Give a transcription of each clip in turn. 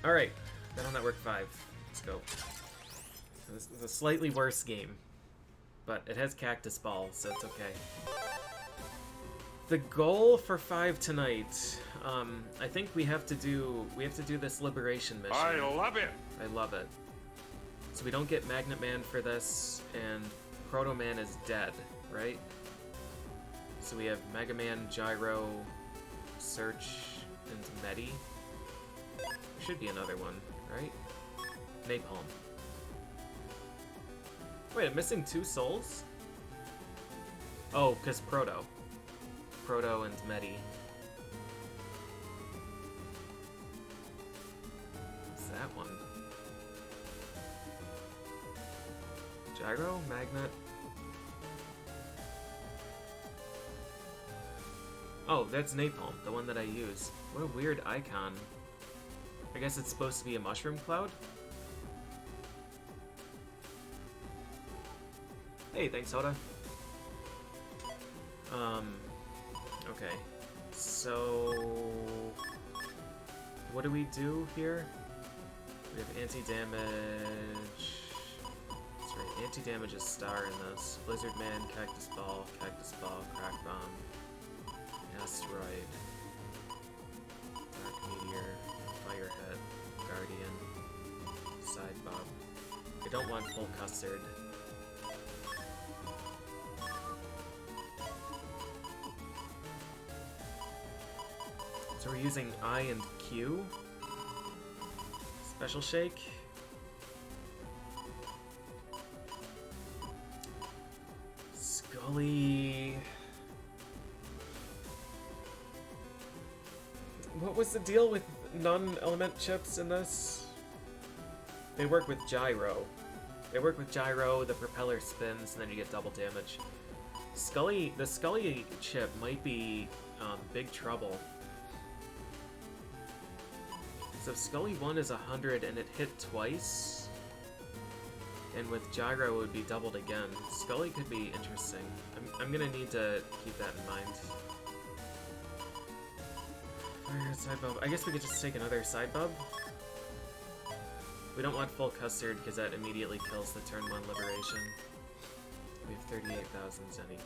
Alright, Battle Network 5. Let's go. This is a slightly worse game, but it has Cactus Ball, so it's okay. The goal for 5 tonight, I think we have to do this liberation mission. I love it! I love it. So we don't get Magnet Man for this, and Protoman is dead, right? So we have Mega Man, Gyro, Search, and Medi. There should be another one, right? Napalm. Wait, I'm missing 2 souls? Oh, because Proto. Proto and Medi. What's that one? Gyro? Magnet? Oh, that's Napalm, the one that I use. What a weird icon. I guess it's supposed to be a mushroom cloud? Hey, thanks, Hoda. Okay. So... what do we do here? We have anti-damage... That's right, anti-damage is star in this. Blizzard Man, Cactus Ball, Crack Bomb, Asteroid, Dark Meteor, Firehead, Guardian, Side Bob. I don't want full custard. So we're using I and Q. Special Shake. Scully. What was the deal with non-element chips in this? They work with gyro. The propeller spins, and then you get double damage. The Scully chip might be big trouble. So if Scully 1 is 100 and it hit twice, and with gyro it would be doubled again, Scully could be interesting. I'm gonna need to keep that in mind. Side bub. I guess we could just take another side bub. We don't want full custard because that immediately kills the turn 1 liberation. We have 38,000 Zenny.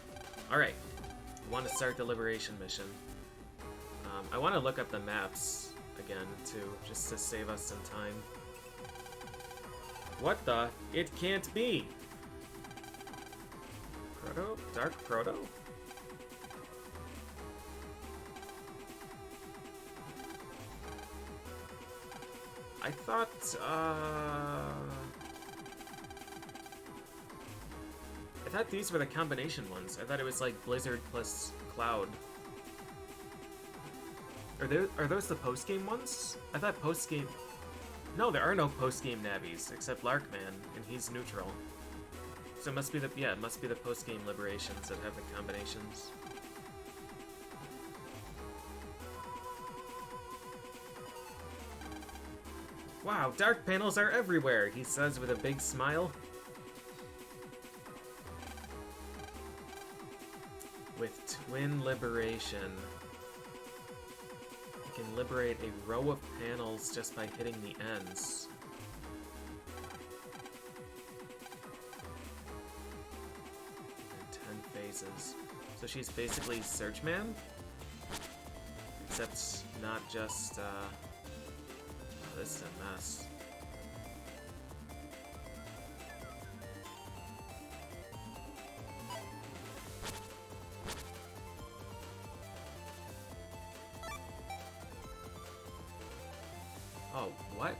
Alright, I want to start the liberation mission. I want to look up the maps again, too, just to save us some time. What the? It can't be! Proto? Dark Proto? I thought, I thought these were the combination ones. I thought it was like Blizzard plus Cloud. Are those the post-game ones? I thought post-game... No, there are no post-game nabbies, except Larkman, and he's neutral. So it must be the... yeah, it must be the post-game liberations that have the combinations. Wow, dark panels are everywhere, he says with a big smile. With Twin Liberation, you can liberate a row of panels just by hitting the ends. And 10 phases. So she's basically Search Man, except not just, this is a mess. Oh, what?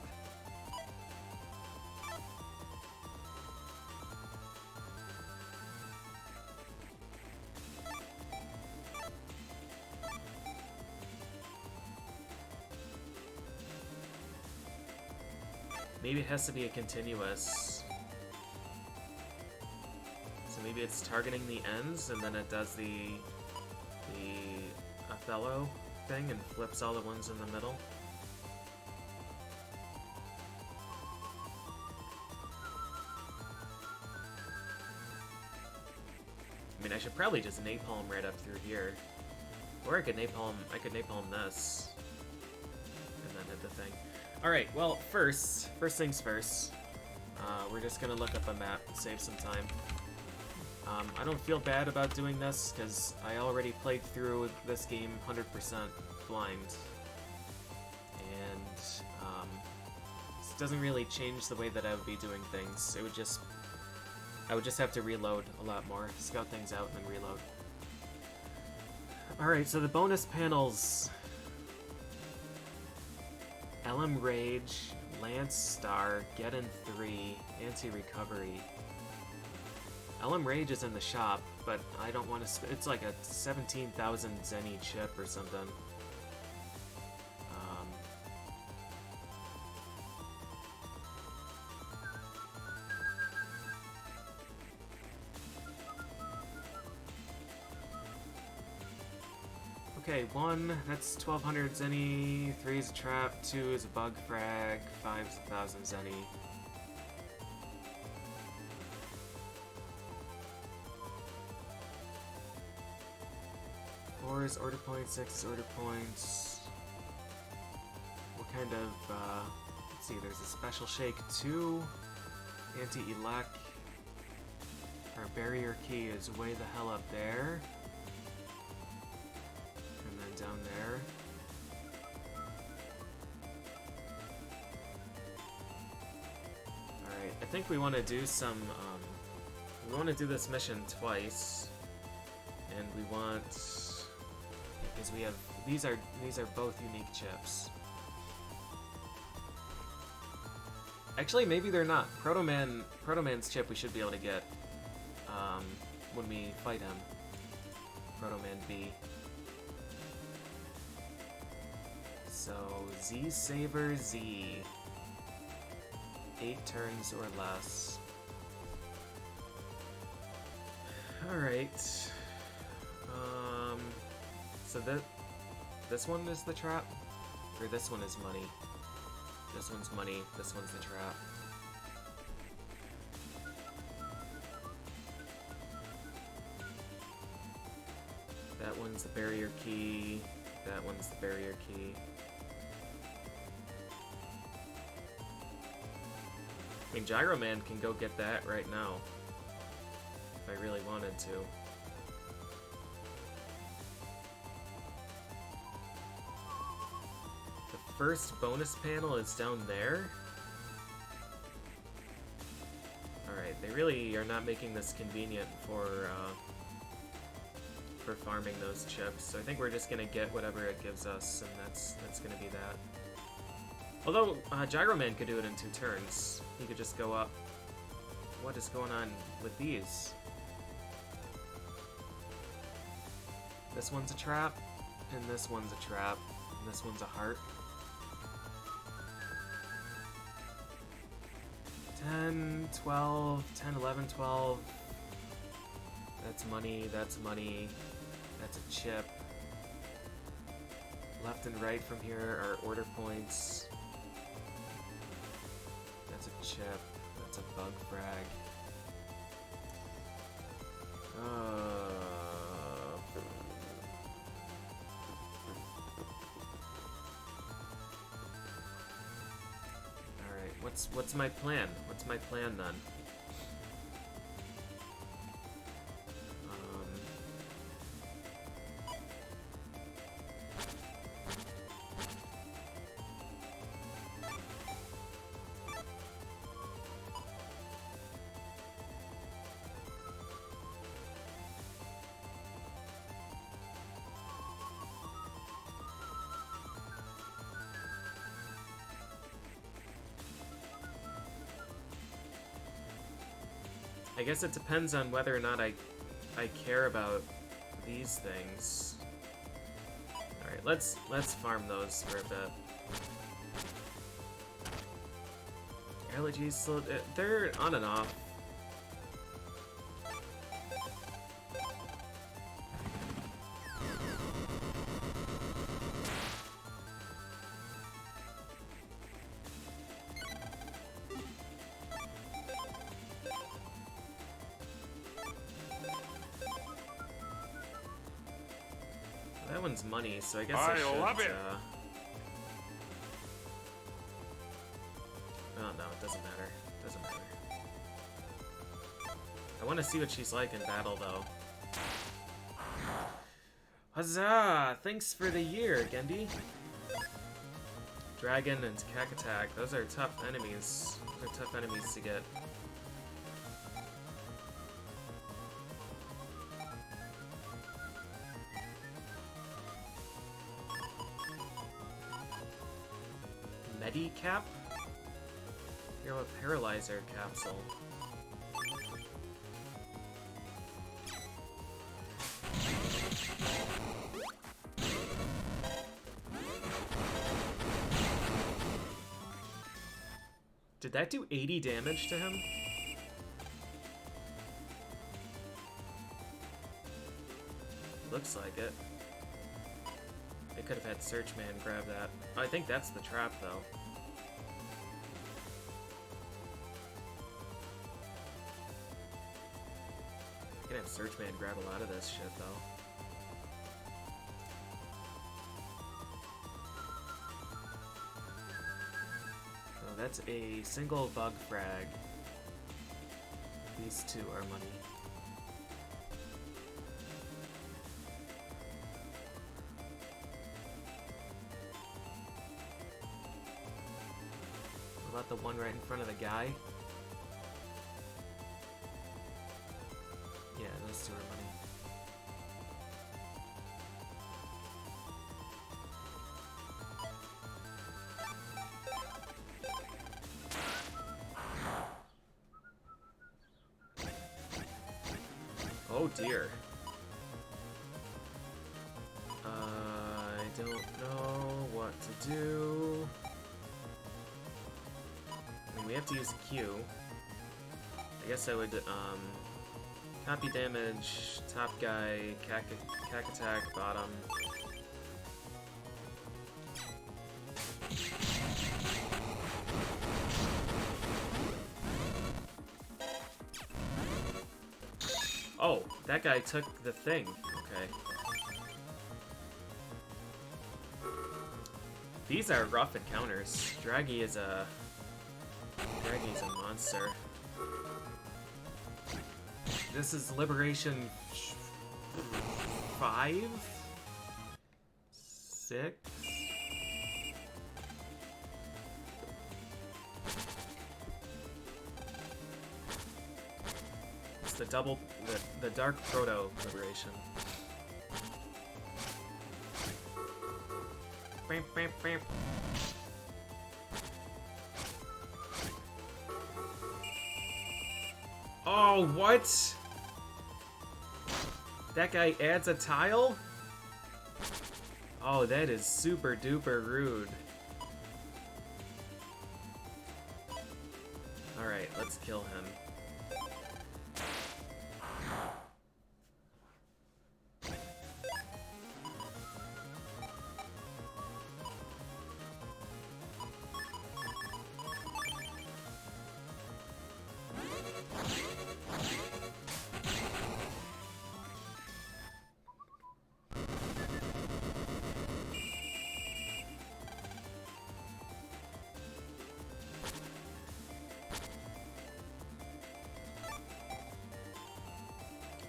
Maybe it has to be a continuous. So maybe it's targeting the ends, and then it does the Othello thing and flips all the ones in the middle. I mean, I should probably just napalm right up through here. Or I could napalm this. And then hit the thing. Alright, well, first things first. We're just gonna look up a map and save some time. I don't feel bad about doing this, because I already played through this game 100% blind. And, this doesn't really change the way that I would be doing things. It would just... I would just have to reload a lot more. Scout things out and then reload. Alright, so the bonus panels... LM Rage, Lance Star, Get in 3, Anti-Recovery. LM Rage is in the shop, but I don't want to... It's like a 17,000 Zenny chip or something. Okay, 1, that's 1200 Zenny, 3 is a trap, 2 is a bug frag, 5 is 1000 Zenny. Four is order points, 6 is order points. What kind of, let's see, there's a special shake 2, anti-elec. Our barrier key is way the hell up there. Down there. Alright, I think we want to do some, we want to do this mission twice, and we want, because we have, these are both unique chips. Actually, maybe they're not. Protoman's chip we should be able to get, when we fight him. Protoman B. So, Z Saber Z. 8 turns or less. Alright. So this one is the trap? Or this one is money? This one's money, this one's the trap. That one's the barrier key. That one's the barrier key. I mean, Gyro Man can go get that right now, if I really wanted to. The first bonus panel is down there? Alright, they really are not making this convenient for farming those chips, so I think we're just gonna get whatever it gives us, and that's gonna be that. Although, Gyro Man could do it in 2 turns. He could just go up. What is going on with these? This one's a trap, and this one's a trap, and this one's a heart. 10, 12, 10, 11, 12. That's money, that's money. That's a chip. Left and right from here are order points. That's a chip. That's a bug frag. Alright, what's my plan? What's my plan then? I guess it depends on whether or not I care about these things. Alright, let's farm those for a bit. Allergies, they're on and off. That one's money, so I guess I should, love it. no, it doesn't matter. It doesn't matter. I want to see what she's like in battle, though. Huzzah! Thanks for the year, Gendy. Dragon and Kakatak. Those are tough enemies. They're tough enemies to get. Medicap? Hero Paralyzer Capsule. Did that do 80 damage to him? Looks like it. They could have had Searchman grab that. I think that's the trap, though. I can have Searchman grab a lot of this shit, though. Oh, that's a single bug frag. These two are money. What about the one right in front of the guy? Yeah, those two are money. Oh dear. I don't know what to do. I mean, we have to use Q. I guess I would, copy damage, top guy, cack attack, bottom. Oh, that guy took the thing. Okay. These are rough encounters. Draggy is a monster. This is Liberation 5? 6? It's the the Dark Proto Liberation. Bam, bam, bam. Oh, what? That guy adds a tile? Oh, that is super duper rude. Alright, let's kill him.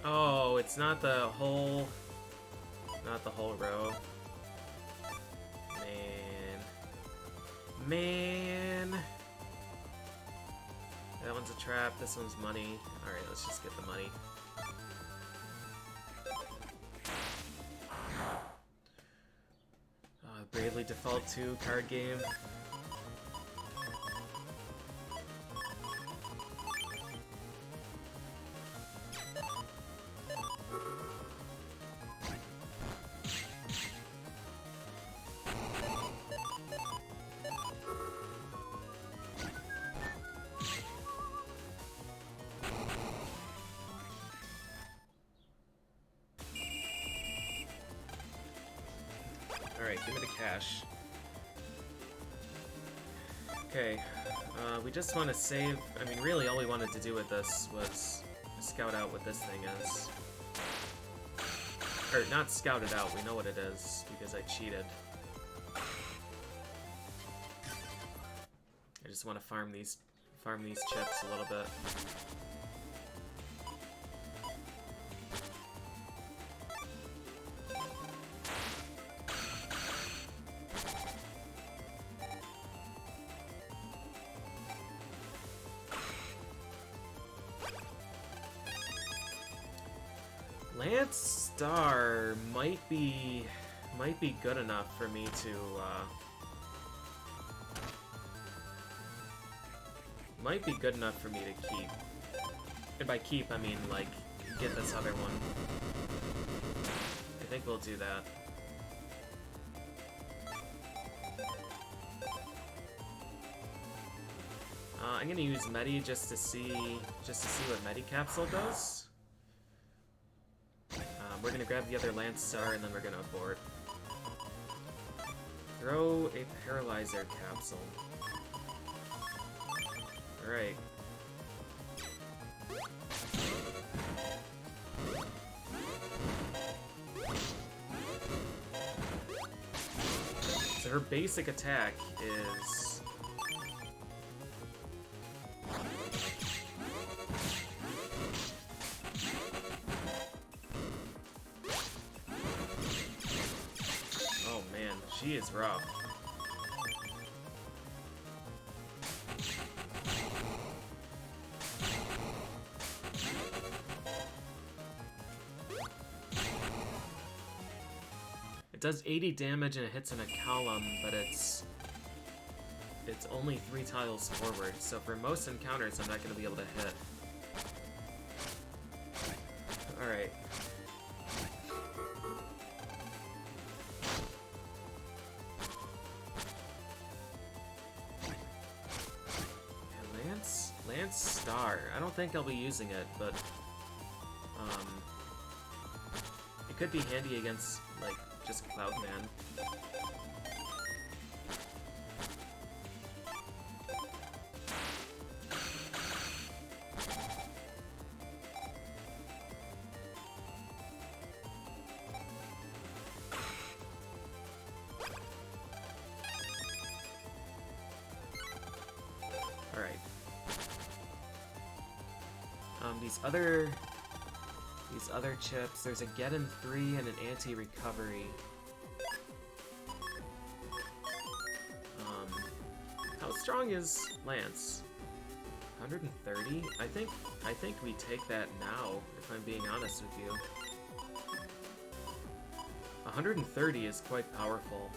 Oh, it's not the whole row. Man. That one's a trap, this one's money. Alright, let's just get the money. Bravely Default 2 card game. Alright, give me the cash. Okay, we just want to save... I mean, really all we wanted to do with this was scout out what this thing is. Or, not scout it out, we know what it is, because I cheated. I just want to farm these chips a little bit. Lance Star might be good enough for me to keep. And by keep, I mean like get this other one. I think we'll do that. I'm gonna use Medi just to see what Medi Capsule does. We're gonna grab the other Lance Star and then we're gonna abort. Throw a Paralyzer Capsule. Alright. So her basic attack is... Oh man, she is rough. It does 80 damage and it hits in a column, but it's only 3 tiles forward, so for most encounters I'm not going to be able to hit. Alright. Lance Star. I don't think I'll be using it, but it could be handy against, like, just Cloudman. Alright. These other chips, there's a Get in 3 and an anti-recovery. How strong is Lance? 130? I think we take that now, if I'm being honest with you. 130 is quite powerful.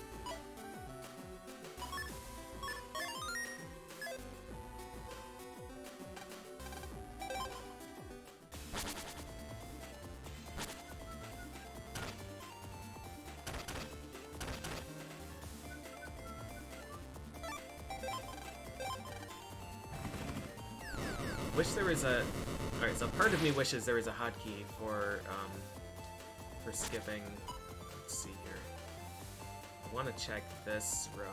Wish there was a... Alright, so part of me wishes there was a hotkey for skipping. Let's see here. I want to check this row.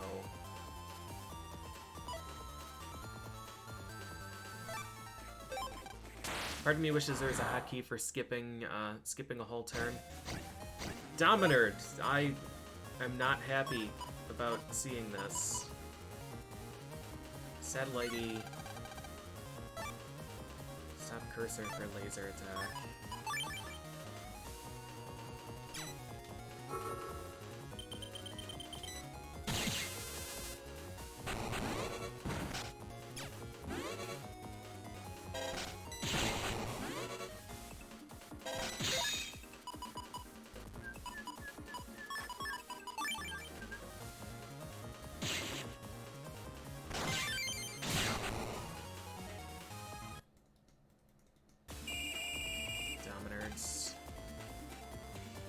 Part of me wishes there was a hotkey for skipping a whole turn. Dominard! I am not happy about seeing this. Satellite-y. Stop cursor for laser attack.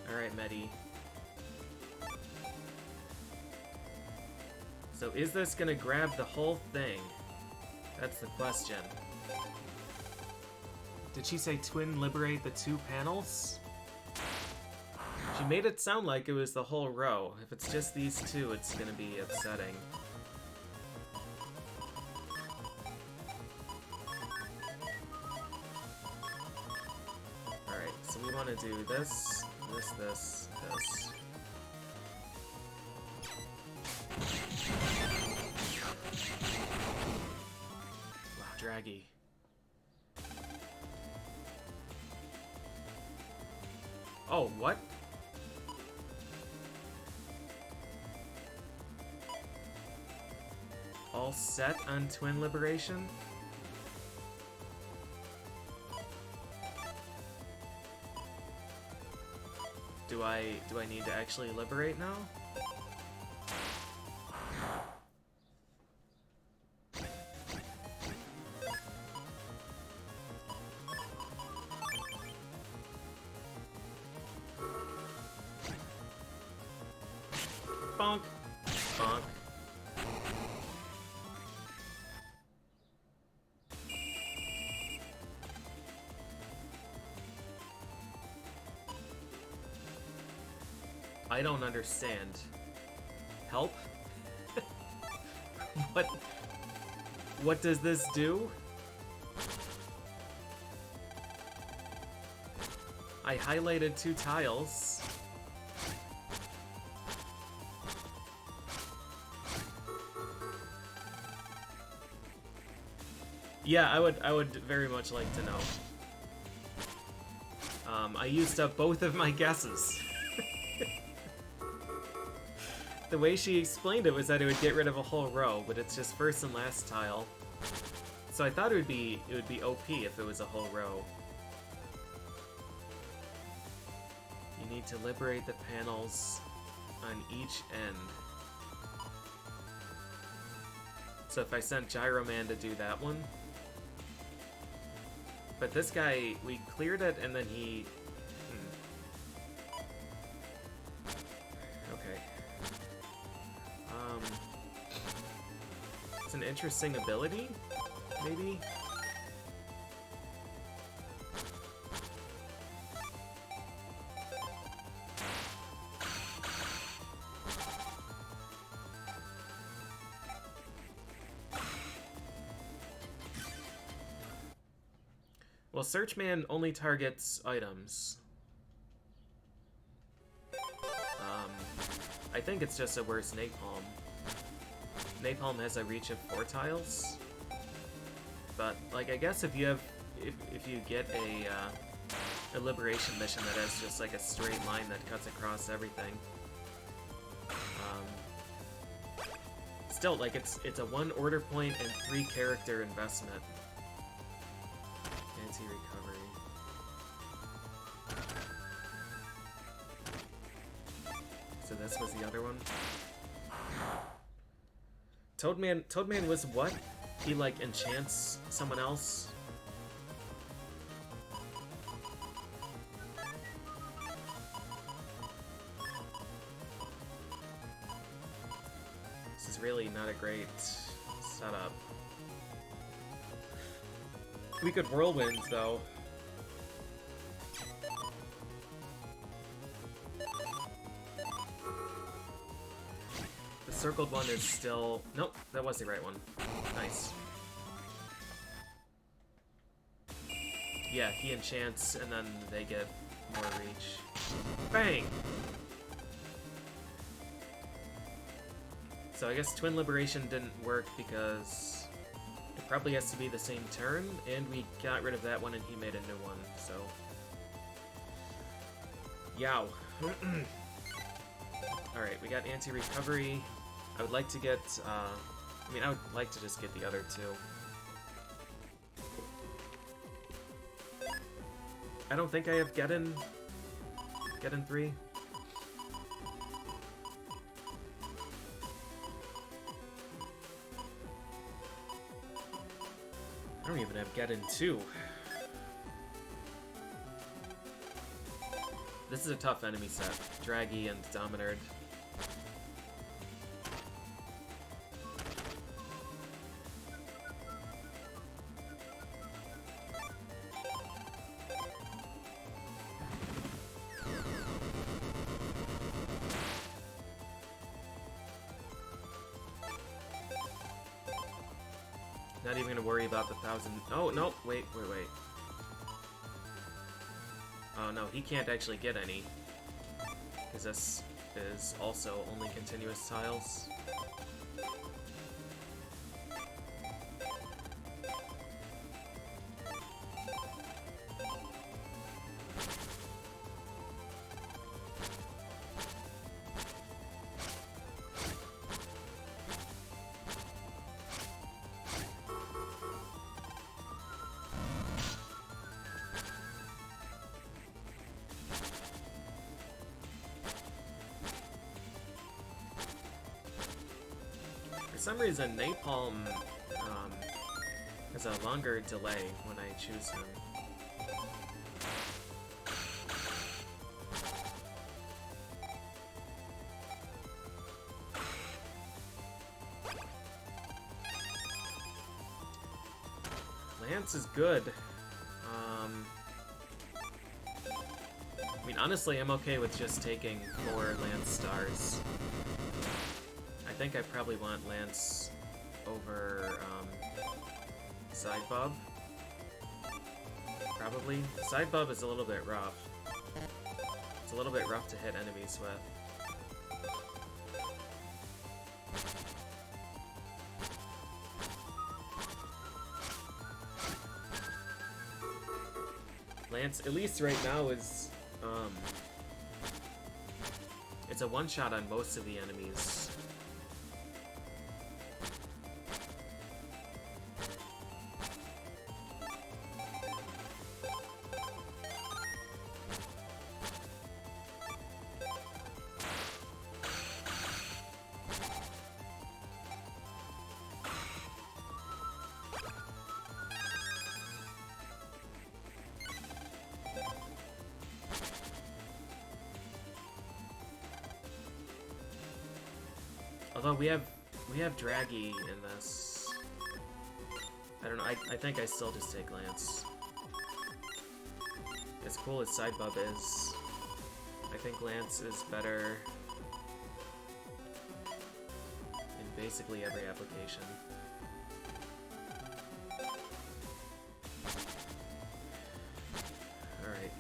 Alright, Medi. So is this gonna grab the whole thing? That's the question. Did she say twin liberate the 2 panels? She made it sound like it was the whole row. If it's just these 2, it's gonna be upsetting. Alright, so we want to do this, this. draggy. Oh, what? All set on Twin Liberation? Do I need to actually liberate now? Bonk. Bonk. I don't understand. Help? What does this do? I highlighted 2 tiles. Yeah, I would very much like to know. I used up both of my guesses. The way she explained it was that it would get rid of a whole row, but it's just first and last tile. So I thought it would be OP if it was a whole row. You need to liberate the panels on each end. So if I sent Gyroman to do that one. But this guy, we cleared it and then he... Okay. It's an interesting ability, maybe? Well, Searchman only targets items. I think it's just a worse Napalm. Napalm has a reach of 4 tiles. But, like, I guess if you have... If you get a liberation mission that has just, like, a straight line that cuts across everything. Still, like, it's a 1 order point and 3 character investment. Anti-recovery. So this was the other one. Toadman was what? He like enchants someone else? This is really not a great setup. We could whirlwind though. The circled one is still... Nope, that was the right one. Nice. Yeah, he enchants and then they get more reach. Bang! So I guess Twin Liberation didn't work because it probably has to be the same turn, and we got rid of that one and he made a new one, so... Yow. Alright, we got anti-recovery. I would like to get, I mean, I would like to just get the other 2. I don't think I have Geddon 3. I don't even have Geddon 2. This is a tough enemy set. Draggy and Dominard. Not even gonna worry about the 1,000. Oh, no, wait. Oh, no, he can't actually get any. Because this is also only continuous tiles. some reason, Napalm has a longer delay when I choose him. Lance is good. I mean, honestly, I'm okay with just taking 4 Lance stars. I think I probably want Lance over Sidebub. Probably. Sidebub is a little bit rough. It's a little bit rough to hit enemies with. Lance, at least right now, is it's a one-shot on most of the enemies. Although we have Draggy in this. I don't know, I think I still just take Lance. As cool as Sidebub is, I think Lance is better in basically every application. Alright.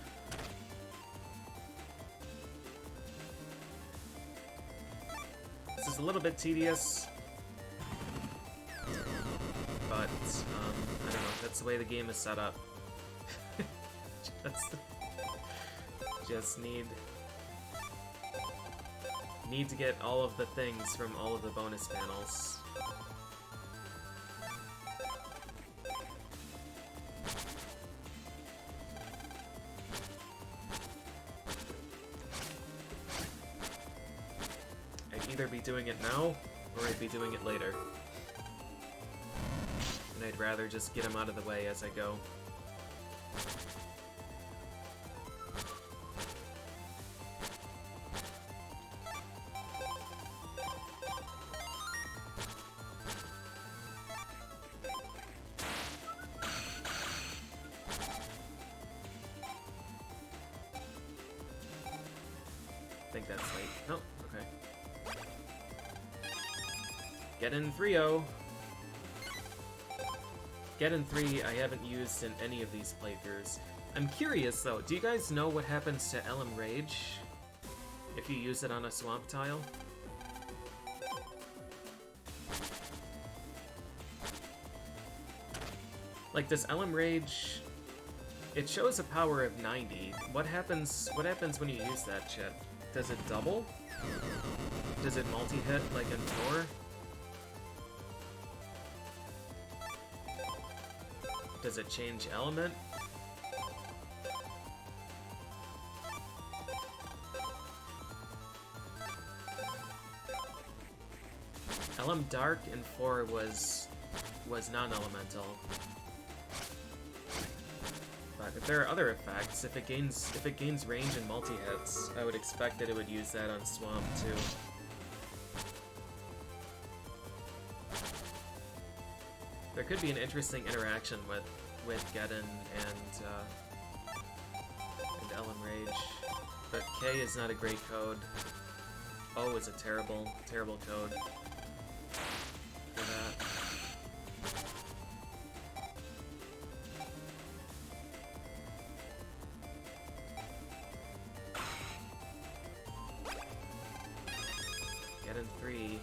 This is a little bit tedious, but I don't know, that's the way the game is set up. just need to get all of the things from all of the bonus panels. Either be doing it now, or I'd be doing it later. And I'd rather just get them out of the way as I go. I think that's late. Oh, okay. Get in 3-0. Get in 3 I haven't used in any of these playthroughs. I'm curious though, do you guys know what happens to Elm Rage if you use it on a swamp tile? Like, does Elm Rage... It shows a power of 90. What happens when you use that chip? Does it double? Does it multi-hit like in 4? Does it change element? Elm Dark in 4 was non-elemental. But if there are other effects, if it gains range and multi-hits, I would expect that it would use that on Swamp too. There could be an interesting interaction with Geddon and Elm Rage, but K is not a great code. O is a terrible code for that. Geddon 3.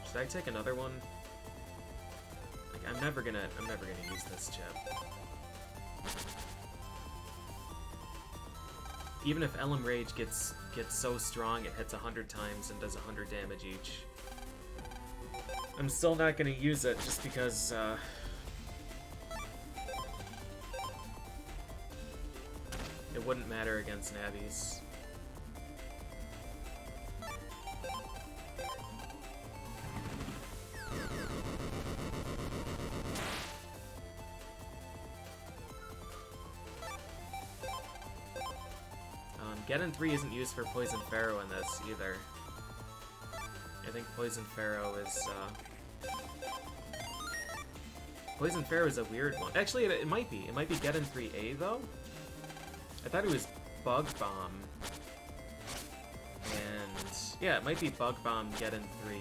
Should I take another one? I'm never gonna use this chip. Even if Elm Rage gets so strong it hits 100 times and does 100 damage each, I'm still not gonna use it just because it wouldn't matter against Navis. Geddon 3 isn't used for Poison Pharaoh in this either. I think Poison Pharaoh is, Poison Pharaoh is a weird one. Actually, it might be. It might be Geddon 3A, though. I thought it was Bug Bomb. And, yeah, it might be Bug Bomb, Geddon 3.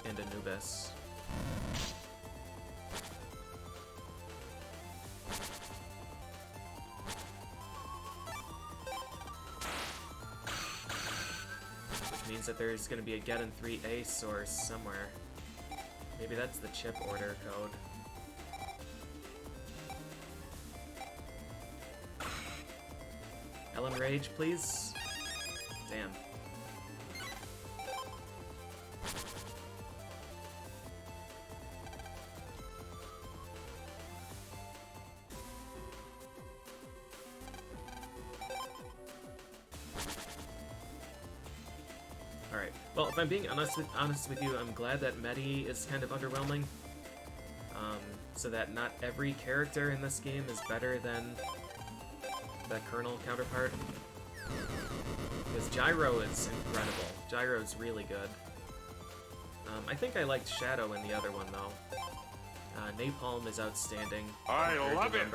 And Anubis. Which means that there's going to be a Geddon 3A source somewhere. Maybe that's the chip order code. Ellen Rage, please. Damn. Alright, well, if I'm being honest with you, I'm glad that Medi is kind of underwhelming. So that not every character in this game is better than the Colonel counterpart. Because Gyro is incredible. Gyro's really good. I think I liked Shadow in the other one, though. Napalm is outstanding. I love it!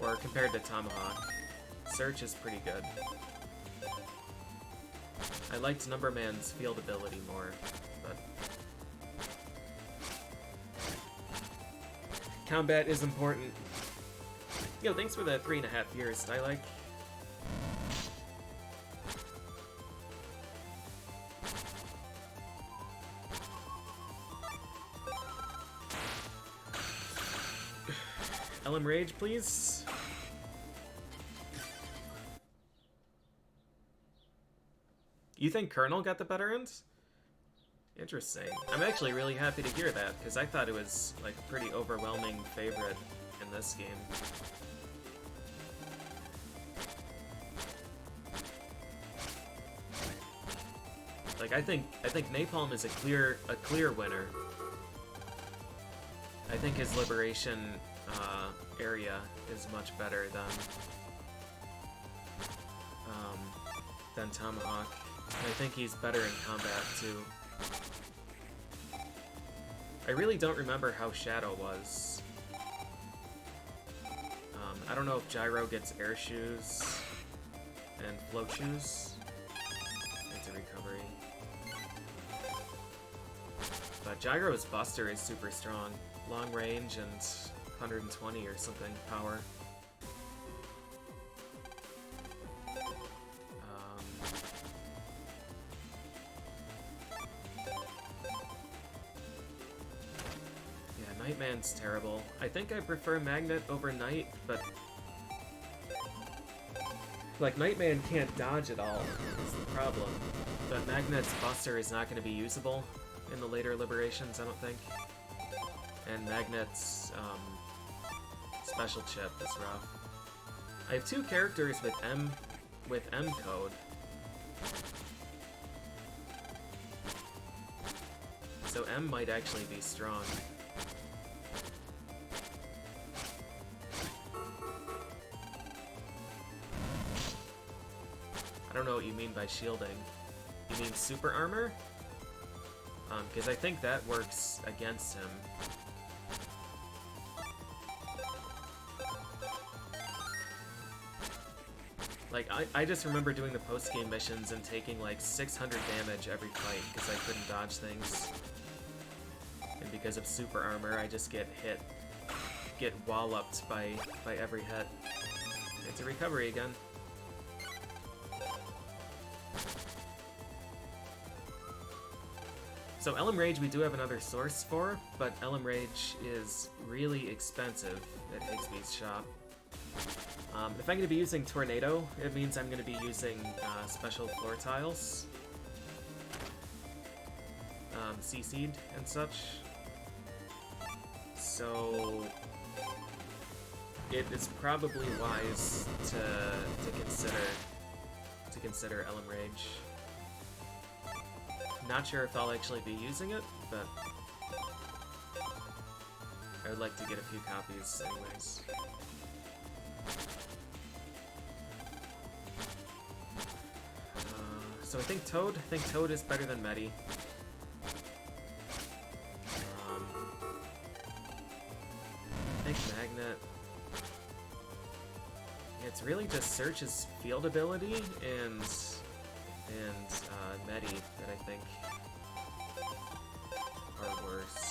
Or compared to Tomahawk. Search is pretty good. I liked Numberman's field ability more, but... Combat is important. Yo, thanks for the 3.5 years, I like. Ellen Rage, please. You think Colonel got the better end? Interesting. I'm actually really happy to hear that, because I thought it was, like, a pretty overwhelming favorite in this game. Like, I think Napalm is a clear winner. I think his Liberation area is much better than Tomahawk. And I think he's better in combat, too. I really don't remember how Shadow was. I don't know if Gyro gets air shoes and float shoes. It's a recovery. But Gyro's Buster is super strong. Long range and 120 or something power. Nightman's terrible. I think I prefer Magnet over Knight, but... Like, Nightman can't dodge at all, is the problem. But Magnet's Buster is not going to be usable in the later Liberations, I don't think. And Magnet's, special chip is rough. I have two characters with M code. So M might actually be strong. I don't know what you mean by shielding. You mean super armor? Because I think that works against him. Like, I just remember doing the post-game missions and taking like 600 damage every fight because I couldn't dodge things. And because of super armor, I just get walloped by every hit. It's a recovery again. So Elm Rage we do have another source for, but Elm Rage is really expensive at Higsby's shop. If I'm going to be using Tornado, it means I'm going to be using special floor tiles, CC'd and such. So it is probably wise to consider Elm Rage. Not sure if I'll actually be using it, but I would like to get a few copies anyways. So I think Toad is better than Medi. I think Magnet. Yeah, it's really just Search's field ability and Medi that I think are worse.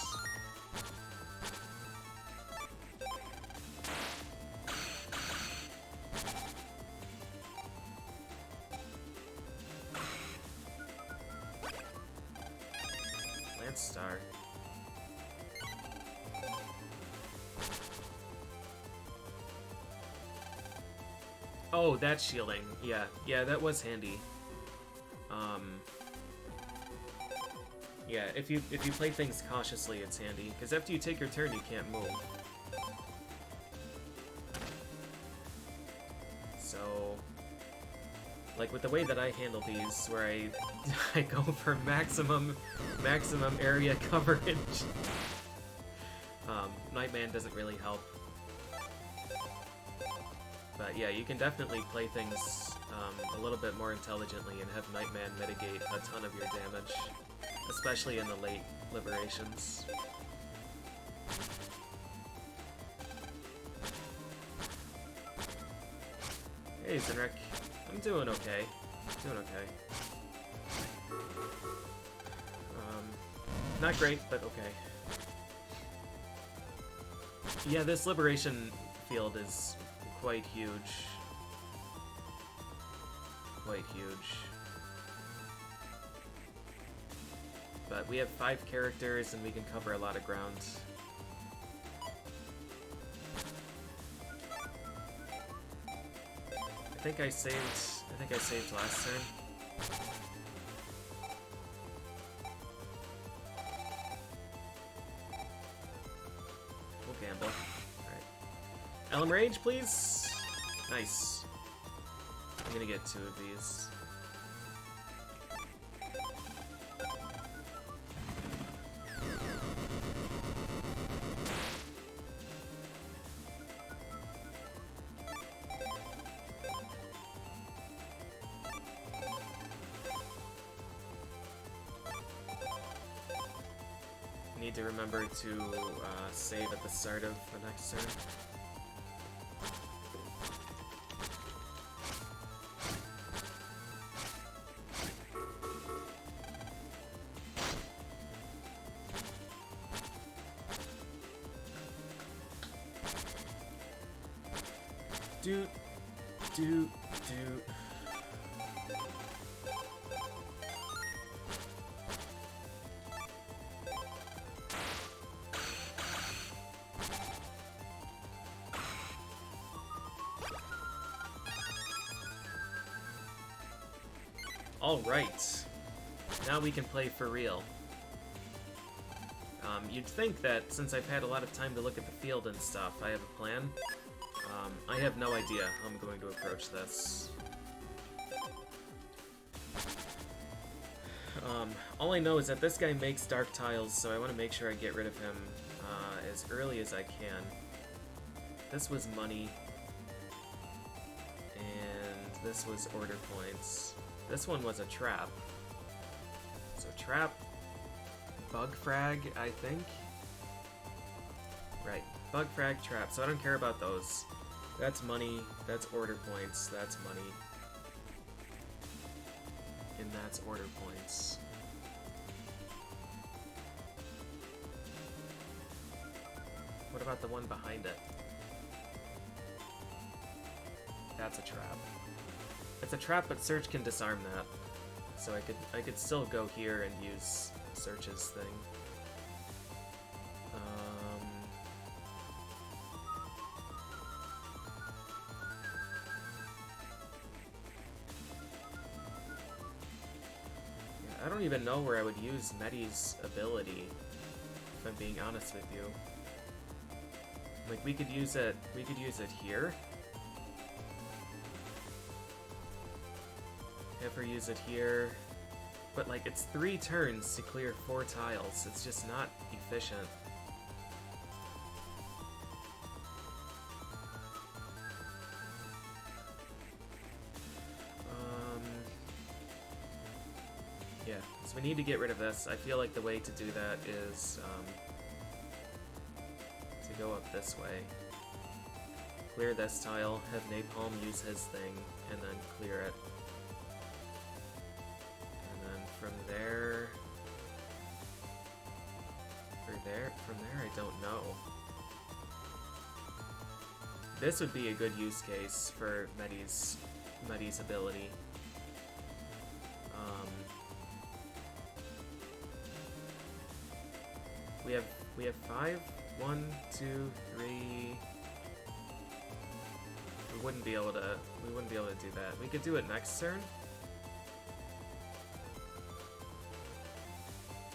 Star. Oh, that's shielding. Yeah, that was handy. Yeah, if you play things cautiously, it's handy. Because after you take your turn, you can't move. So, like with the way that I handle these, where I go for maximum area coverage. Nightman doesn't really help. But yeah, you can definitely play things a little bit more intelligently and have Nightman mitigate a ton of your damage, especially in the late liberations. Hey, Zenrik. I'm doing okay. Not great, but okay. Yeah, this liberation field is quite huge. But we have 5 characters and we can cover a lot of ground. I think I saved last turn. We'll gamble. Alright. Elm Rage, please! Nice. I'm gonna get 2 of these. Need to remember to save at the start of the next turn. Doot. Alright, now we can play for real. You'd think that since I've had a lot of time to look at the field and stuff, I have a plan. I have no idea how I'm going to approach this. All I know is that this guy makes dark tiles, so I want to make sure I get rid of him as early as I can. This was money, and this was order points. This one was a trap. So trap, bug frag, I think. Right, bug frag, trap. So I don't care about those. That's money, that's order points, that's money. And that's order points. What about the one behind it? That's a trap. It's a trap, but Search can disarm that. So I could still go here and use Search's thing. Yeah, I don't even know where I would use Medi's ability, if I'm being honest with you. Like we could use it here. Have her use it here, but like it's 3 turns to clear 4 tiles. It's just not efficient. So we need to get rid of this. I feel like the way to do that is to go up this way. Clear this tile, have Napalm use his thing, and then clear it. And then from there... From there, I don't know. This would be a good use case for Medi's ability. We have 5. 1, 2, 3. We wouldn't be able to do that. We could do it next turn.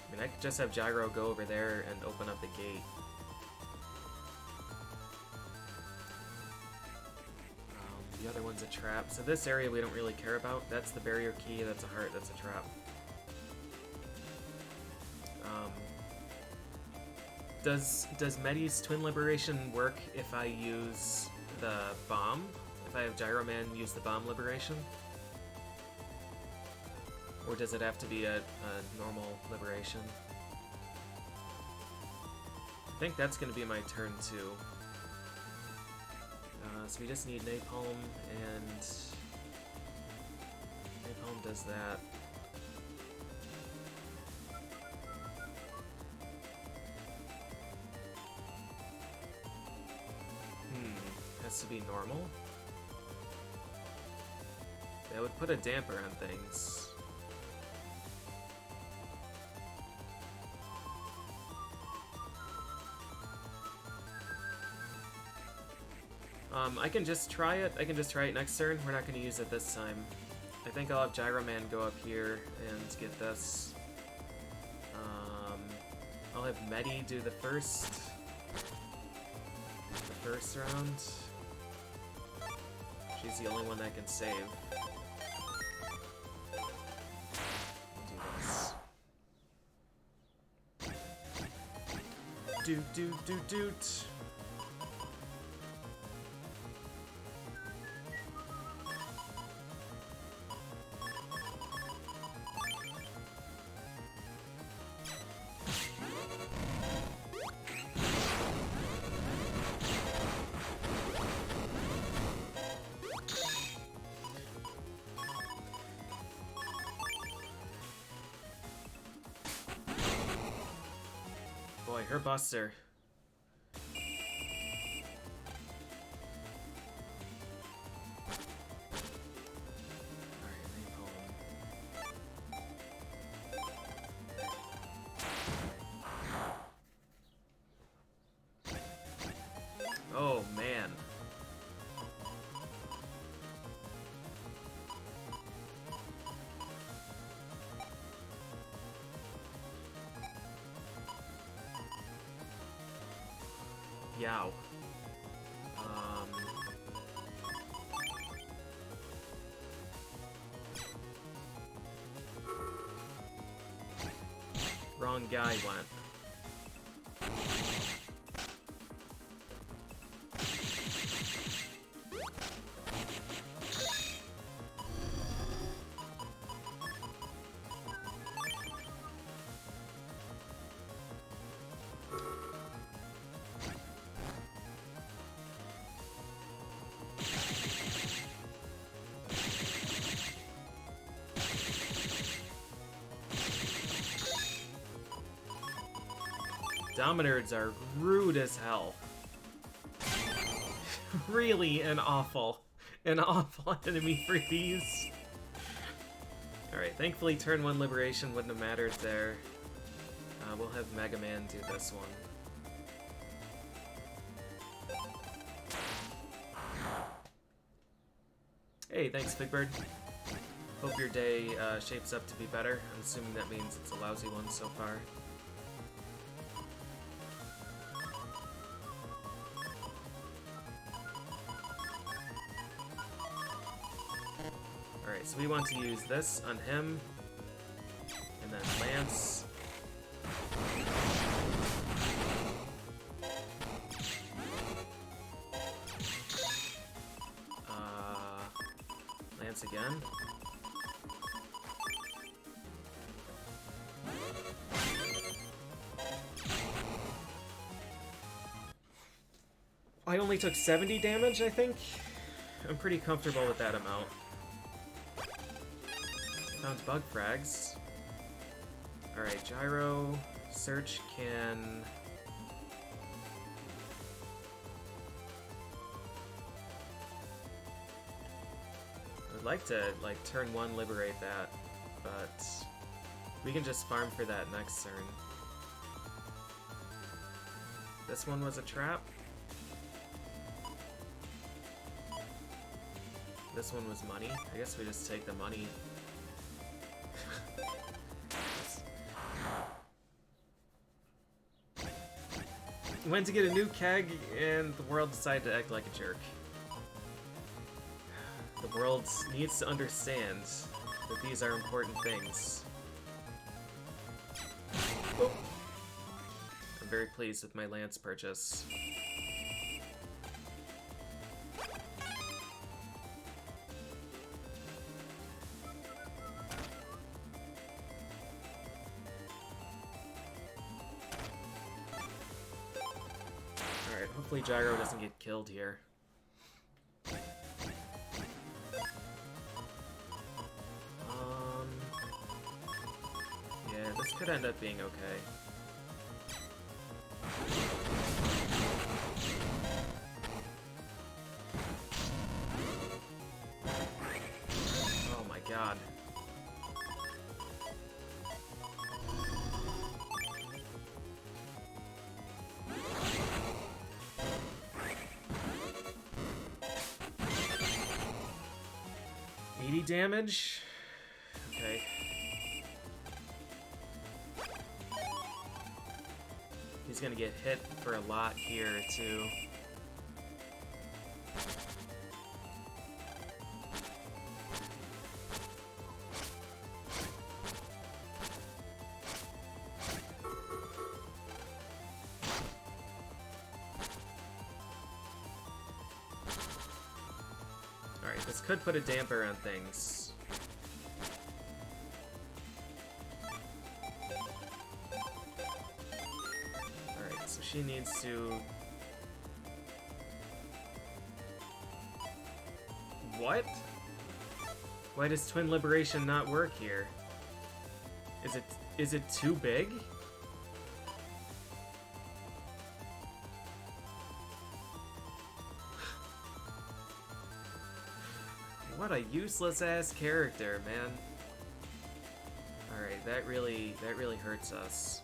I mean, I could just have Gyro go over there and open up the gate. The other one's a trap. So this area we don't really care about. That's the barrier key, that's a heart, that's a trap. Does Medi's Twin Liberation work if I use the bomb? If I have Gyro Man use the bomb liberation? Or does it have to be a normal liberation? I think that's going to be my turn too. So we just need Napalm, and Napalm does that. Has to be normal. That would put a damper on things. I can just try it. I can just try it next turn. We're not going to use it this time. I think I'll have Gyro Man go up here and get this. I'll have Medi do the first round. She's the only one that can save. Do this. Doot. Boy, her buster. Oh man. Yow. Wrong guy went. Dominards are rude as hell. Really an awful enemy for these. Alright, thankfully turn 1 liberation wouldn't have mattered there. We'll have Mega Man do this one. Hey, thanks Big Bird. Hope your day shapes up to be better. I'm assuming that means it's a lousy one so far. Alright, so we want to use this on him, and then Lance. Lance again. I only took 70 damage, I think. I'm pretty comfortable with that amount. Found bug frags. Alright, gyro, search can... I'd like to, like, turn 1 liberate that, but we can just farm for that next turn. This one was a trap. This one was money. I guess we just take the money. Went to get a new keg, and the world decided to act like a jerk. The world needs to understand that these are important things. Oh. I'm very pleased with my lance purchase. Alright, hopefully Gyro doesn't get killed here. Yeah, this could end up being okay. Oh my god. Damage? Okay. He's gonna get hit for a lot here, too. Alright, this could put a damper on things. Alright, so she needs to... What? Why does Twin Liberation not work here? Is it too big? What a useless ass character, man. Alright, that really hurts us.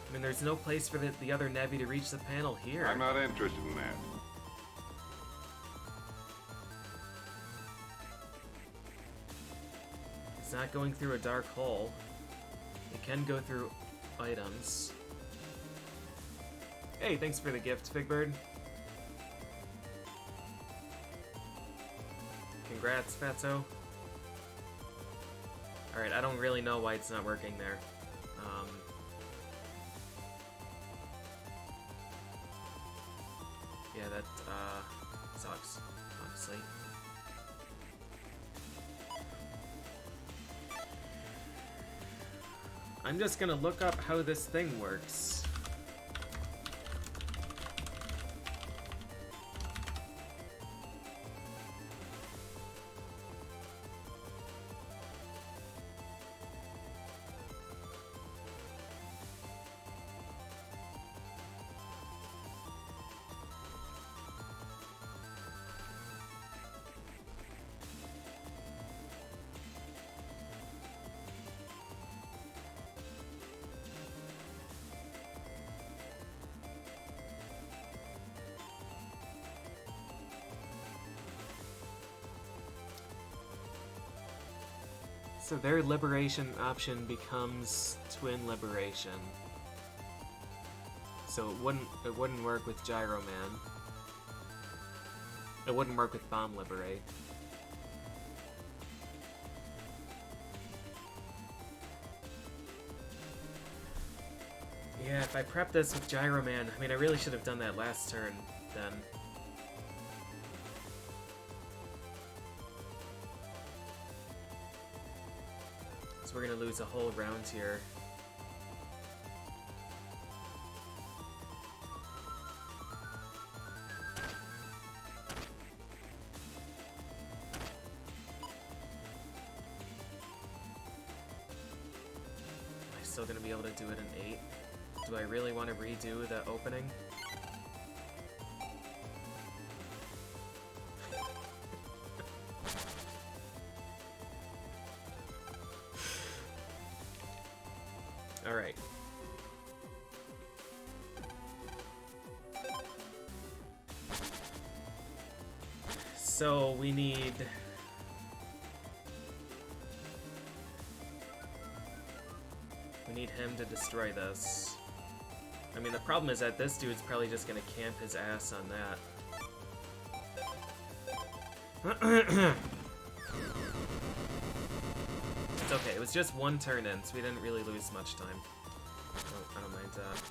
I mean, there's no place for the other Nevi to reach the panel here. I'm not interested in that. It's not going through a dark hole. It can go through items. Hey, thanks for the gift, Big Bird. Congrats, Fatso. Alright, I don't really know why it's not working there. Yeah, that, sucks, honestly. I'm just gonna look up how this thing works. So their liberation option becomes Twin Liberation. So it wouldn't work with Gyro Man. It wouldn't work with Bomb Liberate. Yeah, if I prep this with Gyro Man, I mean, I really should have done that last turn then. So we're gonna lose a whole round here. Am I still gonna be able to do it in 8? Do I really want to redo the opening? Alright. So we need... We need him to destroy this. I mean, the problem is that this dude's probably just gonna camp his ass on that. It's okay, it was just one turn in, so we didn't really lose much time. I don't mind that.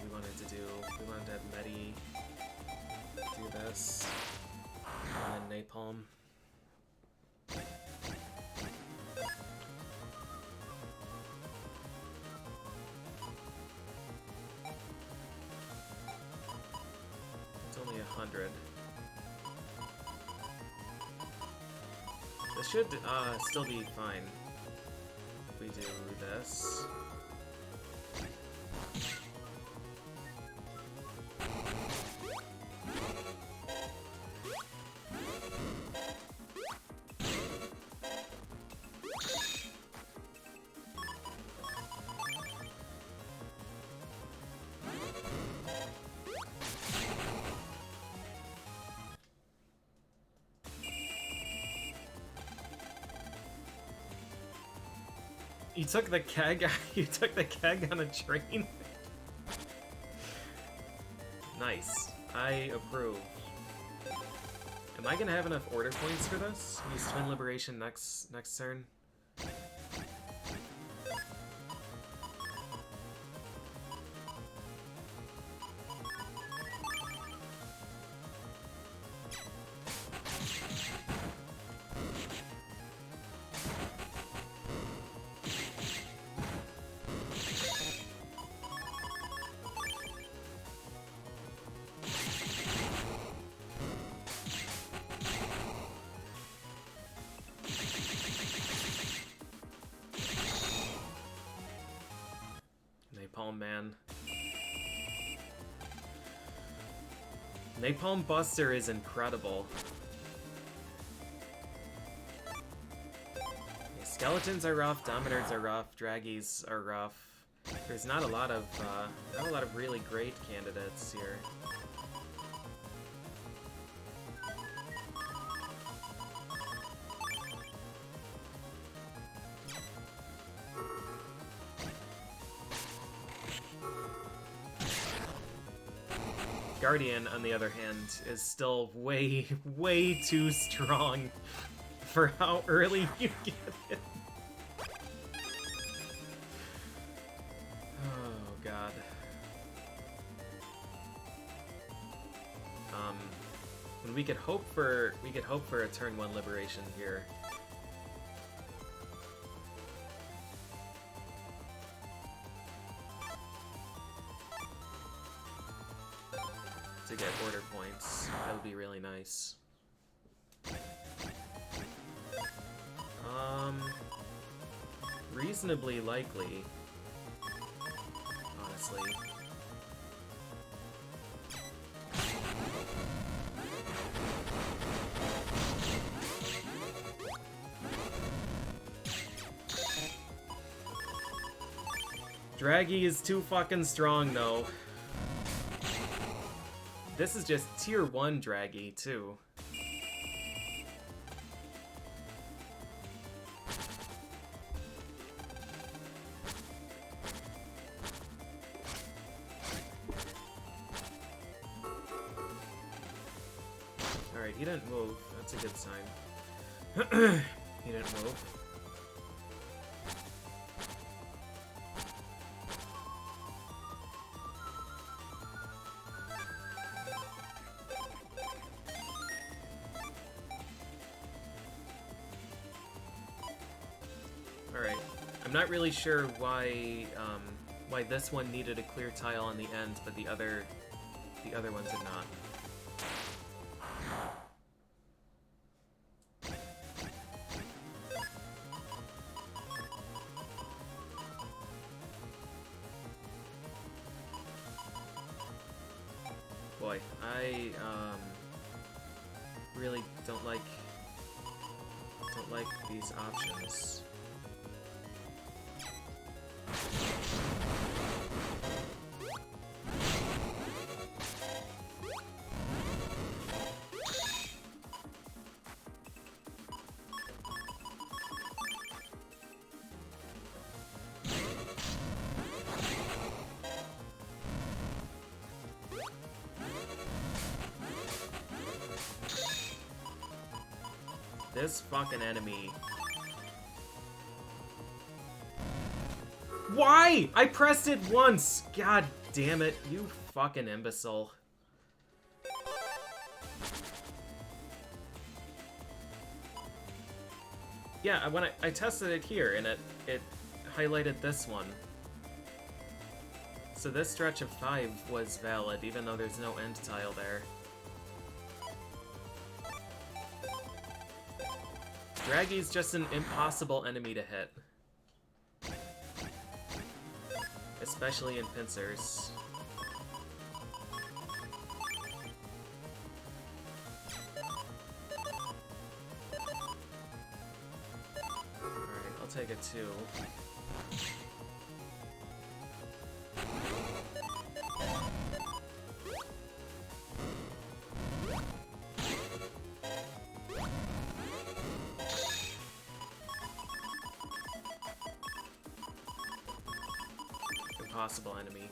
We wanted to have Medi do this, and then Napalm. It's only 100. This should still be fine if we do this. You took the keg. You took the keg on a train. Nice. I approve. Am I gonna have enough order points for this? Use Twin Liberation next turn. Napalm Man. Napalm Buster is incredible. Yeah, skeletons are rough, Dominators are rough, Draggies are rough. There's not a lot of really great candidates here. Guardian, on the other hand, is still way, way too strong for how early you get it. Oh god. And we could hope for a turn 1 liberation here. To get order points. That would be really nice. Reasonably likely, honestly. Draggy is too fucking strong, though. This is just tier 1 Draggy, too. Alright, he didn't move. That's a good sign. He didn't move. not really sure why this one needed a clear tile on the end, but the other ones did not. Boy, I really don't like these options. This fucking enemy. Why? I pressed it once! God damn it, you fucking imbecile. Yeah, when I tested it here, and it highlighted this one. So this stretch of 5 was valid, even though there's no end tile there. Draggy's just an impossible enemy to hit. Especially in pincers. Alright, I'll take a 2. Impossible enemy.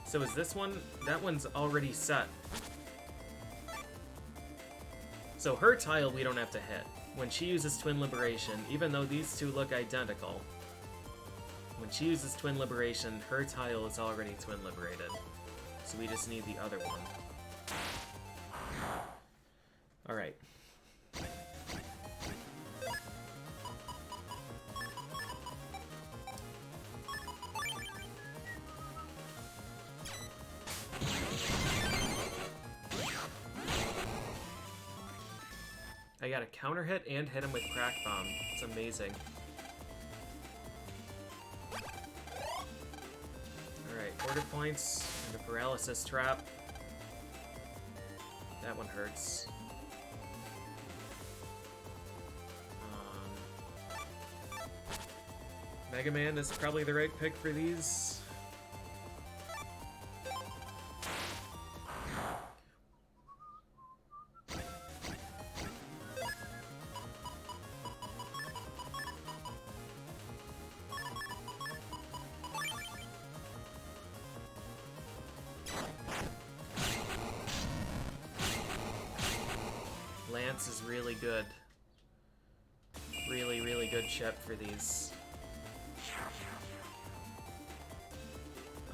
So is this one? That one's already set. So her tile we don't have to hit. When she uses Twin Liberation, even though these two look identical, when she uses Twin Liberation, her tile is already Twin Liberated. So we just need the other one. Alright. I got a counter hit and hit him with Crack Bomb. It's amazing. Alright, order points and a paralysis trap. That one hurts. Mega Man is probably the right pick for these. Lance is really good. Really, really good chip for these.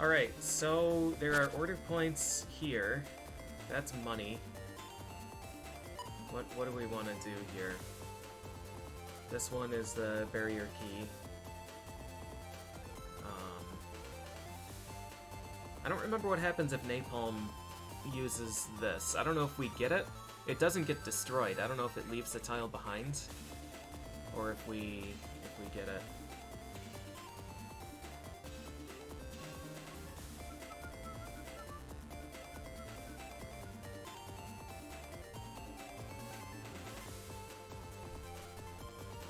Alright, so there are order points here. That's money. What do we want to do here? This one is the barrier key. I don't remember what happens if Napalm uses this. I don't know if we get it. It doesn't get destroyed. I don't know if it leaves the tile behind, or if we get it.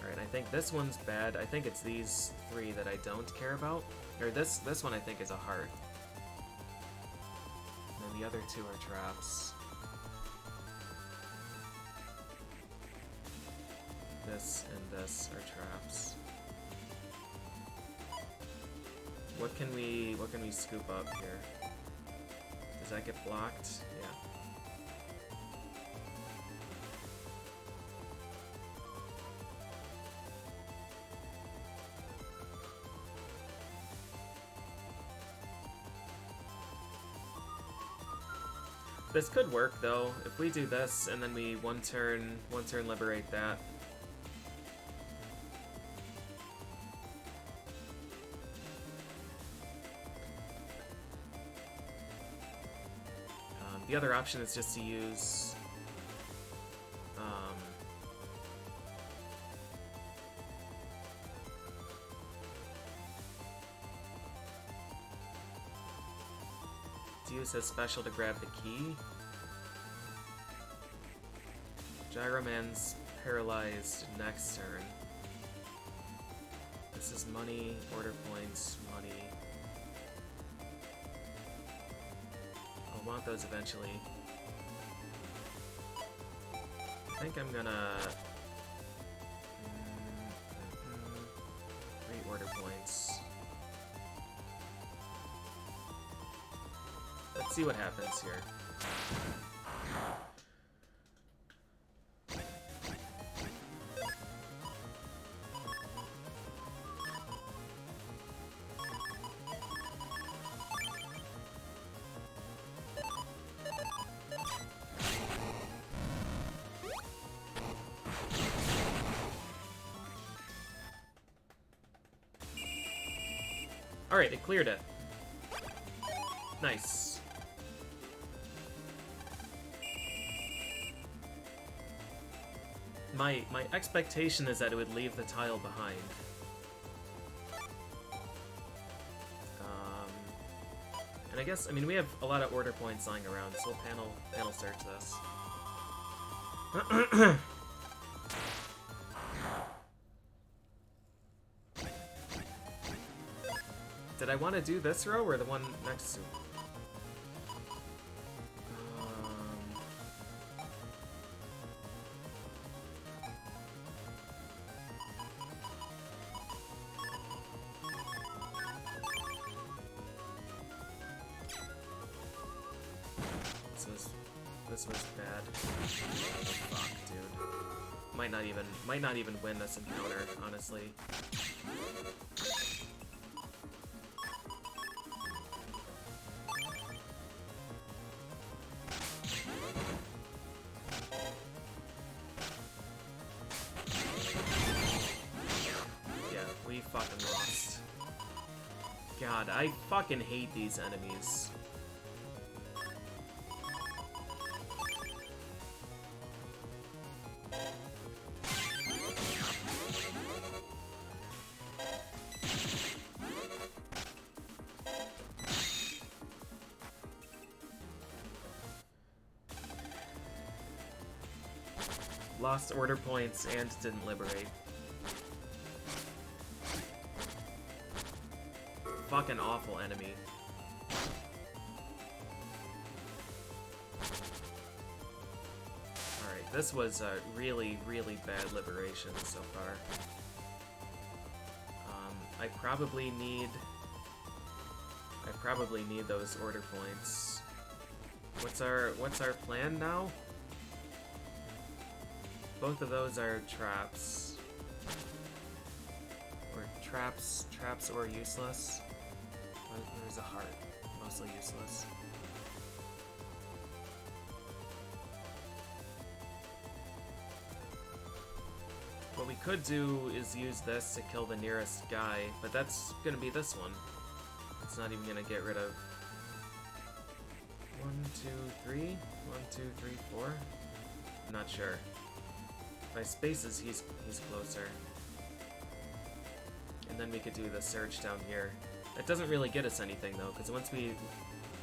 Alright, I think this one's bad. I think it's these three that I don't care about. Or this one I think is a heart. And then the other two are traps. This and this are traps. What can we scoop up here? Does that get blocked? Yeah. This could work though. If we do this and then we one turn liberate that. The other option is just to use to use his special to grab the key. Gyroman's paralyzed next turn. This is money, order points, money. I'll want those eventually. I think I'm gonna... 3 order points. Let's see what happens here. Alright, it cleared it. Nice. My expectation is that it would leave the tile behind. And I guess, I mean, we have a lot of order points lying around, so we'll panel search this. Did I want to do this row or the one next to it? This was bad. Fuck, dude. Might not even win this encounter, honestly. Yeah, we fucking lost. God, I fucking hate these enemies. Lost order points and didn't liberate. Fucking awful enemy. Alright, this was a really, really bad liberation so far. I probably need those order points. What's our plan now? Both of those are traps. Or traps or useless. There's a heart. Mostly useless. What we could do is use this to kill the nearest guy, but that's gonna be this one. It's not even gonna get rid of... 1, 2, 3? 1, 2, 3, 4? I'm not sure. By spaces, he's closer. And then we could do the search down here. That doesn't really get us anything, though, because once we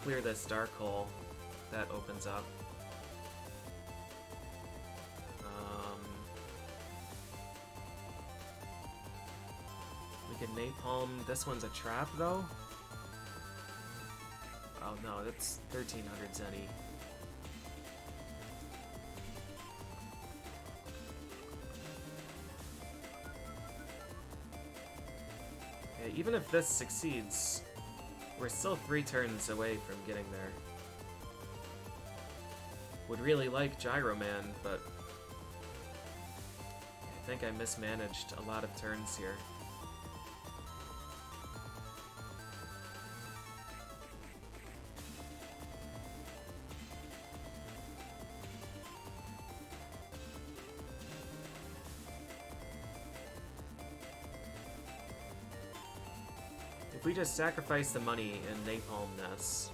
clear this dark hole, that opens up. We could napalm. This one's a trap, though? Oh no, that's 1300 Zenny. Even if this succeeds, we're still 3 turns away from getting there. Would really like Gyroman, but I think I mismanaged a lot of turns here. if we just sacrifice the money and napalm this,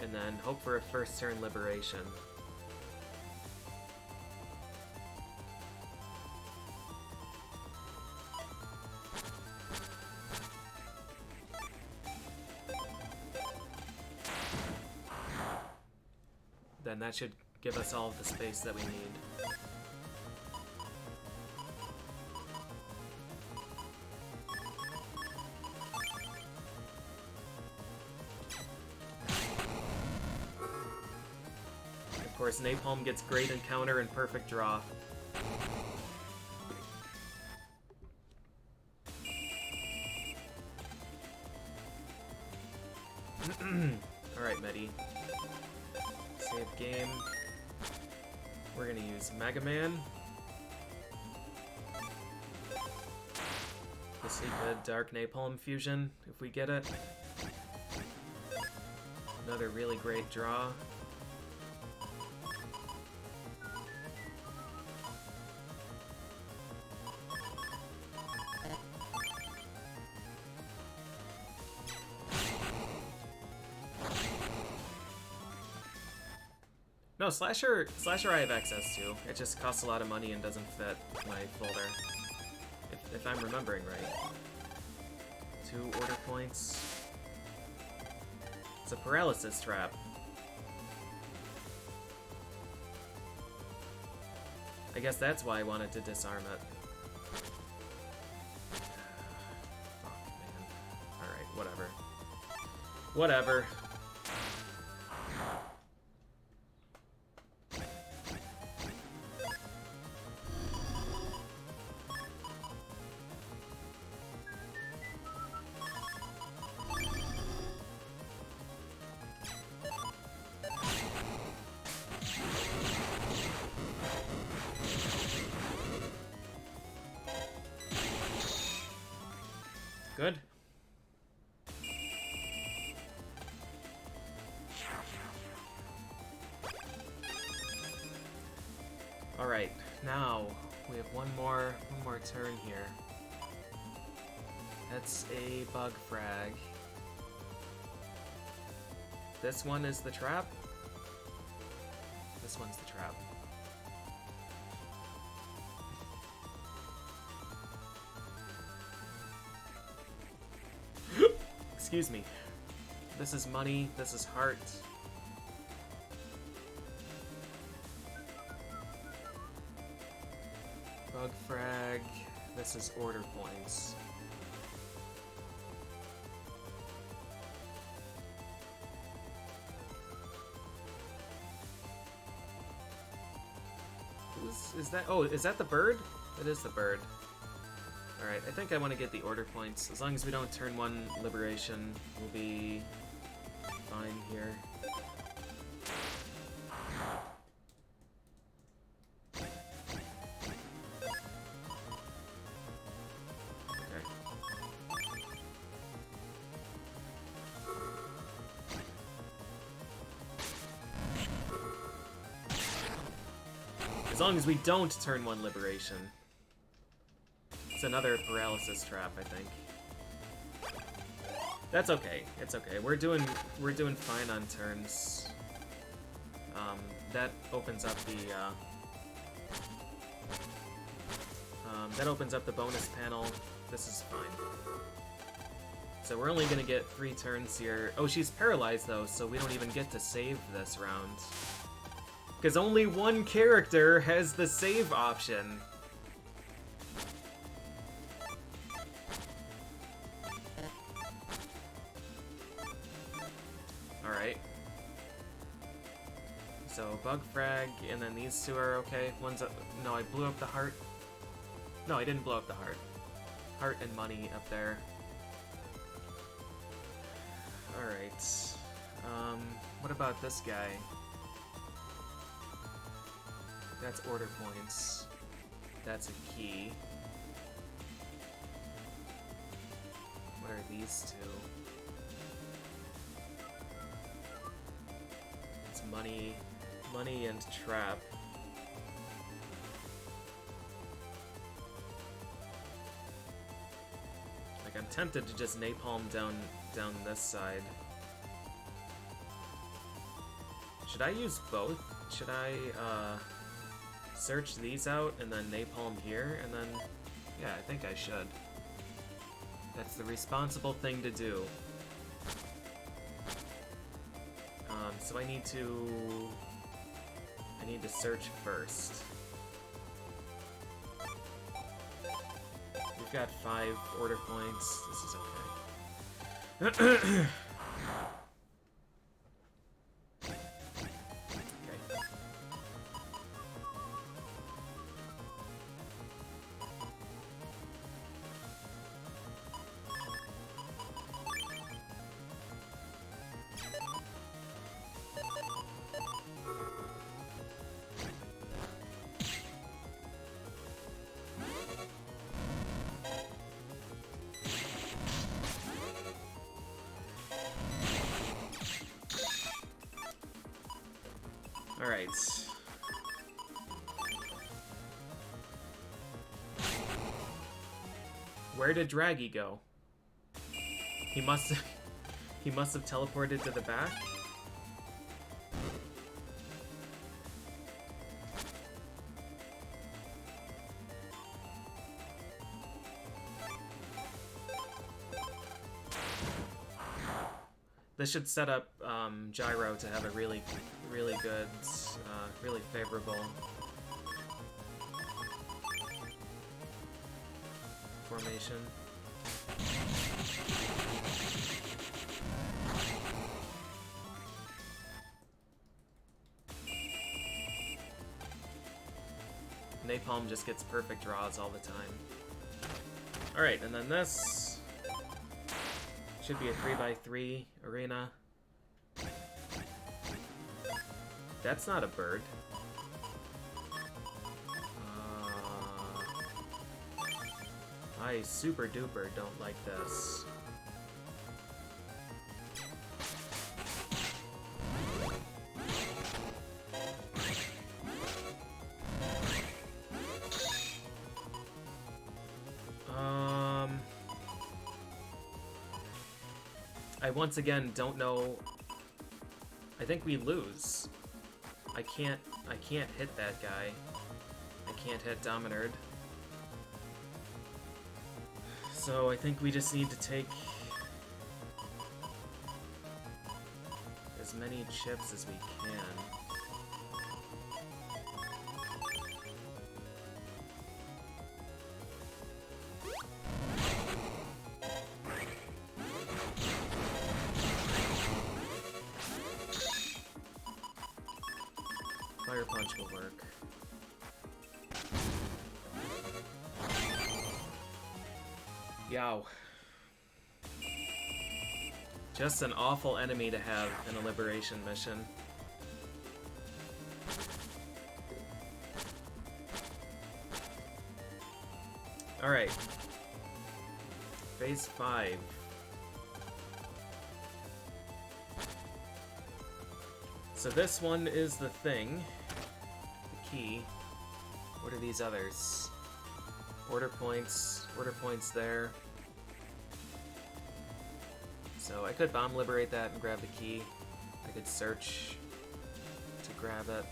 and then hope for a first turn liberation. Then that should give us all of the space that we need. Of course, napalm gets great encounter and perfect draw. Alright, Medi. Save game. We're gonna use Mega Man. To seek a Dark Napalm fusion, if we get it. Another really great draw. No, Slasher I have access to. It just costs a lot of money and doesn't fit my folder. If I'm remembering right. 2 order points. It's a paralysis trap. I guess that's why I wanted to disarm it. Fuck, man. Alright, whatever. Whatever. Good. All right, now we have one more turn here. That's a bug frag. This one is the trap. This one's the trap. Excuse me. This is money, this is heart. Bug frag, this is order points. Is that? Oh, is that the bird? It is the bird. Alright, I think I want to get the order points. As long as we don't turn 1 liberation, we'll be fine here. Okay. As long as we don't turn 1 liberation. It's another paralysis trap, I think. That's okay. It's okay. We're doing fine on turns. That opens up the bonus panel. This is fine. So we're only gonna get 3 turns here. Oh, she's paralyzed though, so we don't even get to save this round. Because only one character has the save option. Alright. So, bug frag, and then these 2 are okay. One's up. No, I blew up the heart. No, I didn't blow up the heart. Heart and money up there. Alright. What about this guy? That's order points. That's a key. What are these 2? It's money and trap. Like, tempted to just napalm down this side. Should I use both? Should I search these out and then napalm here and then... Yeah, I think I should. That's the responsible thing to do. So I need to search first. We've got 5 order points. This is okay. Alright. Where did Draggy go? He must have teleported to the back. This should set up Gyro to have a really good, really favorable formation. Napalm just gets perfect draws all the time. Alright, and then this should be a 3x3 arena. That's not a bird. I super duper don't like this. I once again don't know. I think we lose. I can't hit that guy. I can't hit Dominard. So I think we just need to take as many chips as we can. Fire Punch will work. Yow. Just an awful enemy to have in a liberation mission. Alright. Phase 5. So this one is the thing. The key. What are these others? Order points there. So I could bomb liberate that and grab the key. I could search to grab it.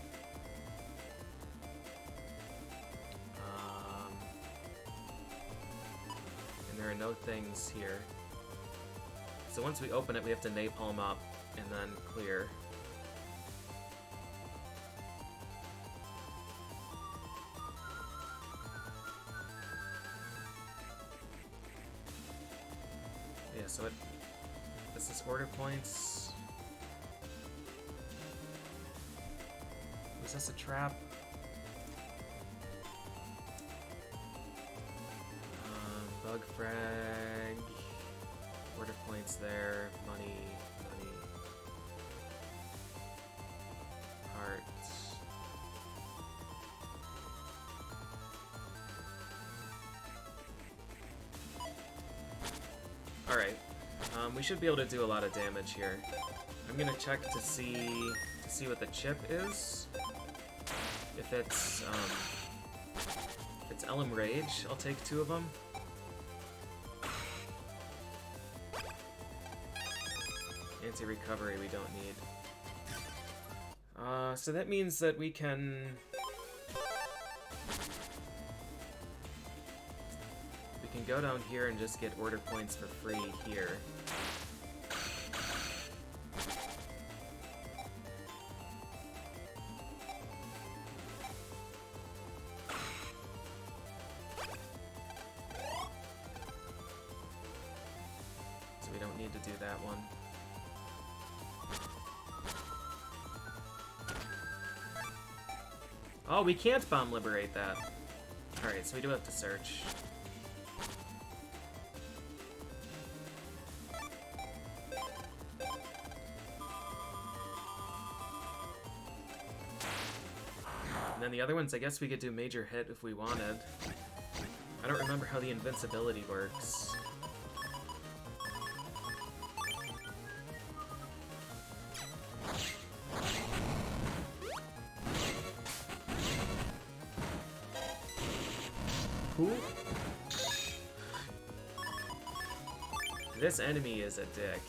And there are no things here. So once we open it, we have to napalm up and then clear. Yeah, so this is order points. Was this a trap? Bug frag. Order points there. Money. Hearts. Alright. We should be able to do a lot of damage here. I'm gonna check to see what the chip is. If it's Elm Rage, I'll take 2 of them. Anti-recovery we don't need. So that means that we can... We can go down here and just get order points for free here. So we don't need to do that one. Oh, we can't bomb liberate that. Alright, so we do have to search. And then the other ones, I guess we could do major hit if we wanted. I don't remember how the invincibility works. Who? This enemy is a dick.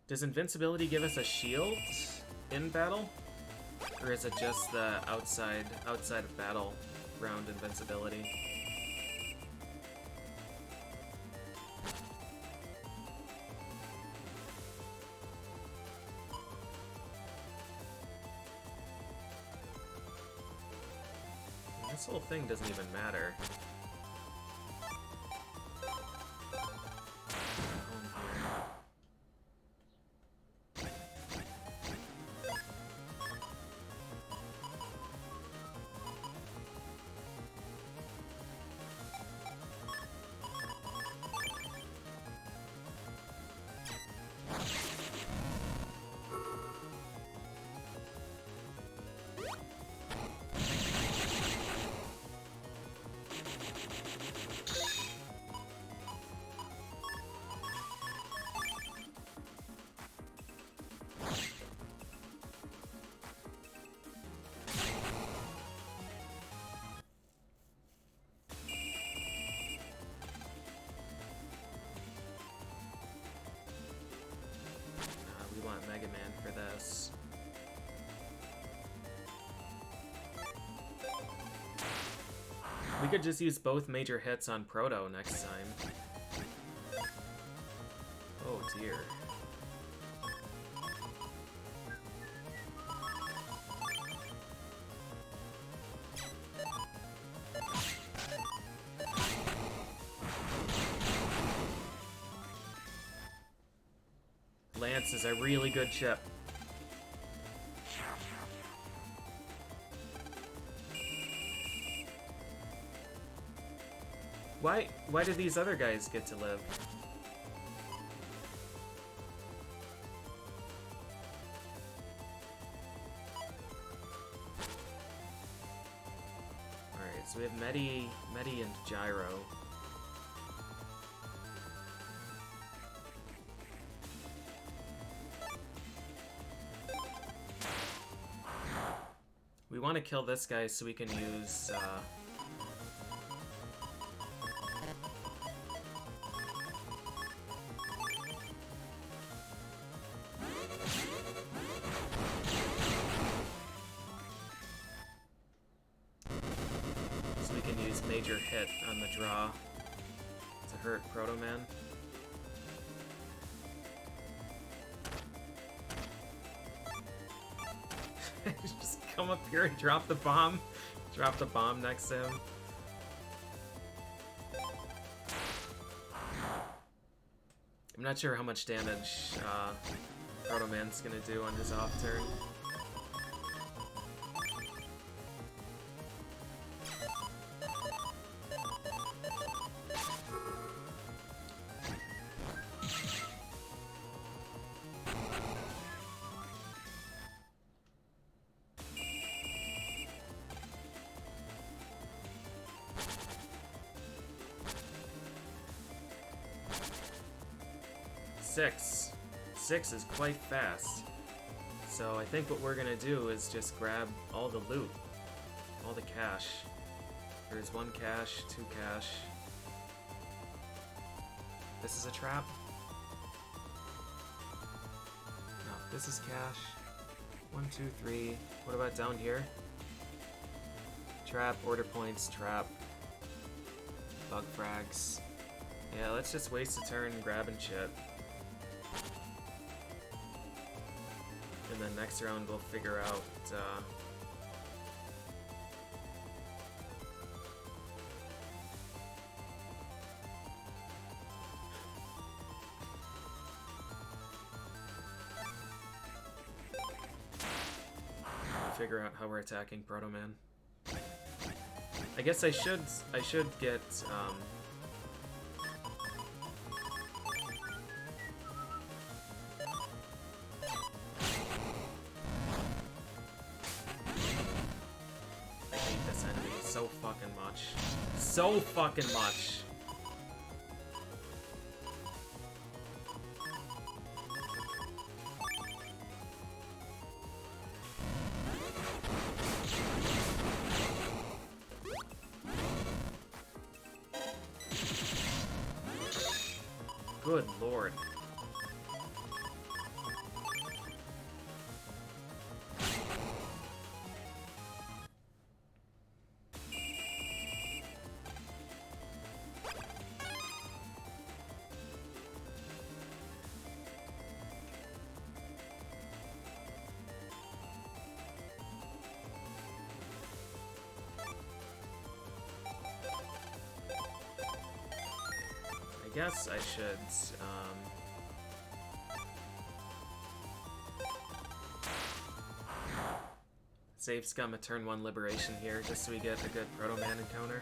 Does invincibility give us a shield in battle? Or is it just the outside of battle round invincibility? This whole thing doesn't even matter. We want Mega Man for this. We could just use both major hits on Proto next time. Oh dear. Lance is a really good chip. Why do these other guys get to live? Alright, so we have Medi and Gyro. We want to kill this guy so we can use, major hit on the draw to hurt Protoman. Just come up here and drop the bomb. Drop the bomb next to him. I'm not sure how much damage Protoman's gonna do on his off turn. 6 is quite fast. So I think what we're gonna do is just grab all the loot. All the cash. There's 1 cash, 2 cash. This is a trap? No, this is cash. 1, 2, 3. What about down here? Trap, order points, trap. Bug frags. Yeah, let's just waste a turn grabbing shit. And then next round we'll figure out, figure out how we're attacking Protoman. I guess I should get, I hate this enemy so fucking much. So fucking much! Good lord. I guess I should, save Scum a turn 1 liberation here, just so we get a good Protoman encounter.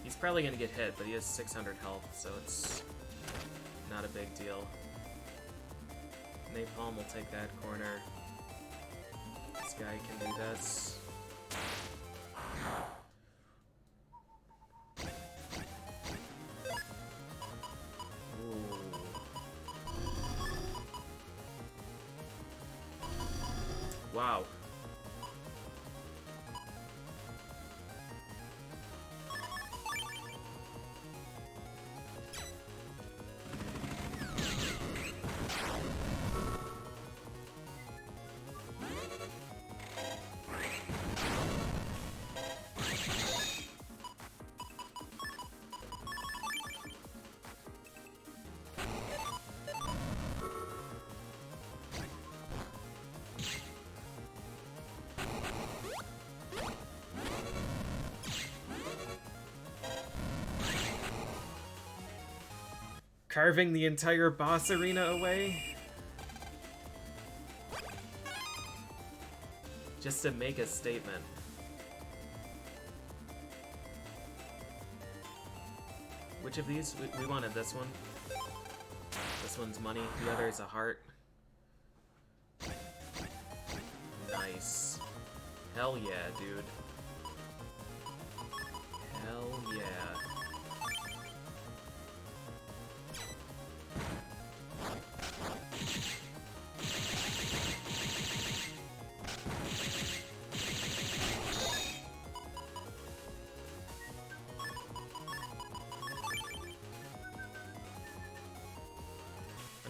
He's probably gonna get hit, but he has 600 health, so it's not a big deal. Napalm will take that corner. This guy can do this. Ooh. Wow. Carving the entire boss arena away? Just to make a statement. Which of these? We wanted this one. This one's money, the other is a heart. Nice. Hell yeah, dude. Hell yeah.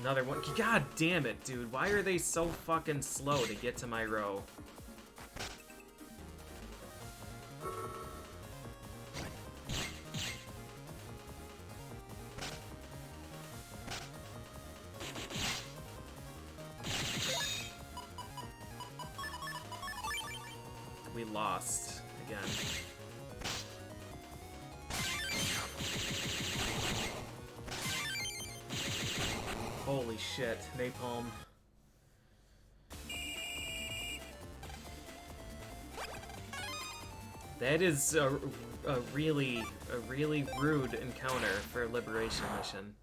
Another one. God damn it, dude. Why are they so fucking slow to get to my row? We lost again. Holy shit, napalm. That is a really rude encounter for a liberation mission.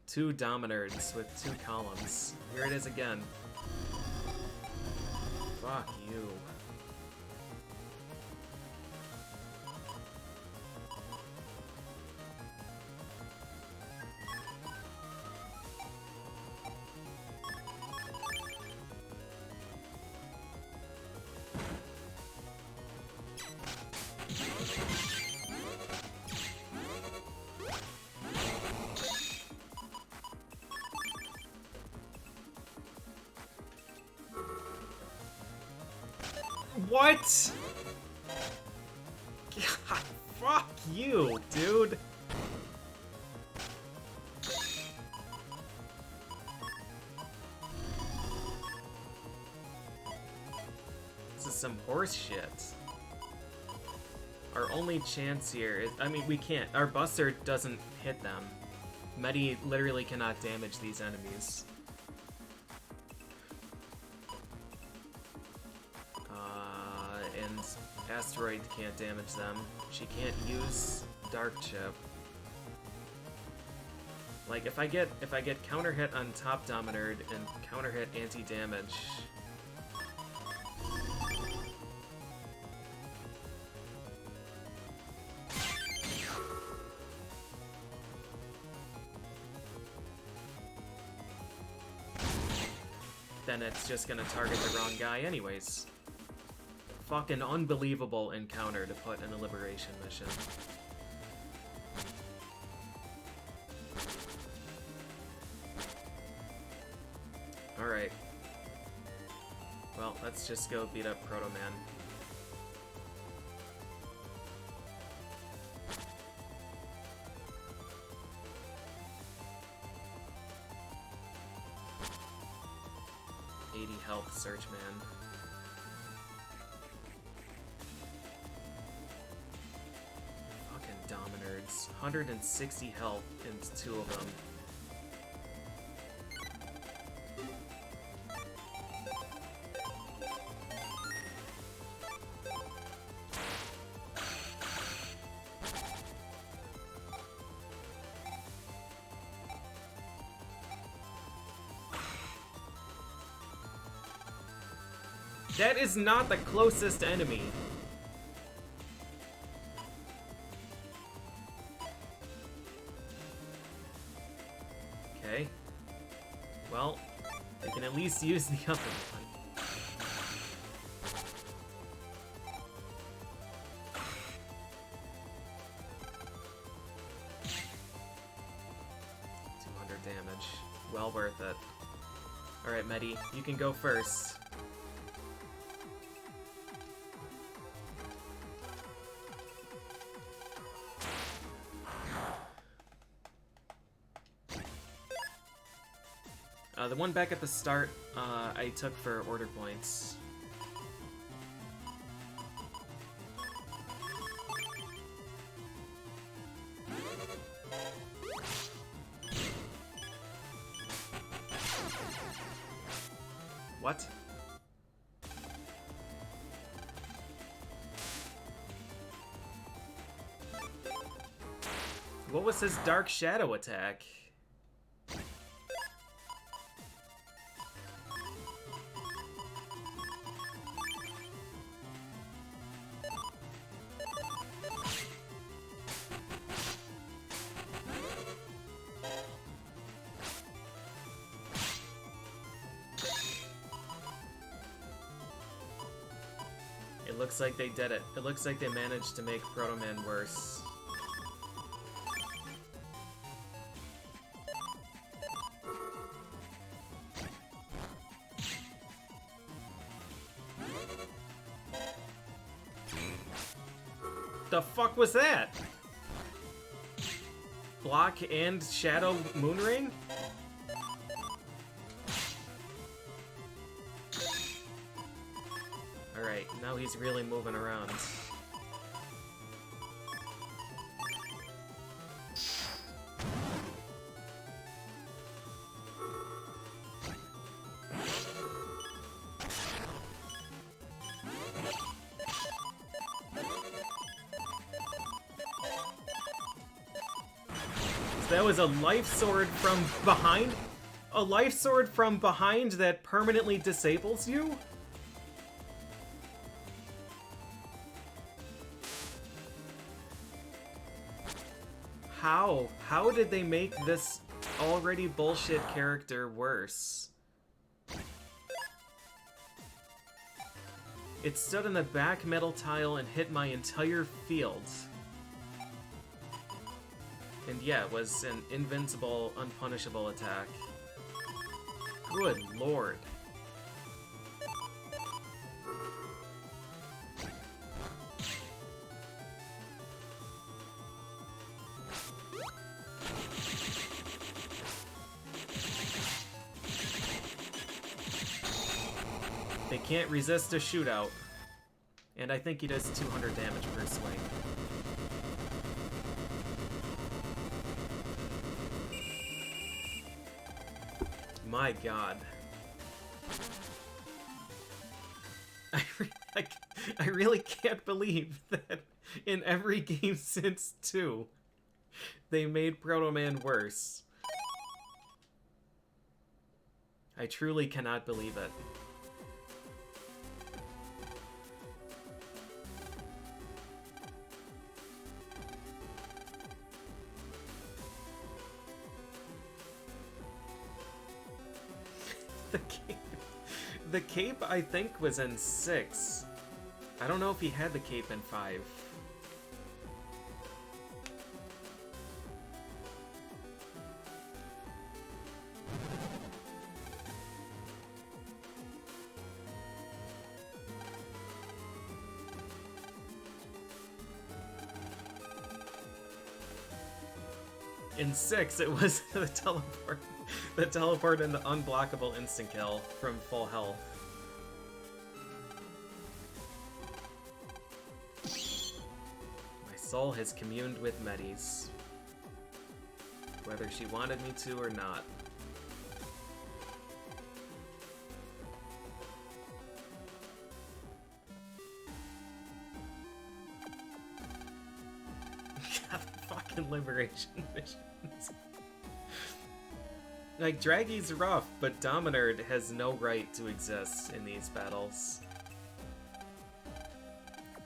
2 Dominards with 2 columns. Here it is again. Fuck you. What? God, fuck you, dude. This is some horse shit. Our only chance here is, I mean, we can't. Our Buster doesn't hit them. Medi literally cannot damage these enemies. And Asteroid can't damage them. She can't use Dark Chip. Like, if I get counter hit on top Dominard and counter hit anti-damage, then it's just gonna target the wrong guy anyways. Fucking unbelievable encounter to put in a liberation mission. Alright. Well, let's just go beat up Protoman. Health, Searchman. Fucking Dominards. 160 health into 2 of them. That is not the closest enemy. Okay. Well, we can at least use the other one. Damage. Well worth it. Alright, Medi, you can go first. The one back at the start, I took for order points. What? What was his Dark Shadow attack? It looks like they did it. It looks like they managed to make Protoman worse. The fuck was that? Block and Shadow Moonring? Alright, now he's really moving around. So that was a life sword from behind? A life sword from behind that permanently disables you? How? How did they make this already bullshit character worse? It stood on the back metal tile and hit my entire field. And yeah, it was an invincible, unpunishable attack. Good lord. They can't resist a shootout. And I think he does 200 damage per swing. My god. I really can't believe that in every game since 2, they made Protoman worse. I truly cannot believe it. The cape, I think, was in 6. I don't know if he had the cape in 5. In 6, it was the teleport. The teleport and the unblockable instant kill from full health. My soul has communed with Medes. Whether she wanted me to or not. God, fucking liberation missions. Like, Draggy's rough, but Dominard has no right to exist in these battles.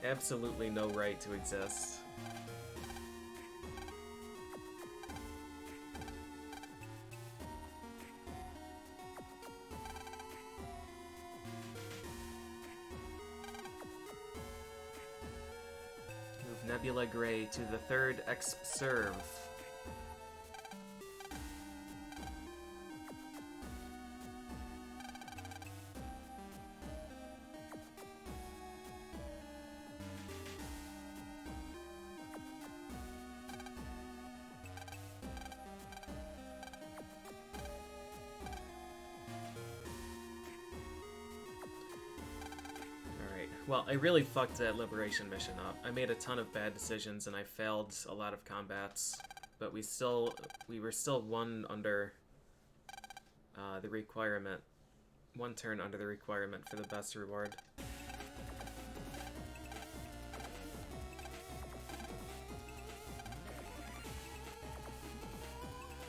Absolutely no right to exist. Move Nebula Gray to the 3rd Exp Serve. Well, I really fucked that Liberation mission up. I made a ton of bad decisions and I failed a lot of combats, but we were still one under the requirement. One turn under the requirement for the best reward.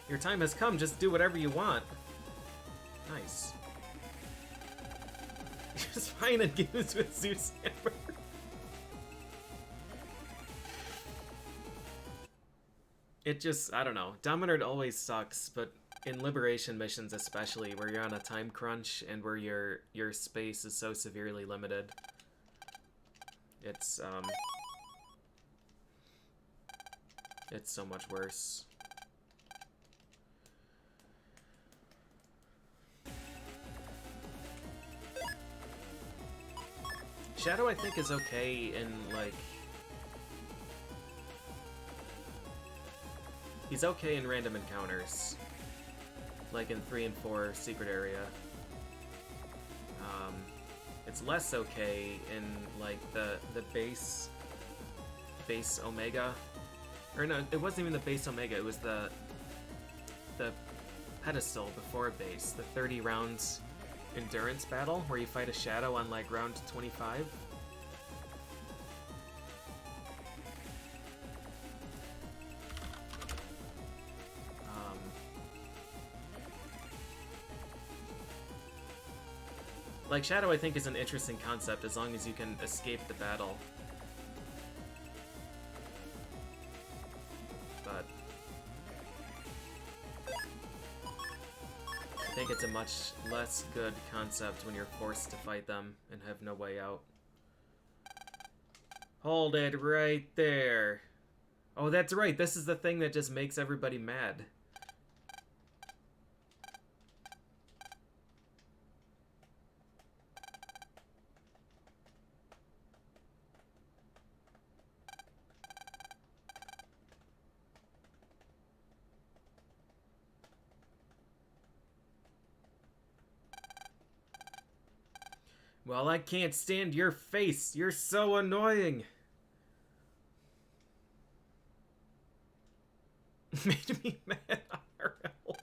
Your time has come, just do whatever you want. Nice. Just fine in games with Zeus Hammer. It just, I don't know. Dominard always sucks, but in Liberation missions especially, where you're on a time crunch and where your space is so severely limited, it's so much worse. Shadow, I think, is okay in, like... He's okay in random encounters. Like in 3 and 4 Secret Area. It's less okay in, like, the base Omega. Or no, it wasn't even the base Omega, it was the pedestal before base. The 30 rounds endurance battle where you fight a shadow on like round 25. Like, Shadow I think is an interesting concept as long as you can escape the battle. But I think it's a much less good concept when you're forced to fight them and have no way out. Hold it right there. Oh, that's right. This is the thing that just makes everybody mad. Well, I can't stand your face. You're so annoying. Made me mad, IRL.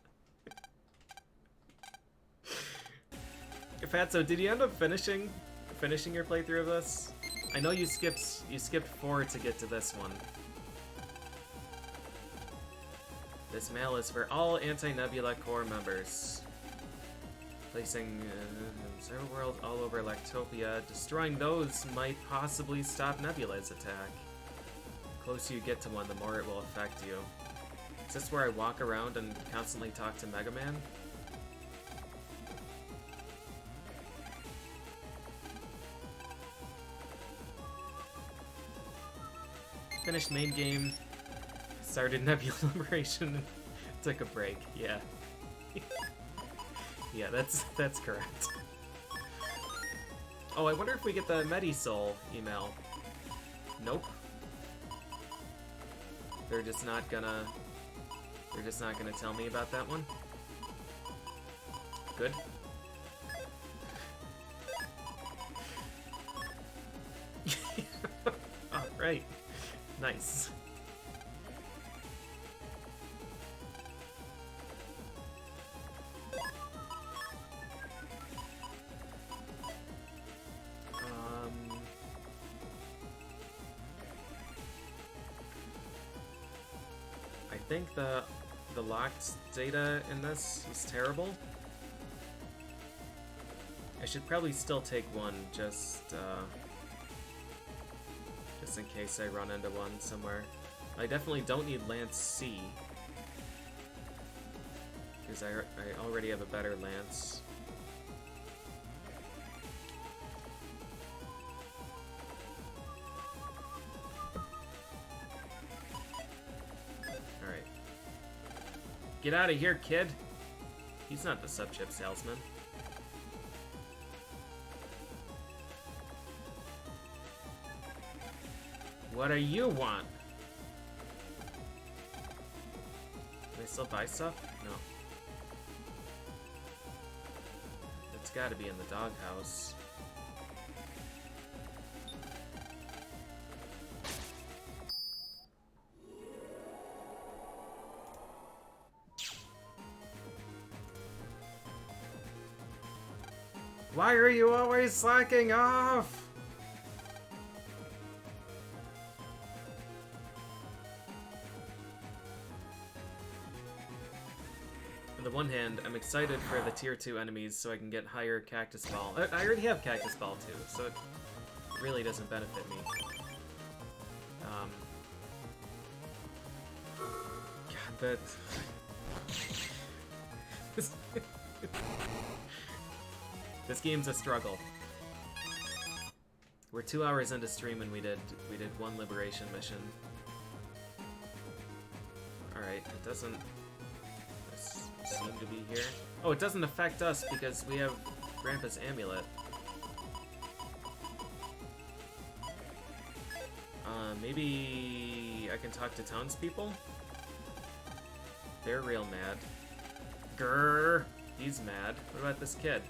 Fatso, did you end up finishing your playthrough of this? I know you skipped 4 to get to this one. This mail is for all Anti-Nebula Corps members. Placing Zero World all over Lactopia. Destroying those might possibly stop Nebula's attack. The closer you get to one, the more it will affect you. Is this where I walk around and constantly talk to Mega Man? Finished main game. Started Nebula Liberation. Took a break. Yeah. Yeah, that's correct. Oh, I wonder if we get the Medisoul email. Nope. They're just not gonna tell me about that one. Good. Alright. Nice. I think the locked data in this is terrible. I should probably still take one just in case I run into one somewhere. I definitely don't need Lance C, because I already have a better Lance. Alright. Get out of here, kid! He's not the sub-chip salesman. What do you want? Can I still buy stuff? No. It's gotta be in the doghouse. Why are you always slacking off? On the one hand, I'm excited for the tier 2 enemies so I can get higher Cactus Ball. I already have Cactus Ball too, so it really doesn't benefit me. God, that... This game's a struggle. We're 2 hours into stream and we did one liberation mission. Alright, it doesn't seem to be here. Oh, it doesn't affect us because we have Grandpa's amulet. Maybe I can talk to townspeople? They're real mad. Grrr! He's mad. What about this kid?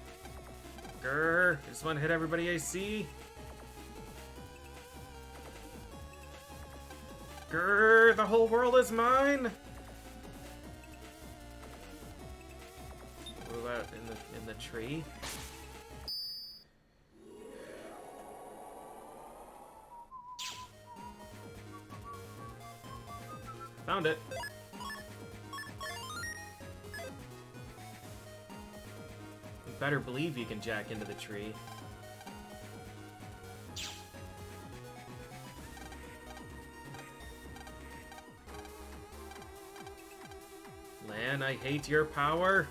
Grrr! I just want to hit everybody I see. Grrr! The whole world is mine! What about in the tree? Found it. better believe you can jack into the tree. Lan, I hate your power.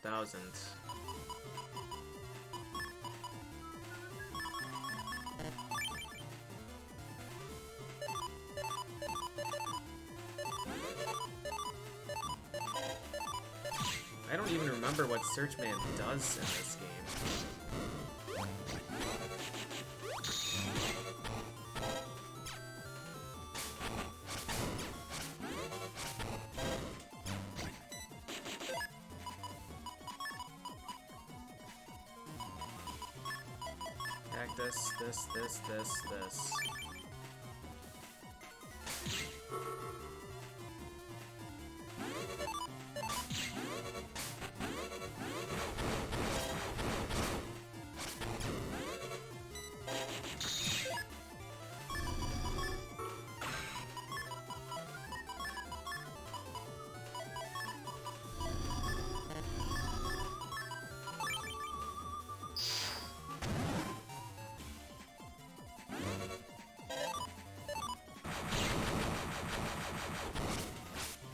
$1,000. I don't even remember what Searchman does in this game. This.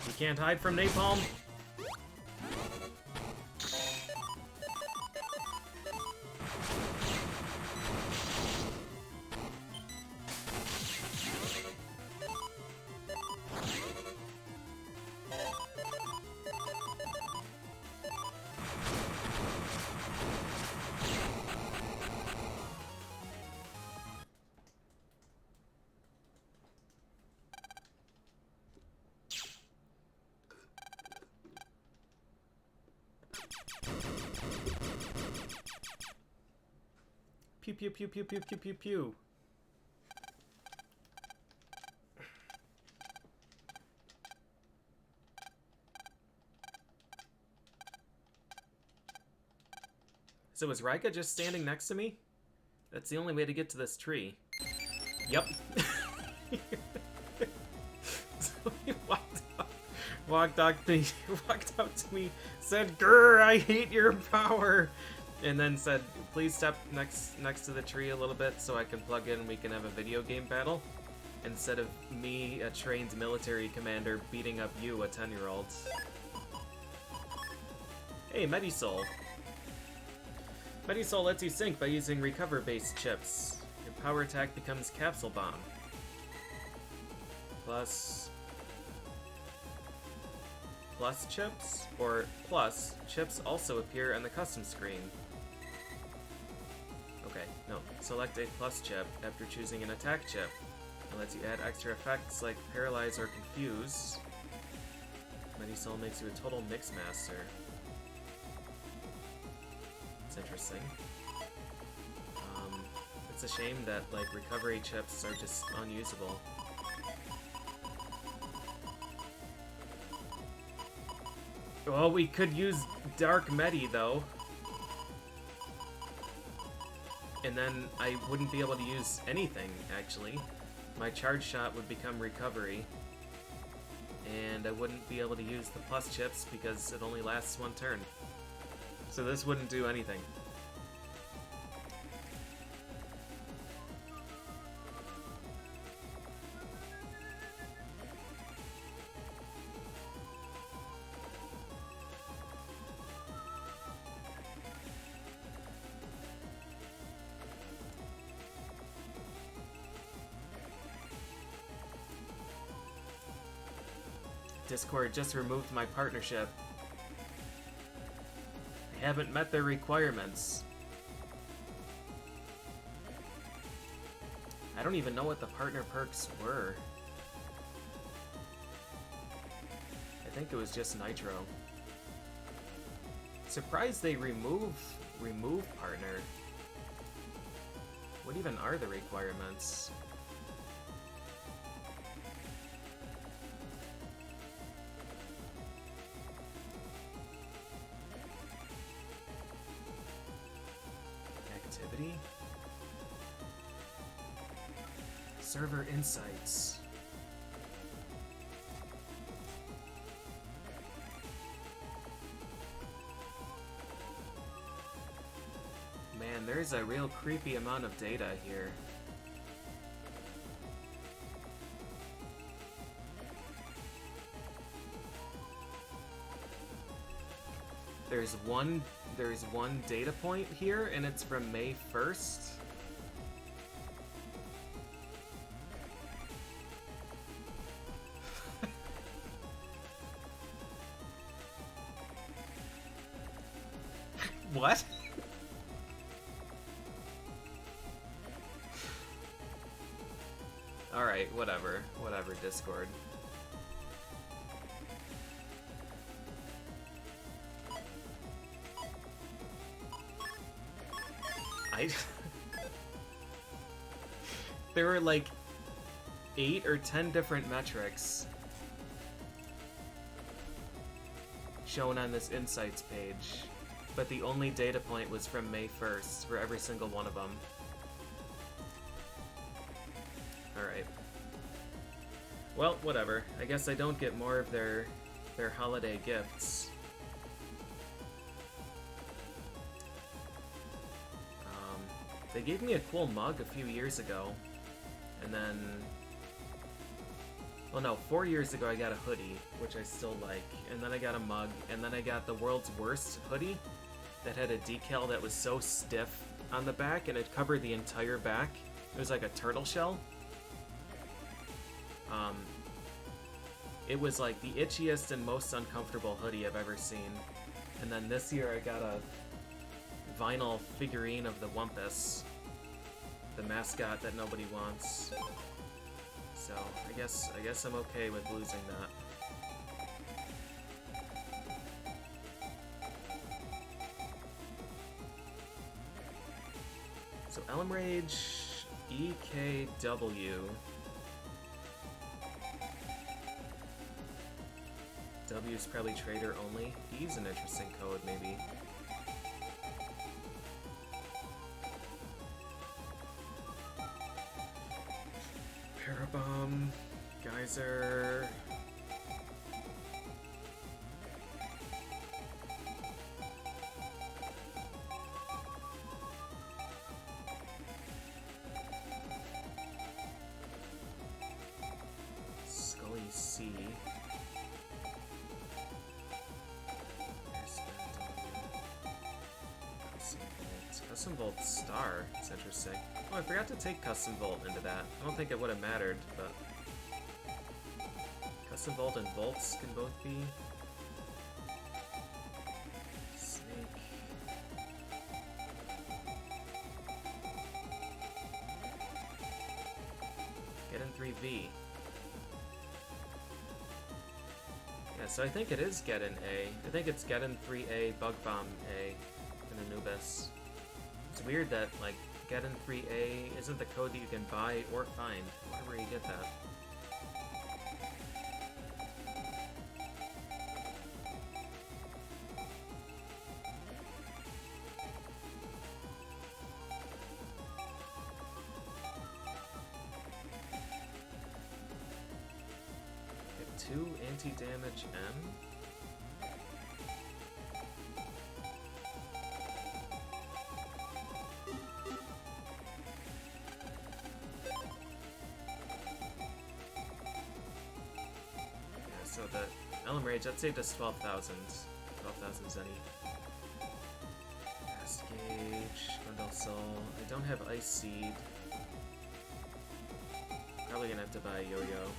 You can't hide from napalm. Pew pew pew pew pew pew pew pew. So is Rika just standing next to me? That's the only way to get to this tree. Yep. So he walked up to me, said, "Grr, I hate your power," and then said, "Please step next to the tree a little bit so I can plug in and we can have a video game battle." Instead of me, a trained military commander, beating up you, a 10-year-old. Hey, Medisoul. Medisoul lets you sync by using recover-based chips. Your power attack becomes Capsule Bomb. Plus chips, or plus chips also appear on the custom screen. Okay, no. Select a plus chip after choosing an attack chip. It lets you add extra effects like Paralyze or Confuse. Medisoul makes you a total mix master. It's interesting. It's a shame that, like, recovery chips are just unusable. Well, we could use Dark Medi, though. And then I wouldn't be able to use anything, actually. My charge shot would become recovery. And I wouldn't be able to use the plus chips because it only lasts one turn. So this wouldn't do anything. Discord just removed my partnership. I haven't met their requirements. I don't even know what the partner perks were. I think it was just Nitro. Surprised they remove partner. What even are the requirements? Server insights. Man, there's a real creepy amount of data here. There's one data point here, and it's from May 1st. What? Alright, whatever. Whatever, Discord. There were like 8 or 10 different metrics shown on this insights page, but the only data point was from May 1st for every single one of them. Alright. Well, whatever. I guess I don't get more of their holiday gifts. They gave me a cool mug a few years ago, and then... Well, no, 4 years ago I got a hoodie, which I still like, and then I got a mug, and then I got the world's worst hoodie that had a decal that was so stiff on the back, and it covered the entire back. It was like a turtle shell. It was like the itchiest and most uncomfortable hoodie I've ever seen. And then this year I got a vinyl figurine of the Wumpus, the mascot that nobody wants. So I guess I'm okay with losing that. So Elm Rage EKW. W is probably trader only. E's an interesting code, maybe. Parabomb, Geyser. Scully C. Custom Volt Star. That's interesting. Oh, I forgot to take Custom Volt into that. I don't think it would have mattered, but... Custom Volt and Volts can both be... Snake... Get in 3V. Yeah, so I think it is Get in A. I think it's Get in 3A, Bug Bomb A, and Anubis. It's weird that, like, Get in 3A isn't the code that you can buy or find. I wonder where you get that. Get 2 anti-damage M? So the Elm Rage, that saved us 12,000. 12,000 Zenny. Fast Gauge, Bundle Soul. I don't have Ice Seed. Probably gonna have to buy a Yo-Yo.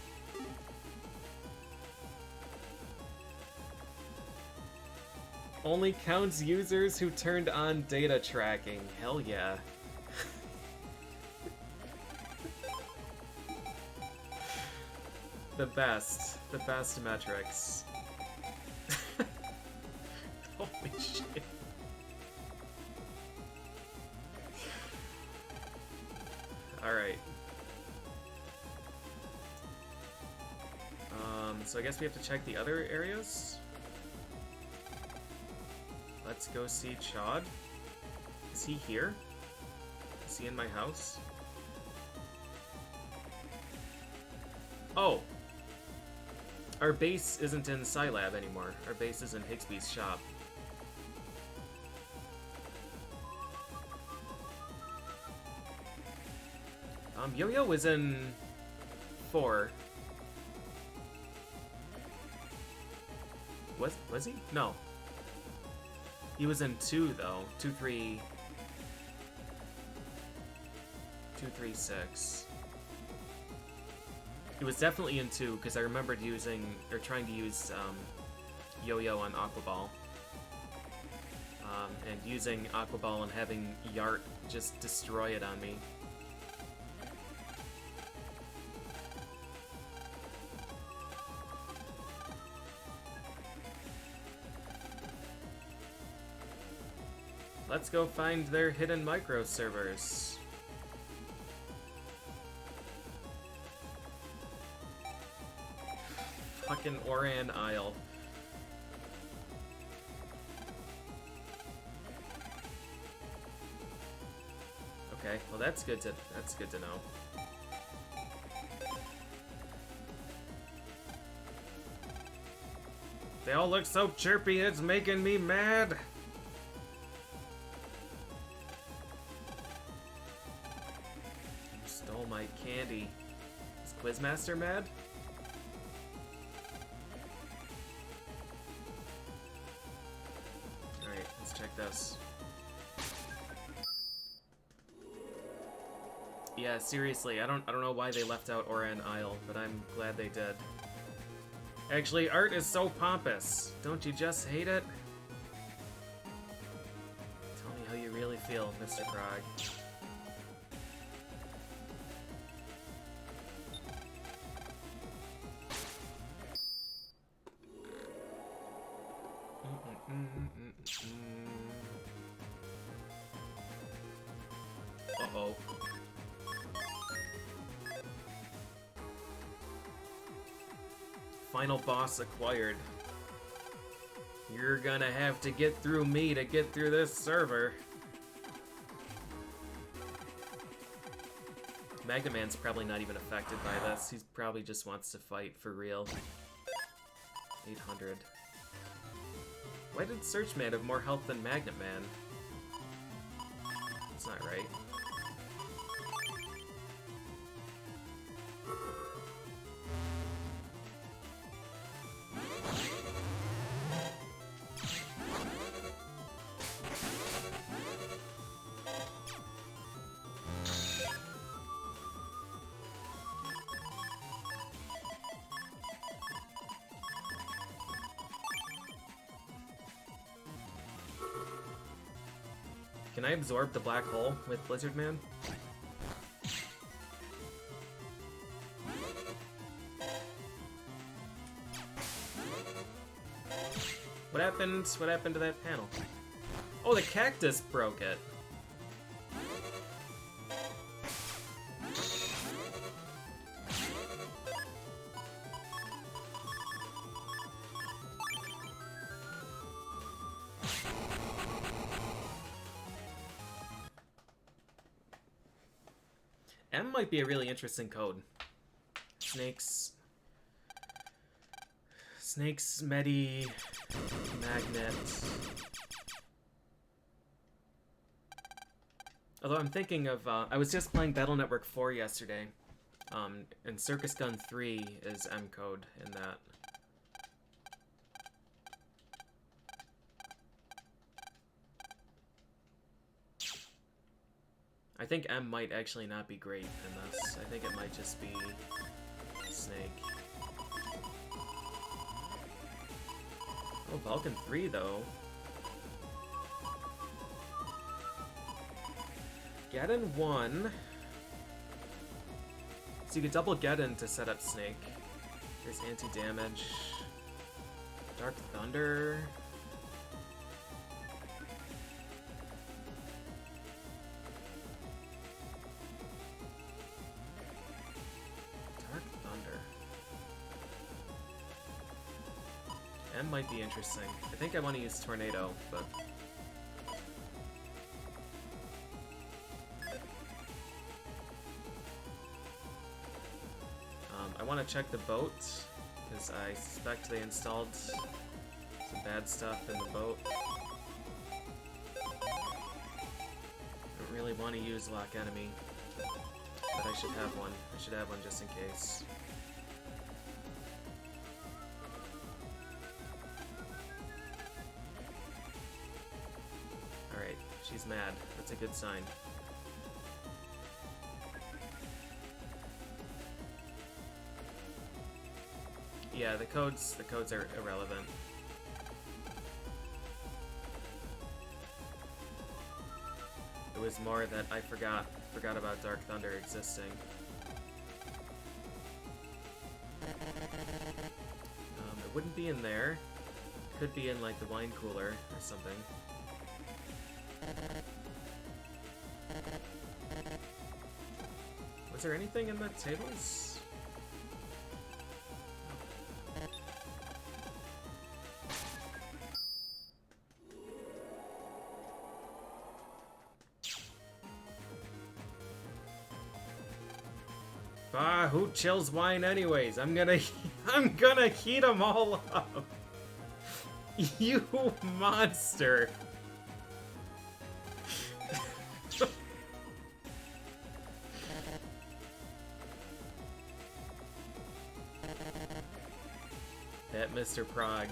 Only counts users who turned on data tracking. Hell yeah. The best metrics. Holy shit. Alright. So I guess we have to check the other areas. Let's go see Chod. Is he here? Is he in my house? Oh! Our base isn't in Scilab anymore. Our base is in Higsby's shop. Yo-Yo was in 4. Was he? No. He was in 2 though. 2, 3... 2, 3, 6. He was definitely in 2 because I remembered using or trying to use Yo-Yo on Aqua Ball. And using Aqua Ball and having Yart just destroy it on me. Let's go find their hidden micro servers. Fucking Oran Isle. Okay, well that's good to know. They all look so chirpy, it's making me mad. My candy. Is Quizmaster mad? Alright, let's check this. Yeah, seriously, I don't know why they left out Oran Isle, but I'm glad they did. Actually, art is so pompous. Don't you just hate it? Tell me how you really feel, Mr. Krog. Uh-oh. Final boss acquired. You're gonna have to get through me to get through this server. Magnaman's probably not even affected by this. He probably just wants to fight for real. 800. Why did Searchman have more health than Magnaman? That's not right. Can I absorb the black hole with Blizzard Man? What happened? What happened to that panel? Oh, the cactus broke it. M might be a really interesting code. Snakes, Medi, Magnet. Although I'm thinking of, I was just playing Battle Network 4 yesterday, and Circus Gun 3 is M code in that. I think M might actually not be great in this. I think it might just be Snake. Oh, Vulcan 3 though. Geddon 1. So you could double Geddon to set up Snake. There's anti-damage. Dark Thunder. M might be interesting. I think I want to use Tornado, but... I want to check the boat, because I suspect they installed some bad stuff in the boat. Don't really want to use lock enemy, but I should have one. I should have one just in case. Alright, she's mad. That's a good sign. Yeah, the codes are irrelevant. It was more that I forgot about Dark Thunder existing. It wouldn't be in there. Could be in like the wine cooler or something. Was there anything in the tables? Ah, who chills wine anyways? I'm gonna heat them all up. You monster. That Mr. Prague.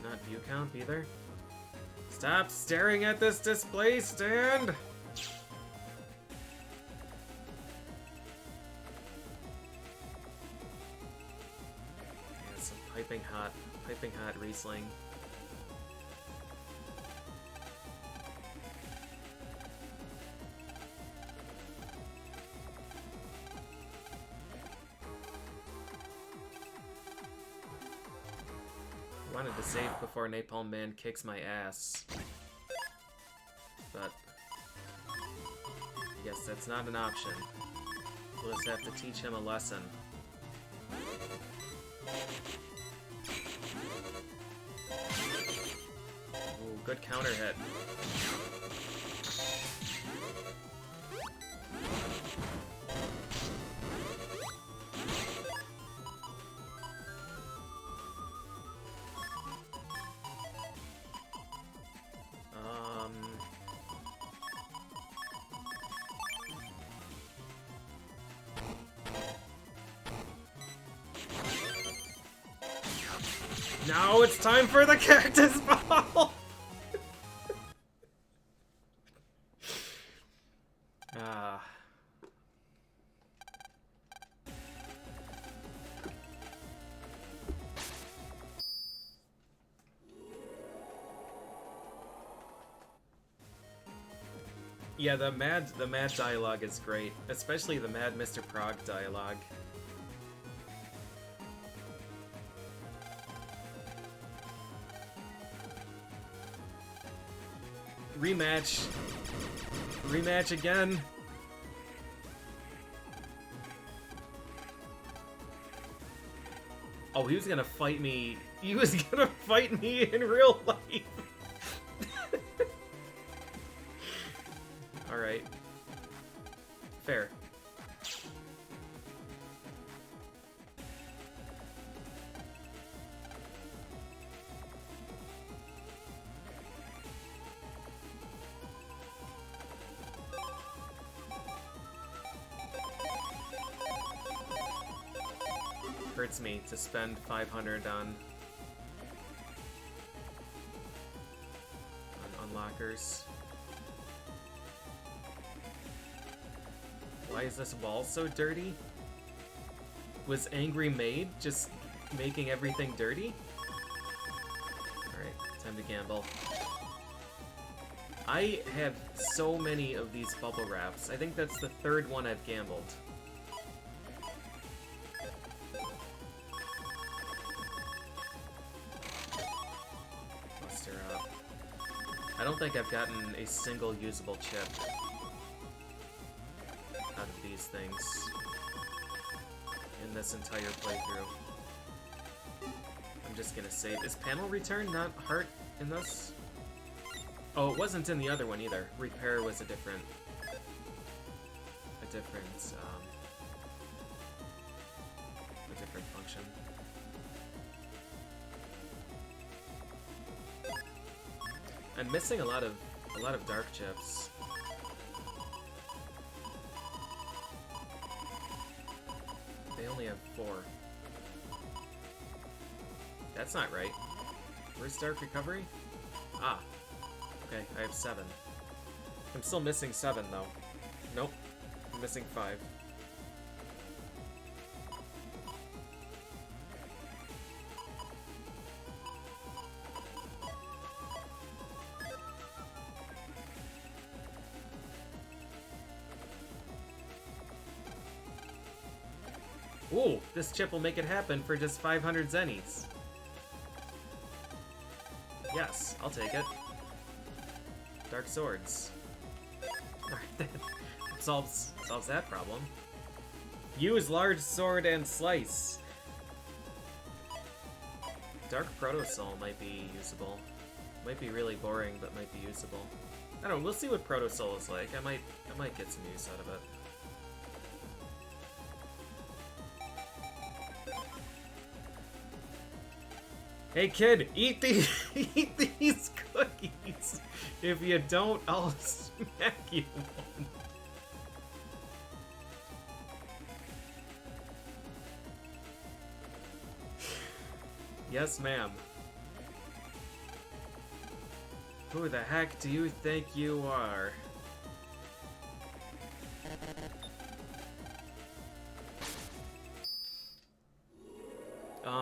Not view count either. Stop staring at this display stand! Yeah, some piping hot Riesling. Wanted to save before Napalm Man kicks my ass. But yes, that's not an option. We'll just have to teach him a lesson. Ooh, good counter hit. Now it's time for the cactus ball! Yeah, the mad dialogue is great, especially the Mad Mr. Prague dialogue. Rematch. Rematch again. Oh, he was gonna fight me. He was gonna fight me in real life. Alright. Fair. Hurts me to spend 500 on lockers. Why is this wall so dirty? Was Angry Maid just making everything dirty? Alright, time to gamble. I have so many of these bubble wraps. I think that's the third one I've gambled. Bust her up. I don't think I've gotten a single usable chip out of these things in this entire playthrough. I'm just gonna save. Is panel return not heart in this? Oh, it wasn't in the other one either. Repair was a different function. I'm missing a lot of dark chips. They only have 4. That's not right. Where's dark recovery? Ah. Okay, I have 7. I'm still missing 7 though. Nope. I'm missing 5. Ooh, this chip will make it happen for just 500 zennies. Yes, I'll take it. Dark swords. That solves that problem. Use large sword and slice. Dark Proto Soul might be usable. Might be really boring, but might be usable. I don't know, we'll see what Proto Soul is like. I might get some use out of it. Hey kid, eat these cookies. If you don't, I'll smack you one. Yes, ma'am. Who the heck do you think you are?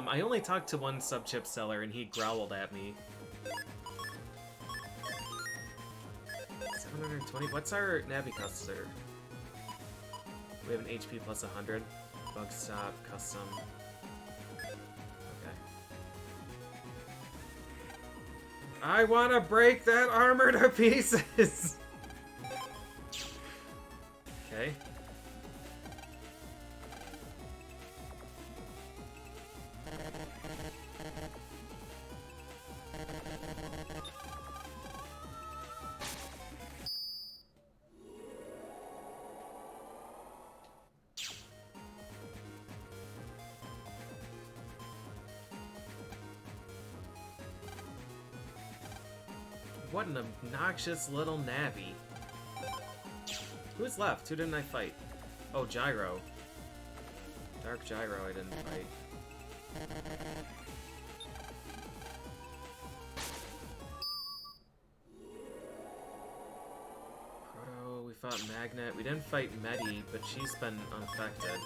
I only talked to one sub-chip seller and he growled at me. 720? What's our Navicuster? We have an HP plus 100. Bug stop, custom. Okay. I wanna break that armor to pieces! Okay. What an obnoxious little Navi. Who's left? Who didn't I fight? Oh, Gyro. Dark Gyro I didn't fight. Proto, we fought Magnet. We didn't fight Medi, but she's been unaffected.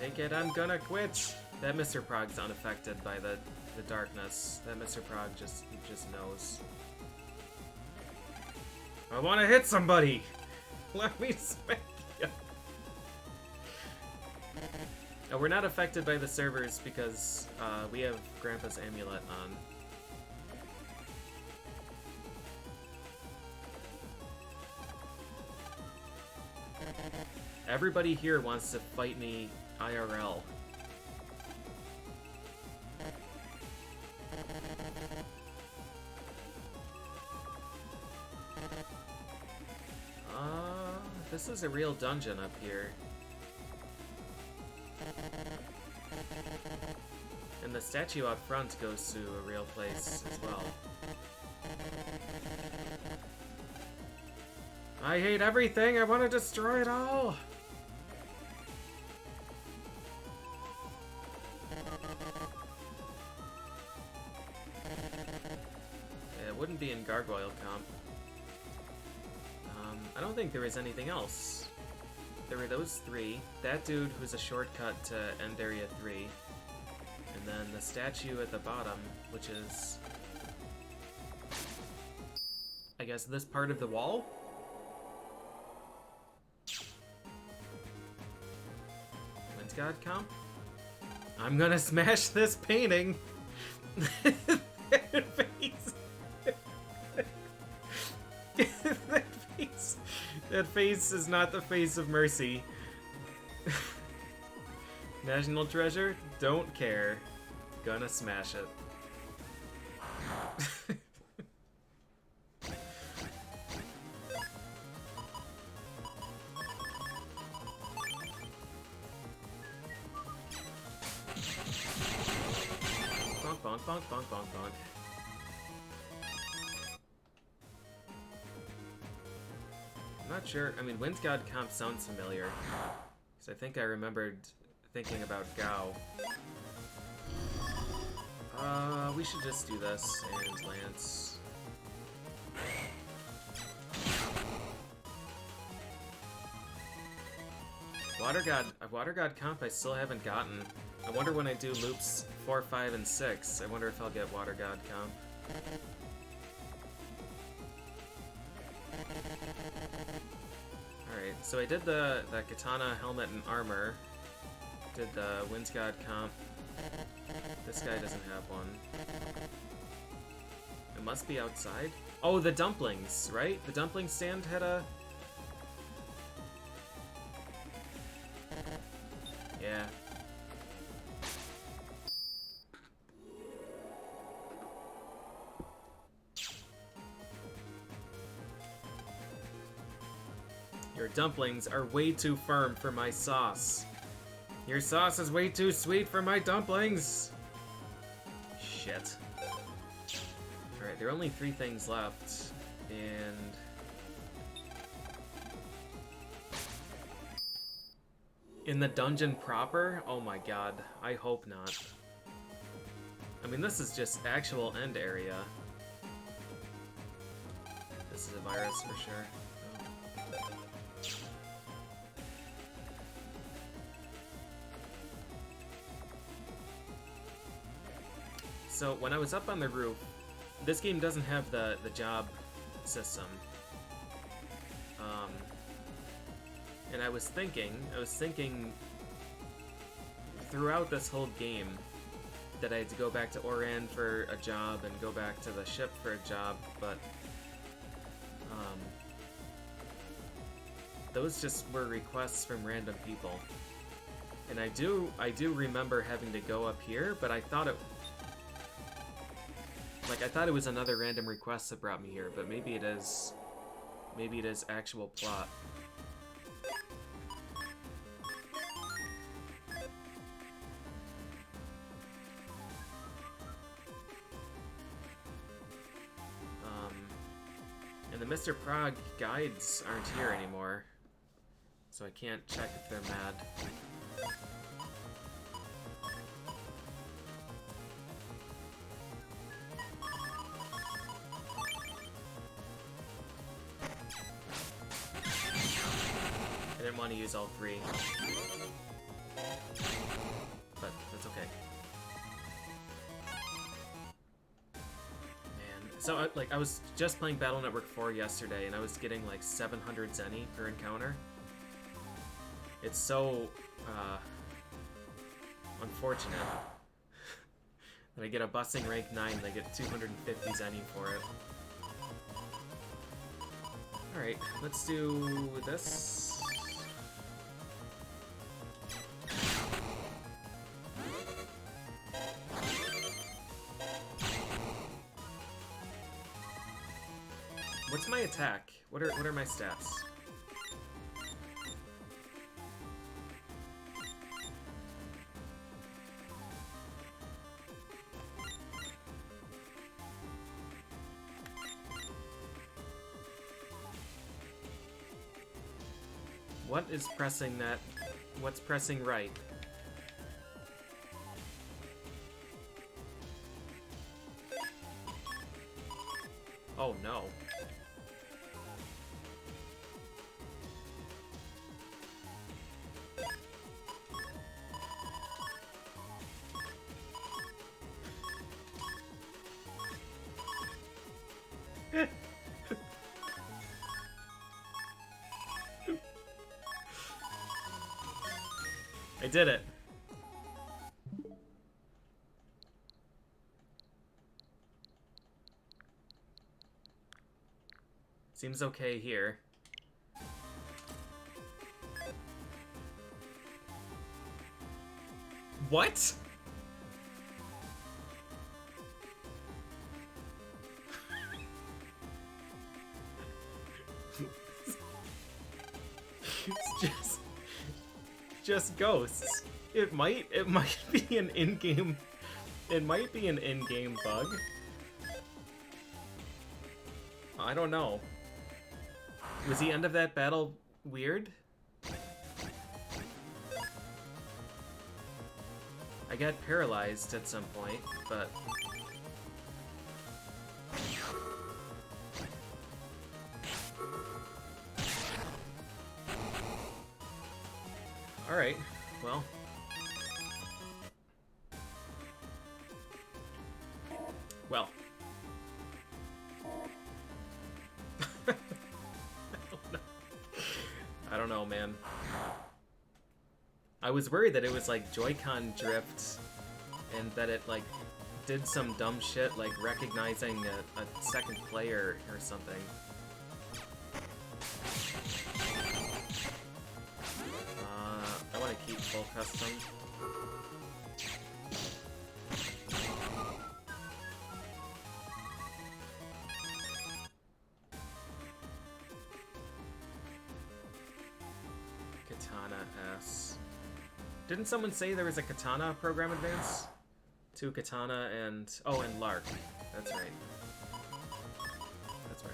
Take it, I'm gonna quit! That Mr. Prog's unaffected by the darkness. That Mr. Prog just knows. I wanna hit somebody! Let me smack you! Oh, we're not affected by the servers because we have Grandpa's amulet on. Everybody here wants to fight me IRL. This is a real dungeon up here. And the statue out front goes to a real place as well. I hate everything! I want to destroy it all! It wouldn't be in Gargoyle Comp. I don't think there is anything else. There were those 3. That dude who's a shortcut to End Area 3. And then the statue at the bottom, which is... I guess this part of the wall? Wind God Comp? I'm gonna smash this painting! That face! That face is not the face of mercy. National treasure? Don't care. Gonna smash it. Bonk, bonk, bonk, bonk, bonk, bonk. I'm not sure. I mean, Wind God comp sounds familiar. Because I think I remembered thinking about Gao. We should just do this and Lance. Water God comp I still haven't gotten. I wonder when I do loops 4, 5, and 6. I wonder if I'll get Water God comp. Alright, so I did the Katana helmet and armor. Did the Wind God comp. This guy doesn't have one. It must be outside. Oh, the dumplings, right? The dumpling stand had a... Yeah. Your dumplings are way too firm for my sauce. Your sauce is way too sweet for my dumplings! Shit. Alright, there are only 3 things left, and... In the dungeon proper? Oh my god, I hope not. I mean, this is just actual end area. This is a virus for sure. So when I was up on the roof, this game doesn't have the job system. And I was thinking throughout this whole game that I had to go back to Oran for a job and go back to the ship for a job, but those just were requests from random people. And I do remember having to go up here, but I thought it was another random request that brought me here, but maybe it is actual plot. And the Mr. Prague guides aren't here anymore, so I can't check if they're mad. I didn't want to use all 3. But that's okay. Man, so I was just playing Battle Network 4 yesterday, and I was getting like 700 Zenny per encounter. It's so unfortunate that I get a busing rank 9 and I get 250 Zenny for it. Alright, let's do this. What's my attack? What are my stats? What is pressing that? What's pressing right? Oh no. I did it. Seems okay here. What? It's just ghosts. It might be an in-game. It might be an in-game bug. I don't know. Was the end of that battle weird? I got paralyzed at some point, but... Alright, well... Well. I don't know, man. I was worried that it was like Joy-Con drift and that it like did some dumb shit like recognizing a second player or something. I want to keep full custom. Katana S. Didn't someone say there was a Katana program advance? Two Katana and... Oh, and Lark. That's right. That's right.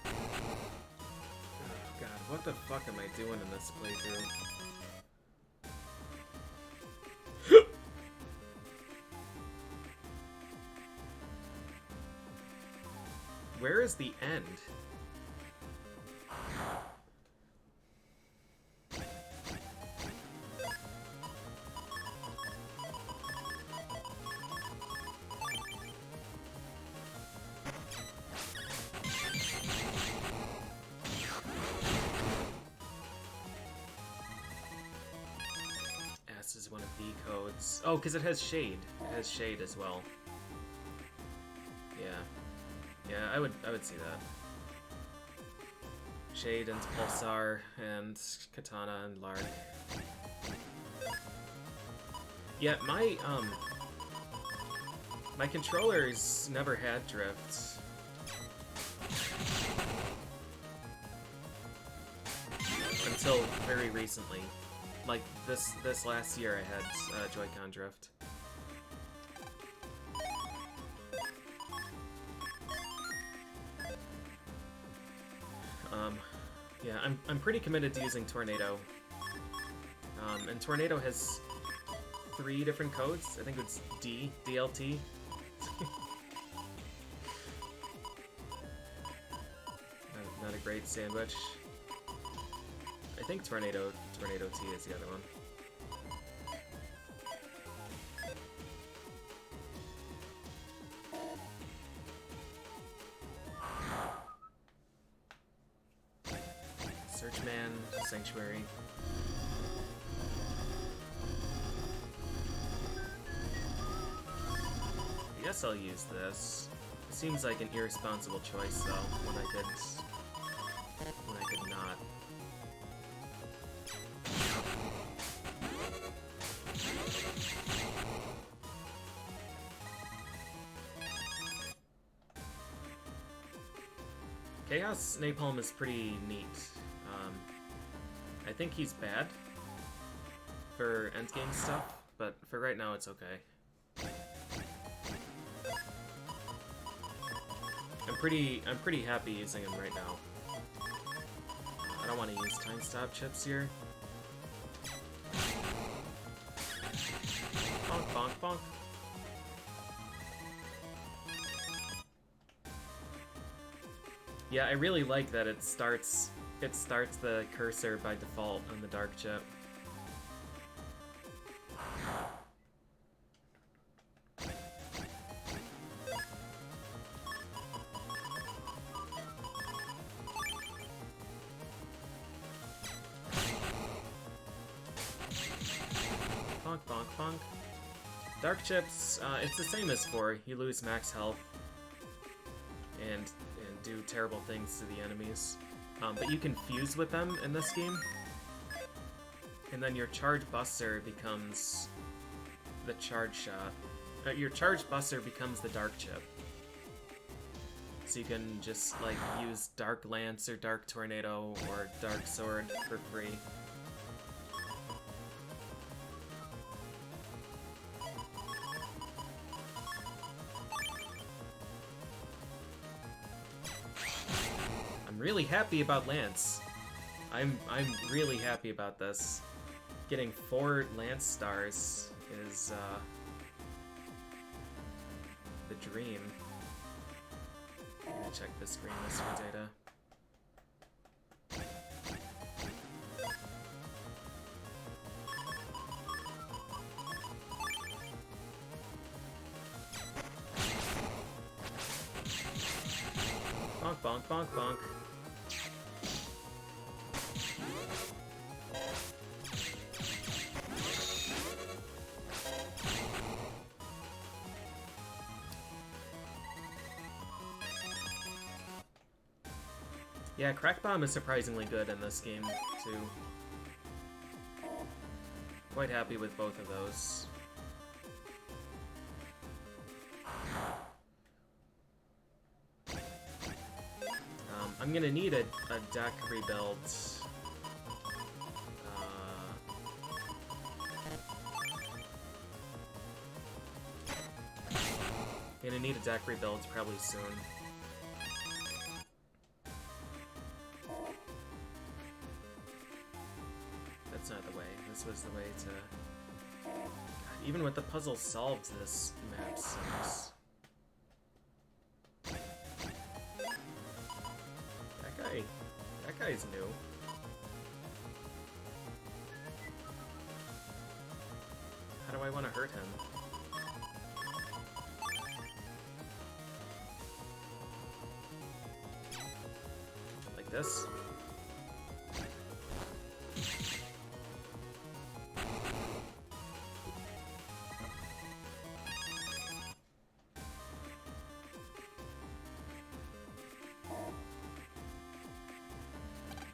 Oh god, what the fuck am I doing in this playthrough? Where is the end? S is one of the codes. Oh, because it has shade. It has shade as well. Yeah. Yeah, I would see that. Shade and Pulsar and Katana and Lark. Yeah, my controllers never had drift. Until very recently. Like this last year I had Joy-Con drift. Yeah, I'm pretty committed to using Tornado. And Tornado has 3 different codes. I think it's D, DLT. not a great sandwich. I think Tornado T is the other one. Searchman, Sanctuary. I guess I'll use this. It seems like an irresponsible choice, though, when I could not. Chaos Napalm is pretty neat. I think he's bad for endgame stuff, but for right now it's okay. I'm pretty happy using him right now. I don't want to use time stop chips here. Bonk, bonk, bonk. Yeah, I really like that it starts the cursor by default on the dark chip. Bonk, bonk, bonk. Dark chips, it's the same as 4. You lose max health and do terrible things to the enemies. But you can fuse with them in this game. And then your charge buster becomes the charge shot. Your charge buster becomes the dark chip. So you can just like use Dark Lance or Dark Tornado or Dark Sword for free. I'm really happy about Lance. I'm really happy about this. Getting 4 Lance stars is the dream. I'm gonna check the screen list for data. Bonk, bonk, bonk, bonk. Yeah, Crack Bomb is surprisingly good in this game, too. Quite happy with both of those. I'm gonna need a deck rebuild. Gonna need a deck rebuild probably soon. That's not the way. This was the way to... God, even with the puzzle solved, this map sucks. That guy's new. How do I want to hurt him? Like this?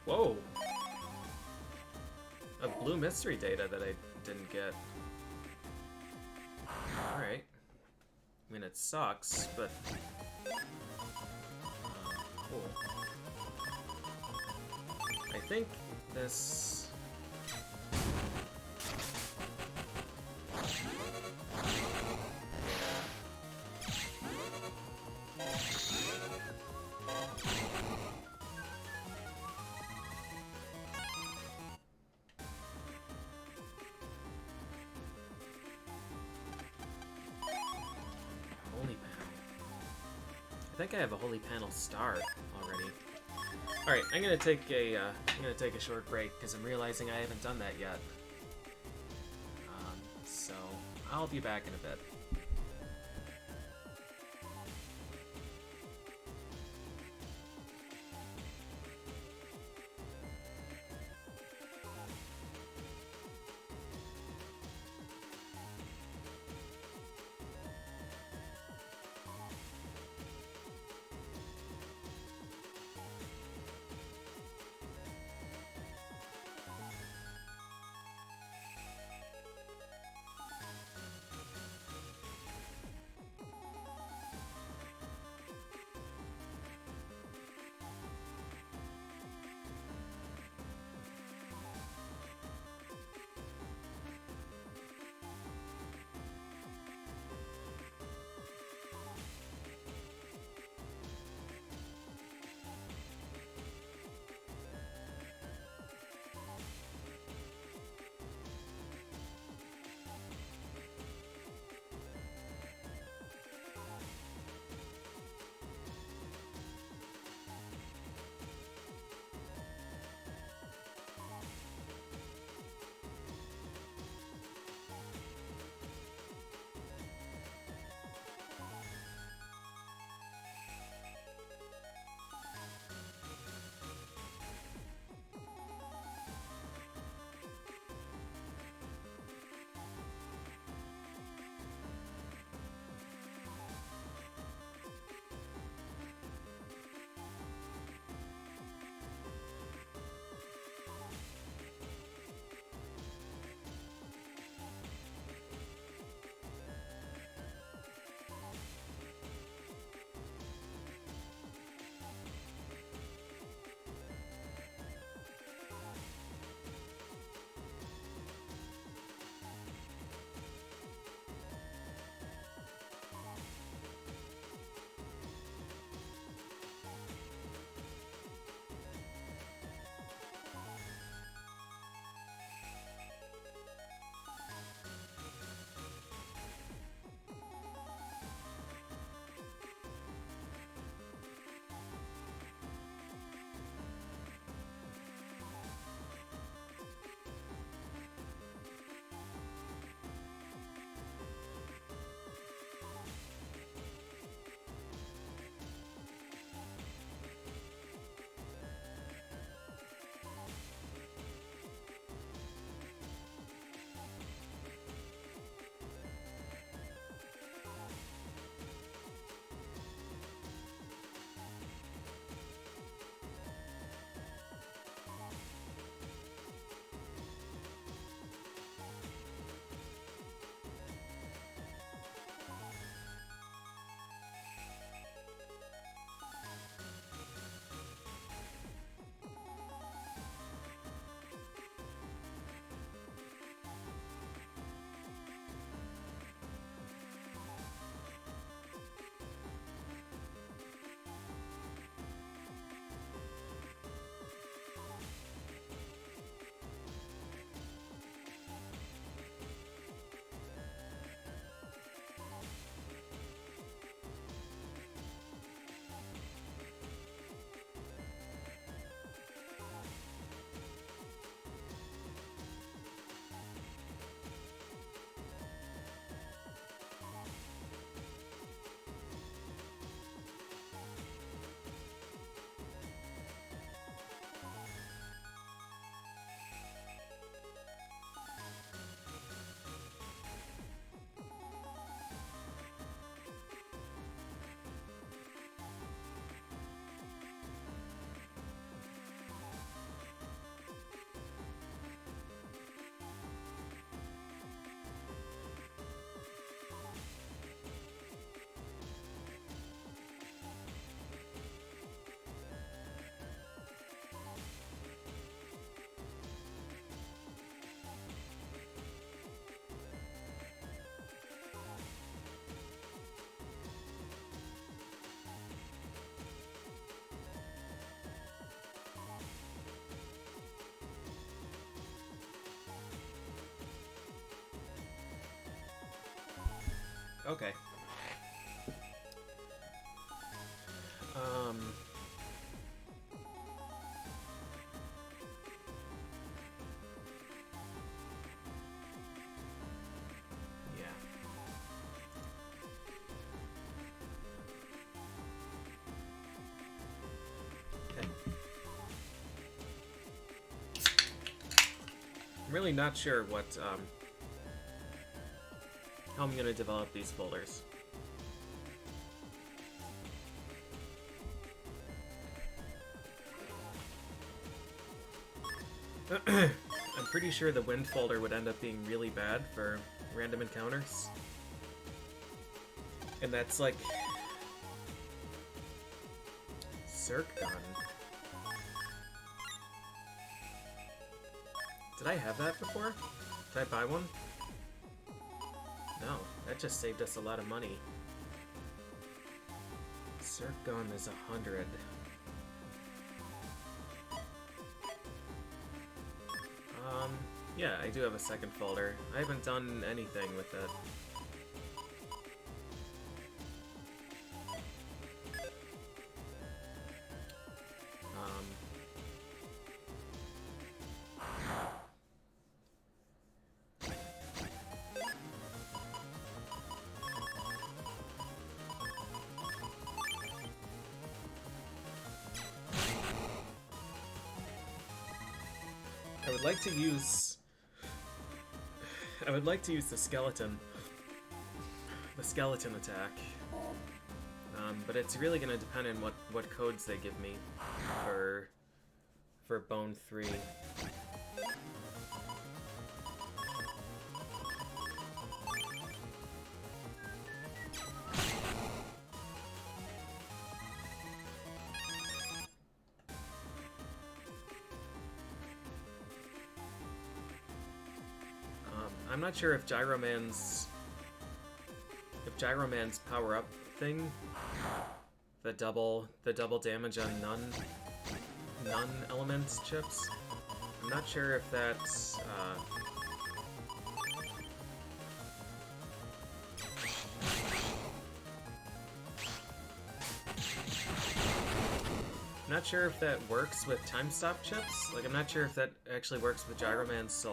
Whoa! A blue mystery data that I didn't get. Alright. I mean, it sucks, but... cool. I think this... I think I have a Holy Panel star already. All right, I'm gonna take a short break because I'm realizing I haven't done that yet. So I'll be back in a bit. Okay. Yeah. Okay. I'm really not sure what, how I'm gonna develop these folders. I'm pretty sure the wind folder would end up being really bad for random encounters. And that's like... Circ gun. Did I have that before? Did I buy one? No, that just saved us a lot of money. Circ gun is 100. Yeah, I do have a second folder. I haven't done anything with it. I would like to use the skeleton attack, but it's really going to depend on what codes they give me for Bone 3. I'm not sure if Gyroman's power-up thing, the double damage on none elements chips. I'm not sure if that's I'm not sure if that works with time stop chips. Like, I'm not sure if that actually works with Gyroman's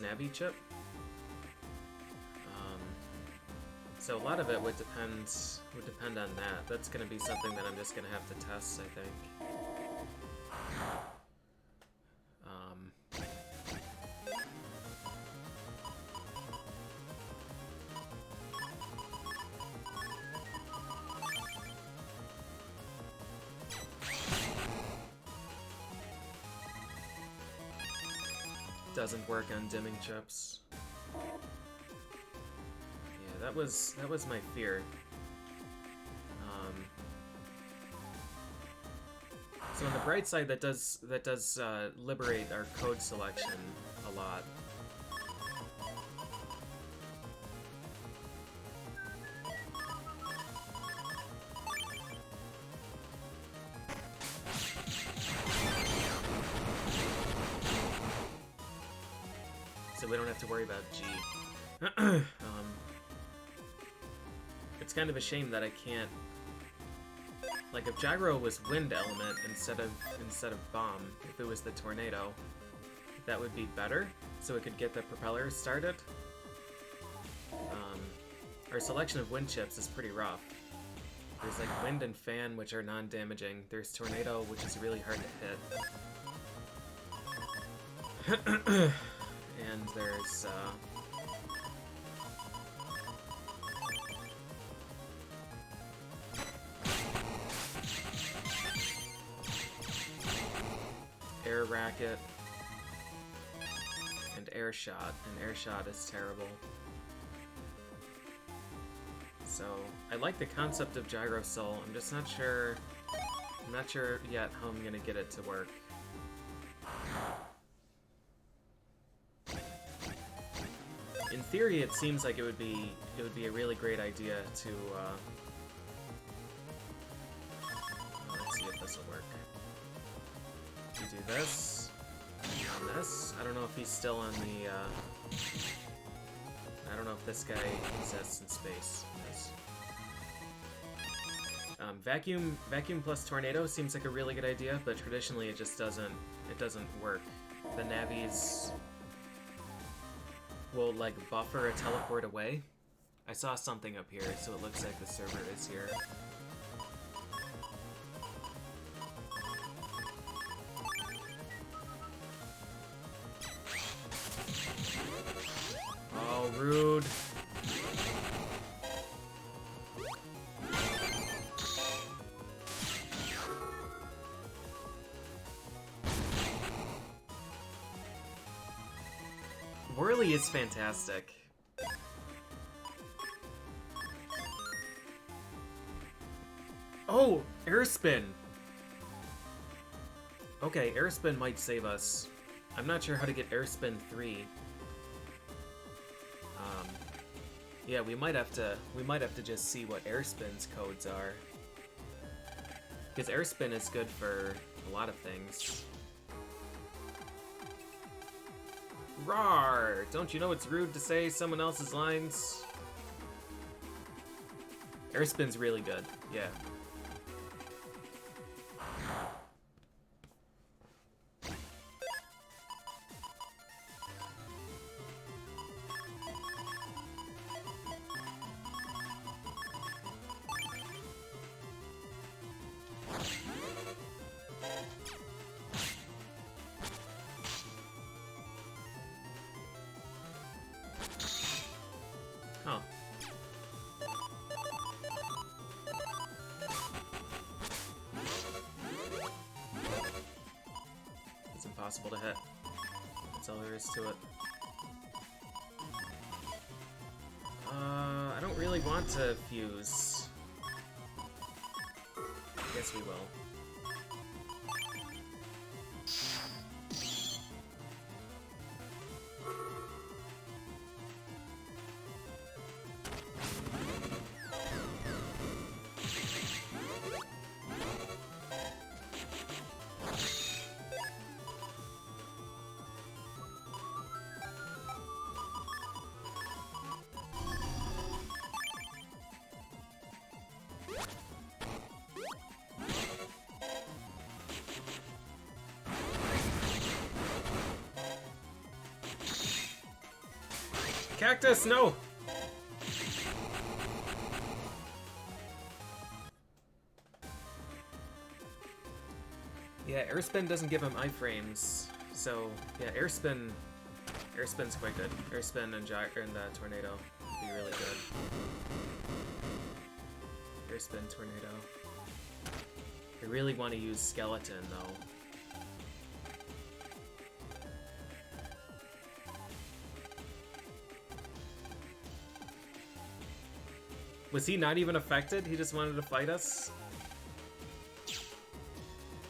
Navi chip. So a lot of it would depend on that. That's going to be something that I'm just going to have to test, I think. Doesn't work on dimming chips. Yeah, that was my fear. So on the bright side, that does liberate our code selection a lot. So we don't have to worry about G. It's kind of a shame that I can't... Like, if Gyro was wind element instead of bomb, if it was the tornado, that would be better, so it could get the propeller started. Our selection of wind chips is pretty rough. There's like wind and fan, which are non-damaging. There's tornado, which is really hard to hit. And there's air racket and air shot, and air shot is terrible. So I like the concept of Gyro Soul. I'm just not sure. I'm not sure yet how I'm gonna get it to work. In theory, it seems like it would be a really great idea to. Let's see if this will work. You do this on this. I don't know if he's still on the. I don't know if this guy exists in space. Yes. Vacuum plus tornado seems like a really good idea, but traditionally it just doesn't work. The Navis will like buffer a teleport away. I saw something up here, so it looks like the server is here. Oh, rude. Whirly is fantastic. Oh, air spin. Okay, air spin might save us. I'm not sure how to get air spin 3. Yeah, we might have to just see what air spin's codes are. Because air spin is good for a lot of things. Rawr! Don't you know it's rude to say someone else's lines? Air spin's really good, yeah. Huh. It's impossible to hit. That's all there is to it. I don't really want to fuse. I guess we will. Cactus, no! Yeah, airspin doesn't give him iframes, so yeah, airspin's quite good. Airspin and tornado would be really good. Airspin, tornado. I really want to use skeleton though. Was he not even affected? He just wanted to fight us?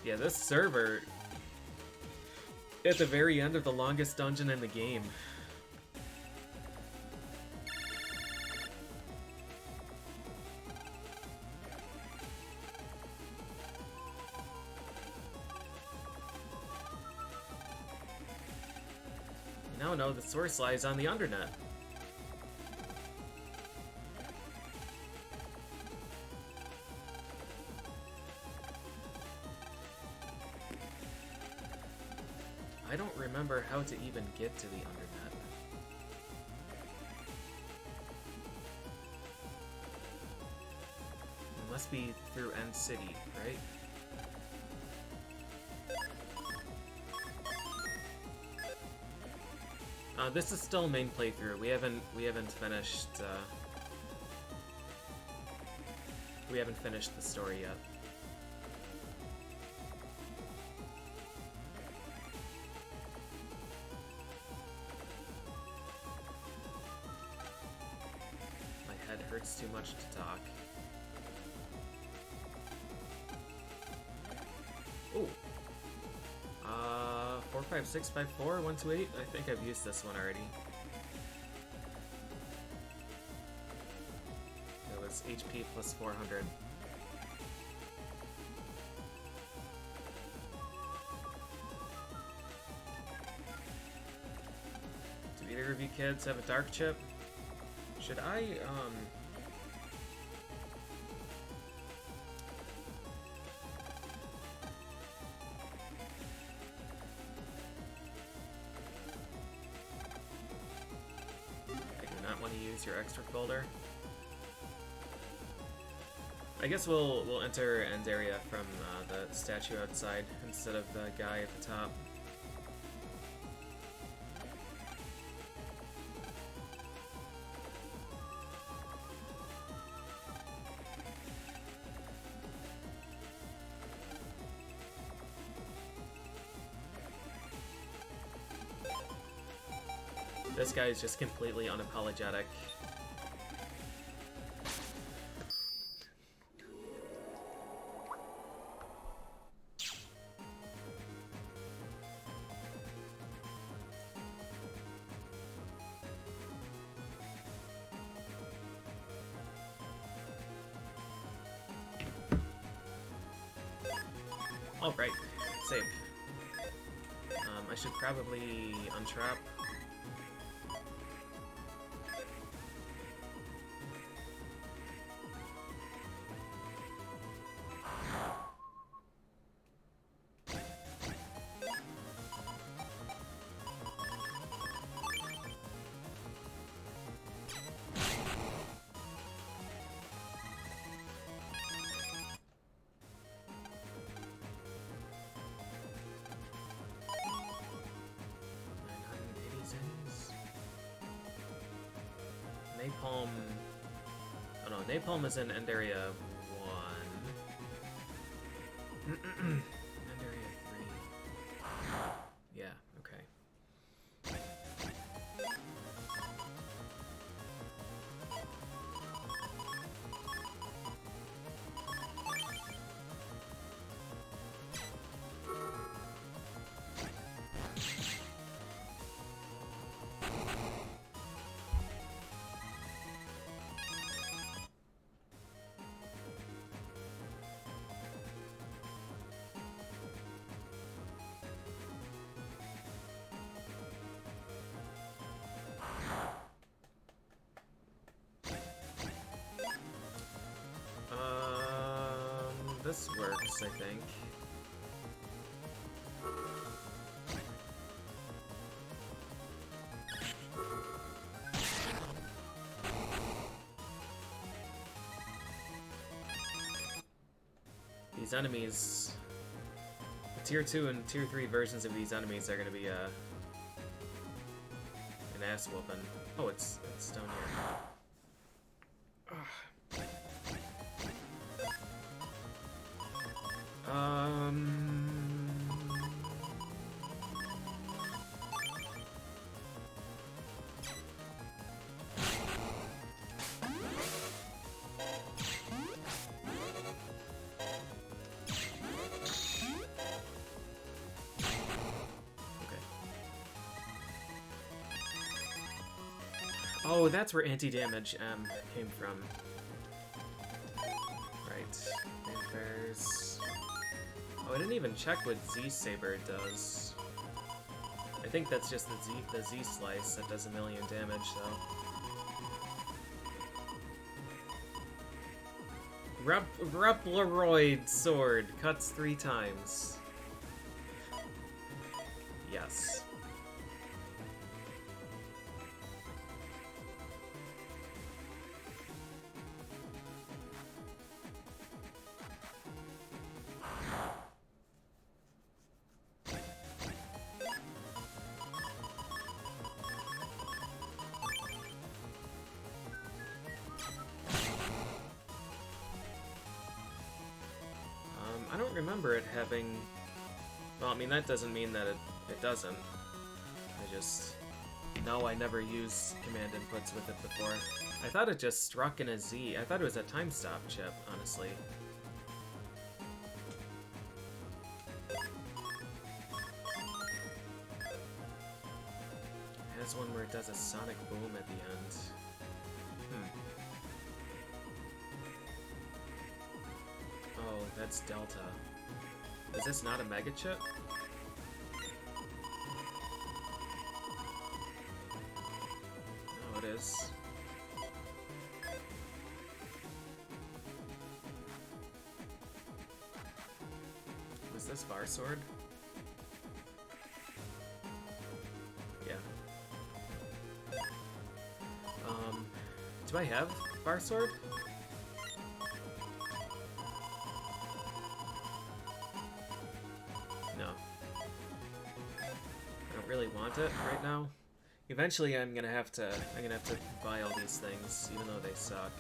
Yeah, this server... at the very end of the longest dungeon in the game. You now know the source lies on the undernet. I don't remember how to even get to the undernet. It must be through End City, right? This is still main playthrough. We haven't finished. We haven't finished the story yet. Hurts too much to talk. Ooh. 45654 128. I think I've used this one already. It was HP plus 400. Do either of you kids have a dark chip? Should I, I do not want to use your extra folder. I guess we'll enter end area from the statue outside instead of the guy at the top. This guy is just completely unapologetic. All right, save. I should probably untrap. Napalm. Oh no, Napalm is in End Area 1. End Area 3. Yeah, okay. This works, I think. These enemies, the Tier 2 and Tier 3 versions of these enemies are gonna be an ass whooping. Oh, it's down here. Oh, that's where anti-damage M came from. Right. There's... Oh, I didn't even check what Z-Saber does. I think that's just the Z-Slice that does 1,000,000 damage, though. Repleroid Sword cuts 3 times. Yes. I don't remember it having... Well, I mean, that doesn't mean that it doesn't. I just... No, I never used command inputs with it before. I thought it just struck in a Z. I thought it was a time stop chip, honestly. It has one where it does a sonic boom at the end. Oh, that's Delta. Is this not a mega chip? No, it is. this Bar Sword? Yeah. Do I have Bar Sword? No. I don't really want it right now. Eventually I'm gonna have to buy all these things, even though they suck.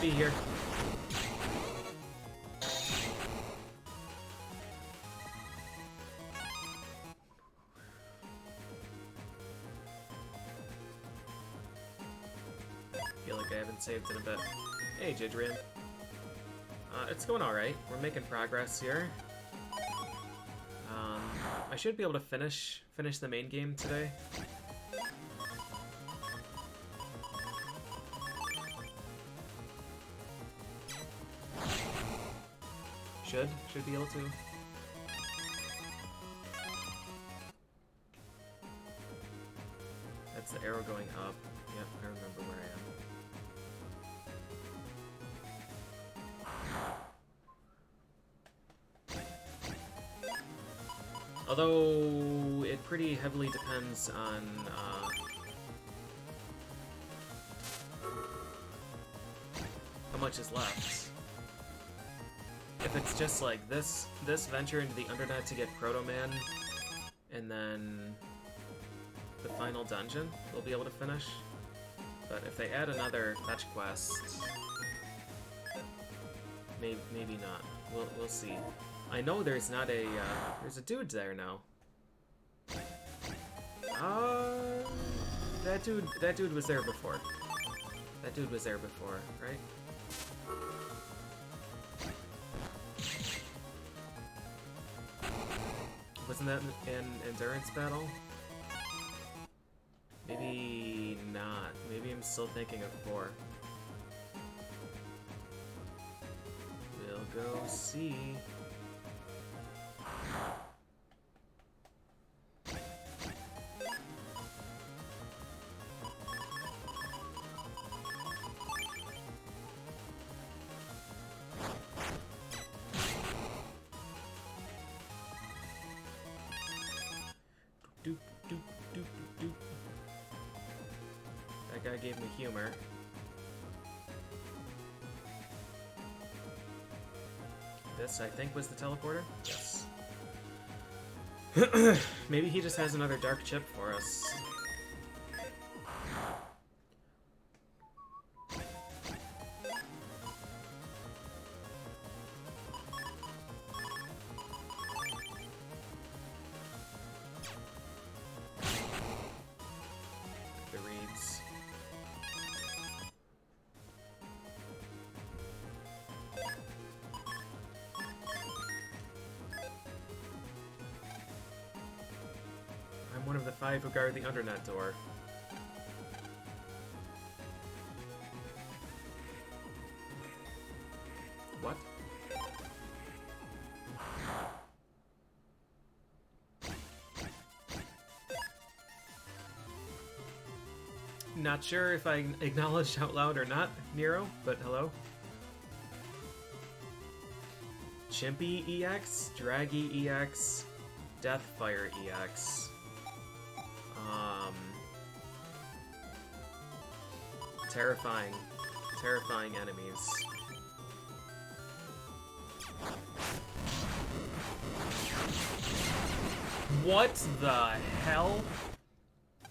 Be here. Feel like I haven't saved in a bit. Hey, Jidrian. It's going alright. We're making progress here. I should be able to finish the main game today. Should be able to. That's the arrow going up. Yep, I remember where I am. Although it pretty heavily depends on how much is left. If it's just like this venture into the Undernet to get Protoman, and then the final dungeon we'll be able to finish. But if they add another fetch quest, maybe not. We'll see. I know there's not a there's a dude there now. That dude was there before. That dude was there before, right? Wasn't that an endurance battle? Maybe not. Maybe I'm still thinking of 4. We'll go see. That guy gave me humor. This, I think, was the teleporter? Yes. Maybe he just has another dark chip for us. The reeds. I'm one of the 5 who guard the Undernet door. What? Not sure if I acknowledged out loud or not, Nero, but hello. Chimpy EX, Draggy EX, Deathfire EX. Terrifying enemies. What the hell?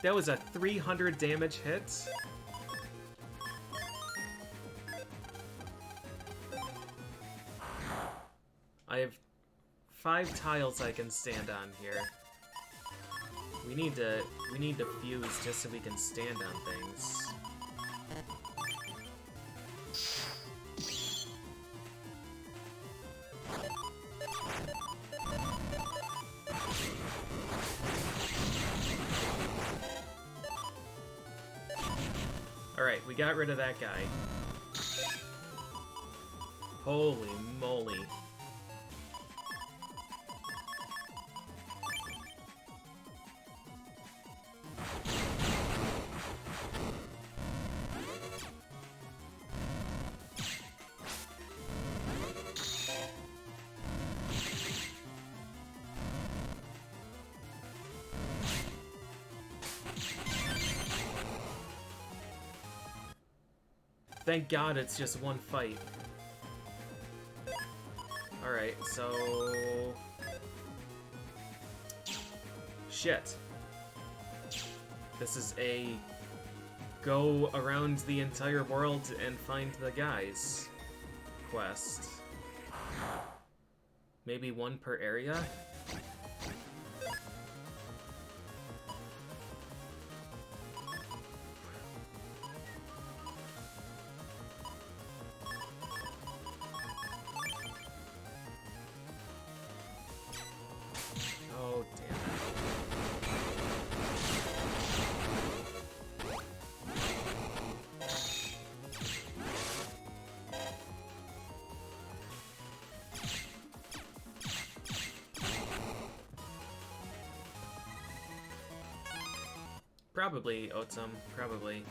That was a 300 damage hit? I have 5 tiles I can stand on here. We need to fuse just so we can stand on things. Alright, we got rid of that guy. Holy moly. Thank God it's just one fight. Alright, so... Shit. This is a go around the entire world and find the guys quest. Maybe one per area? Oh, damn it. Probably, Otsum, probably.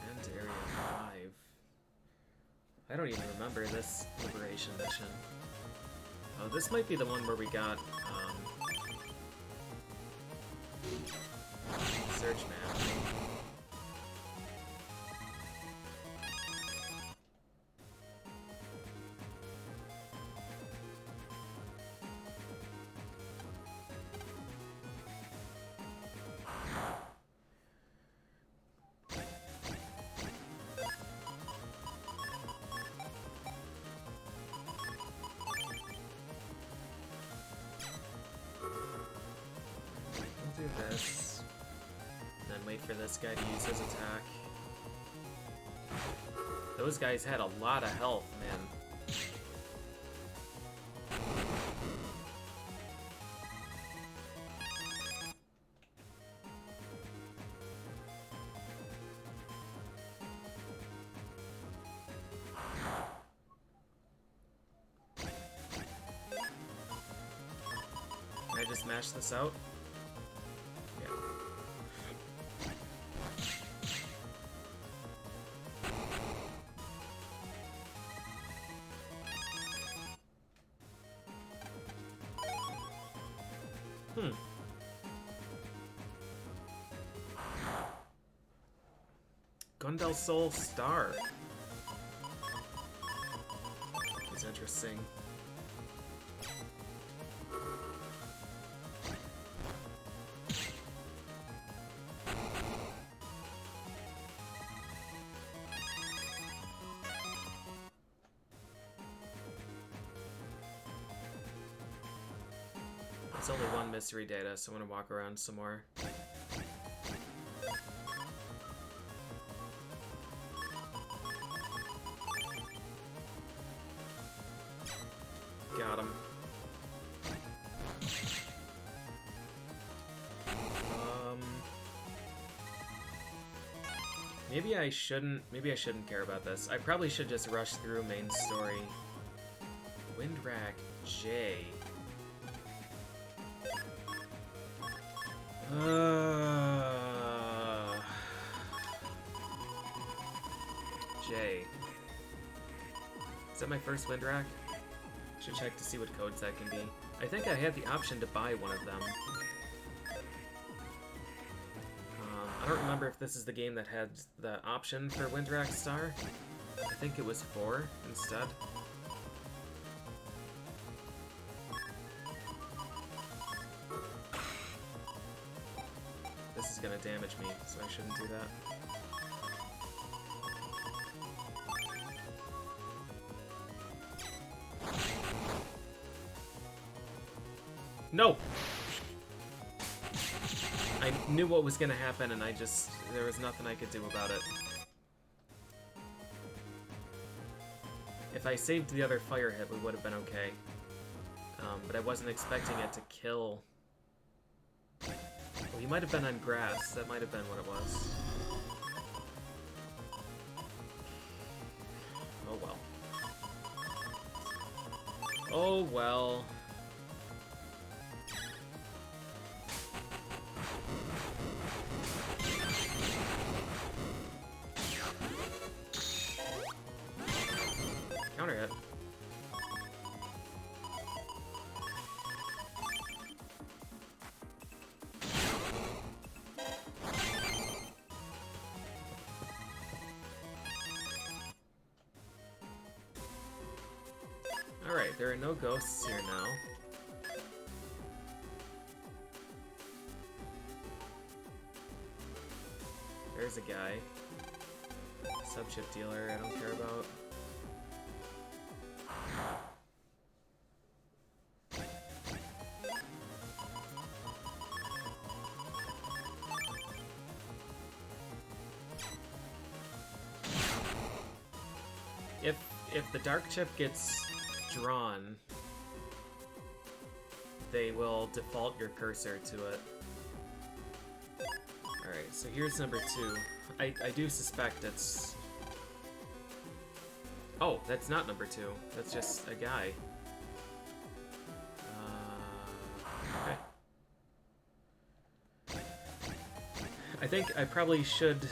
And Area 5. I don't even remember this Liberation mission. Oh, this might be the one where we got, search map. Do this, and then wait for this guy to use his attack. Those guys had a lot of health, man. Can I just mash this out? Gundel Soul Star. It's interesting. It's only one mystery data, so I'm gonna walk around some more. Got him. Maybe I shouldn't care about this. I probably should just rush through main story. Windrack J. J. Is that my first Windrack? Should check to see what codes that can be. I think I had the option to buy one of them. I don't remember if this is the game that had the option for Windrack Star. I think it was 4 instead. This is gonna damage me, so I shouldn't do that. No! I knew what was gonna happen, and there was nothing I could do about it. If I saved the other fire hit, we would have been okay. But I wasn't expecting it to kill. Well, he might have been on grass. That might have been what it was. Oh well. Oh well. Counter hit. Alright, there are no ghosts here now. There's a guy. Sub-chip dealer, I don't care about. If the dark chip gets drawn, they will default your cursor to it. Alright, so here's number 2. I do suspect it's... Oh, that's not number 2. That's just a guy. Okay. I think I probably should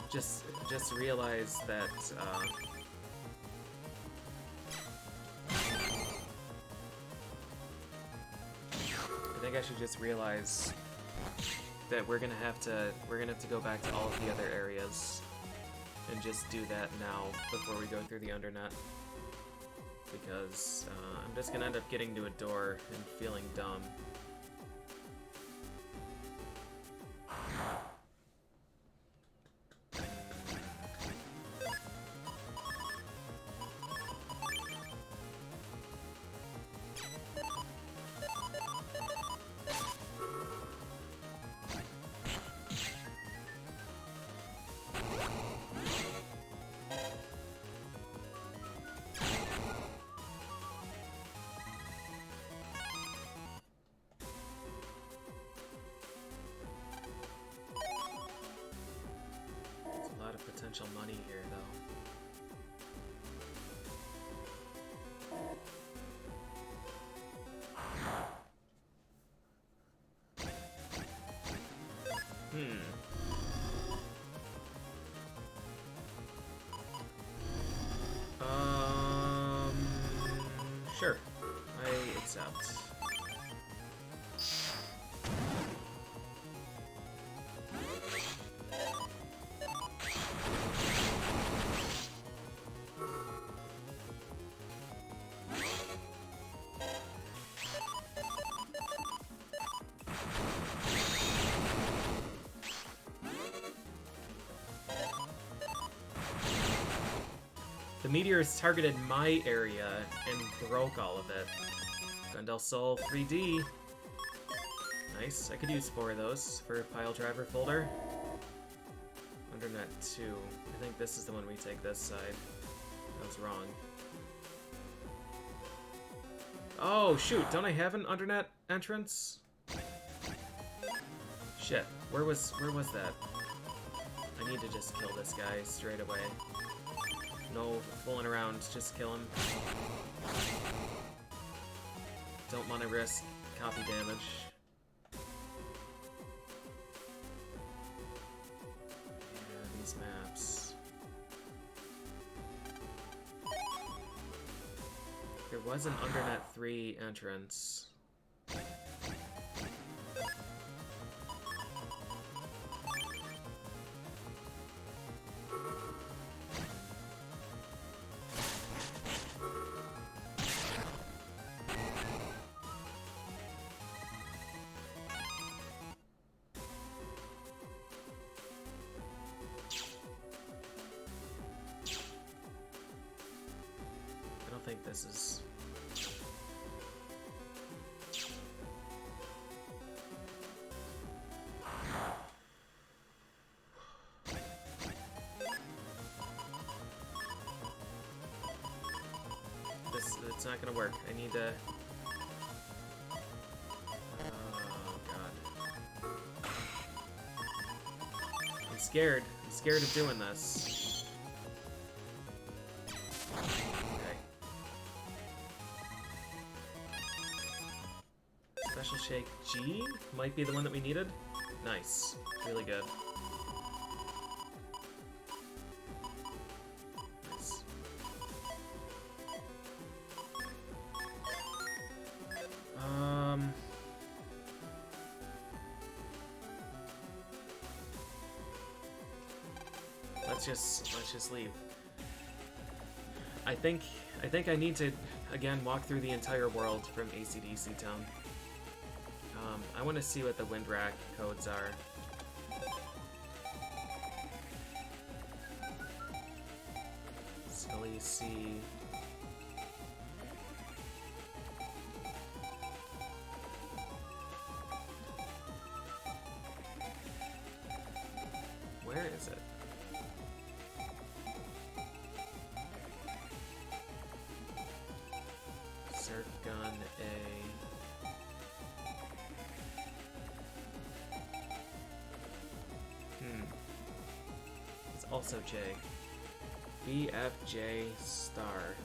just realize that, I think I should just realize that we're gonna have to go back to all of the other areas and just do that now before we go through the undernet, because I'm just gonna end up getting to a door and feeling dumb. Potential money here, though. Sure. I accept. The meteors targeted my area and broke all of it. Gundel Soul 3D. Nice. I could use 4 of those for a pile driver folder. Undernet 2. I think this is the one we take this side. I was wrong. Oh, shoot. Don't I have an undernet entrance? Shit. Where was that? I need to just kill this guy straight away. No fooling around, just kill him. Don't want to risk copy damage. Yeah, these maps. There was an Undernet 3 entrance. I think this is... It's not gonna work. I need to... Oh, God. I'm scared. I'm scared of doing this. Okay. Special Shake G might be the one that we needed. Nice. Really good. Nice. Let's just leave. I think I need to again walk through the entire world from AC/DC Town. I want to see what the wind rack codes are. Scully C. Where is it? Circ Gun A. It's also J. BFJ star.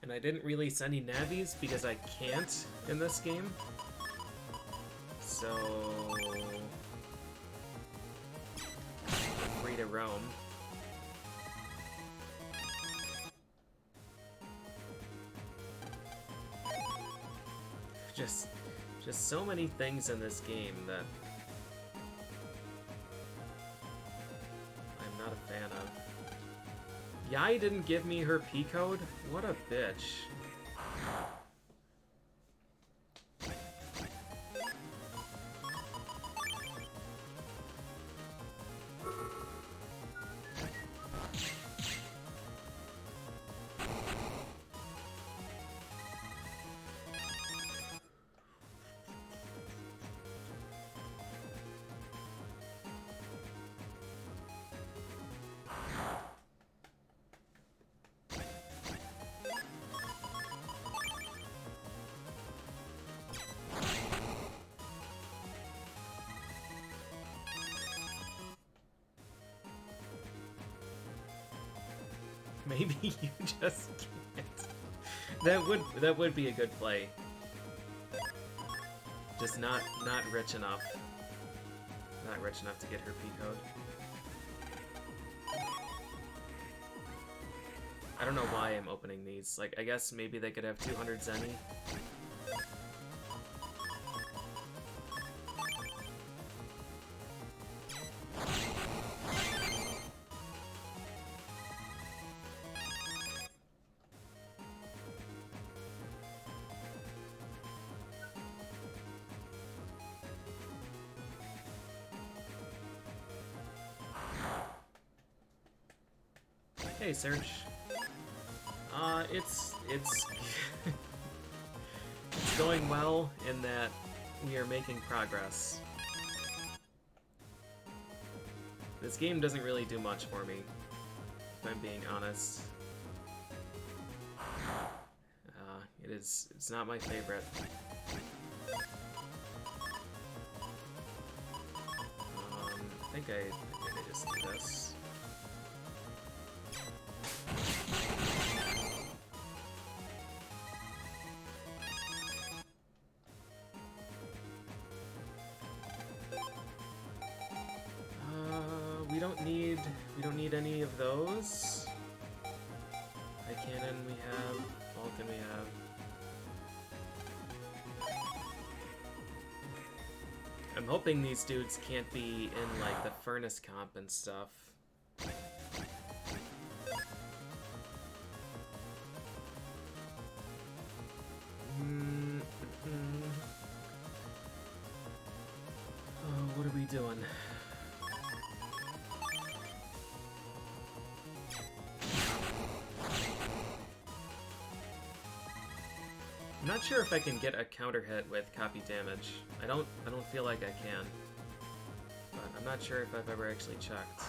And I didn't release any navies because I can't in this game. So... I'm free to roam. Just so many things in this game that I'm not a fan of. Yai didn't give me her P code? What a bitch. Maybe you just can't. That would be a good play. Just not rich enough. Not rich enough to get her P code. I don't know why I'm opening these. Like, I guess maybe they could have 200 Zenny. Hey, Serge. It's it's going well in that we are making progress. This game doesn't really do much for me, if I'm being honest. It's not my favorite. I think I just do this. We don't need any of those. High Cannon we have, Vulcan we have. I'm hoping these dudes can't be in, like, the furnace comp and stuff. Oh, what are we doing? I'm not sure if I can get a counter hit with copy damage. I don't feel like I can. But I'm not sure if I've ever actually checked.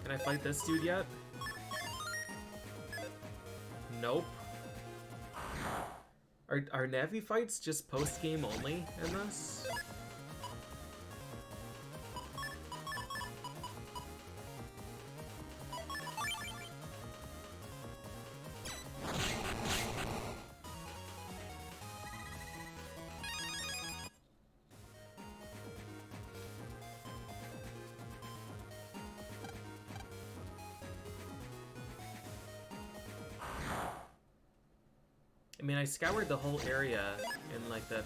Can I fight this dude yet? Nope. Are Navi fights just post-game only in this? I mean, I scoured the whole area in, like, the...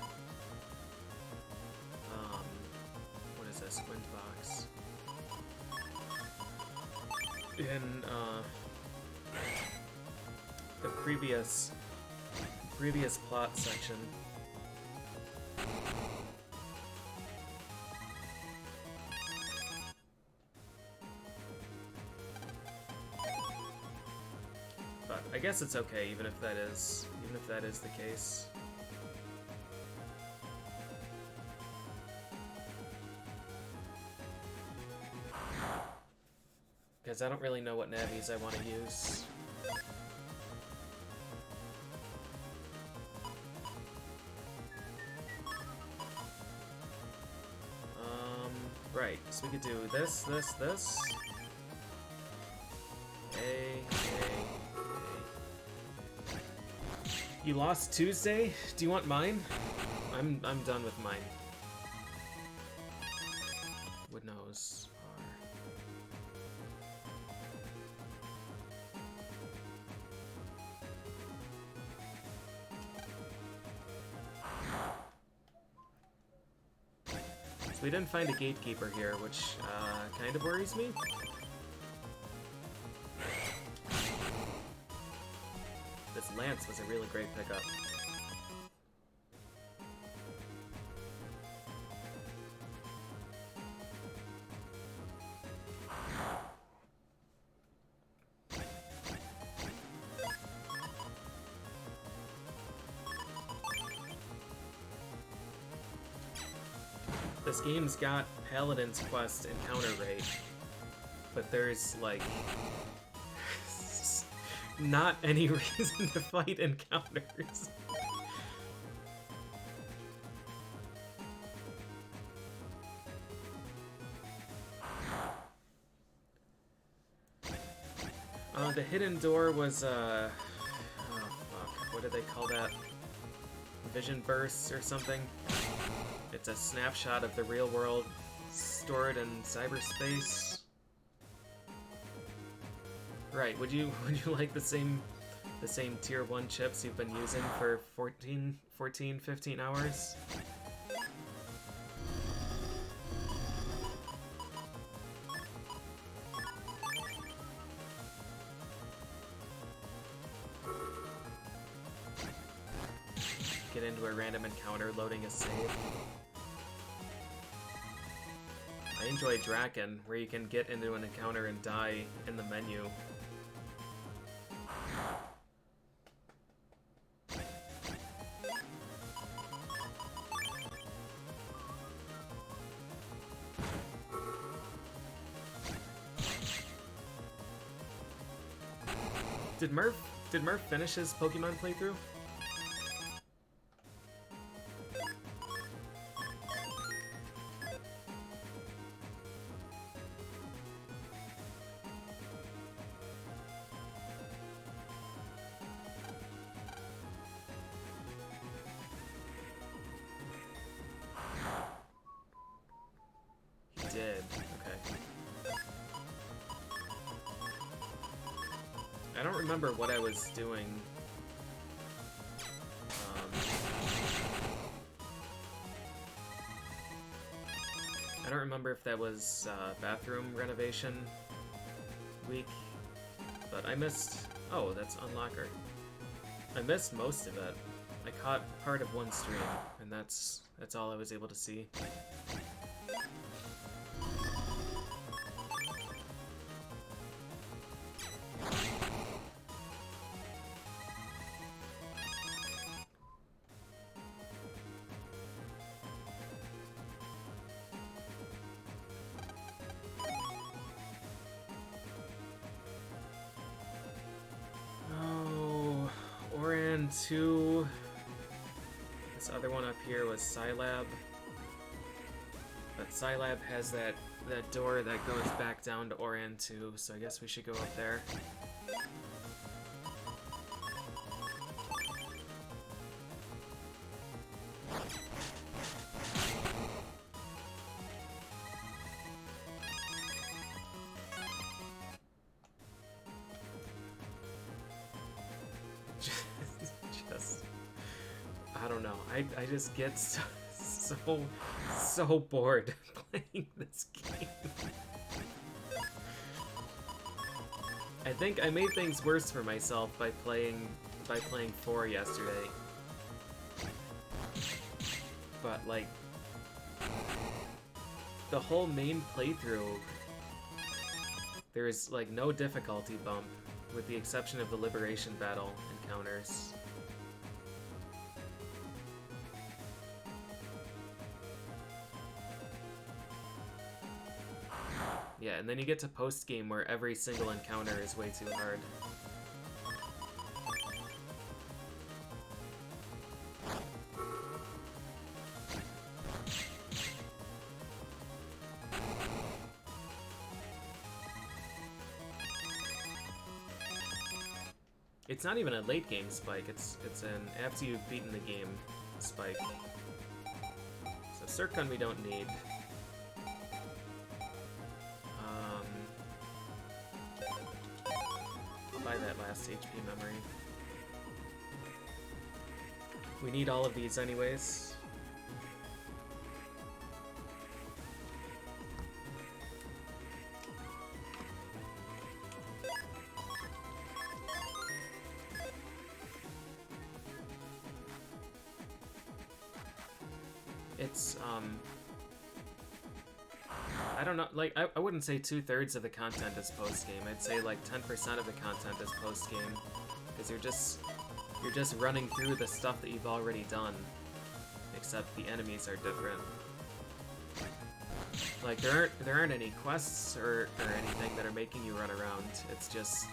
what is this? Wind box. In, the previous plot section. But I guess it's okay, even if that is the case. Because I don't really know what navies I want to use. Right, so we could do this. You lost Tuesday? Do you want mine? I'm done with mine. Wood nose. So we didn't find a gatekeeper here, which kind of worries me. This lance was a really great pickup. This game's got Paladin's Quest encounter rate, but there's, like, not any reason to fight encounters. The hidden door was, oh fuck, what did they call that? Vision bursts or something? It's a snapshot of the real world stored in cyberspace. Right, would you like the same tier 1 chips you've been using for 15 hours? Get into a random encounter loading a save. I enjoy Draken, where you can get into an encounter and die in the menu. Did Murph finish his Pokemon playthrough? I don't remember what I was doing. I don't remember if that was bathroom renovation week, but I missed... Oh, that's Unlocker. I missed most of it. I caught part of one stream, and that's all I was able to see. Oh, Oran 2. This other one up here was Scilab. But Scilab has that door that goes back down to Oran 2, so I guess we should go up there. just I don't know. I just get so bored playing this game. I think I made things worse for myself by playing 4 yesterday. But like the whole main playthrough, there's like no difficulty bump with the exception of the Liberation Battle encounters. Yeah, and then you get to post-game where every single encounter is way too hard. It's not even a late game spike, it's an after you've beaten the game spike. So Circon we don't need. Buy that last HP memory. We need all of these anyways. It's, I don't know, like, I wouldn't say 2/3 of the content is post-game. I'd say like 10% of the content is post-game. Because you're just running through the stuff that you've already done. Except the enemies are different. Like, there aren't any quests or anything that are making you run around. It's just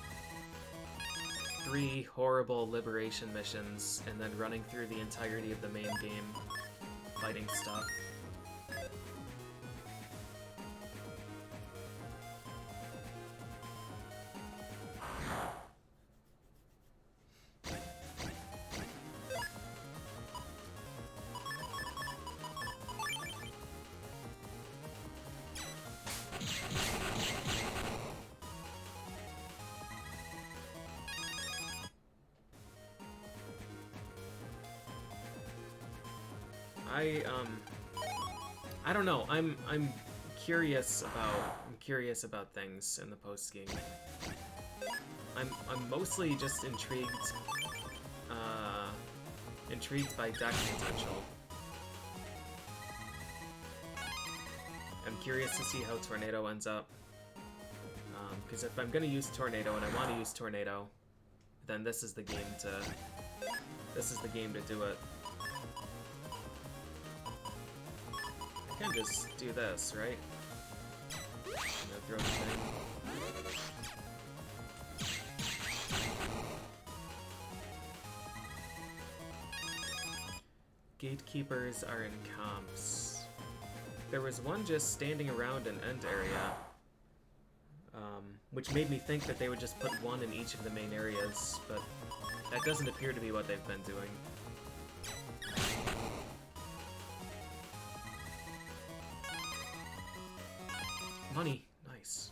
3 horrible liberation missions, and then running through the entirety of the main game, fighting stuff. I don't know. I'm curious about things in the post game. I'm mostly just intrigued by deck potential. I'm curious to see how Tornado ends up. Because if I'm gonna use Tornado and I want to use Tornado, then this is the game to do it. I can just do this, right? Throw the thing. Gatekeepers are in comps. There was one just standing around an end area, which made me think that they would just put one in each of the main areas, but that doesn't appear to be what they've been doing. Money, nice.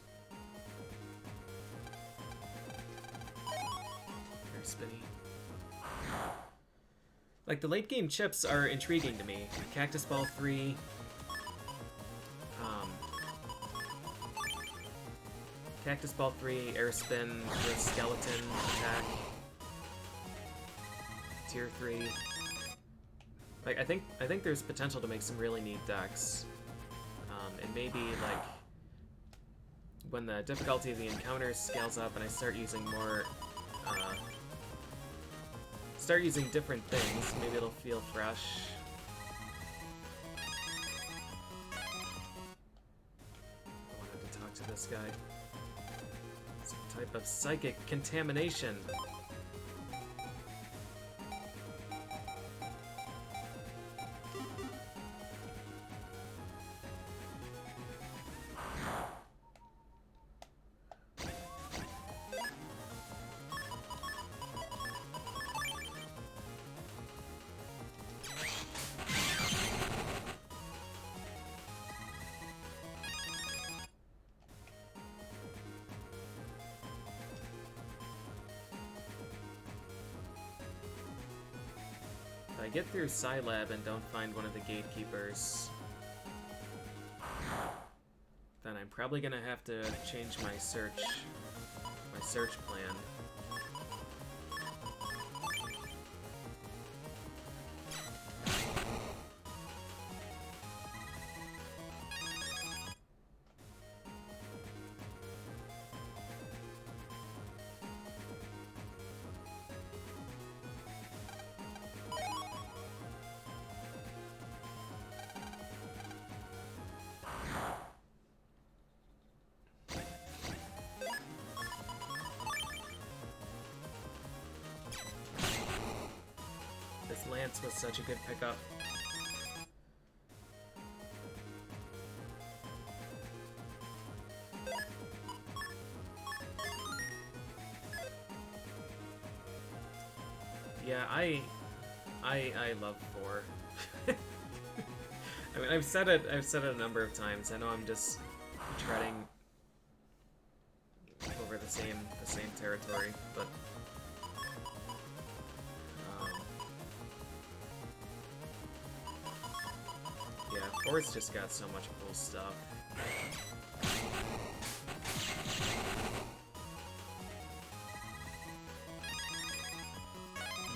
spinny. Like, the late game chips are intriguing to me. Cactus Ball 3. Cactus Ball 3, Air Spin with Skeleton attack. Tier 3. Like, I think there's potential to make some really neat decks. And maybe, like, when the difficulty of the encounters scales up and I start using more, start using different things, maybe it'll feel fresh. I wanted to talk to this guy. Some type of psychic contamination. I get through Scilab and don't find one of the gatekeepers, then I'm probably gonna have to change my search plan. Lance was such a good pickup. Yeah, I love 4. I mean, I've said it a number of times. I know I'm just treading over the same territory, but yeah, 4's just got so much cool stuff.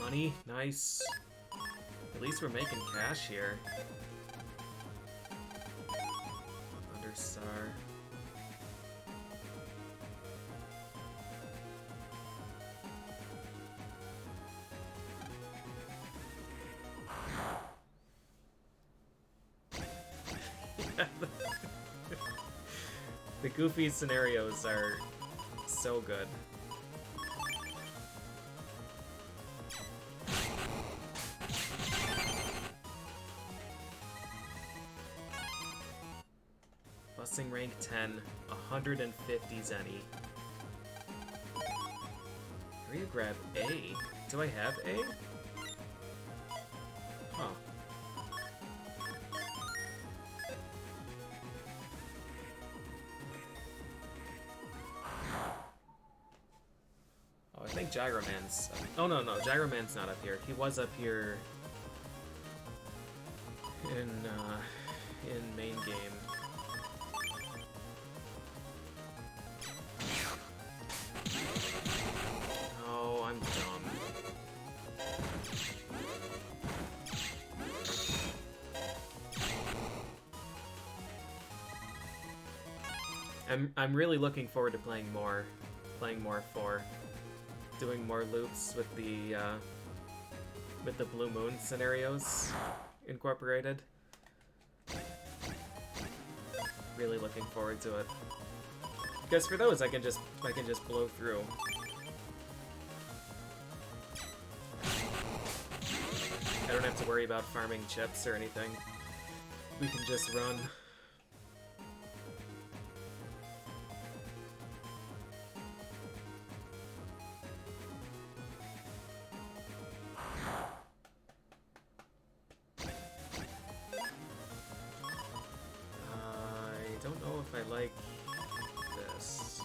Money, nice. At least we're making cash here. Understar. The goofy scenarios are so good. Busing rank 10, 150 Zenny. Where do you grab A? Do I have A? Huh. Oh, I think Gyroman's... Oh, no, Gyroman's not up here. He was up here in main game. Oh, I'm dumb. I'm really looking forward to playing more 4. Doing more loops with the Blue Moon scenarios incorporated. Really looking forward to it. Because for those I can just blow through. I don't have to worry about farming chips or anything. We can just run. I don't know if I like this.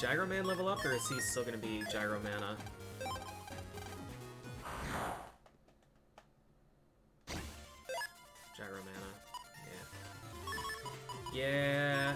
Gyro Man level up, or is he still gonna be Gyro Mana? Gyro Mana, yeah. Yeah.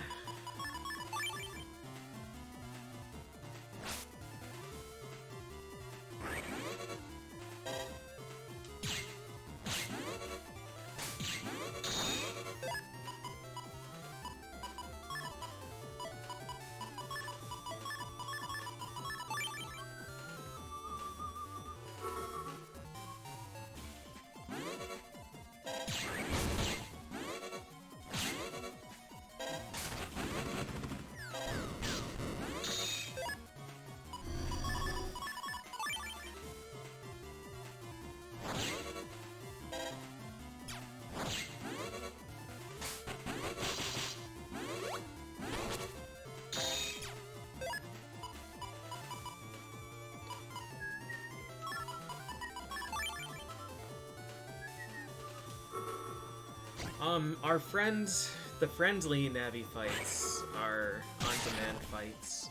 Our friends, the friendly Navi fights are on-demand fights.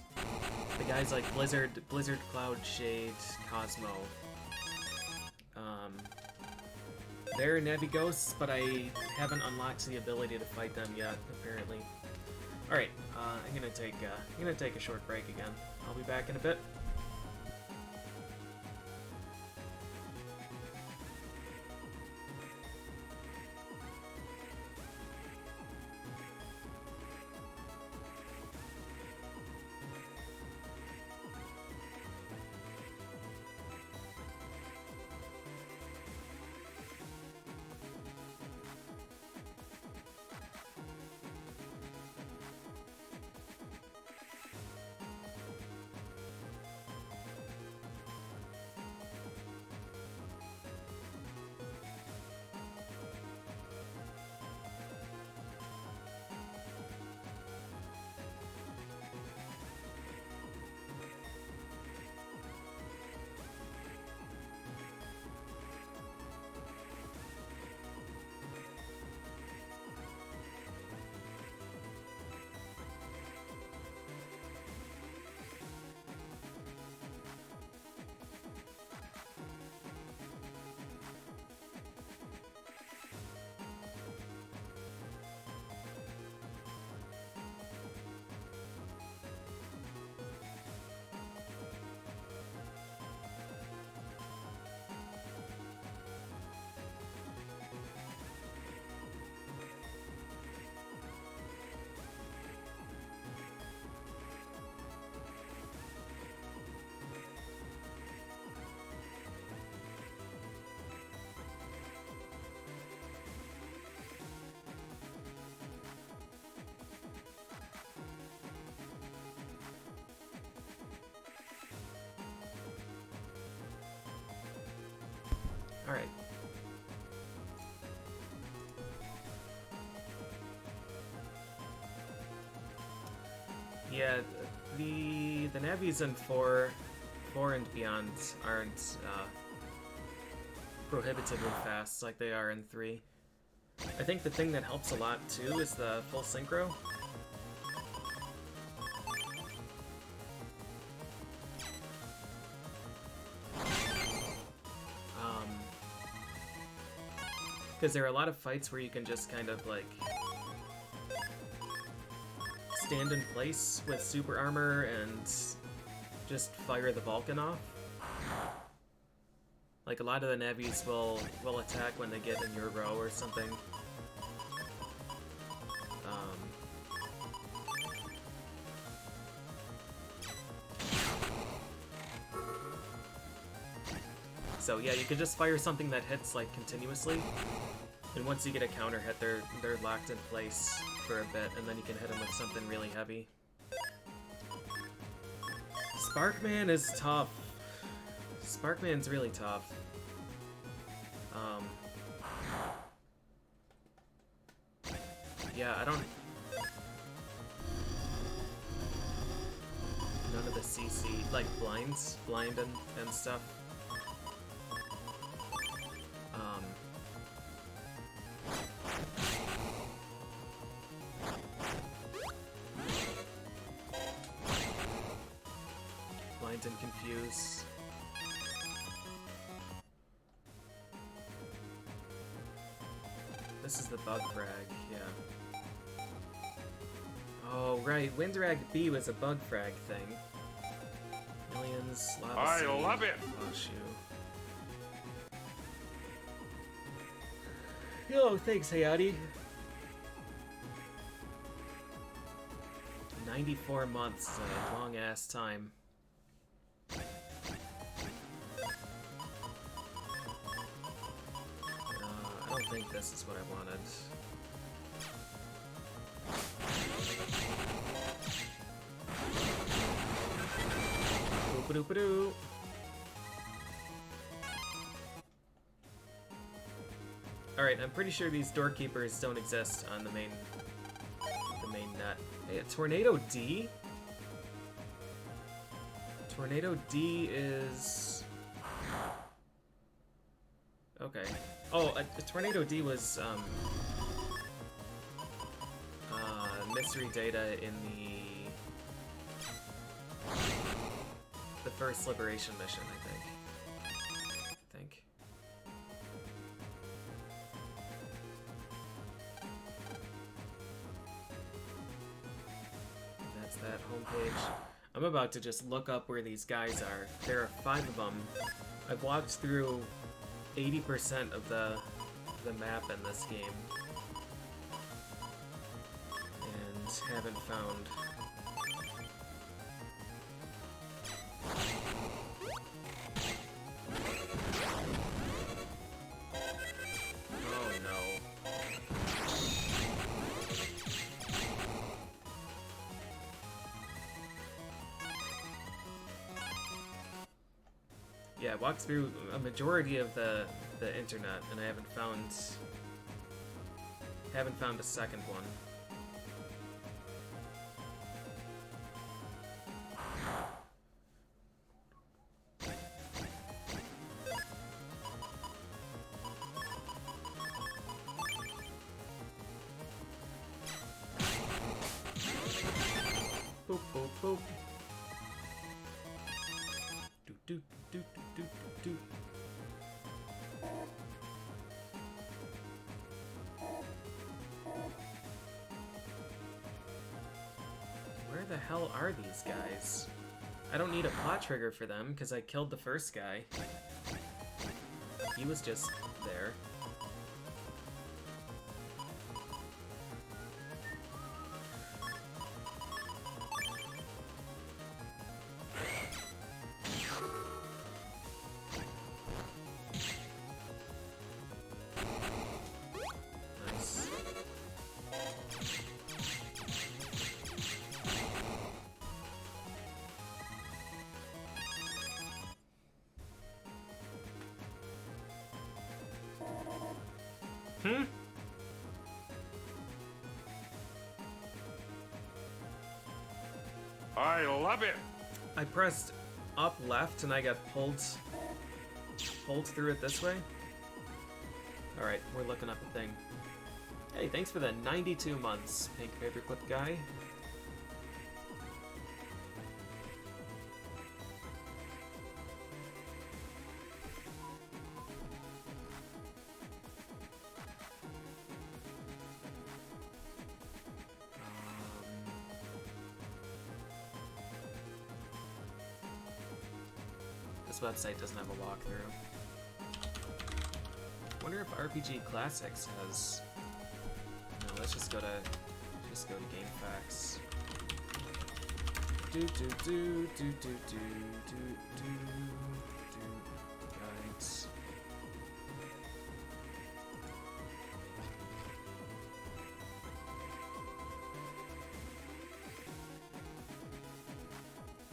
The guys like Blizzard, Cloud, Shade, Cosmo. They're Navi Ghosts, but I haven't unlocked the ability to fight them yet, apparently. Alright, I'm gonna take a short break again. I'll be back in a bit. Alright. Yeah, the Navis in 4 and beyond aren't prohibitively fast like they are in 3. I think the thing that helps a lot too is the full synchro. Because there are a lot of fights where you can just kind of like stand in place with super armor and just fire the Vulcan off. Like a lot of the Navis will attack when they get in your row or something. So yeah, you can just fire something that hits like continuously, and once you get a counter hit, they're locked in place for a bit, and then you can hit them with something really heavy. Sparkman is tough. Sparkman's really tough. Yeah, I don't... None of the CC, like blind and stuff. Disappoint and Confuse. This is the bug frag, yeah. Oh, right, Windrag B was a bug frag thing. Millions, Lava I Sea, love it! Washu. Yo, thanks, Hayati. 94 months is a long-ass time. I don't think this is what I wanted. Boop-a-doop-a-doo. Alright, I'm pretty sure these doorkeepers don't exist on the main net. Hey, a Tornado D? Tornado D is... Okay. Oh, a Tornado D was, mystery data in the first Liberation mission, I think. That's that homepage. I'm about to just look up where these guys are. There are 5 of them. I've walked through 80% of the map in this game. And haven't found... Oh no. Yeah, I walked through a majority of the internet, and I haven't found a second one. Boop, boop, boop. Do, do, do, do, do, do. Where the hell are these guys? I don't need a plot trigger for them, because I killed the first guy. He was just there. I love it! I pressed up left and I got pulled through it this way. Alright, we're looking up a thing. Hey, thanks for the 92 months, Pink Paperclip guy. This website doesn't have a walkthrough. Wonder if RPG Classics has... No, let's just go to GameFAQs. Do do do do do do do do do guides.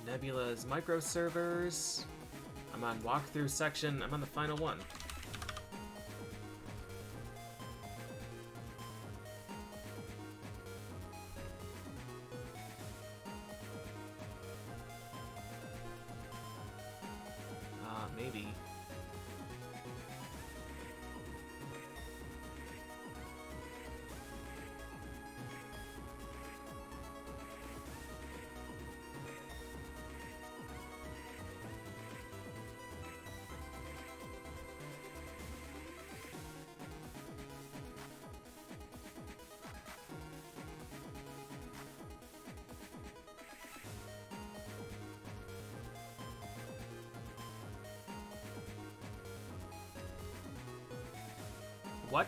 Nebula's microservers. I'm on walkthrough section. I'm on the final one. Maybe. What?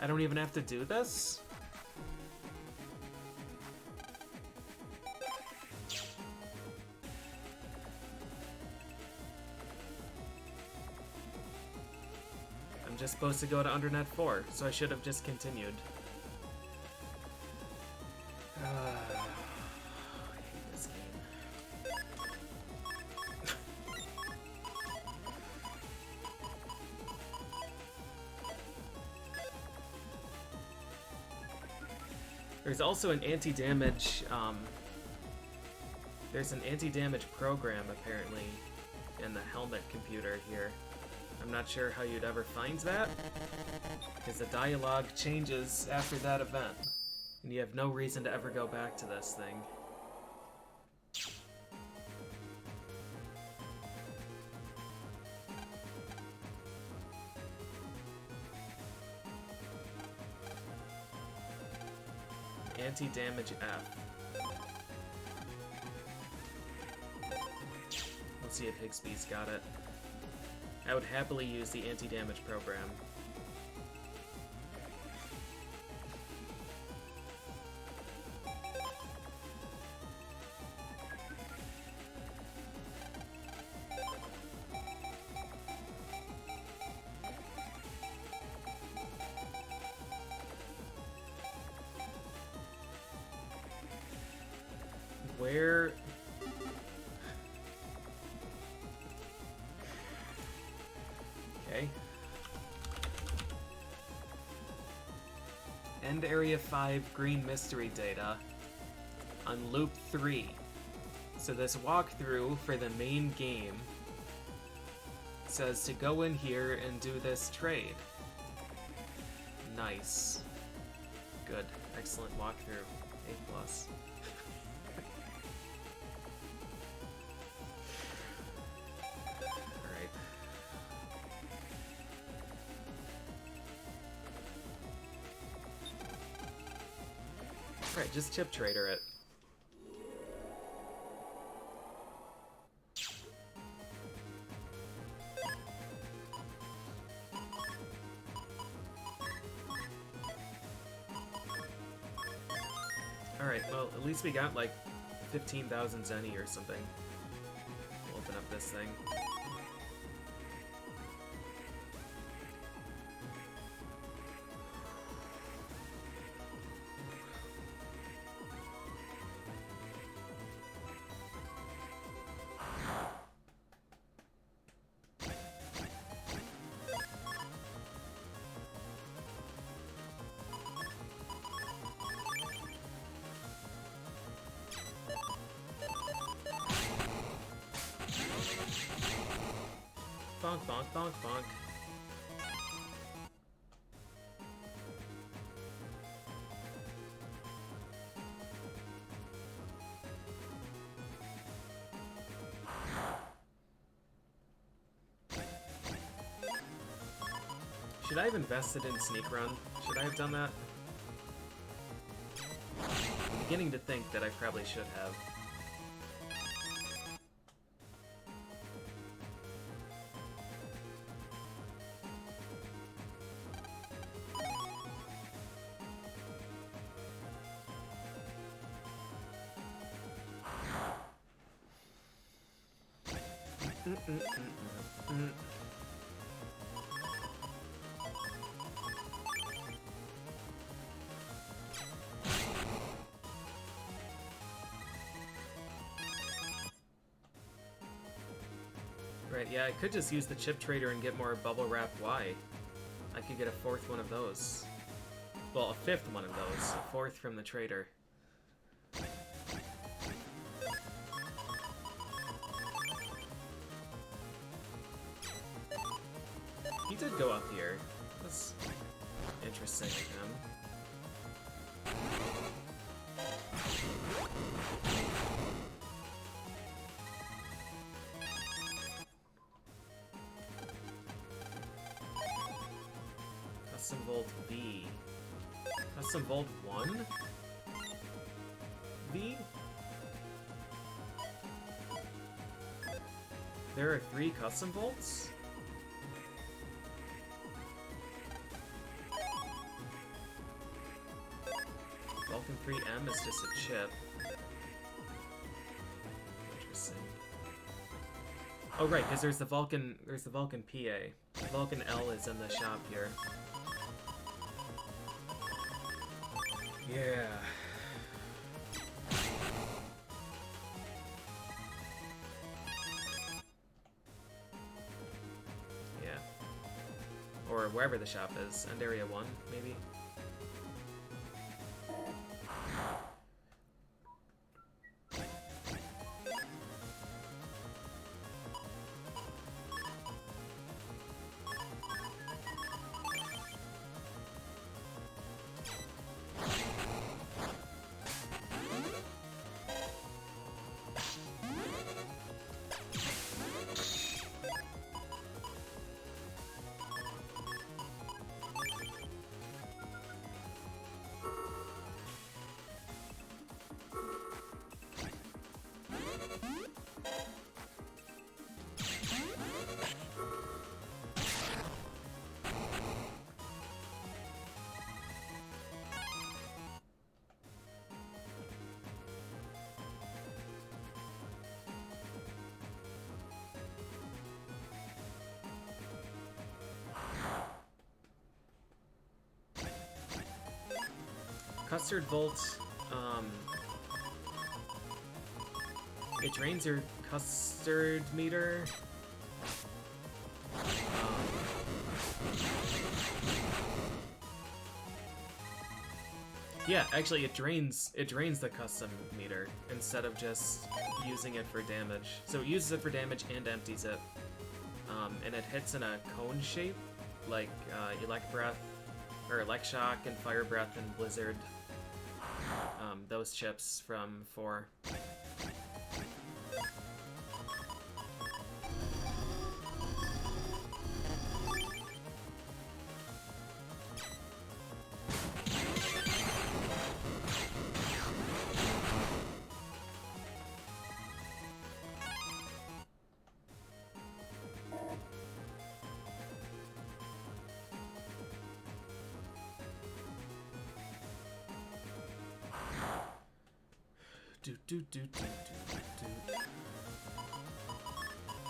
I don't even have to do this? I'm just supposed to go to Undernet 4, so I should have just continued. I hate this game. There's also an anti-damage, there's an anti-damage program, apparently, in the helmet computer here. I'm not sure how you'd ever find that, because the dialogue changes after that event, and you have no reason to ever go back to this thing. Anti-damage F. Let's see if Higsby's got it. I would happily use the anti-damage program. Where... Okay. End Area 5 green mystery data on loop 3. So this walkthrough for the main game says to go in here and do this trade. Nice. Good. Excellent walkthrough. A+. Alright, just chip trader it. Alright, well, at least we got like 15,000 zenny or something. We'll open up this thing. Bonk, bonk, bonk, bonk. Should I have invested in Sneak Run? Should I have done that? I'm beginning to think that I probably should have. Right, yeah, I could just use the chip trader and get more bubble wrap Y. I could get a fourth one of those. Well, a fifth one of those. A fourth from the trader. He did go up here. That's interesting of him. Custom Volt V. Custom Volt 1? V? There are 3 custom volts? Vulcan 3M is just a chip. Interesting. Oh right, because there's the Vulcan PA. Vulcan L is in the shop here. Yeah. Yeah. Or wherever the shop is. End Area 1, maybe? Custard Volt, it drains your custard meter. Yeah, actually it drains the custom meter instead of just using it for damage. So it uses it for damage and empties it. And it hits in a cone shape, like Elect Breath, or Elect Shock and Fire Breath and Blizzard. Those chips from 4.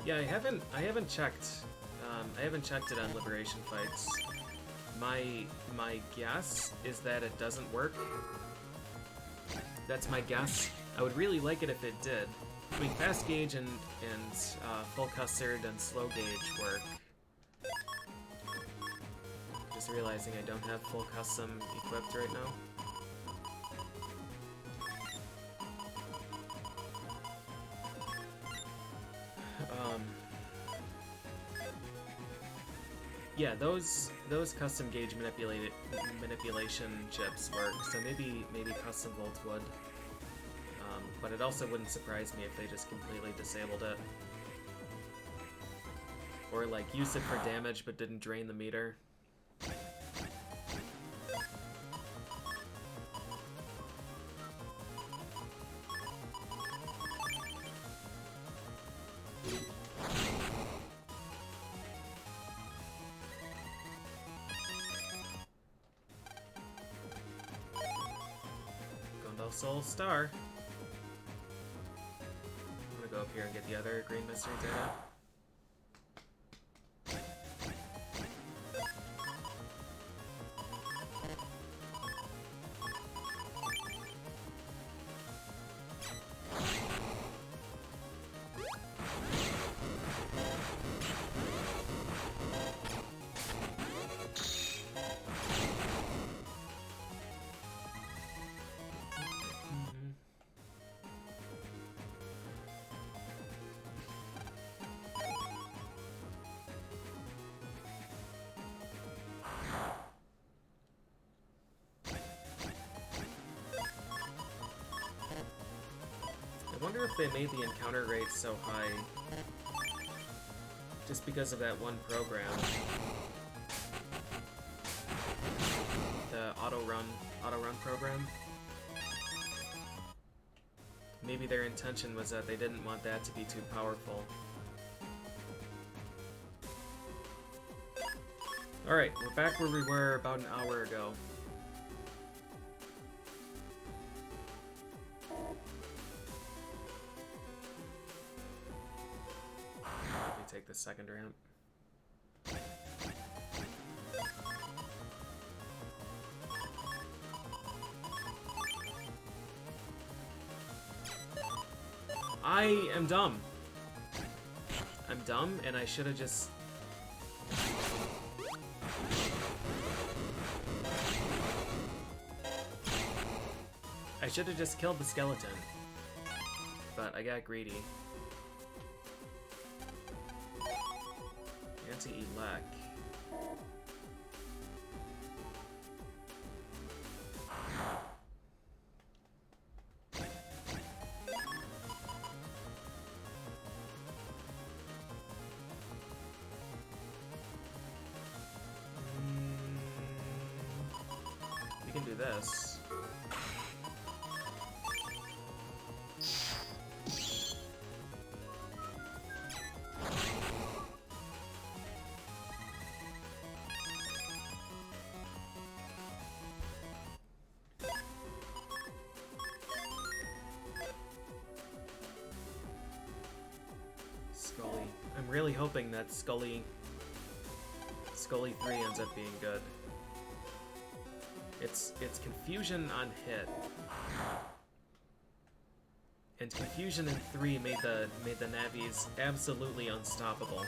Yeah, I haven't checked. I haven't checked it on Liberation Fights. My guess is that it doesn't work. That's my guess. I would really like it if it did. I mean, fast gauge and full custard and slow gauge work. Just realizing I don't have full custom equipped right now. Yeah, those custom gauge manipulation chips work, so maybe custom volt would. But it also wouldn't surprise me if they just completely disabled it. Or like used it for damage but didn't drain the meter. Soul Star. I'm gonna go up here and get the other green mystery data. I wonder if they made the encounter rate so high just because of that one program. auto-run program. Maybe their intention was that they didn't want that to be too powerful. Alright, we're back where we were about an hour ago. Let me take the second ramp. I am dumb. I'm dumb, and I should have just... I should have just killed the skeleton. But I got greedy. Anti-elec. We can do this. Scully. I'm really hoping that Scully 3 ends up being good. It's confusion on hit. And confusion in 3 made the Navis absolutely unstoppable.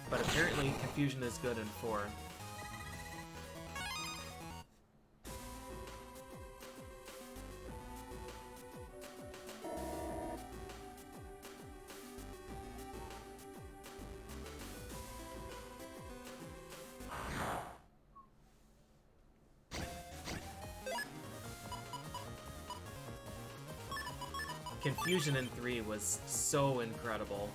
But apparently confusion is good in 4. Confusion in 3 was so incredible.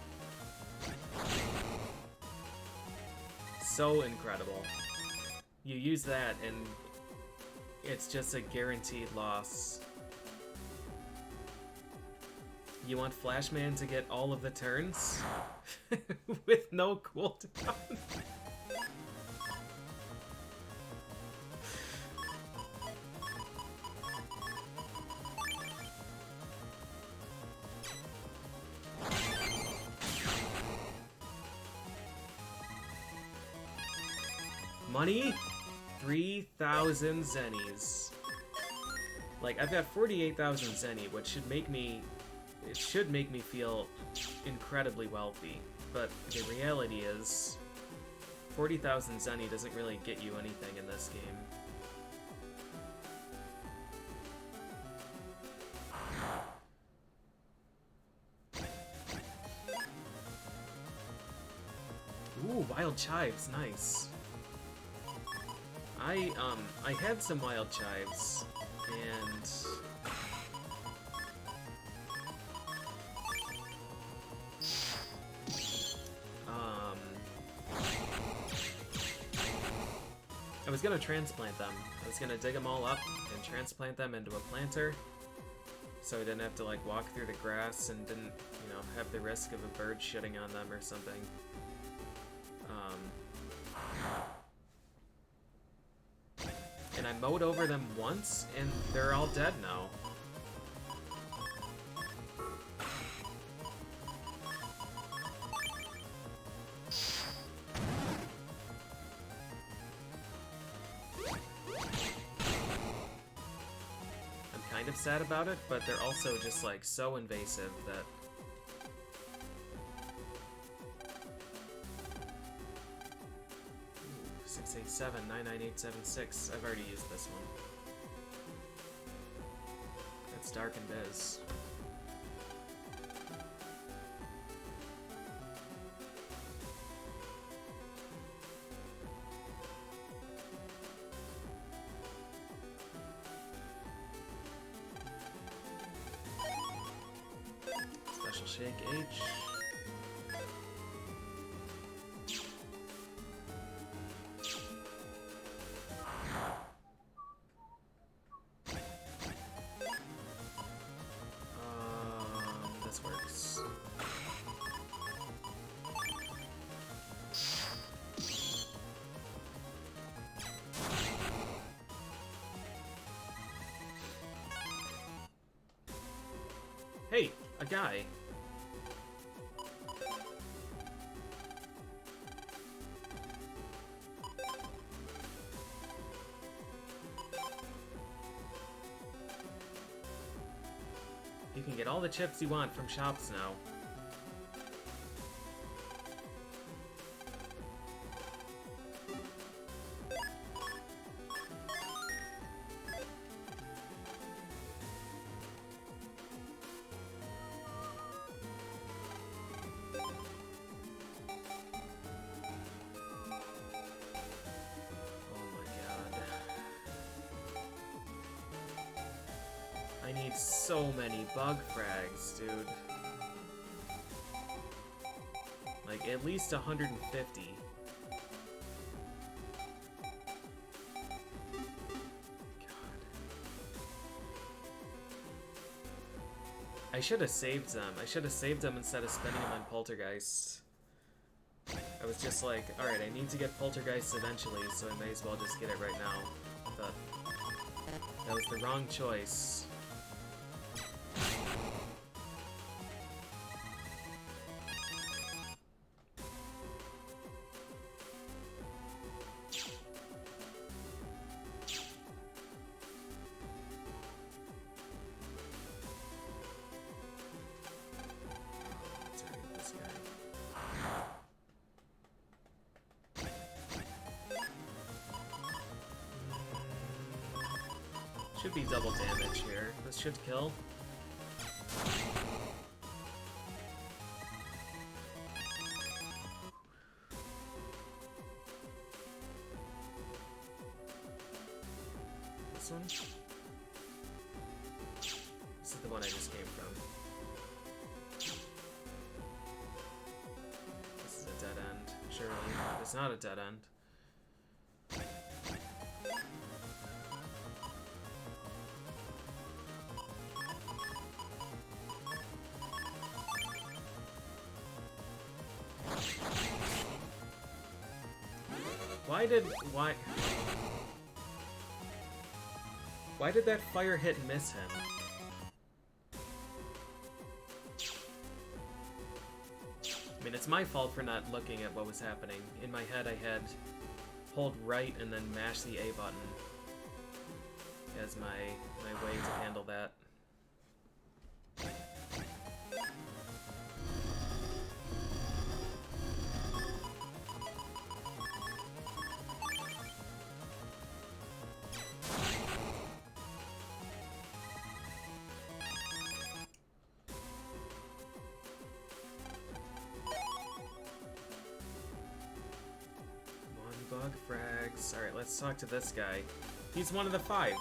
So incredible. You use that and it's just a guaranteed loss. You want Flashman to get all of the turns? With no cooldown? Money? 3,000 zennies. Like, I've got 48,000 zenny, which should make me... It should make me feel incredibly wealthy. But the reality is, 40,000 zenny doesn't really get you anything in this game. Ooh, Wild Chives, nice. I had some Wild Chives, and... I was gonna transplant them. I was gonna dig them all up and transplant them into a planter, so I didn't have to, like, walk through the grass and didn't, you know, have the risk of a bird shitting on them or something. And I mowed over them once, and they're all dead now. I'm kind of sad about it, but they're also just, like, so invasive that... 687-99876. I've already used this one. That's Dark and Biz. Special Shake H. a guy. You can get all the chips you want from shops now. I need so many bug frags, dude. Like, at least 150. God. I should have saved them. I should have saved them instead of spending them on Poltergeist. I was just like, alright, I need to get Poltergeist eventually, so I may as well just get it right now. But that was the wrong choice. Should be double damage here. This should kill. This one? This is the one I just came from. This is a dead end. Surely. It's not a dead end. Why did that fire hit miss him? I mean, it's my fault for not looking at what was happening. In my head, I had hold right and then mash the A button as my way to handle that. Bug frags. Alright, let's talk to this guy. He's one of the 5.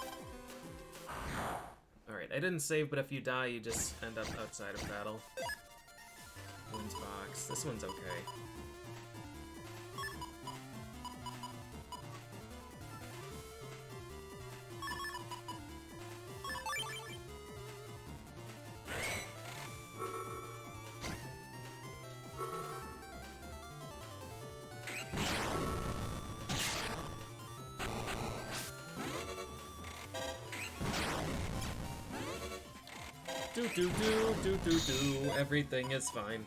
Alright, I didn't save, but if you die, you just end up outside of battle. Wounds box. This one's okay. Do. Everything is fine.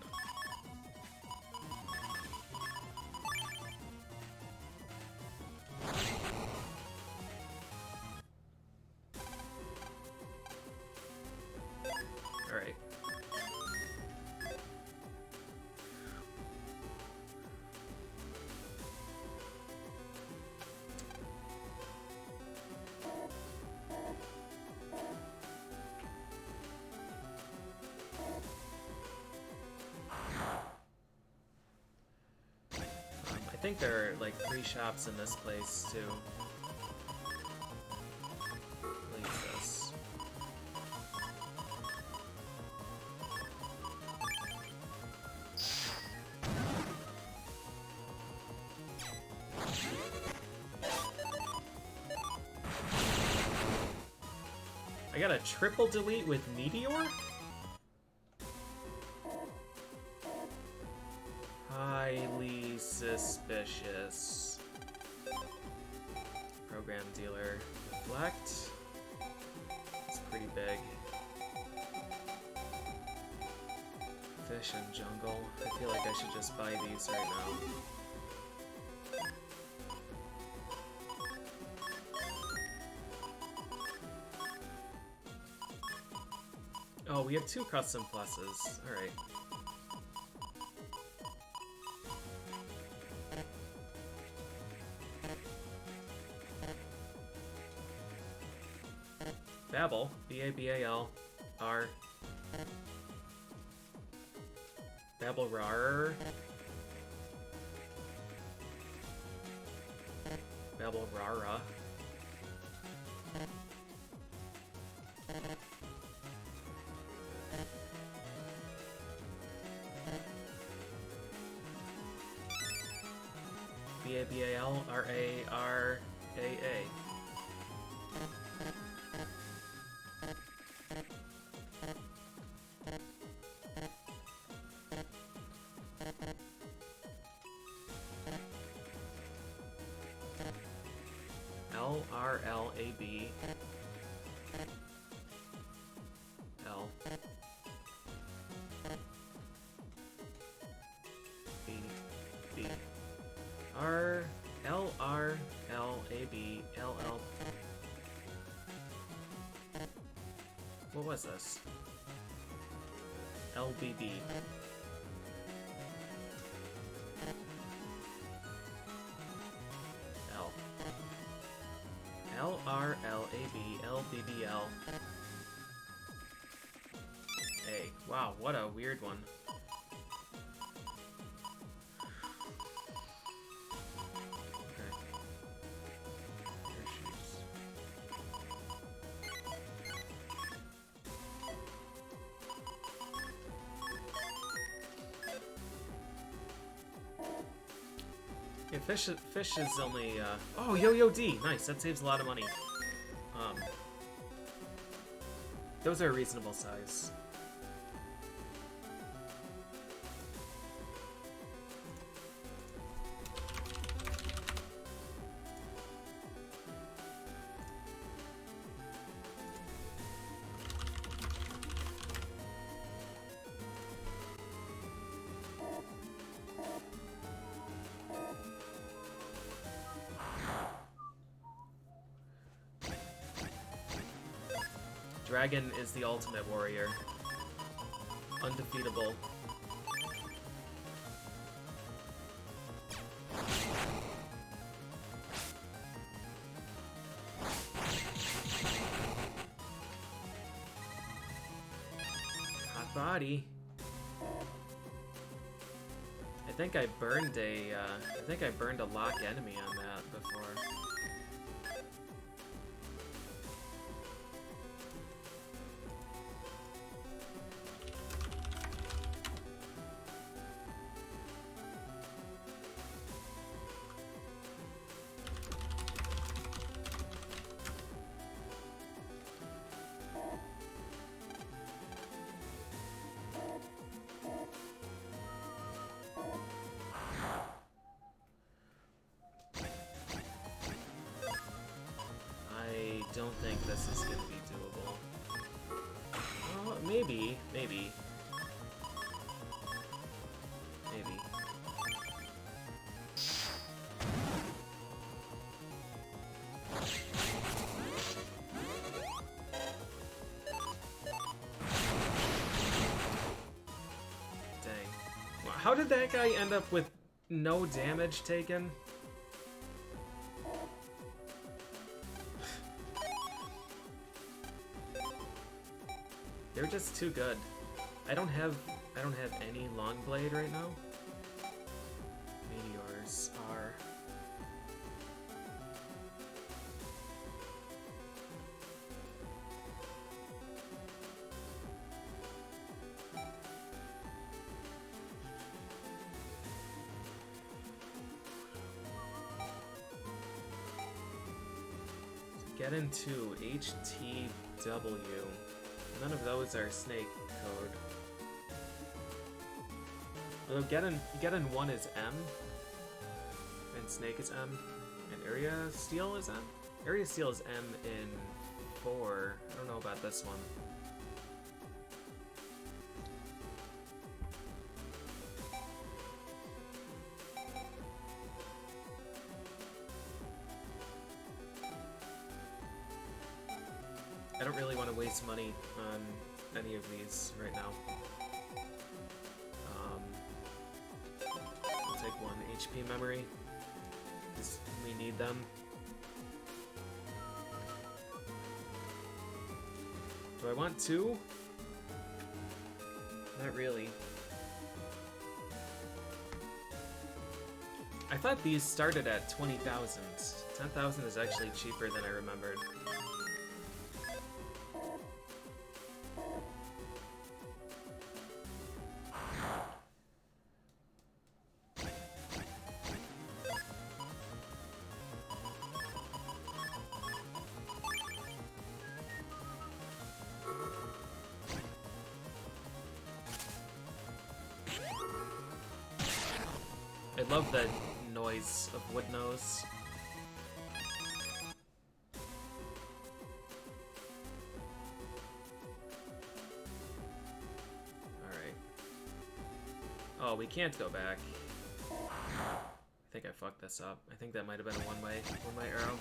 Alright. I think there are like 3 shops in this place too. Leave this. I got a triple delete with Meteor? Highly suspicious. Program dealer. Reflect. It's pretty big. fish in jungle. I feel like I should just buy these right now. Oh, we have 2 custom pluses. Alright. Babel. B-A-B-A-L-R. Babel Rar. Babel Rara. B-A-B-A-L-R-A-R-A-A. L-R-L-A-B. L. B. B. R. L. R. L. A. B. L. L. What was this? L. B. B. L. L. R. L. A. B. L. B. B. L. A. Wow, what a weird one. Yeah, fish is only, oh, Yo-Yo D! Nice, that saves a lot of money. Those are a reasonable size. Dragon is the ultimate warrior. Undefeatable. Hot body. I think I burned a lock enemy on that before. I don't think this is gonna be doable. Oh, maybe. Maybe. Dang. Wow, how did that guy end up with no damage taken? They're just too good. I don't have any long blade right now. Meteors are. Get into HTW. None of those are snake code. Although Geddon 1 is M, and Snake is M, and Area Steel is M? Area Steel is M in 4. I don't know about this one. don't really want to waste money on any of these right now. I'll take 1 HP memory, because we need them. Do I want 2? Not really. I thought these started at 20,000. 10,000 is actually cheaper than I remembered. I love the noise of wood nose. Alright. Oh, we can't go back. I think I fucked this up. I think that might have been a one-way arrow.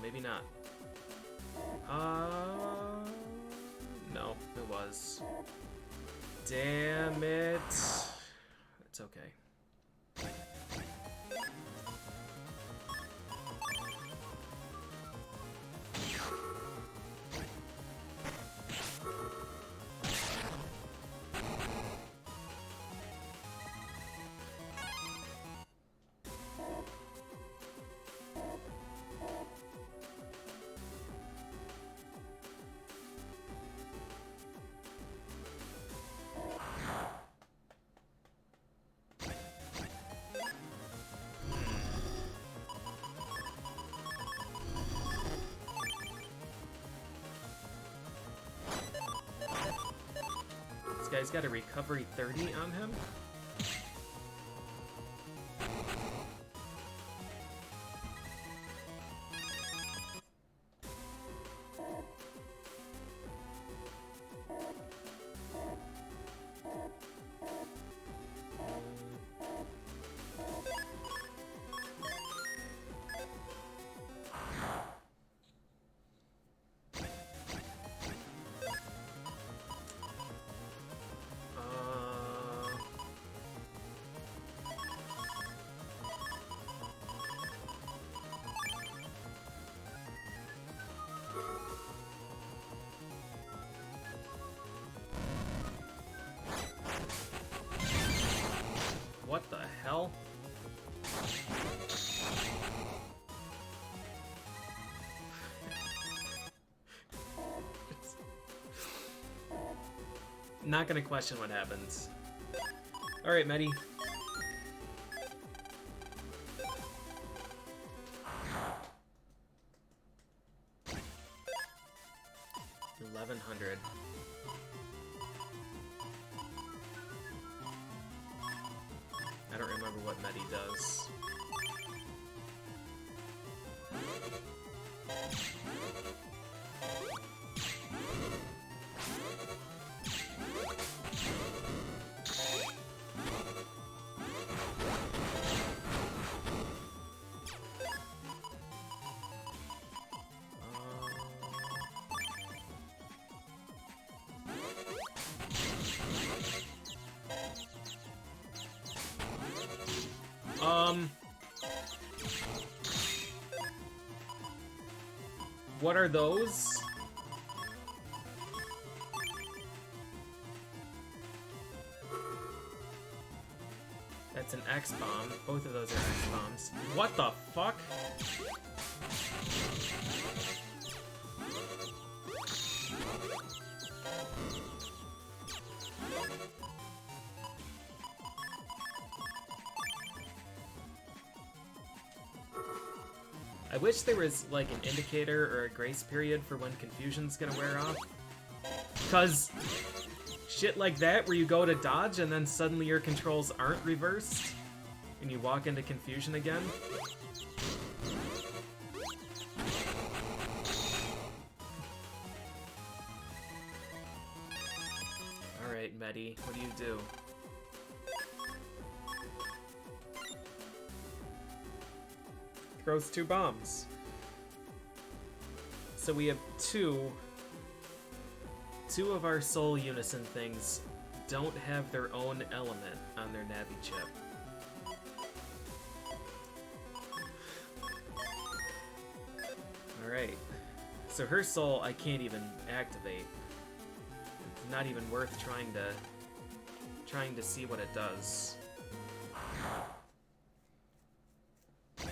Maybe not. No, it was. Damn it. It's okay. This guy's got a recovery 30 on him. What the hell? Not gonna question what happens. Alright, Medi. $1,100. I don't remember what Medi does. What are those? That's an X-bomb. Both of those are X-bombs. What the fuck? I wish there was, like, an indicator or a grace period for when confusion's gonna wear off. Because shit like that, where you go to dodge and then suddenly your controls aren't reversed, Can you walk into confusion again? Alright, Medi, what do you do? Throws 2 bombs. So we have two of our Soul Unison things don't have their own element on their Navi chip. Alright. So her soul I can't even activate. It's not even worth trying to see what it does. I'm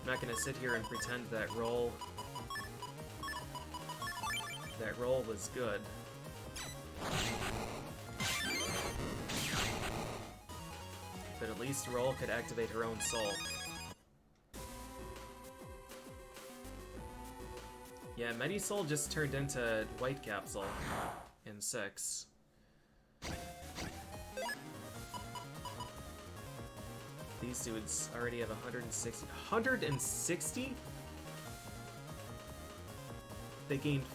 not gonna sit here and pretend that roll was good. But at least Roll could activate her own soul. Yeah, Medisoul just turned into White Capsule in 6. These dudes already have 160. 160? They gained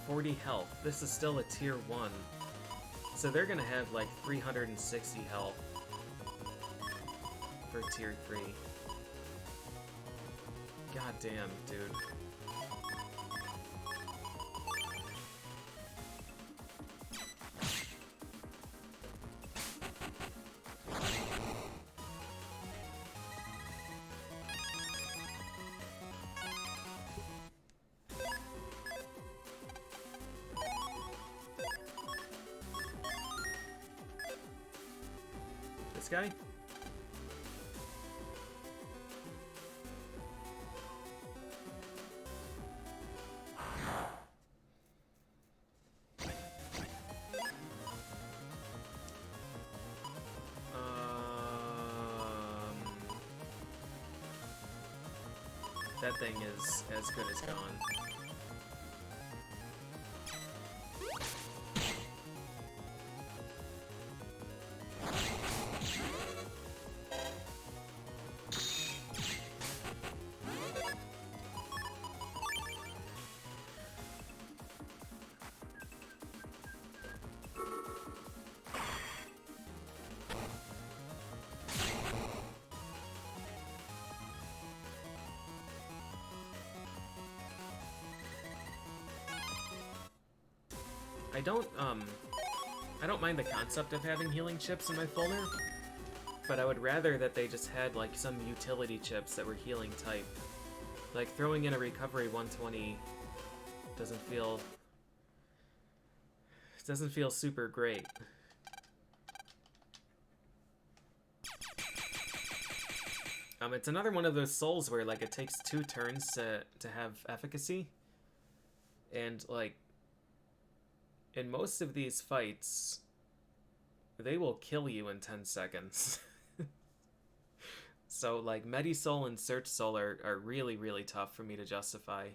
40 health. This is still a tier 1. So they're gonna have like 360 health for tier 3. God damn, dude. This guy? That thing is as good as gone. I don't mind the concept of having healing chips in my folder, but I would rather that they just had like some utility chips that were healing type. Like throwing in a recovery 120 doesn't feel super great. It's another one of those souls where like it takes 2 turns to have efficacy, and like in most of these fights, they will kill you in 10 seconds. So, like, Medisoul and Search Soul are really, really tough for me to justify.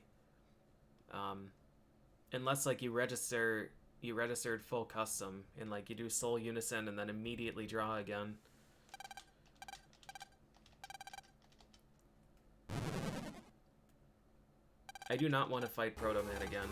Unless, like, you registered full custom, and, like, you do Soul Unison and then immediately draw again. I do not want to fight Protoman again.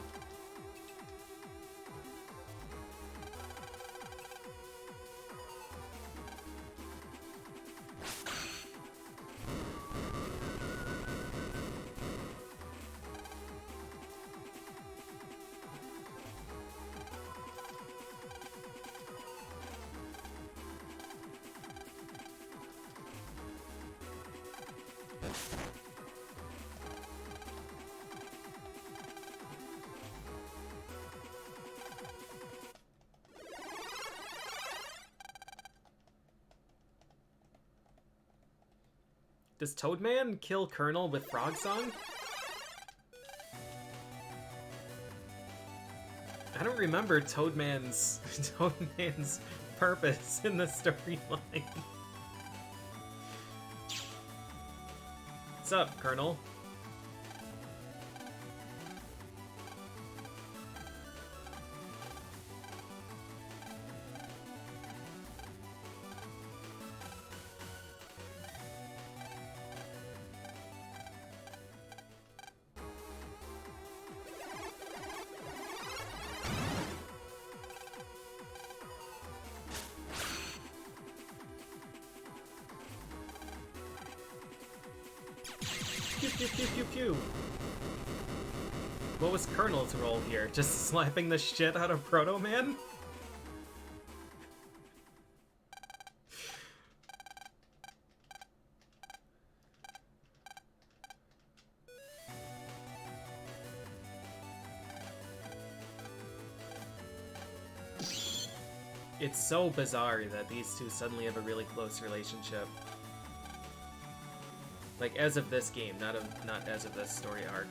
Does Toadman kill Colonel with Frog Song? I don't remember Toadman's purpose in the storyline. What's up, Colonel? pew pew pew pew pew. What was Colonel's role here? Just slapping the shit out of Protoman? It's so bizarre that these two suddenly have a really close relationship. Like, as of this game, not as of this story arc.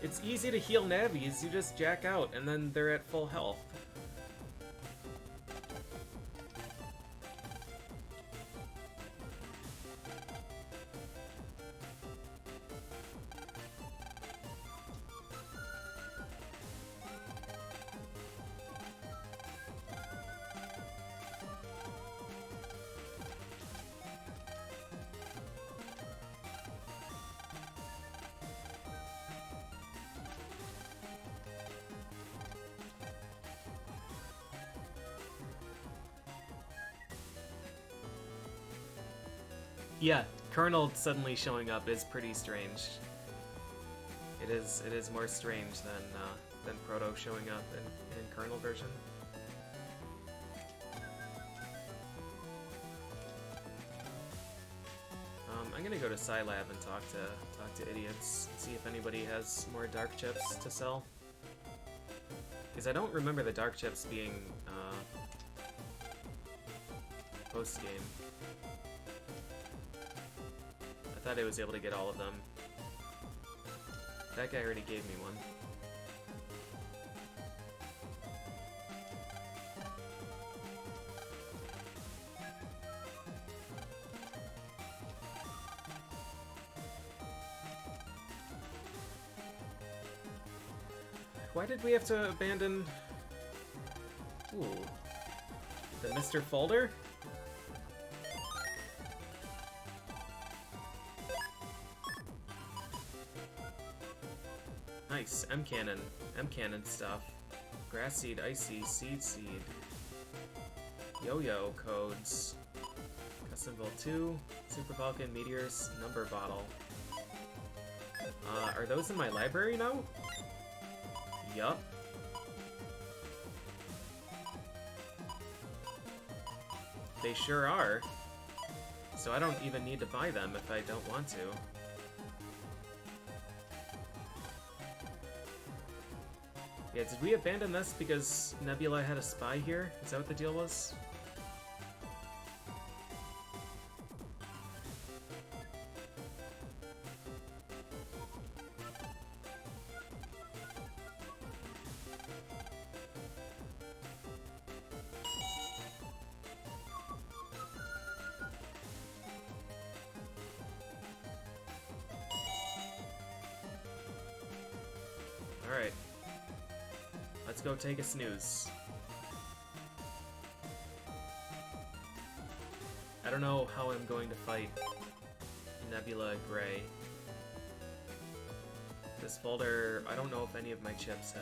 It's easy to heal Navis, you just jack out, and then they're at full health. Yeah, Colonel suddenly showing up is pretty strange. It is more strange than Proto showing up in Colonel version. I'm gonna go to Scilab and talk to idiots, see if anybody has more dark chips to sell. Because I don't remember the dark chips being post game. I thought I was able to get all of them. That guy already gave me one. Why did we have to abandon... Ooh. The Mr. Folder? Nice, M-Cannon stuff. Grass Seed, Ice Seed, Seed. Yo-Yo codes. Customville 2, Super Vulcan, Meteors, Number Bottle. Are those in my library now? Yup. They sure are. So I don't even need to buy them if I don't want to. Yeah, did we abandon this because Nebula had a spy here? Is that what the deal was? Alright. Let's go take a snooze. I don't know how I'm going to fight Nebula Gray. This folder, I don't know if any of my chips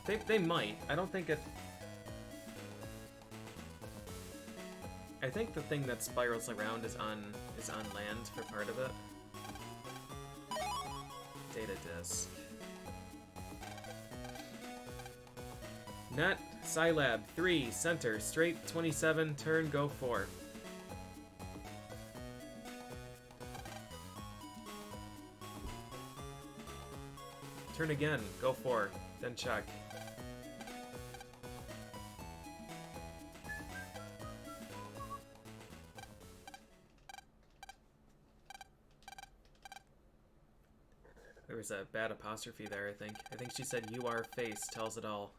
hit. They might. I don't think it... I think the thing that spirals around is on land for part of it. Data disk. Net, Scilab, 3, center, straight, 27, turn, go 4. Turn again, go 4, then check. There was a bad apostrophe there, I think. I think she said, "You are face, tells it all."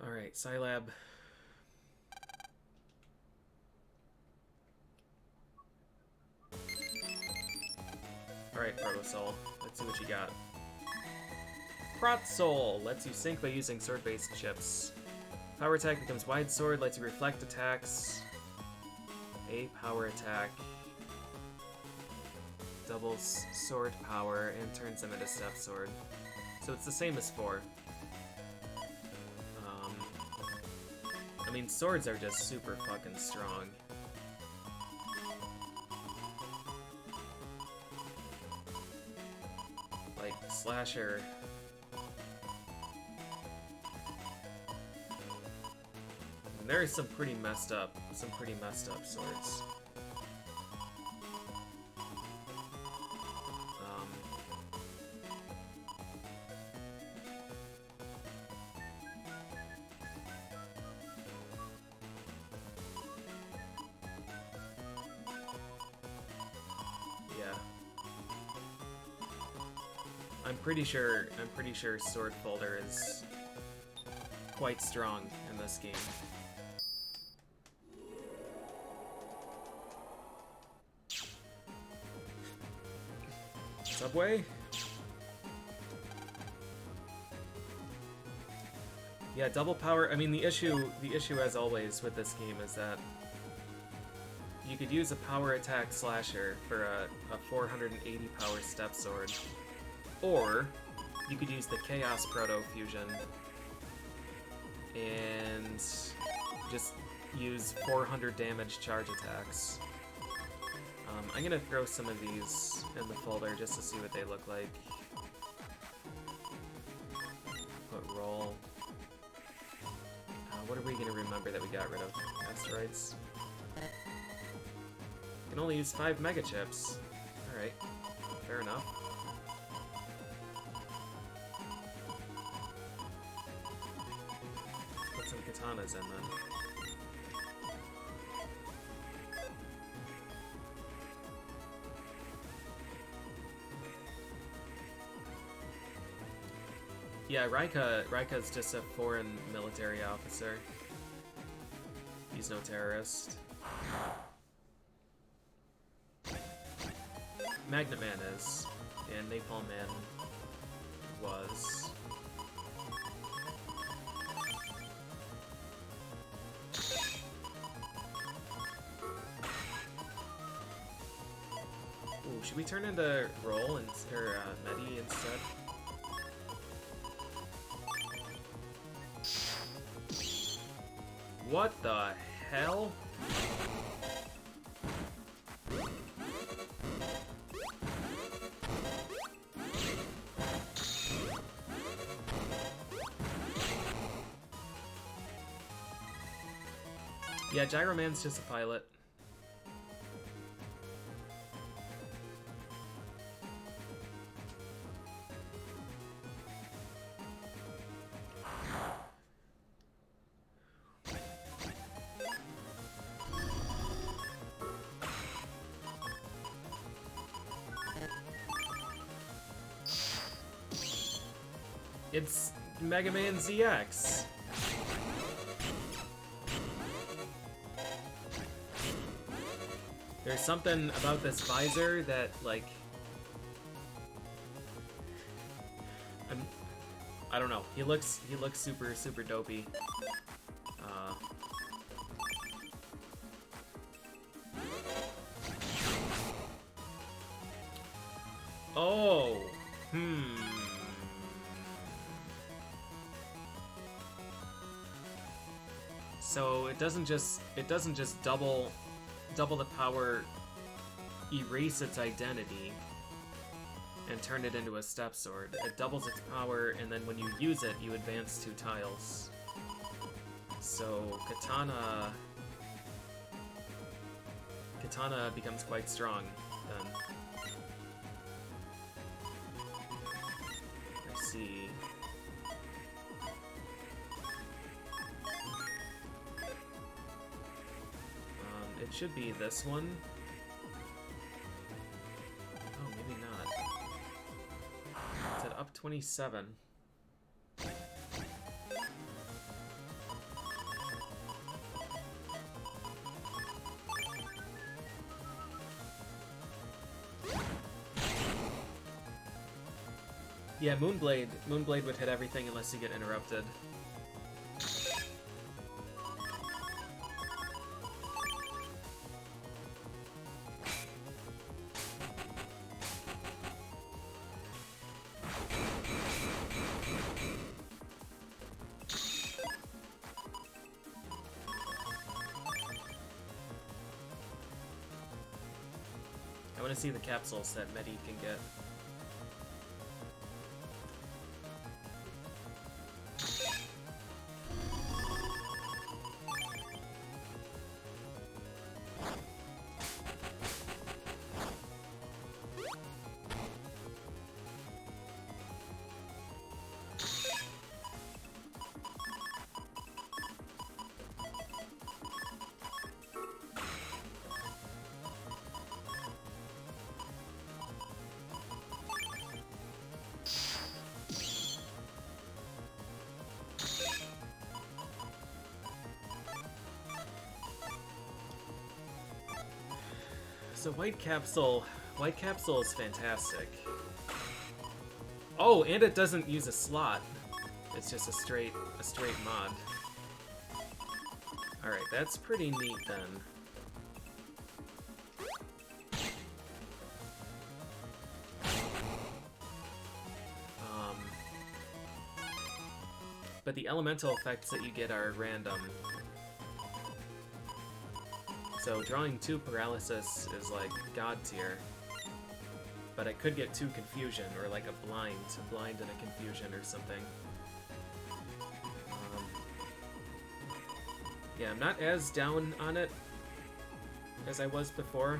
Alright, Scilab. Alright, Protosoul. Let's see what you got. Protsoul lets you sync by using sword-based chips. Power attack becomes wide sword, lets you reflect attacks. A power attack. doubles sword power and turns them into step sword. So it's the same as 4. I mean, swords are just super fucking strong. Like, Slasher. And there are some pretty messed up swords. I'm pretty sure Sword Folder is quite strong in this game. Subway? Yeah, double power. I mean, the issue as always with this game is that you could use a power attack slasher for a 480 power step sword. Or, you could use the Chaos Proto Fusion and just use 400 damage charge attacks. I'm gonna throw some of these in the folder just to see what they look like. Put roll. What are we gonna remember that we got rid of? Asteroids. Can only use 5 Mega Chips. Alright, fair enough. Put some katanas in then. Yeah, Raika's just a foreign military officer. He's no terrorist. Magnet Man is, and Napalm Man was. Ooh, should we turn into Roll and or Medi instead? What the hell? Yeah, Gyro Man's just a pilot. It's Mega Man ZX. There's something about this visor that, like, I don't know. He looks super dopey. Oh, So it doesn't just double the power, erase its identity, and turn it into a step sword. It doubles its power, and then when you use it, you advance 2 tiles. So Katana becomes quite strong then. I see. It should be this one. Oh, maybe not. It's at up 27. Yeah, Moonblade would hit everything unless you get interrupted. want to see the capsules that Medi can get. So White Capsule is fantastic. Oh, and it doesn't use a slot. It's just a straight mod. All right, that's pretty neat then. But the elemental effects that you get are random. So drawing 2 paralysis is like god tier. But I could get 2 confusion, or like a blind and a confusion or something. Yeah, I'm not as down on it as I was before.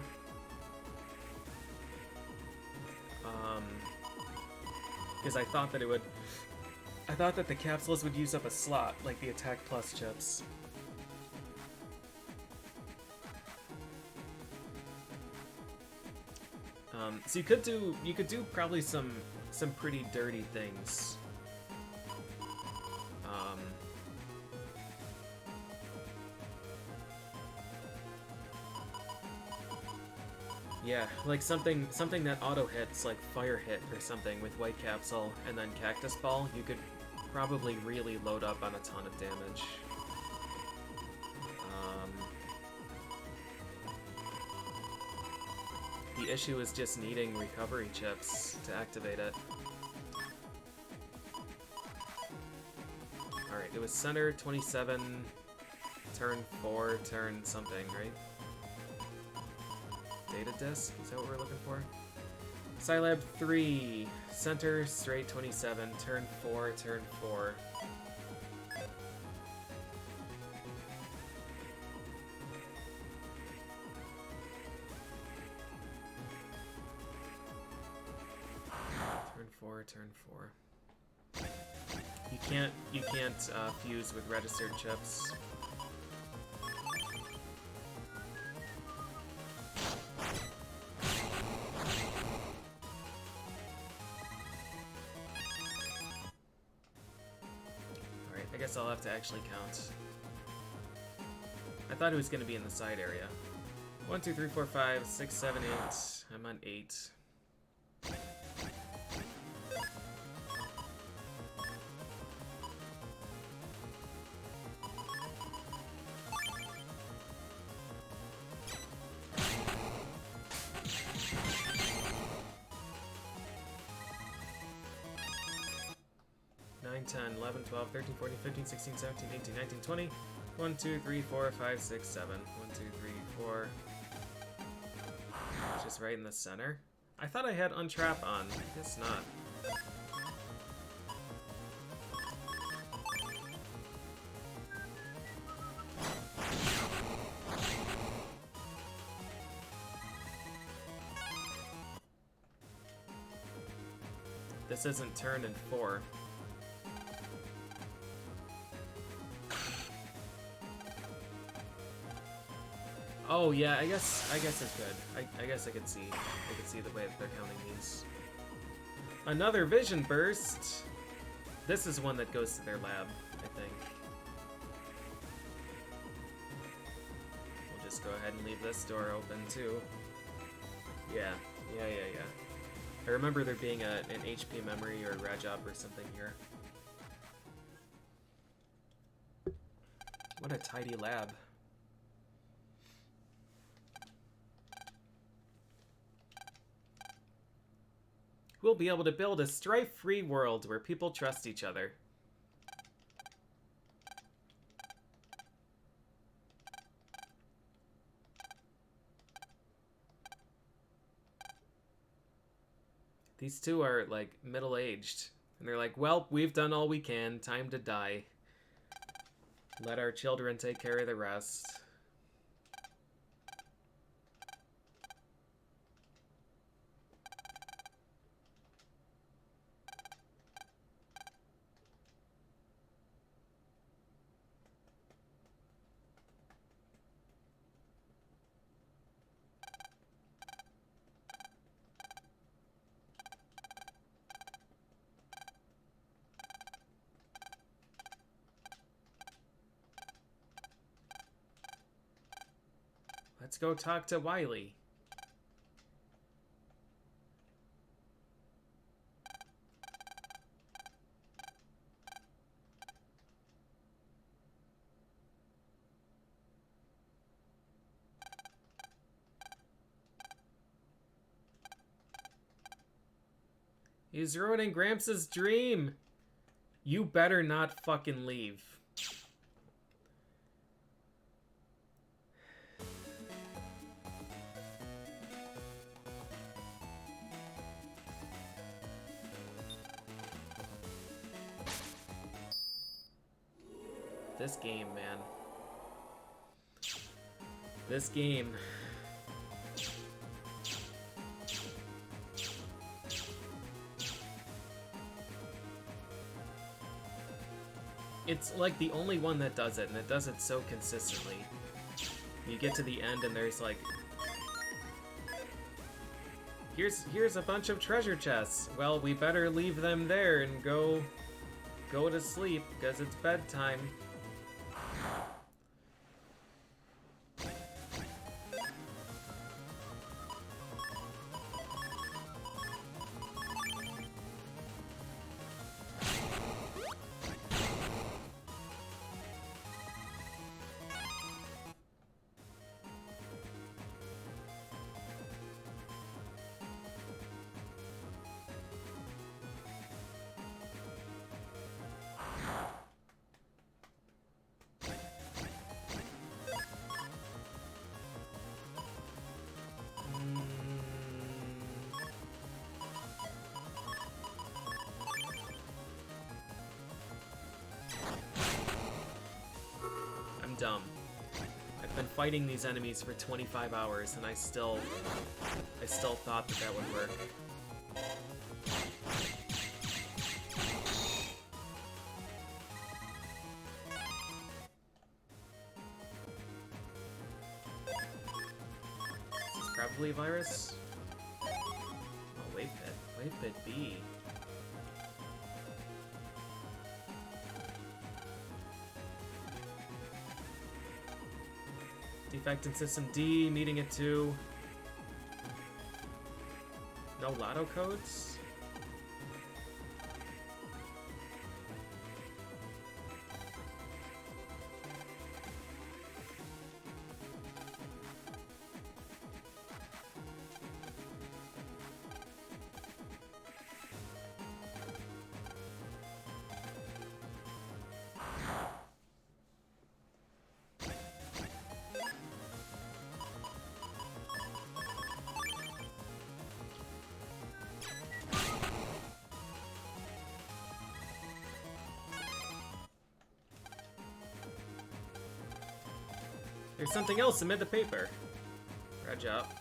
Because I thought that the capsules would use up a slot, like the attack plus chips. So you could do probably some pretty dirty things. Yeah, like something that auto hits, like Fire Hit or something with White Capsule, and then Cactus Ball. You could probably really load up on a ton of damage. The issue is just needing recovery chips to activate it. Alright, it was center 27, turn 4, turn something, right? Data disk, is that what we're looking for? Scilab 3, center straight 27, turn 4, turn 4. Turn 4. You can't fuse with registered chips. Alright, I guess I'll have to actually count. I thought it was going to be in the side area. 1, 2, 3, 4, 5, 6, 7, 8. I'm on 8. 9, 10, 11, 12, 13, 14, 15, 16, 17, 18, 19, 20. 1, 2, 3, 4, 5, 6, 7. 1, 2, 3, 4. Just right in the center. I thought I had Untrap on. I guess not. This isn't turn in 4. Oh yeah, I guess it's good. I guess I could see the way that they're counting these. Another vision burst. This is one that goes to their lab, I think. We'll just go ahead and leave this door open too. Yeah. I remember there being an HP memory or a Rajab or something here. What a tidy lab. We'll be able to build a strife-free world where people trust each other. These two are, like, middle-aged. And they're like, well, we've done all we can. Time to die. Let our children take care of the rest. Let's go talk to Wiley. He's ruining Gramps' dream. You better not fucking leave. This game, man. This game. It's like the only one that does it, and it does it so consistently. You get to the end and there's like... Here's a bunch of treasure chests. Well, we better leave them there and go to sleep, because it's bedtime. Dumb. I've been fighting these enemies for 25 hours and I still thought that would work. This is probably a virus. Oh, wave pit. Wave pit B. Defect in System D, meeting it 2. No lotto codes? There's something else amid the paper. Reg up.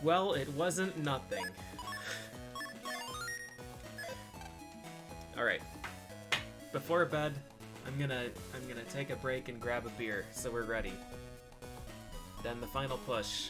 Well, it wasn't nothing. All right. Before bed, I'm gonna take a break and grab a beer, so we're ready. Then the final push.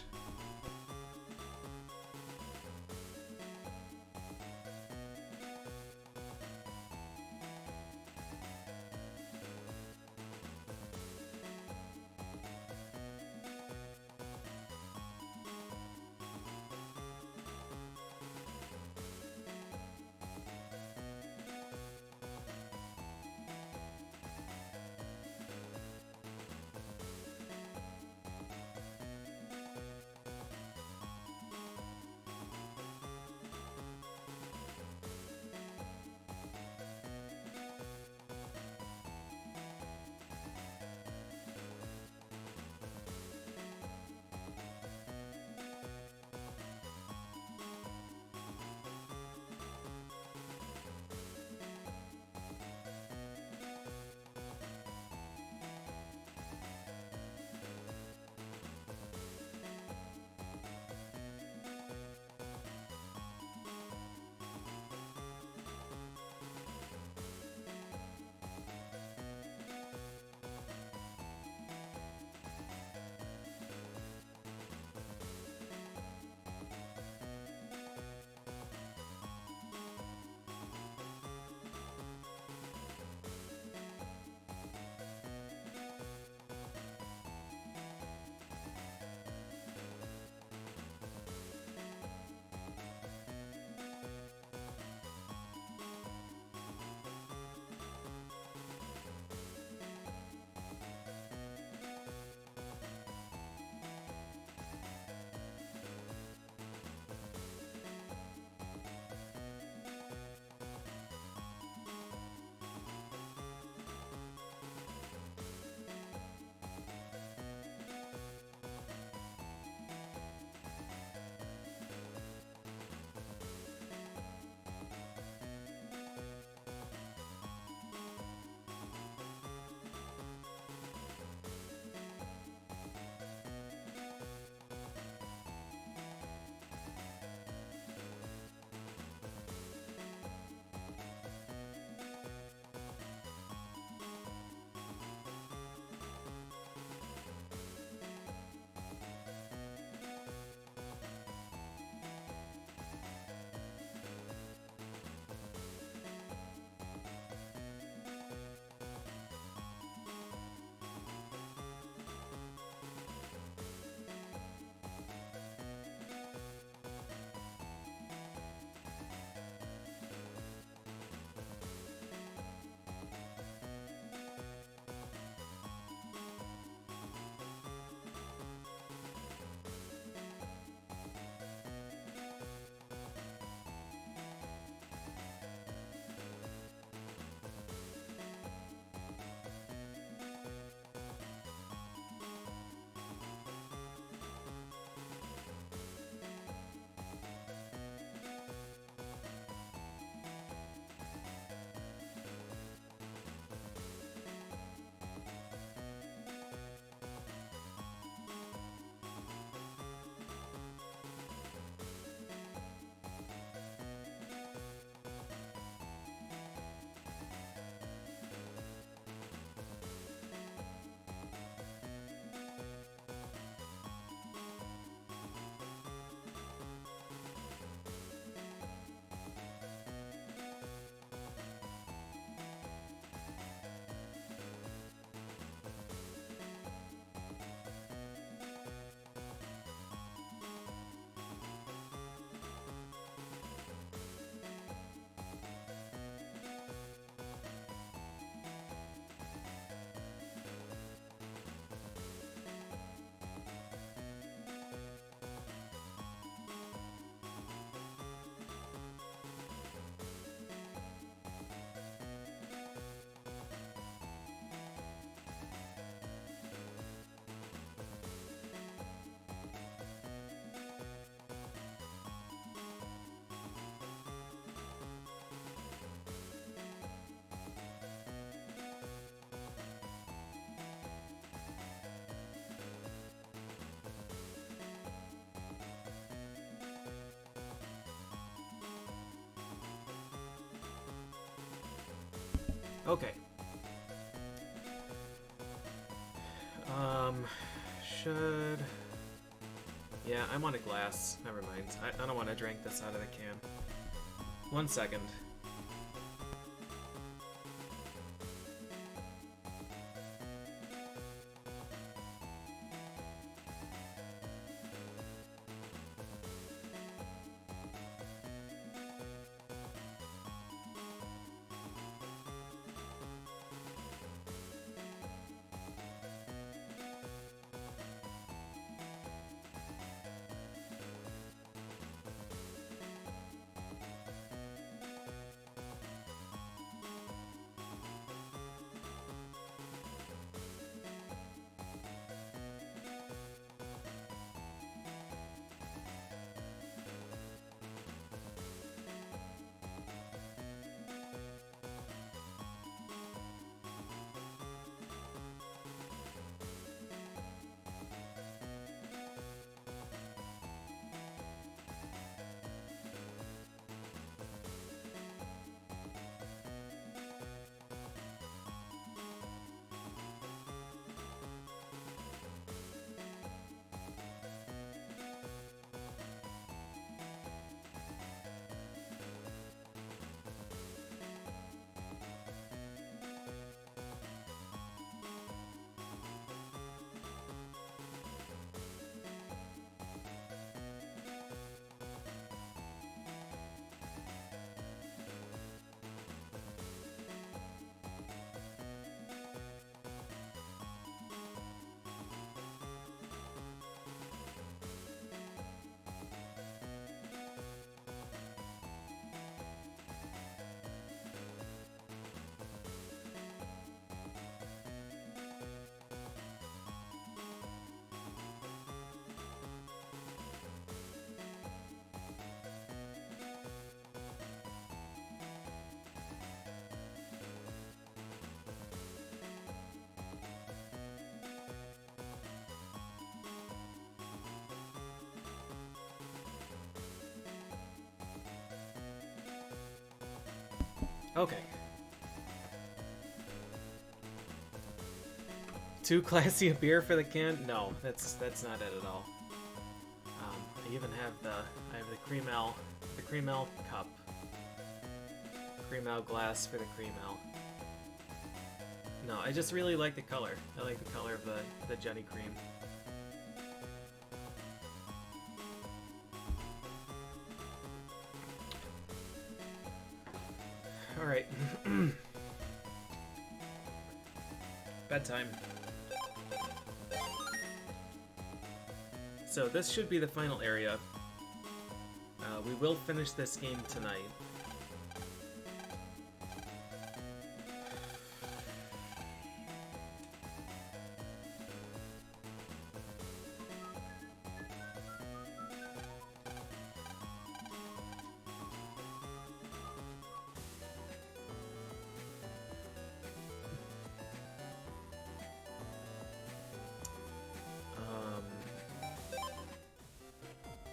Okay. Should... Yeah, I want a glass. Never mind. I don't want to drink this out of the can. 1 second. Okay. Too classy a beer for the can? No, that's not it at all. I even have I have the cream ale cup, cream ale glass for the cream ale. No, I just really like the color. I like the color of the Jenny cream. All right. Bedtime. So this should be the final area. We will finish this game tonight.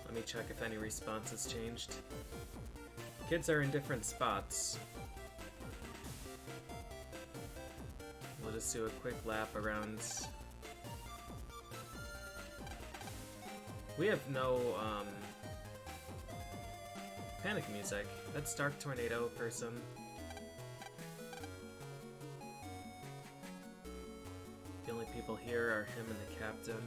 Let me check if any response has changed. Kids are in different spots. We'll just do a quick lap around. We have no panic music. That's Dark Tornado person. The only people here are him and the captain.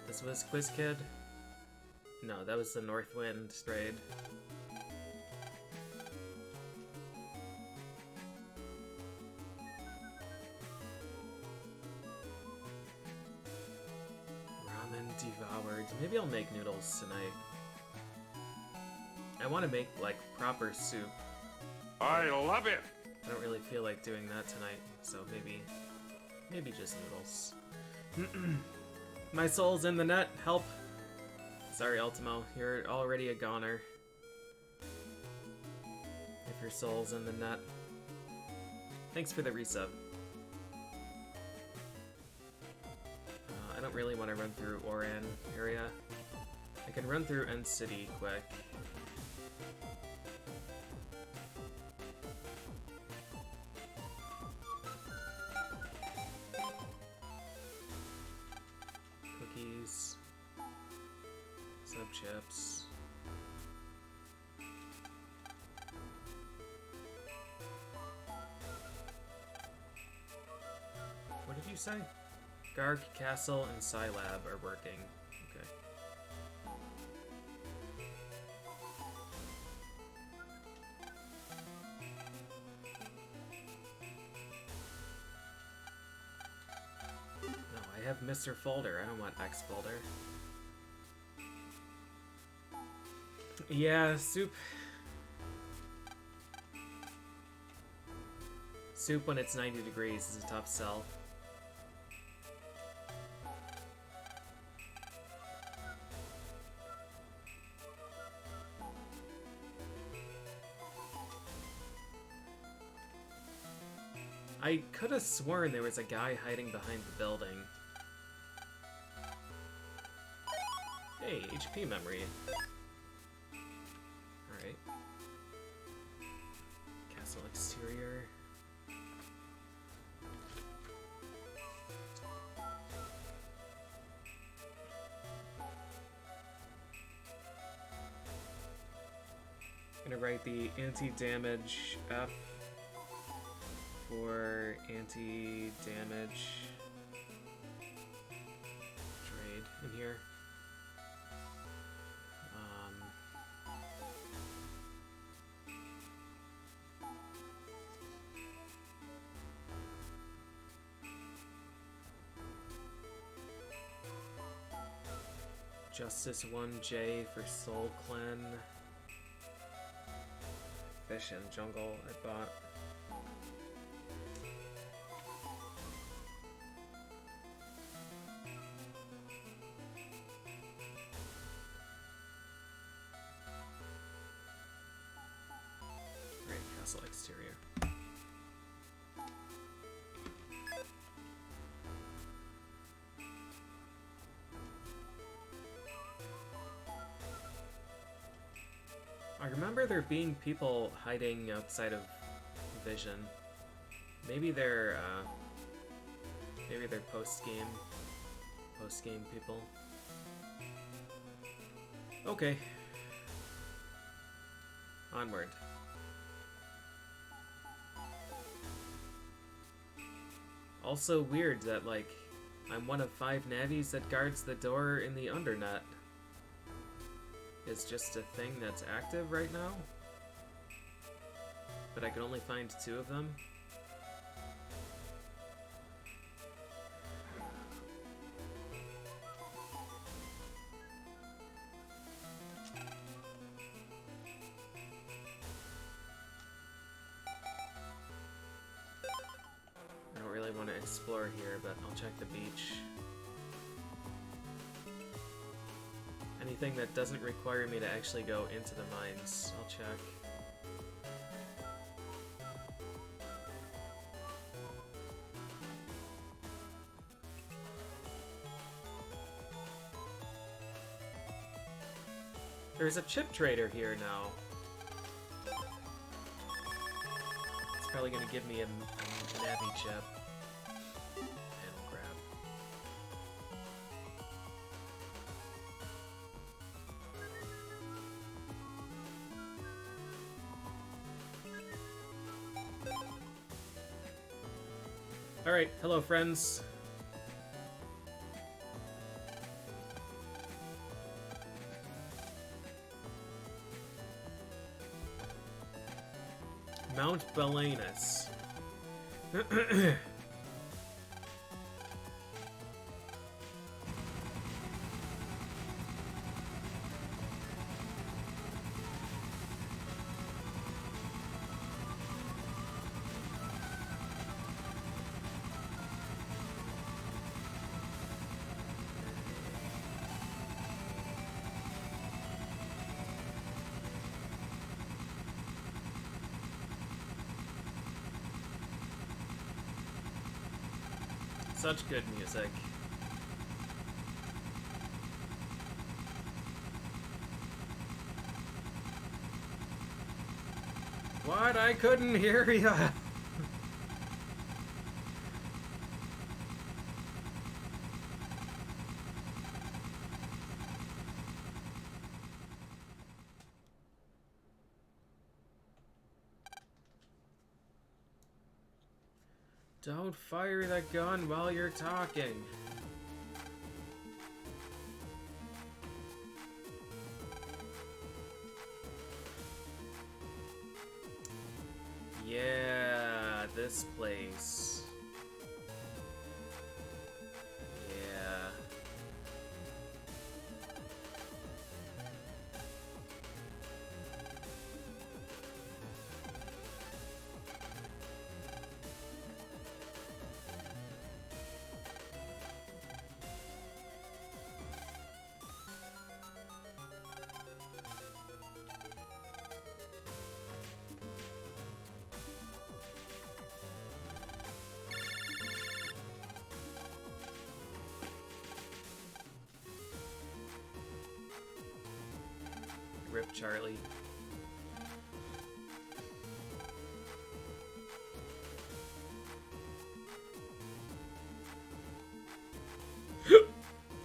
This was Quiz Kid? No, that was the Northwind raid. Ramen devoured. Maybe I'll make noodles tonight. I want to make, like, proper soup. I love it! I don't really feel like doing that tonight, so maybe just noodles. My soul's in the net, help! Sorry, Ultimo, you're already a goner. Her soul's in the net. Thanks for the resub. I don't really want to run through Oran area. I can run through End City quick. Cookies. Sub chips. What did you say? Garg, Castle, and Scilab are working. Okay. No, I have Mr. Folder. I don't want X Folder. Yeah, Soup. Soup when it's 90 degrees is a tough sell. I could have sworn there was a guy hiding behind the building. Hey, HP memory. Alright. Castle exterior. Gonna write the anti-damage F for anti-damage trade in here. Justice 1J for Soul Clan. Fish and Jungle I bought. Right, Castle exterior. I remember there being people hiding outside of Vision. Maybe they're post-game people. Okay. Onward. Also weird that, like, I'm one of 5 navies that guards the door in the Undernet. It's just a thing that's active right now, but I can only find 2 of them. I don't really want to explore here, but I'll check the beach. Anything that doesn't require me to actually go into the mines, I'll check. There's a chip trader here now. It's probably gonna give me a Navi chip. Panel grab. Alright, hello friends. Mount Belanus. Such good music. What? I couldn't hear ya! Don't fire the gun while you're talking. Yeah, this place. Yeah. Rip Charlie.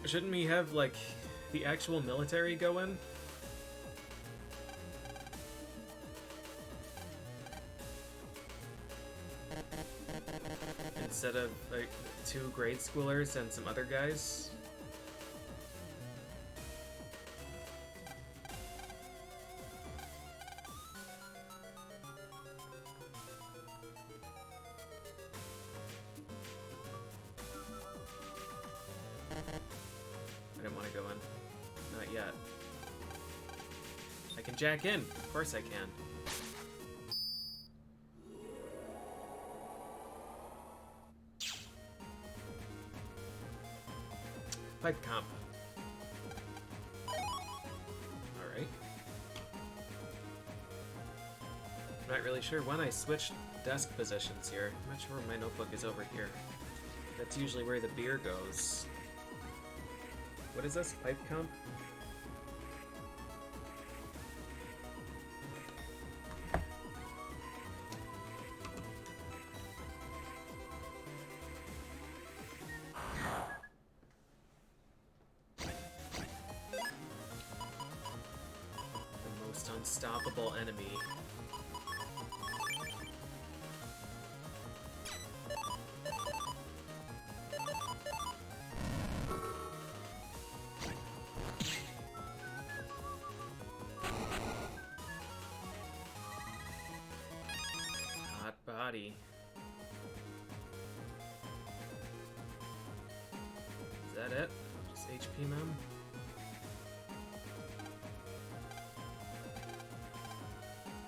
Shouldn't we have, like, the actual military go in? Instead of, like, 2 grade schoolers and some other guys? I didn't want to go in. Not yet. I can jack in. Of course I can. Pipe comp. Alright. I'm not really sure when I switched desk positions here. I'm not sure my notebook is over here. That's usually where the beer goes. What is this? Pipe comp? The most unstoppable enemy. Body. Is that it? Just HP mem?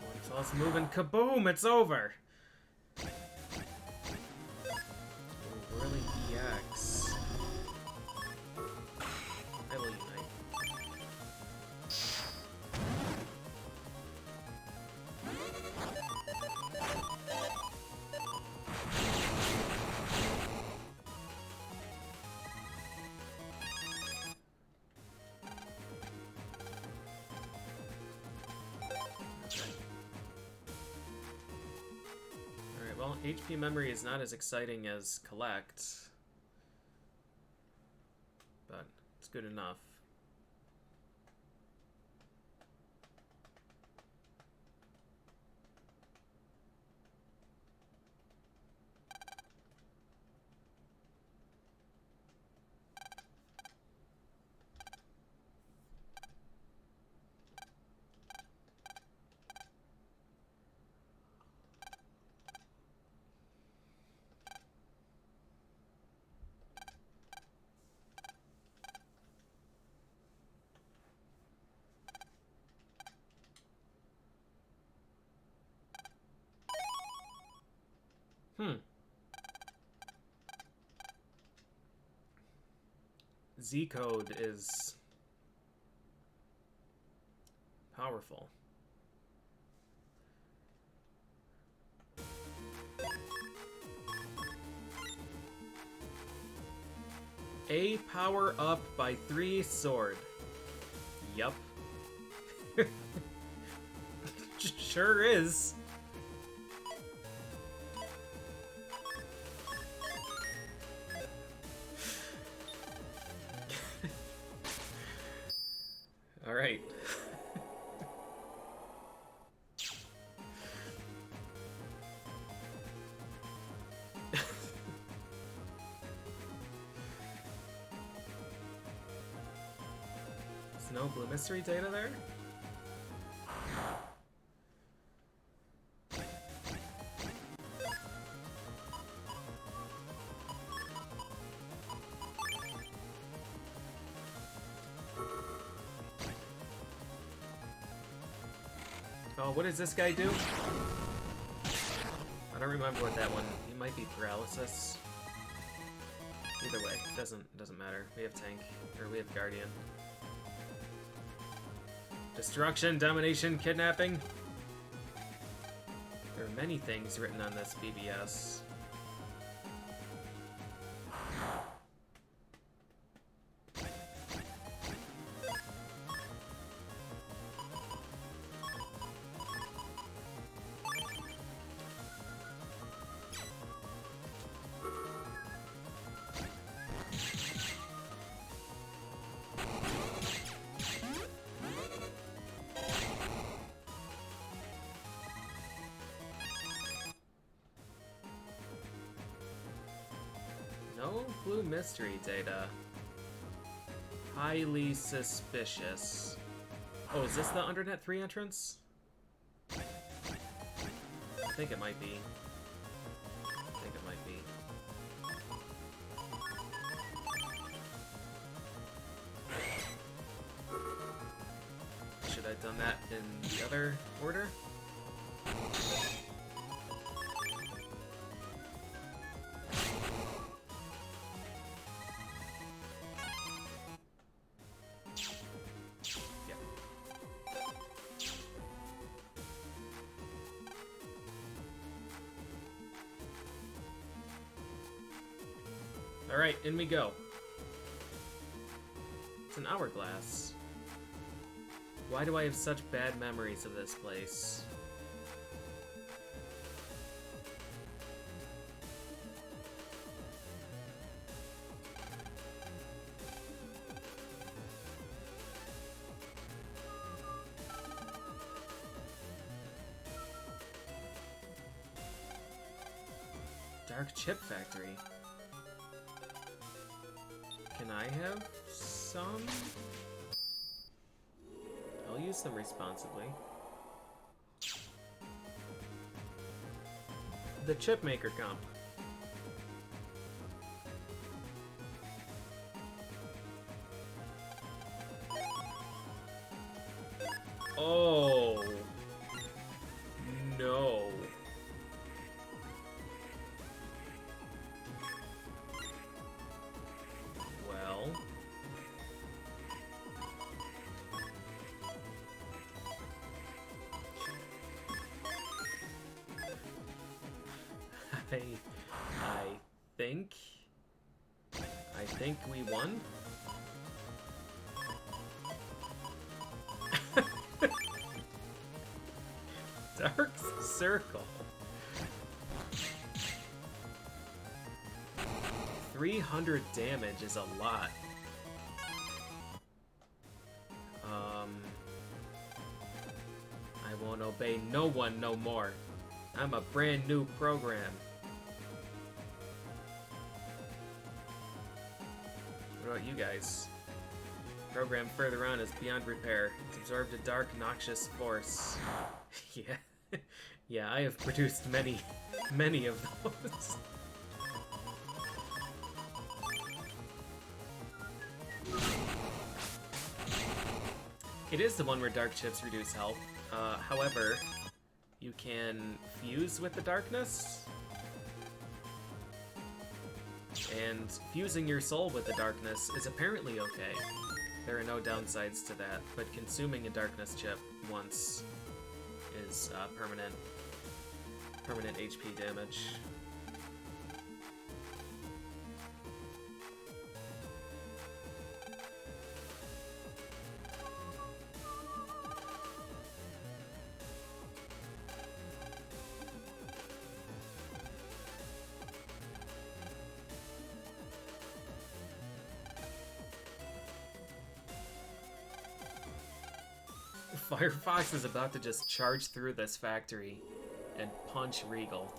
One false move and kaboom! It's over! Really EX. I will unite. Well, HP memory is not as exciting as collect, but it's good enough. Z code is powerful. A power up by 3 sword. Yup. Sure is. All right. There's no blue mystery data there? Oh, what does this guy do? I don't remember what that one. He might be paralysis. Either way, doesn't matter. We have tank, or we have guardian. Destruction, domination, kidnapping. There are many things written on this BBS. No blue mystery data. Highly suspicious. Oh, is this the Undernet 3 entrance? I think it might be. Should I have done that in the other order? Alright, in we go. It's an hourglass. Why do I have such bad memories of this place? Dark Chip Factory. Can I have some? I'll use them responsibly. The Chip Maker comp. Oh no. Well, I think we won. Dark Circle. 300 damage is a lot. I won't obey no one no more. I'm a brand new program. What about you guys? Program further on is beyond repair. It's absorbed a dark, noxious force. Yeah. Yeah, I have produced many of those. It is the one where dark chips reduce health. However, you can fuse with the darkness. And fusing your soul with the darkness is apparently okay. There are no downsides to that, but consuming a darkness chip once is permanent HP damage. Firefox is about to just charge through this factory and punch Regal.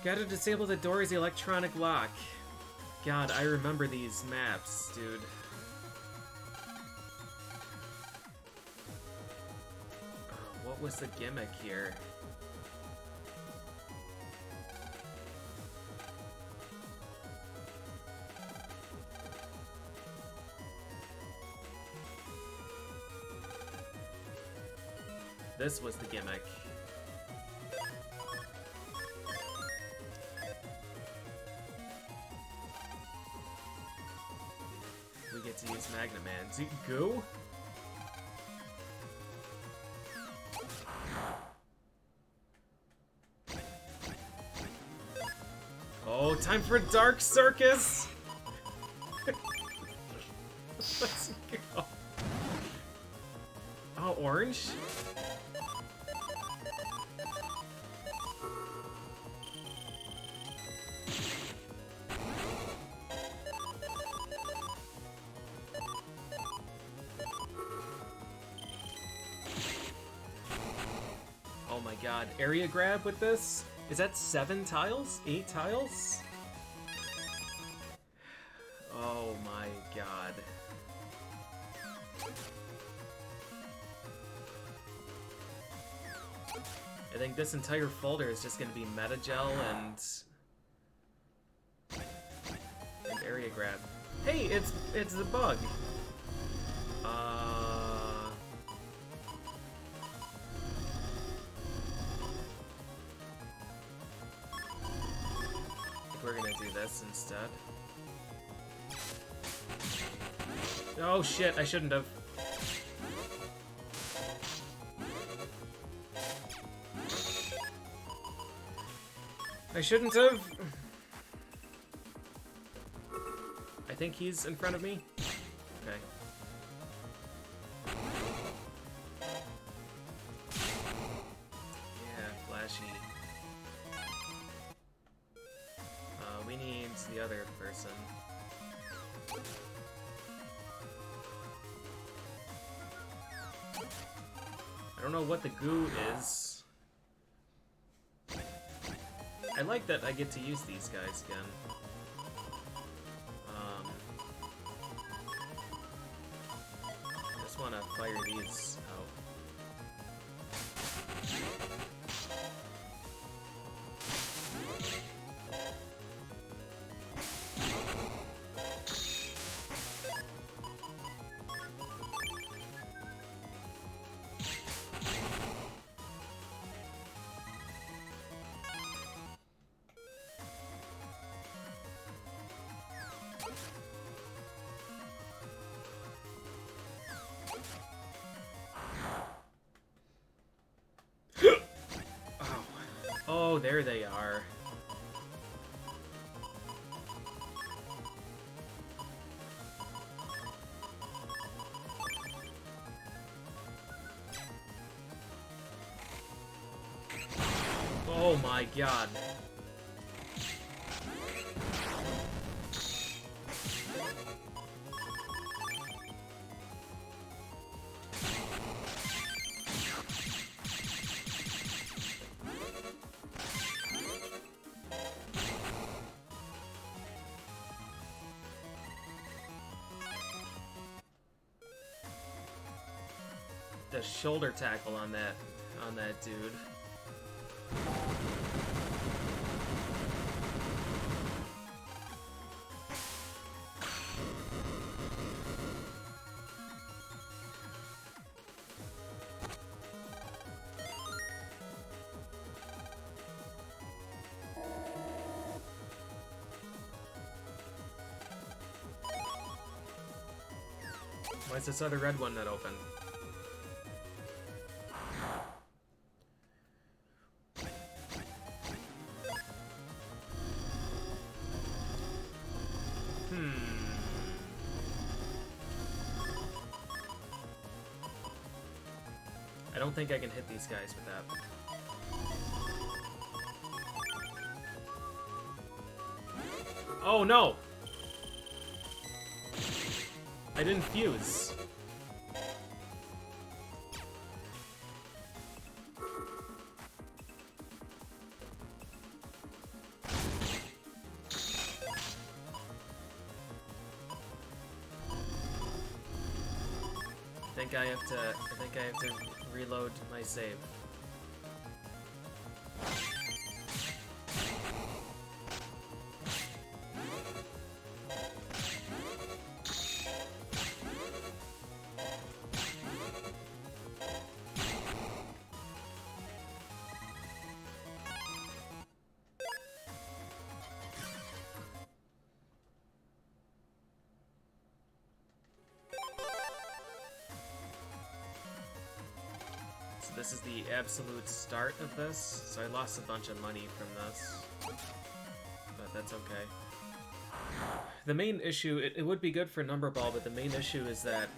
Gotta disable the door's electronic lock. God, I remember these maps, dude. What was the gimmick here? This was the gimmick. We get to use Magnet Man. Goo? Oh, time for Dark Circus! Let's go. Oh, orange? Oh my god, area grab with this? Is that 7 tiles? 8 tiles? Oh my god. I think this entire folder is just gonna be Metagel and area grab. Hey, it's the bug. We're gonna do this instead. Oh shit, I shouldn't have. I shouldn't have. I think he's in front of me. Okay. Yeah, flashy. We need the other person. I don't know what the goo is. I like that I get to use these guys again. I just want to fire these out. Oh, there they are. Oh my god. The shoulder tackle on that dude. Why is this other red one not open? I don't think I can hit these guys with that. Oh no! I didn't fuse. I think I have to reload my save. So this is the absolute start of this, so I lost a bunch of money from this, but that's okay. The main issue, it would be good for Number Ball, but the main issue is that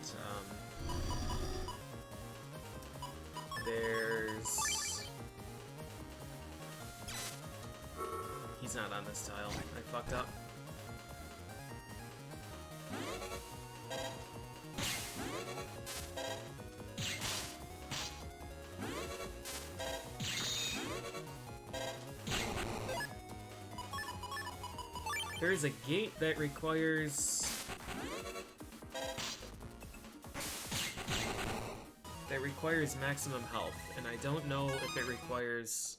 he's not on this tile. I fucked up. There is a gate that requires maximum health, and I don't know if it requires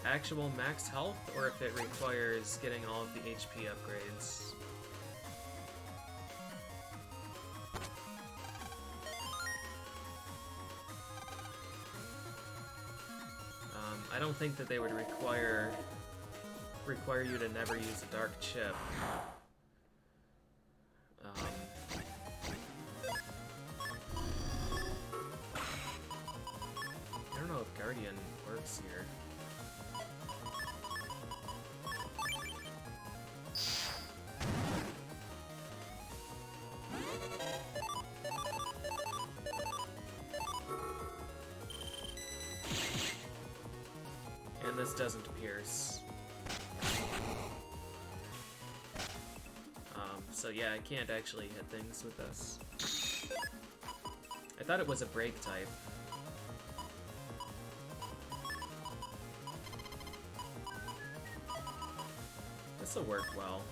actual max health or if it requires getting all of the HP upgrades. I don't think that they would require you to never use a dark chip. I don't know if Guardian works here. And this doesn't pierce. So yeah, I can't actually hit things with this. I thought it was a break type. This'll work well.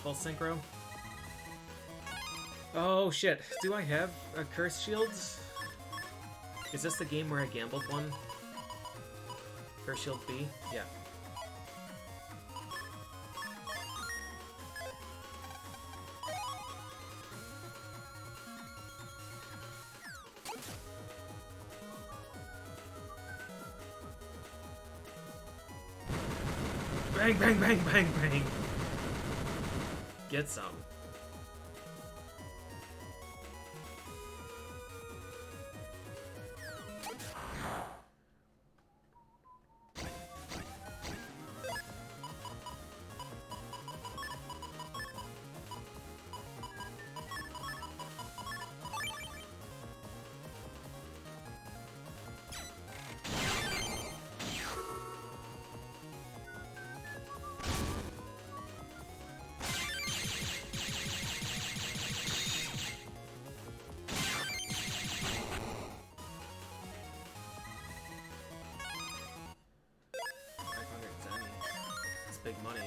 Full synchro. Oh shit, do I have a curse shield? Is this the game where I gambled one? Curse shield B? Yeah. Bang, bang, bang, bang, bang! Get some. Big money.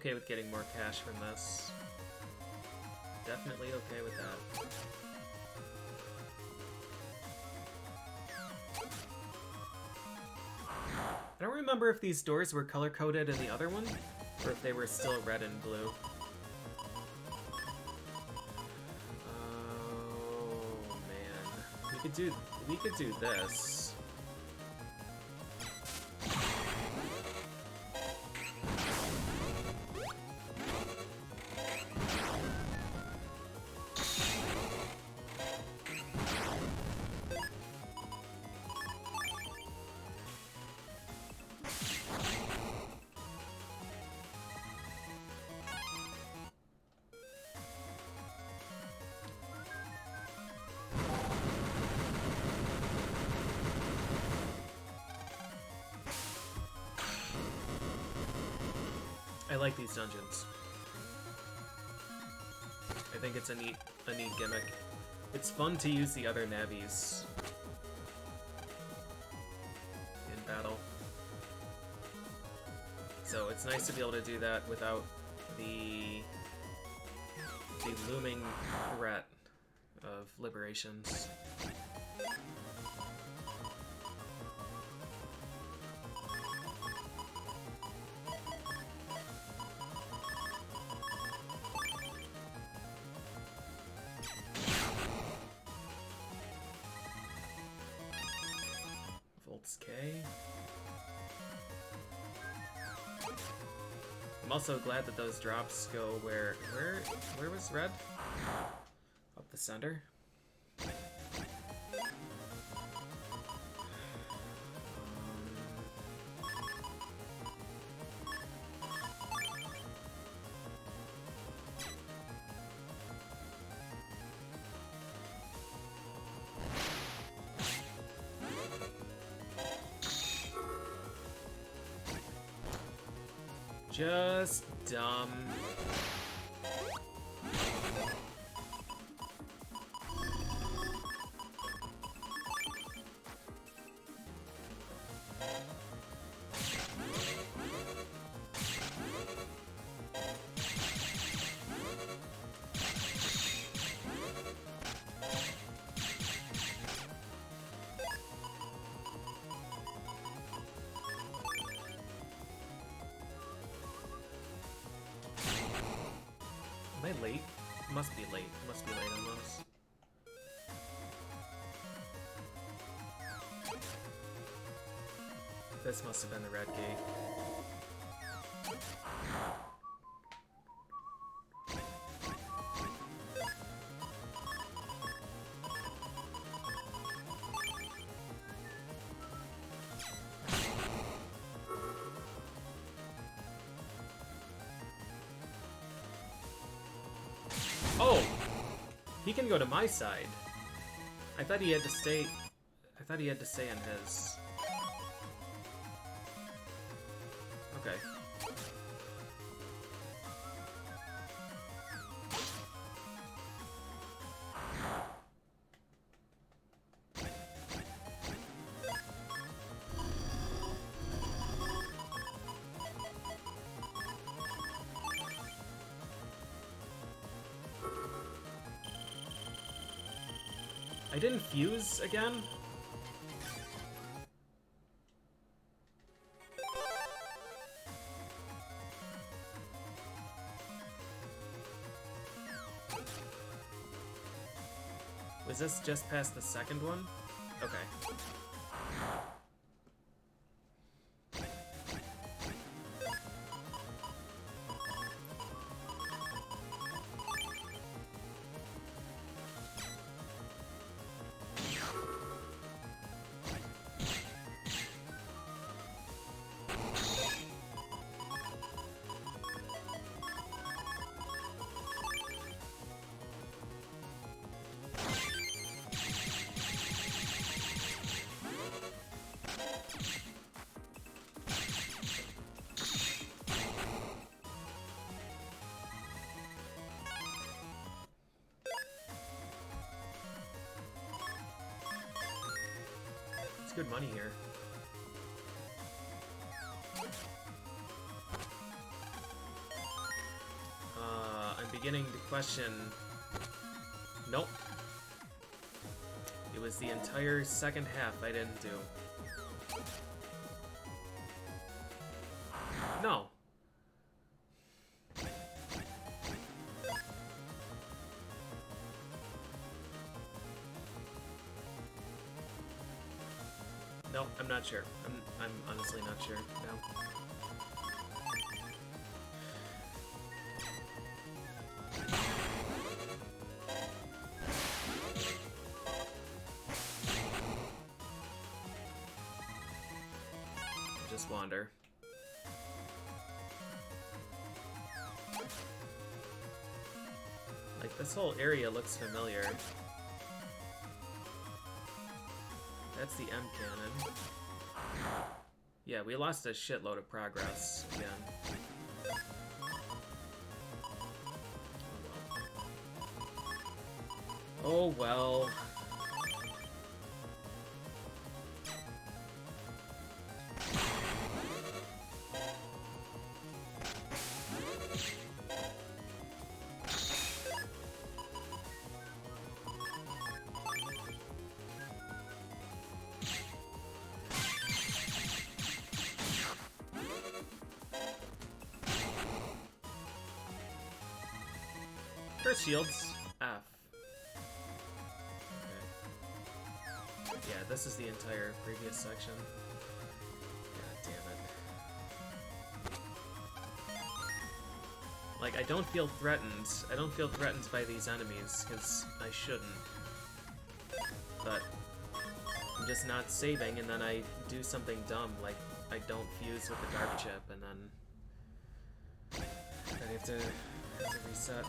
okay with getting more cash from this. Definitely okay with that. I don't remember if these doors were color-coded in the other one, or if they were still red and blue. Oh man, we could do this. I like these dungeons. I think it's a neat gimmick. It's fun to use the other navies in battle. So it's nice to be able to do that without the looming threat of liberations. K. I'm also glad that those drops go where was red? Up the center. Just dumb. Am I late? Must be late. Must be late on those. This must have been the red gate. Oh! He can go to my side. I thought he had to stay... I thought he had to stay on his. Okay. I didn't fuse again? Was this just past the second one? Okay. It's good money here. beginning to question... Nope. It was the entire second half I didn't do. No. No, I'm not sure. I'm honestly not sure now. Just wander. Like, this whole area looks familiar. That's the M cannon. Yeah, we lost a shitload of progress again. Oh well. First shields. F. Okay. Yeah, this is the entire previous section. God damn it. Like, I don't feel threatened. I don't feel threatened by these enemies, because I shouldn't. But I'm just not saving, and then I do something dumb, like I don't fuse with the dark chip, and then I have to reset.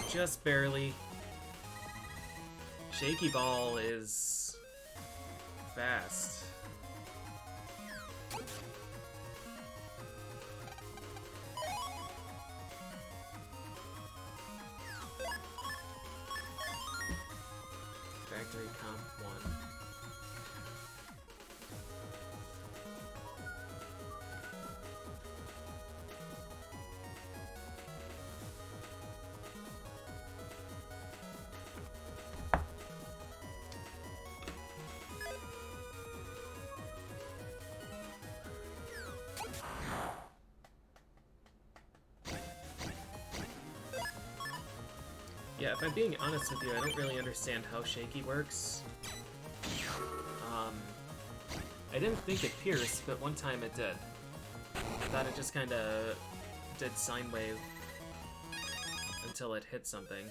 Just barely. Shaky Ball is fast. Factory Comp 1. Yeah, if I'm being honest with you, I don't really understand how Shaky works. I didn't think it pierced, but one time it did. I thought it just kinda did sine wave until it hit something.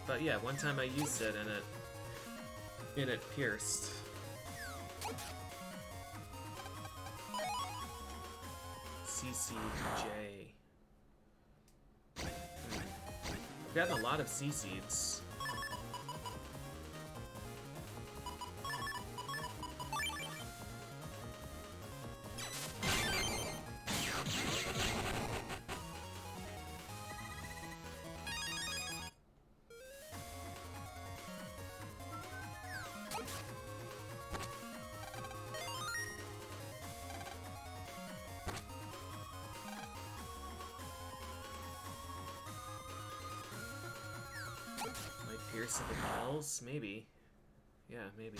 But yeah, one time I used it and it pierced. CCJ. I've gotten a lot of C-Seeds. Pierce if it kills? Maybe. Yeah, maybe.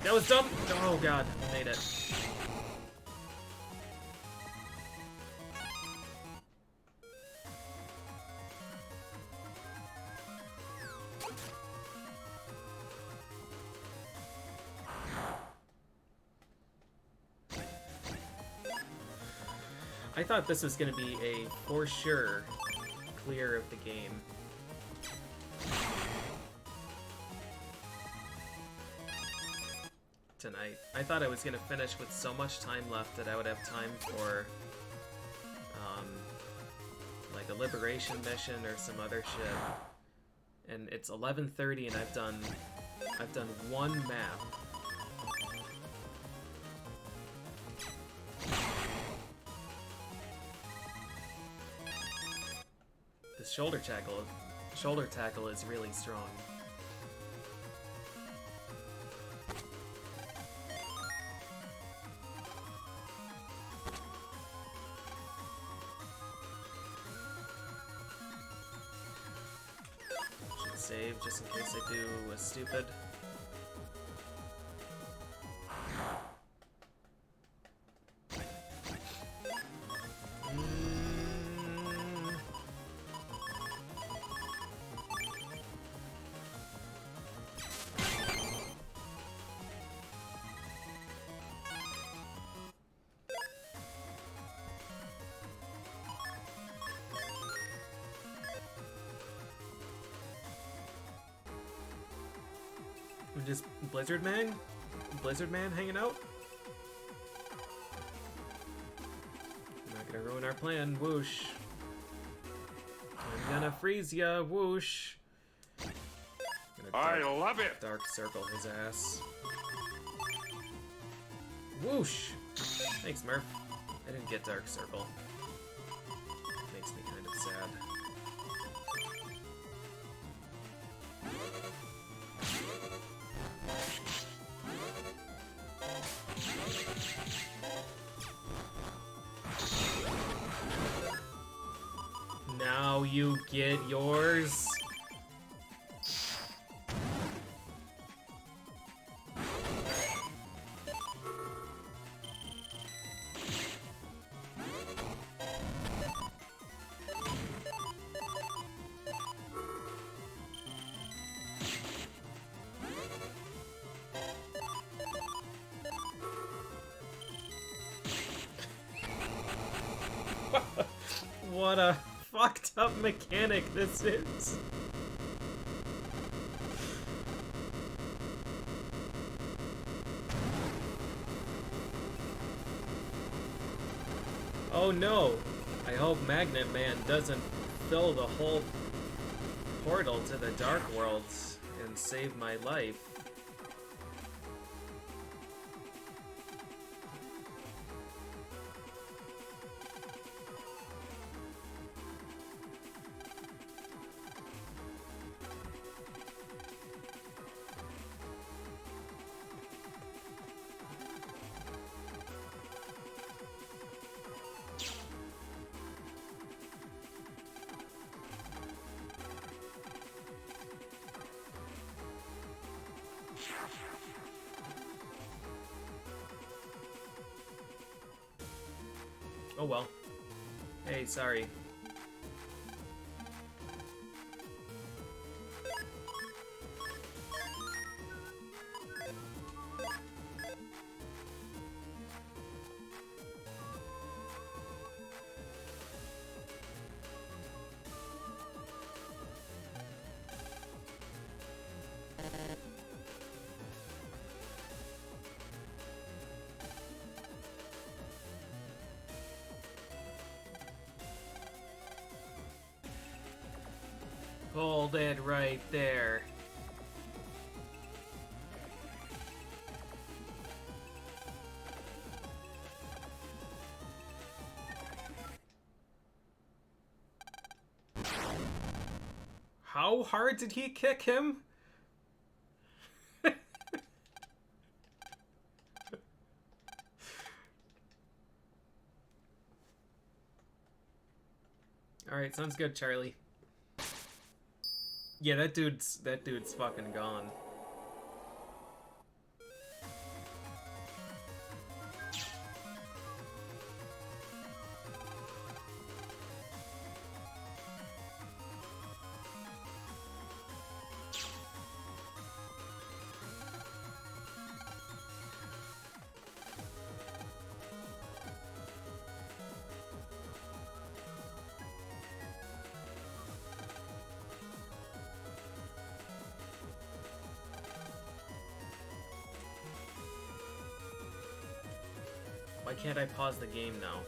That was dumb! Oh god, I made it. I thought this was going to be a, for sure, clear of the game. Tonight. I thought I was going to finish with so much time left that I would have time for, like a liberation mission or some other shit. And it's 11:30 and I've done one map. The shoulder tackle is really strong. Should save just in case I do a stupid. Just Blizzard Man hanging out? I'm not gonna ruin our plan, whoosh. I'm gonna freeze ya, whoosh. I love it! Dark circle his ass. Whoosh! Thanks, Murph. I didn't get dark circle. Makes me kind of sad. Now you get yours. What a fucked up mechanic this is. Oh no! I hope Magnet Man doesn't fill the whole portal to the Dark Worlds and save my life. Oh well. Hey, sorry. Hold it right there. How hard did he kick him? Alright, sounds good, Charlie. Yeah, that dude's fucking gone. can't I pause the game now?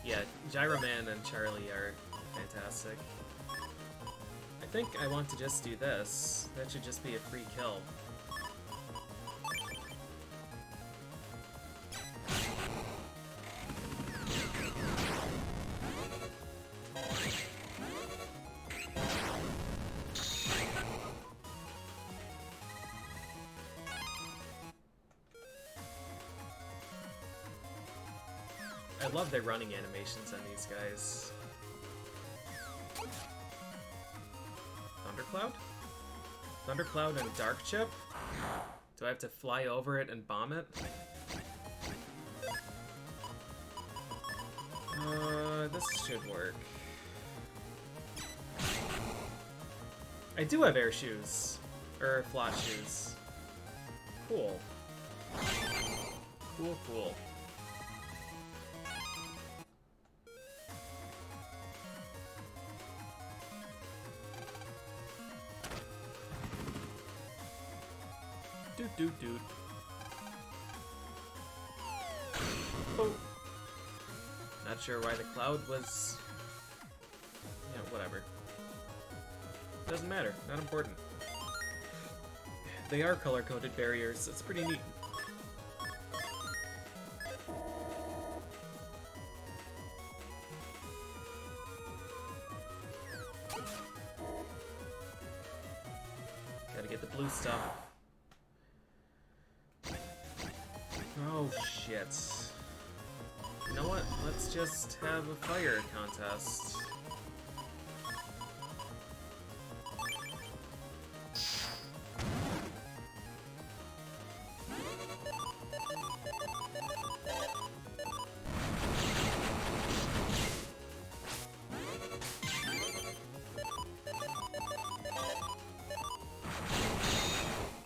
Yeah, Gyro Man and Charlie are fantastic. I think I want to just do this. That should just be a free kill. I love their running animations on these guys. Thundercloud? Thundercloud and Dark Chip? Do I have to fly over it and bomb it? This should work. I do have air shoes. Or flat shoes. Cool. Cool, cool. Doot doot doot. Oh. Not sure why the cloud was... Yeah, whatever. Doesn't matter. Not important. They are color-coded barriers. It's pretty neat. Gotta get the blue stuff. Oh, shit. You know what? Let's just have a fire contest.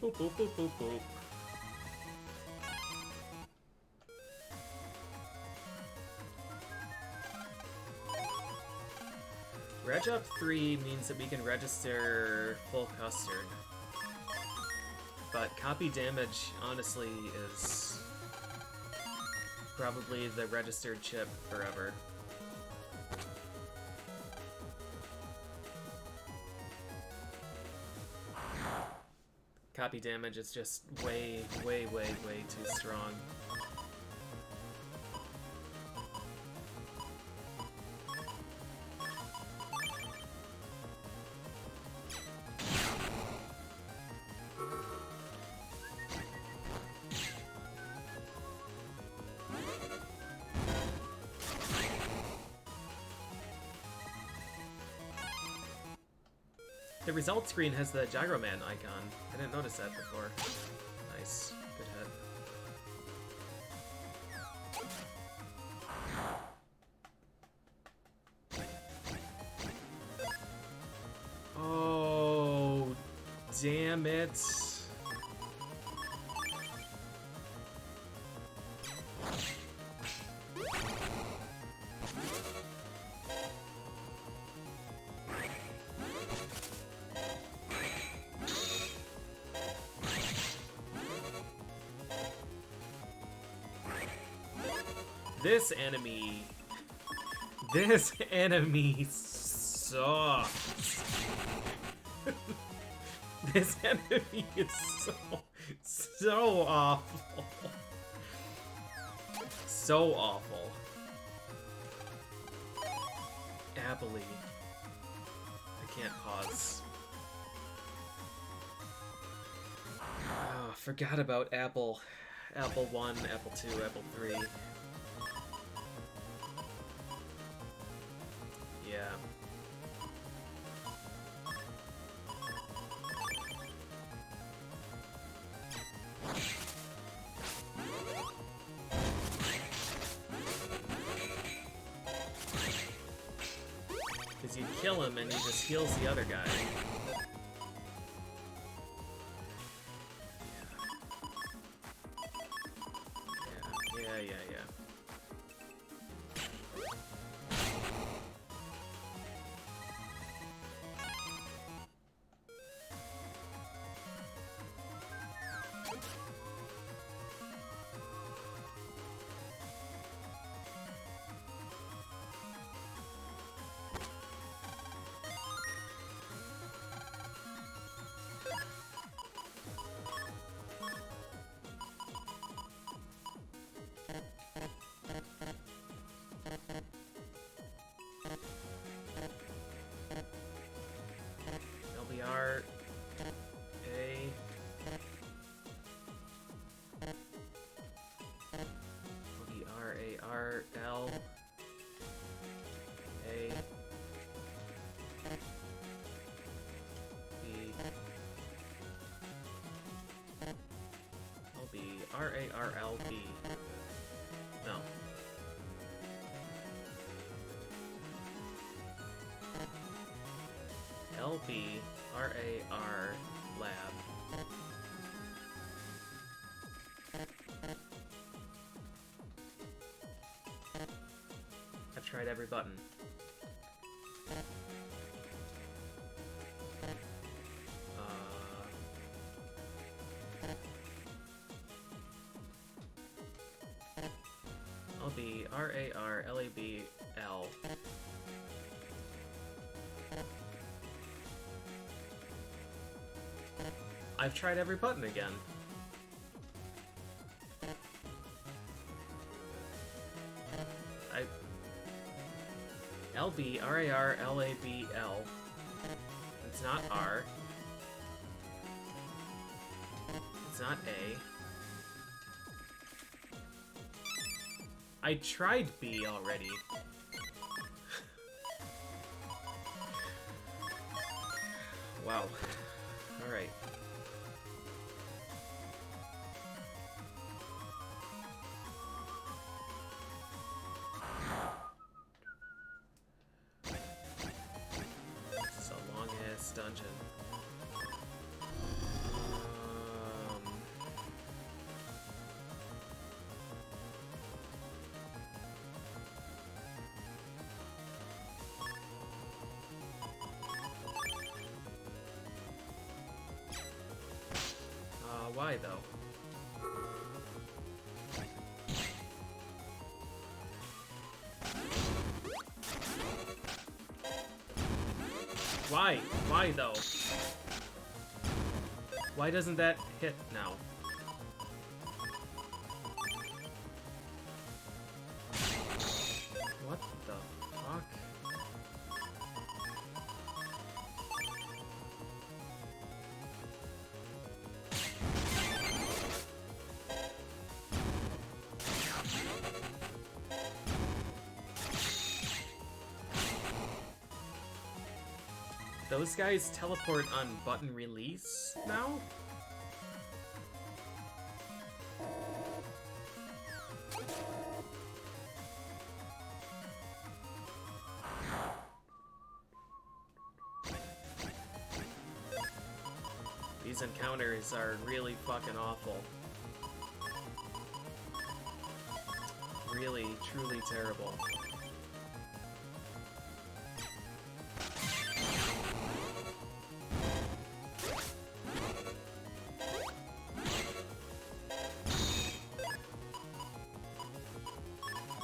Boop, boop, boop, boop, boop. Reg up 3 means that we can register full custard. But copy damage, honestly, is probably the registered chip forever. Copy damage is just way, way, way, way too strong. The result screen has the Gyro Man icon. I didn't notice that before. Nice. Good head. Oh, damn it. This enemy sucks. This enemy is so awful. So awful. Happily. I can't pause. Oh, forgot about Apple. Apple 1, Apple 2, Apple 3. Yeah. Because you kill him and he just heals the other guy. Yeah. R-A-R-L-B. No. L-B-R-A-R lab. I've tried every button. L-B-R-A-R-L-A-B-L. I've tried every button again. L-B-R-A-R-L-A-B-L. It's not R. It's not A. I tried B already. Wow. Alright. This is a long-ass dungeon. Why, though? Why? Why, though? Why doesn't that hit now? What the fuck? Those guys teleport on button release now? These encounters are really fucking awful. Really, truly terrible.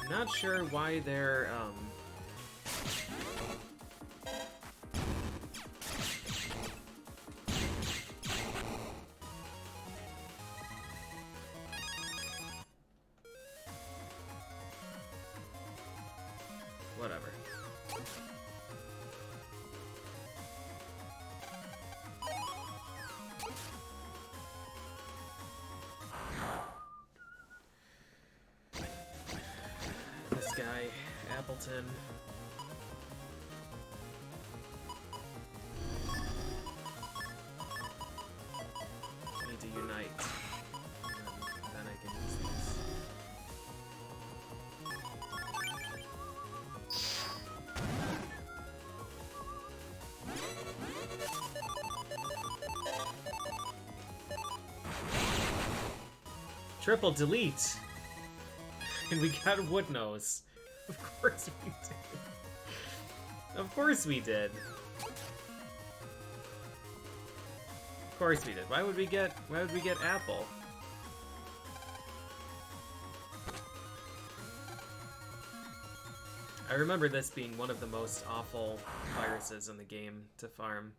I'm not sure why they're, whatever. This guy, Appleton. Need to unite. And then I can use these. Triple delete! And we got Woodnose. Of course we did. Of course we did. Of course we did. Why would we get Apple? I remember this being one of the most awful viruses in the game to farm.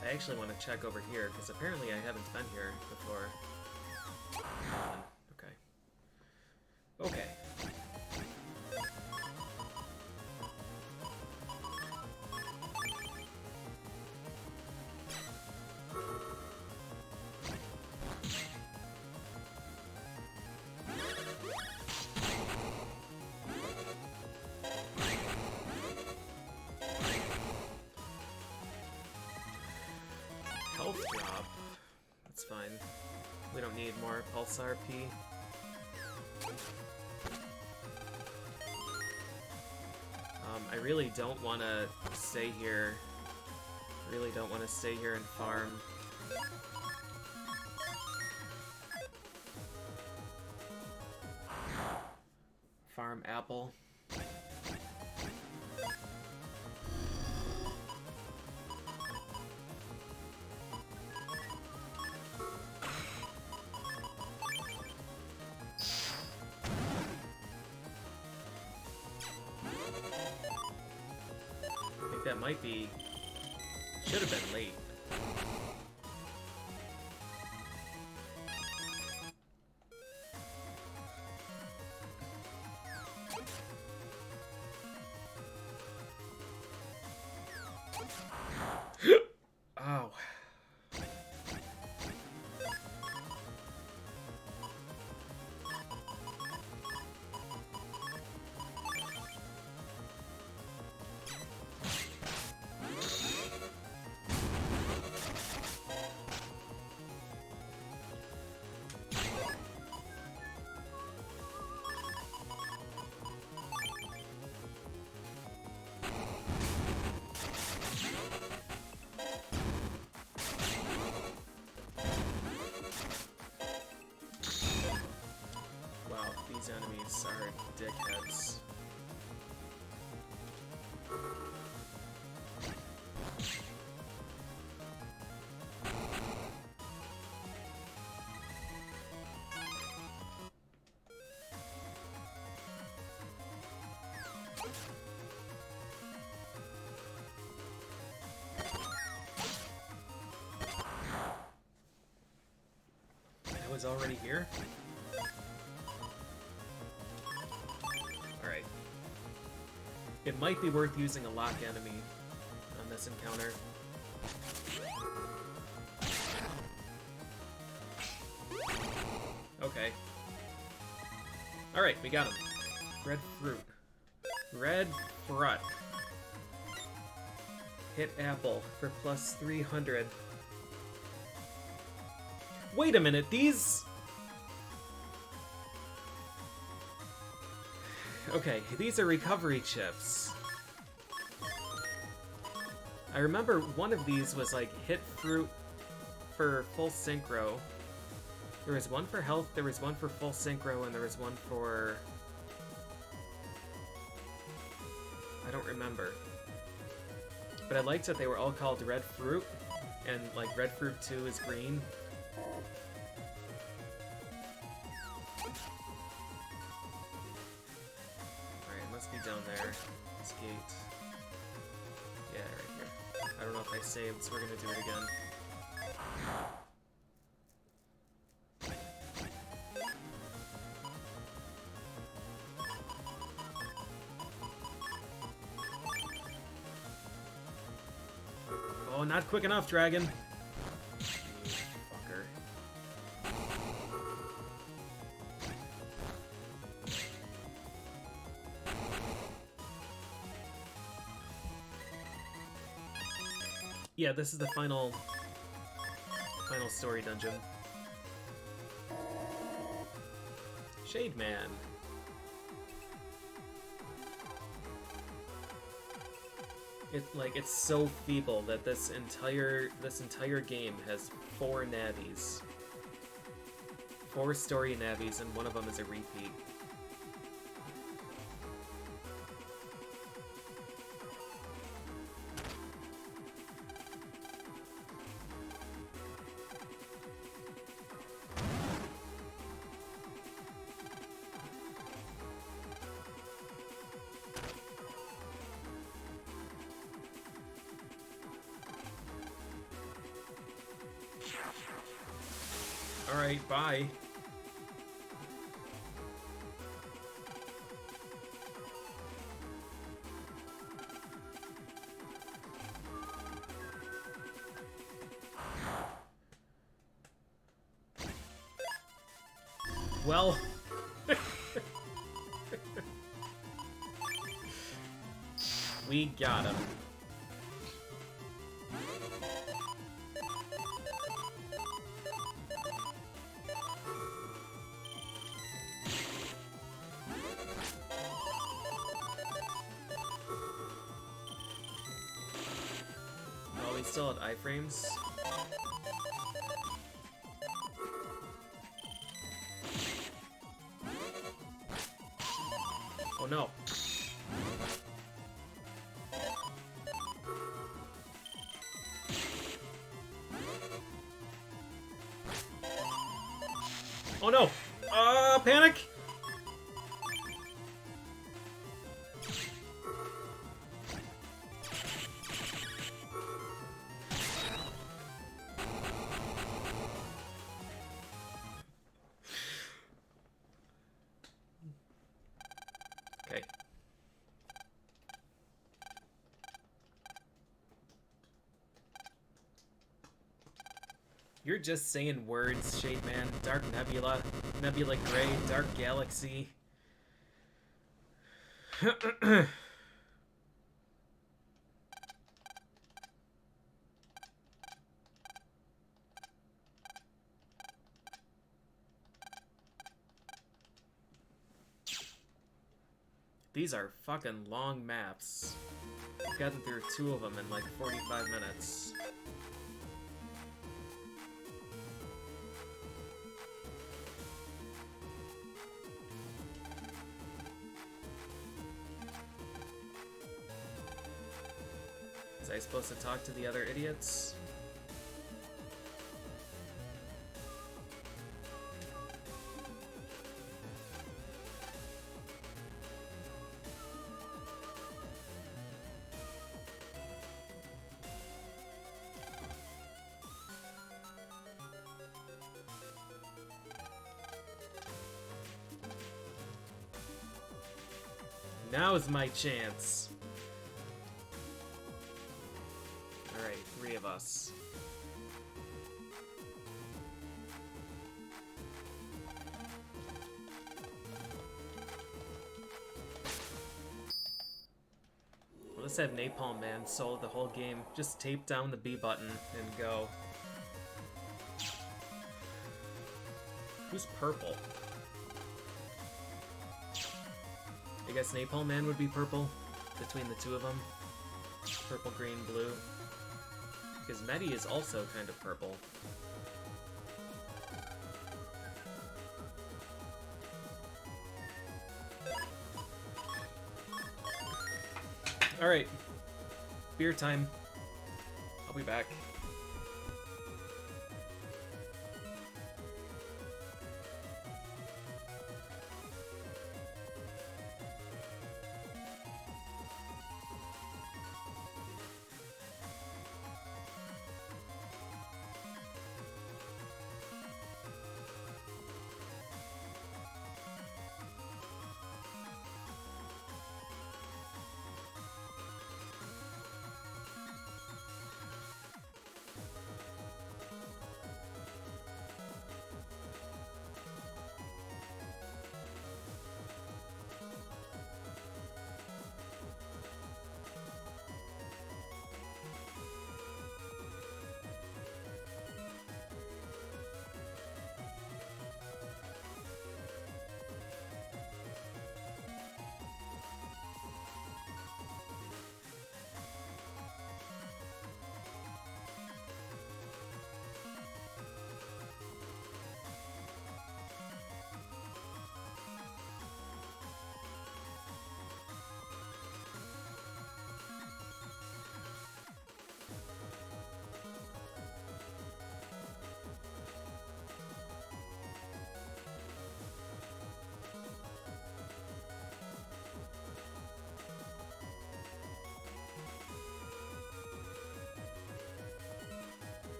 I actually want to check over here, because apparently I haven't been here before. Okay. Okay. Health drop. That's fine. We don't need more Pulse RP. I really don't want to stay here. Really don't want to stay here and farm. Farm apple. I think that might be... should have been late. Ow. Wow, these enemies are dickheads. I was already here? Alright. It might be worth using a lock enemy on this encounter. Okay. Alright, we got him. Red fruit. Red fruit. Hit apple for plus 300. Wait a minute, these... Okay, these are recovery chips. I remember one of these was like hit fruit for full synchro. There was one for health, there was one for full synchro, and there was one for... I don't remember. But I liked that they were all called red fruit, and like red fruit 2 is green. Alright, it must be down there. This gate. Yeah, right here. I don't know if I saved, so we're gonna do it again. Oh, not quick enough, dragon. You fucker. Yeah, this is the final story dungeon. Shade Man. It's so feeble that this entire game has 4 navies. 4 story navies, and one of them is a repeat. Alright, bye. Well... we got him. Oh, we still had iframes. Oh no. Oh no! Panic! Okay. You're just saying words, Shade Man. Dark Nebula, Nebula Gray, Dark Galaxy. These are fucking long maps. I've gotten through 2 of them in like 45 minutes. Was I supposed to talk to the other idiots? Now's my chance. Alright, 3 of us. Let's have Napalm Man solo the whole game. Just tape down the B button and go. Who's purple? I guess Napalm Man would be purple between the 2 of them. Purple, green, blue. Because Medi is also kind of purple. Alright. Beer time. I'll be back.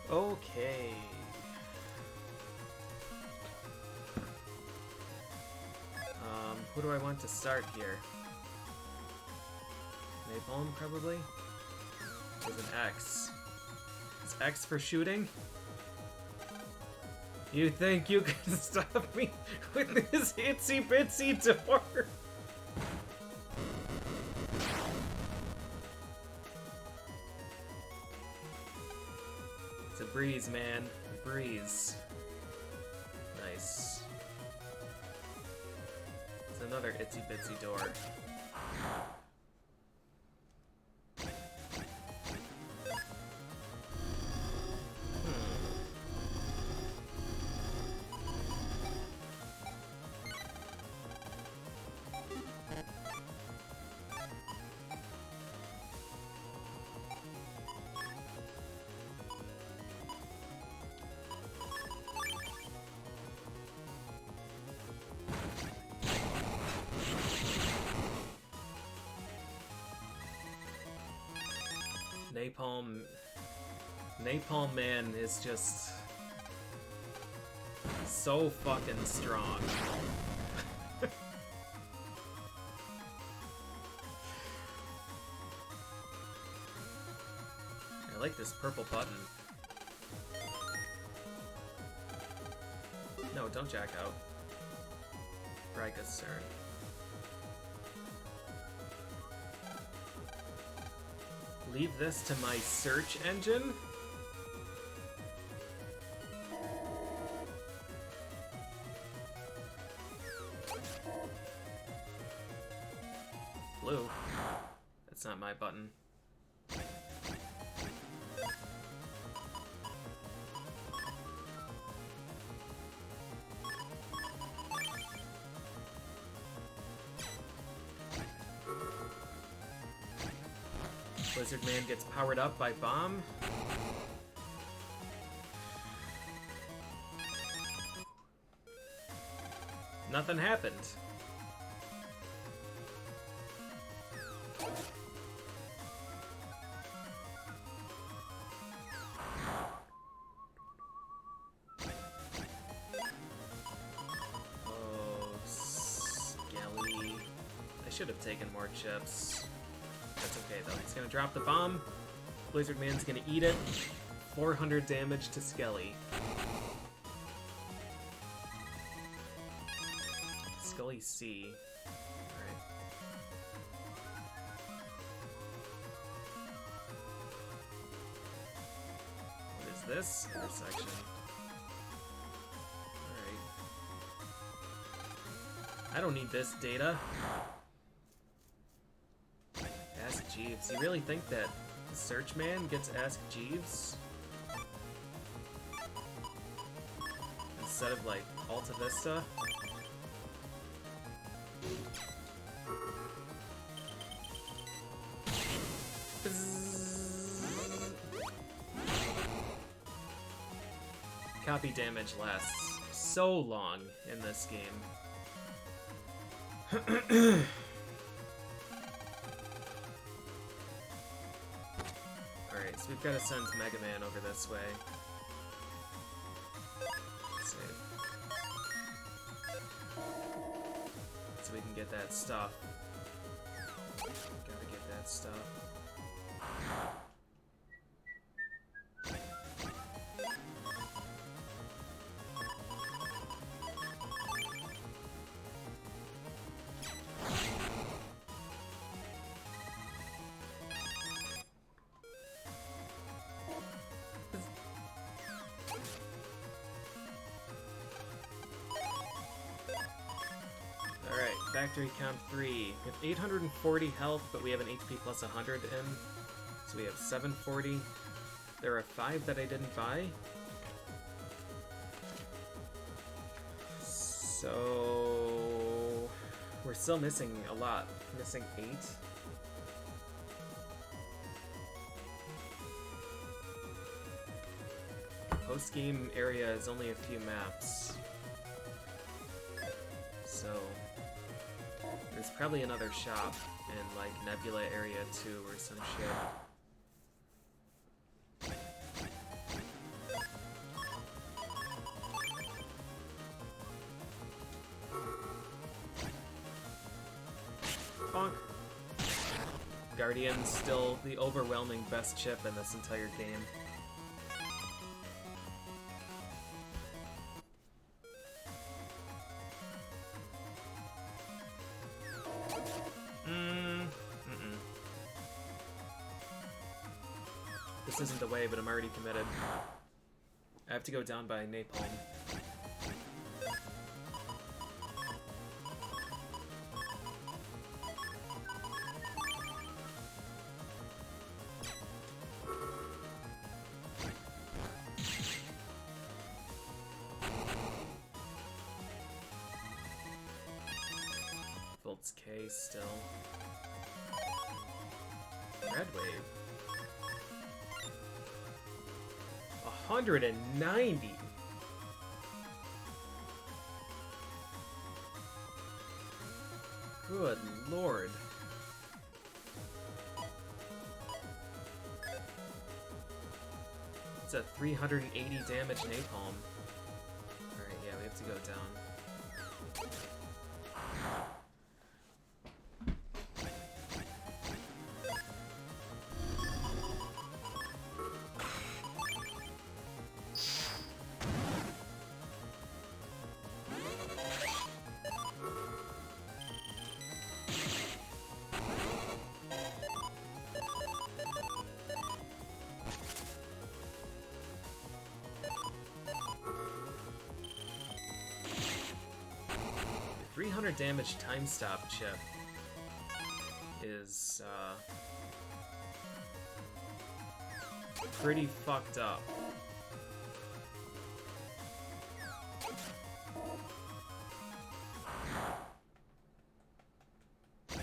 Okay. Who do I want to start here? Napalm, probably? With an X. Is X for shooting? You think you can stop me with this itsy bitsy door? It's a breeze, man. A breeze. Nice. It's another itsy bitsy door. Napalm Man is just so fucking strong. I like this purple button. No, don't jack out. Rika's turn. Leave this to my search engine? Blue. That's not my button. Blizzard Man gets powered up by Bomb. Nothing happened. Oh, Skelly. I should have taken more chips. That's okay though. He's gonna drop the bomb. Blizzard Man's gonna eat it. 400 damage to Skelly. Scully C. Alright. What is this? Intersection. Alright. I don't need this data. Ask Jeeves. You really think that Search Man gets Ask Jeeves? Instead of, like, Alta Vista? Copy damage lasts so long in this game. Alright, so we've got to send Mega Man over this way. Save. So we can get that stuff. Gotta get that stuff. Factory count 3. We have 840 health, but we have an HP plus 100 in. So we have 740. There are 5 that I didn't buy. So we're still missing a lot. Missing 8. Post-game area is only a few maps. So there's probably another shop in, like, Nebula Area 2 or some shit. Guardian's still the overwhelming best chip in this entire game. This isn't the way, but I'm already committed. I have to go down by napalm. Volts K still. Red Wave. 190. Good lord. It's a 380 damage napalm. Alright, yeah, we have to go down. Damage time stop chip is pretty fucked up. I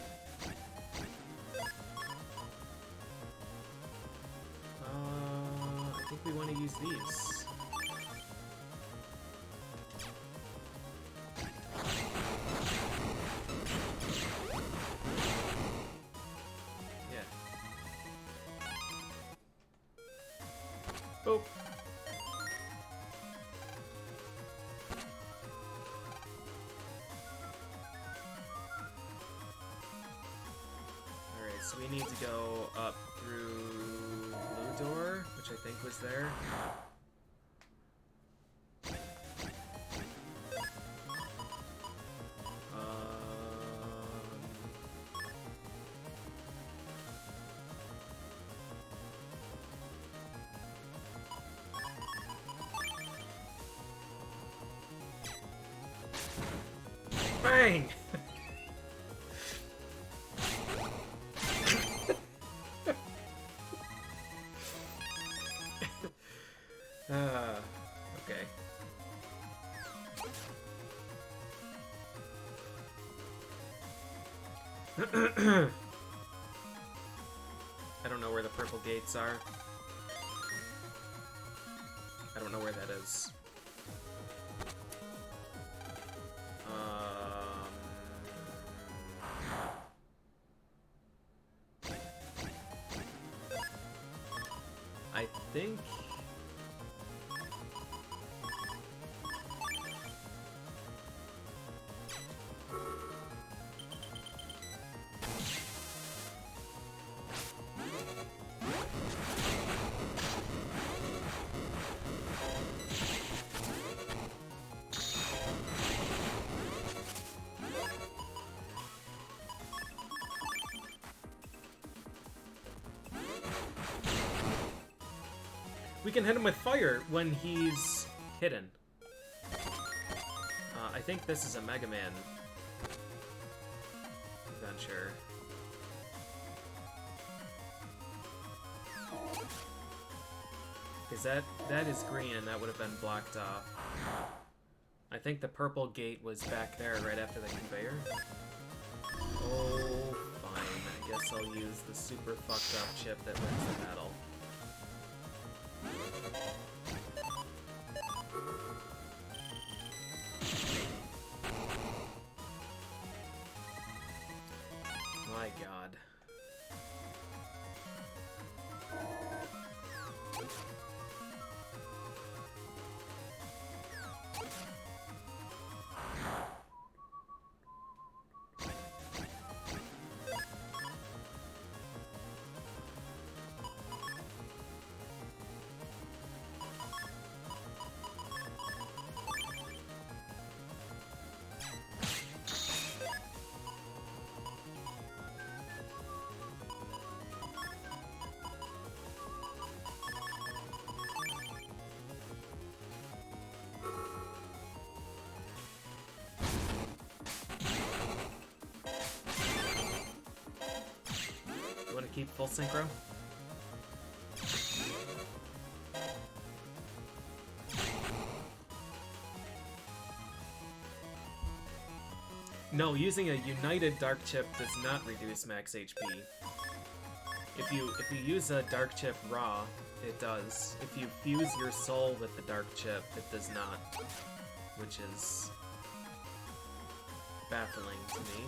think we want to use these. Oh. Alright, so we need to go up through blue door, which I think was there. Bang! Okay. I don't know where the purple gates are. I don't know where that is. I think... we can hit him with fire when he's hidden. I think this is a Mega Man adventure. Because that is green and that would have been blocked off. I think the purple gate was back there right after the conveyor. Oh, fine. I guess I'll use the super fucked up chip that wins the battle. My god. keep full synchro. No, using a united dark chip does not reduce max HP. If you use a dark chip raw, it does. If you fuse your soul with the dark chip, it does not, which is baffling to me.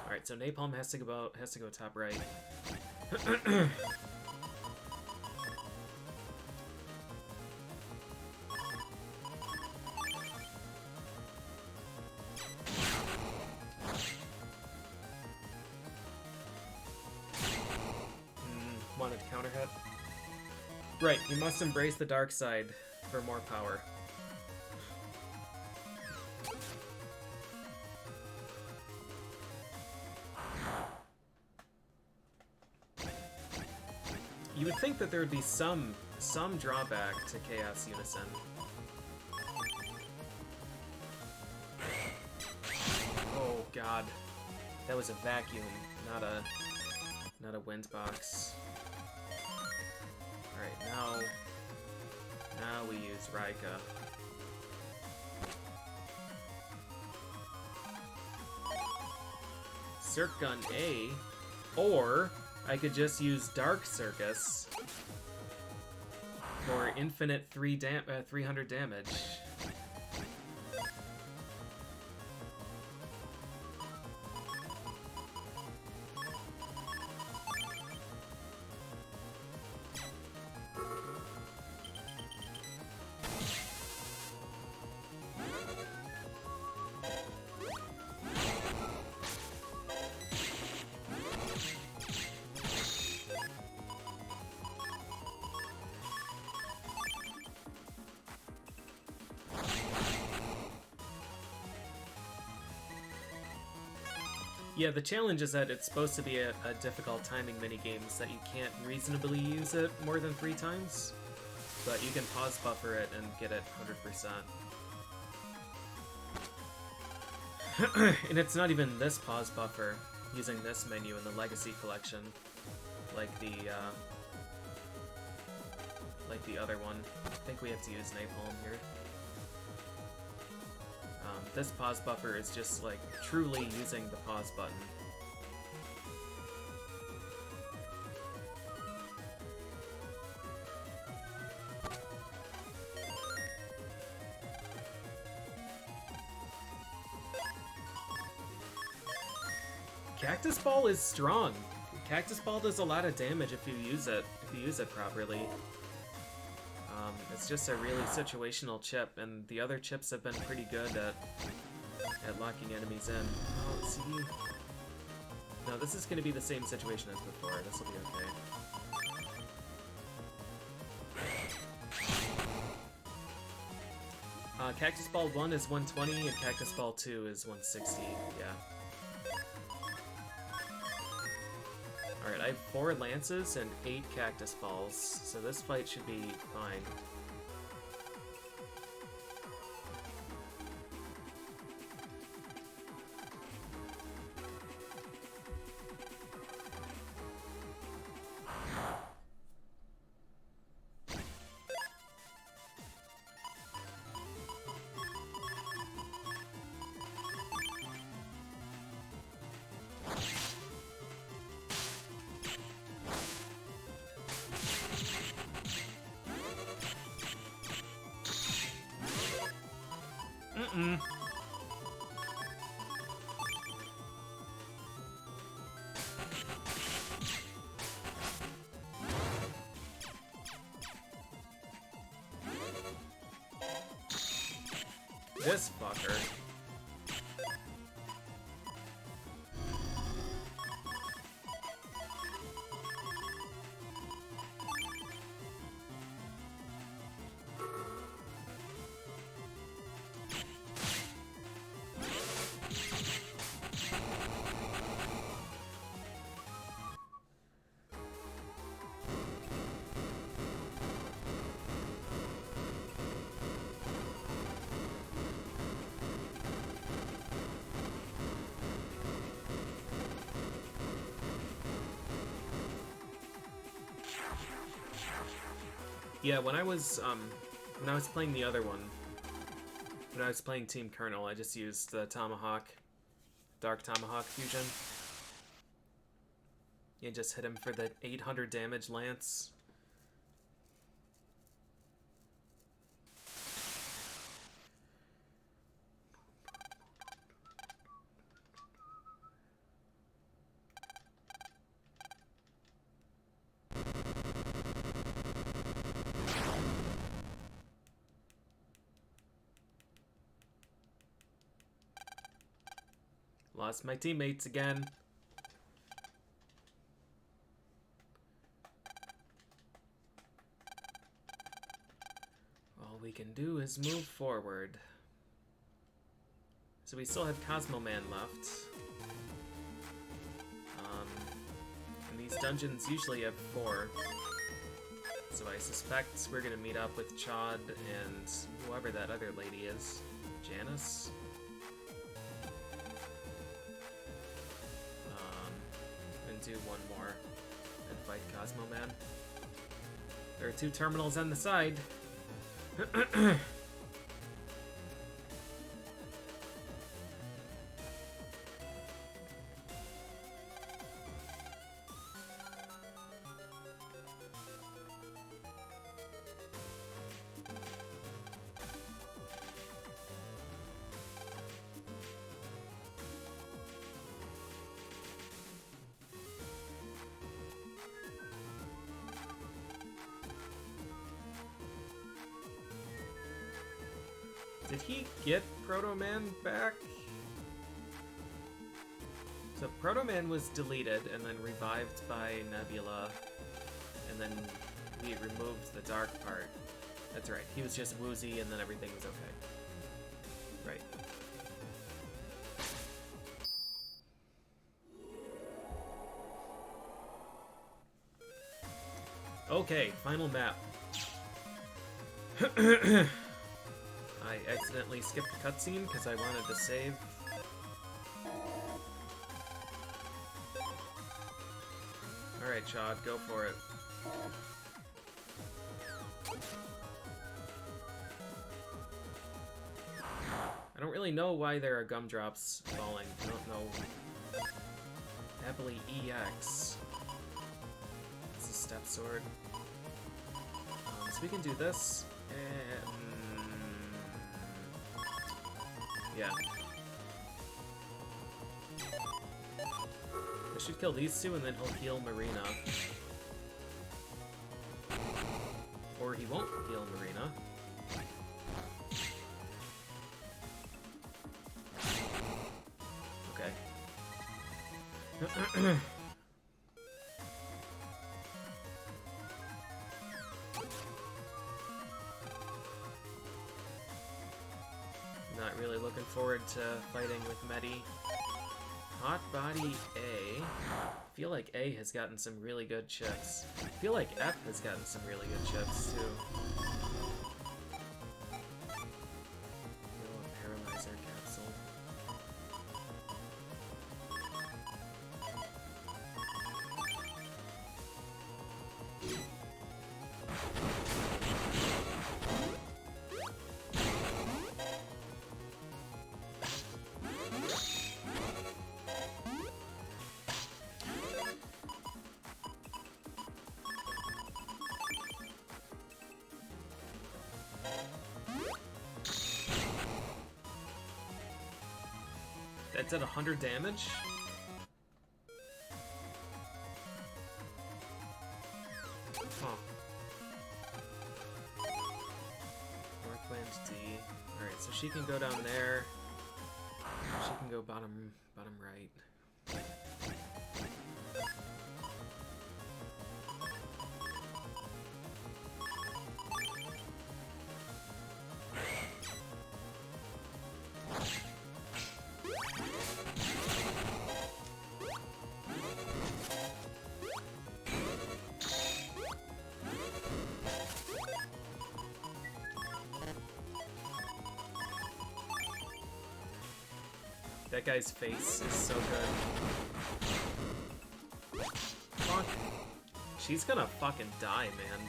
All right, so Napalm has to go top right. Wanted to counter hit. Right, you must embrace the dark side for more power. You would think that there would be some drawback to Chaos Unison. Oh god. That was a vacuum, not a wind box. Alright, now we use Raika. Circ Gun A, or I could just use Dark Circus for infinite 300 damage. Yeah, the challenge is that it's supposed to be a difficult timing minigame, so that you can't reasonably use it more than 3 times, but you can pause buffer it and get it 100%. And it's not even this pause buffer, using this menu in the Legacy Collection, like the other one. I think we have to use Napalm here. This pause buffer is just, like, truly using the pause button. Cactus Ball is strong. Cactus Ball does a lot of damage if you use it properly. It's just a really situational chip, and the other chips have been pretty good at locking enemies in. Oh, see? No, this is going to be the same situation as before. This will be okay. Cactus Ball 1 is 120, and Cactus Ball 2 is 160, yeah. Alright, I have 4 lances and 8 Cactus Balls, so this fight should be fine. This fucker. Yeah, when I was playing the other one, when I was playing Team Colonel, I just used the Tomahawk, Dark Tomahawk fusion. You just hit him for the 800 damage lance. Lost my teammates again. All we can do is move forward. So we still have Cosmo Man left. And these dungeons usually have 4. So I suspect we're gonna meet up with Chad and whoever that other lady is. Janice? And do one more and fight Cosmo Man. There are 2 terminals on the side. Did he get Protoman back? So Protoman was deleted and then revived by Nebula, and then we removed the dark part. That's right, he was just woozy and then everything was okay. Right. Okay, final map. I accidentally skipped the cutscene because I wanted to save. Alright, Chad, go for it. I don't really know why there are gumdrops falling. I don't know. Happily EX. It's a step sword. So we can do this. And yeah. I should kill these 2 and then he'll heal Marina. Or he won't heal Marina. Okay. Not really looking forward to fighting with Medi. Hot Body A. I feel like A has gotten some really good chips. I feel like F has gotten some really good chips too. Paralyzer capsule. That's at 100 damage? Huh. Northwind D. Alright, so she can go down there. She can go bottom right. That guy's face is so good. Fuck. She's gonna fucking die, man.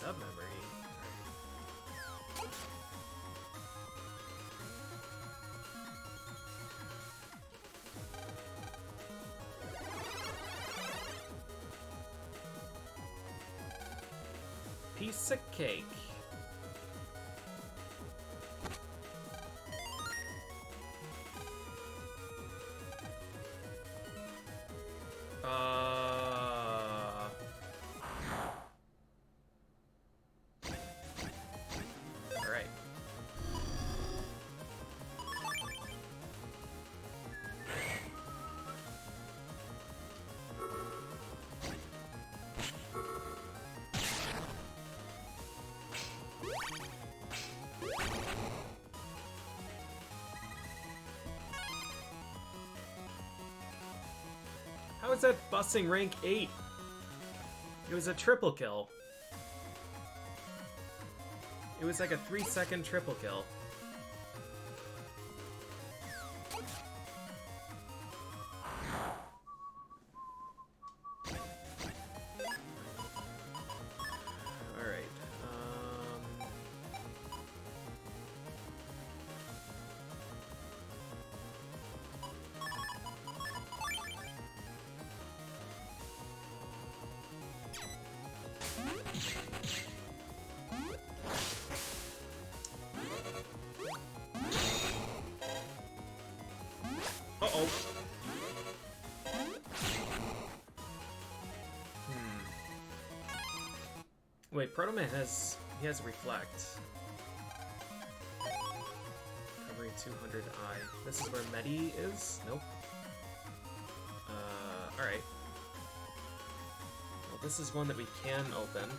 sub-memory. Piece of cake. Alright. How is that busing rank 8? It was a triple kill. It was like a 3-second triple kill. Alright. Uh-oh. Wait, Protoman has... he has Reflect. Covering 200 I. This is where Medi is? Nope. Alright. Well, this is one that we can open.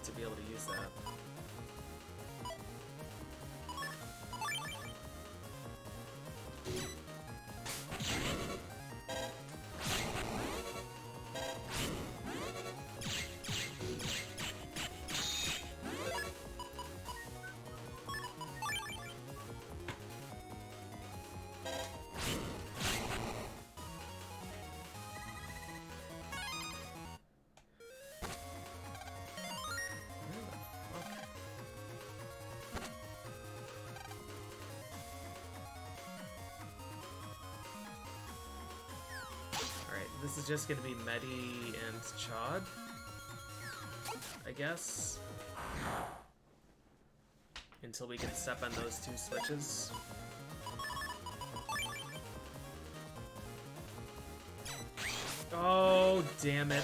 To be able to use that. This is just gonna be Medi and Chad, I guess, until we can step on those two switches. Oh, damn it.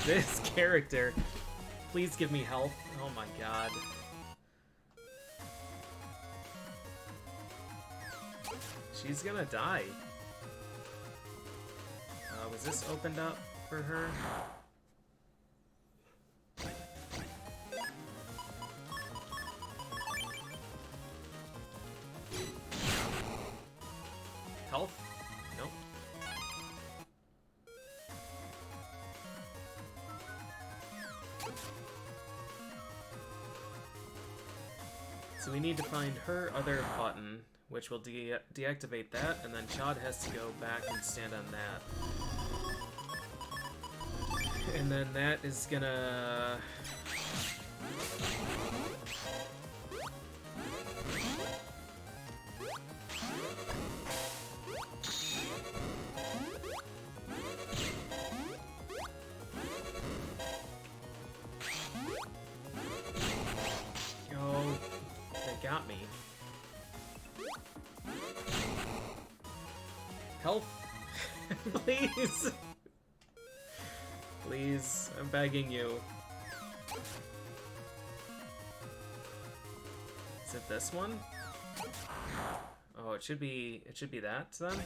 This character. Please give me health. Oh my god. She's gonna die. Was this opened up for her? Health? Nope. So we need to find her other button, which will deactivate that, and then Chad has to go back and stand on that. And then that is gonna... Oh, they got me. Help! Please! Please, I'm begging you. Is it this one? Oh, it should be that then?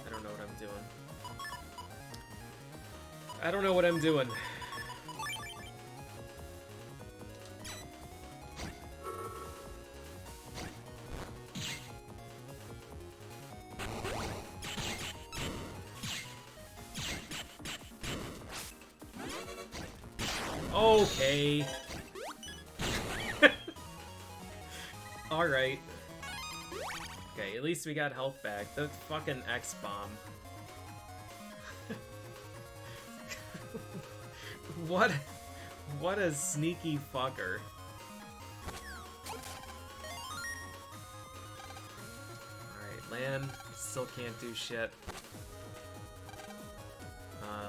I don't know what I'm doing. I don't know what I'm doing. Okay. Alright. Okay, at least we got health back. The fucking X-bomb. What a sneaky fucker. Alright, land. Still can't do shit.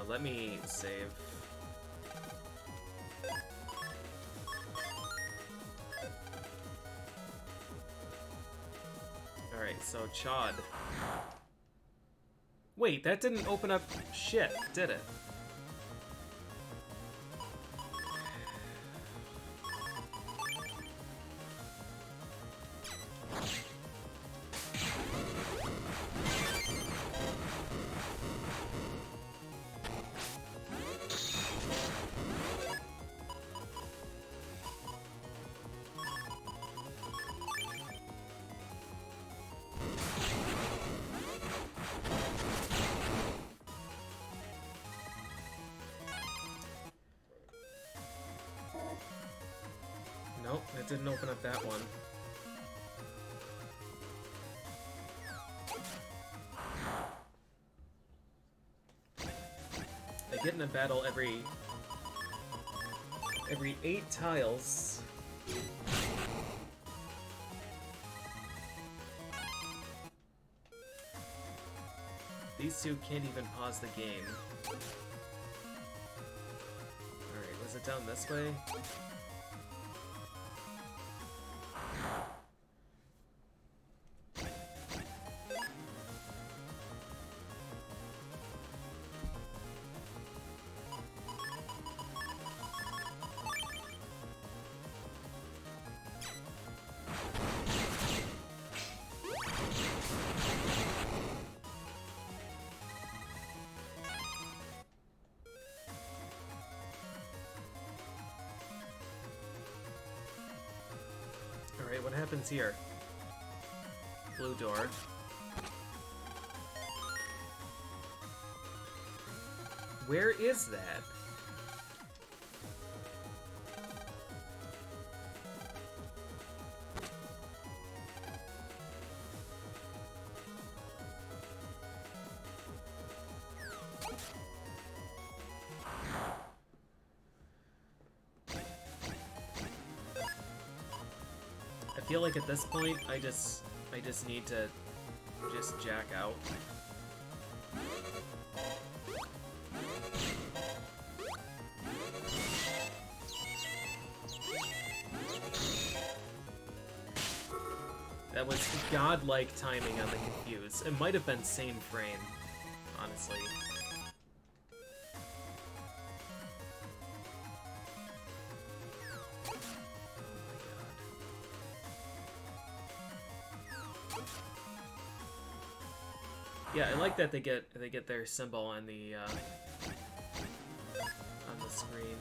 Let me save. Alright, so Chod. Wait, that didn't open up shit, did it? Nope, it didn't open up that one. I get in a battle every 8 tiles. These two can't even pause the game. Alright, was it down this way? Alright, what happens here? Blue door. Where is that? I feel like at this point, I just need to just jack out. That was godlike timing on the confuse. It might have been same frame, honestly. Yeah, I like that they get their symbol on the screen.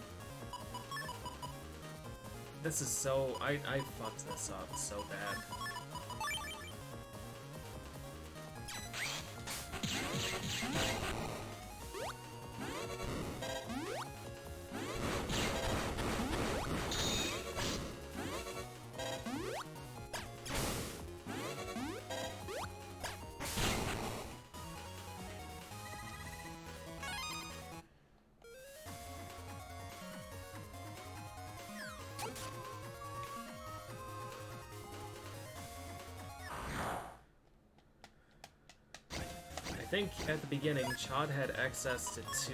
This is so I fucked this up so bad. I think at the beginning, Chod had access to 2...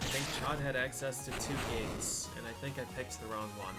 I think Chod had access to 2 gates, and I think I picked the wrong one.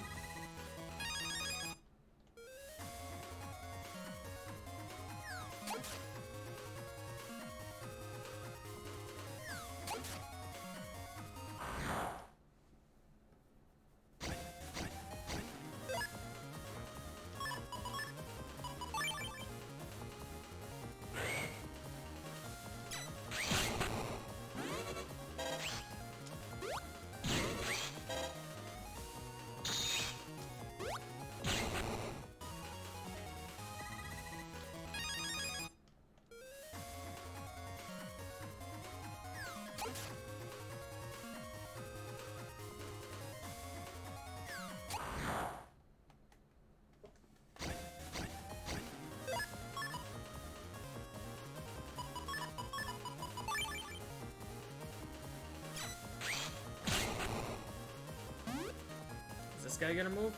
Is this guy gonna move?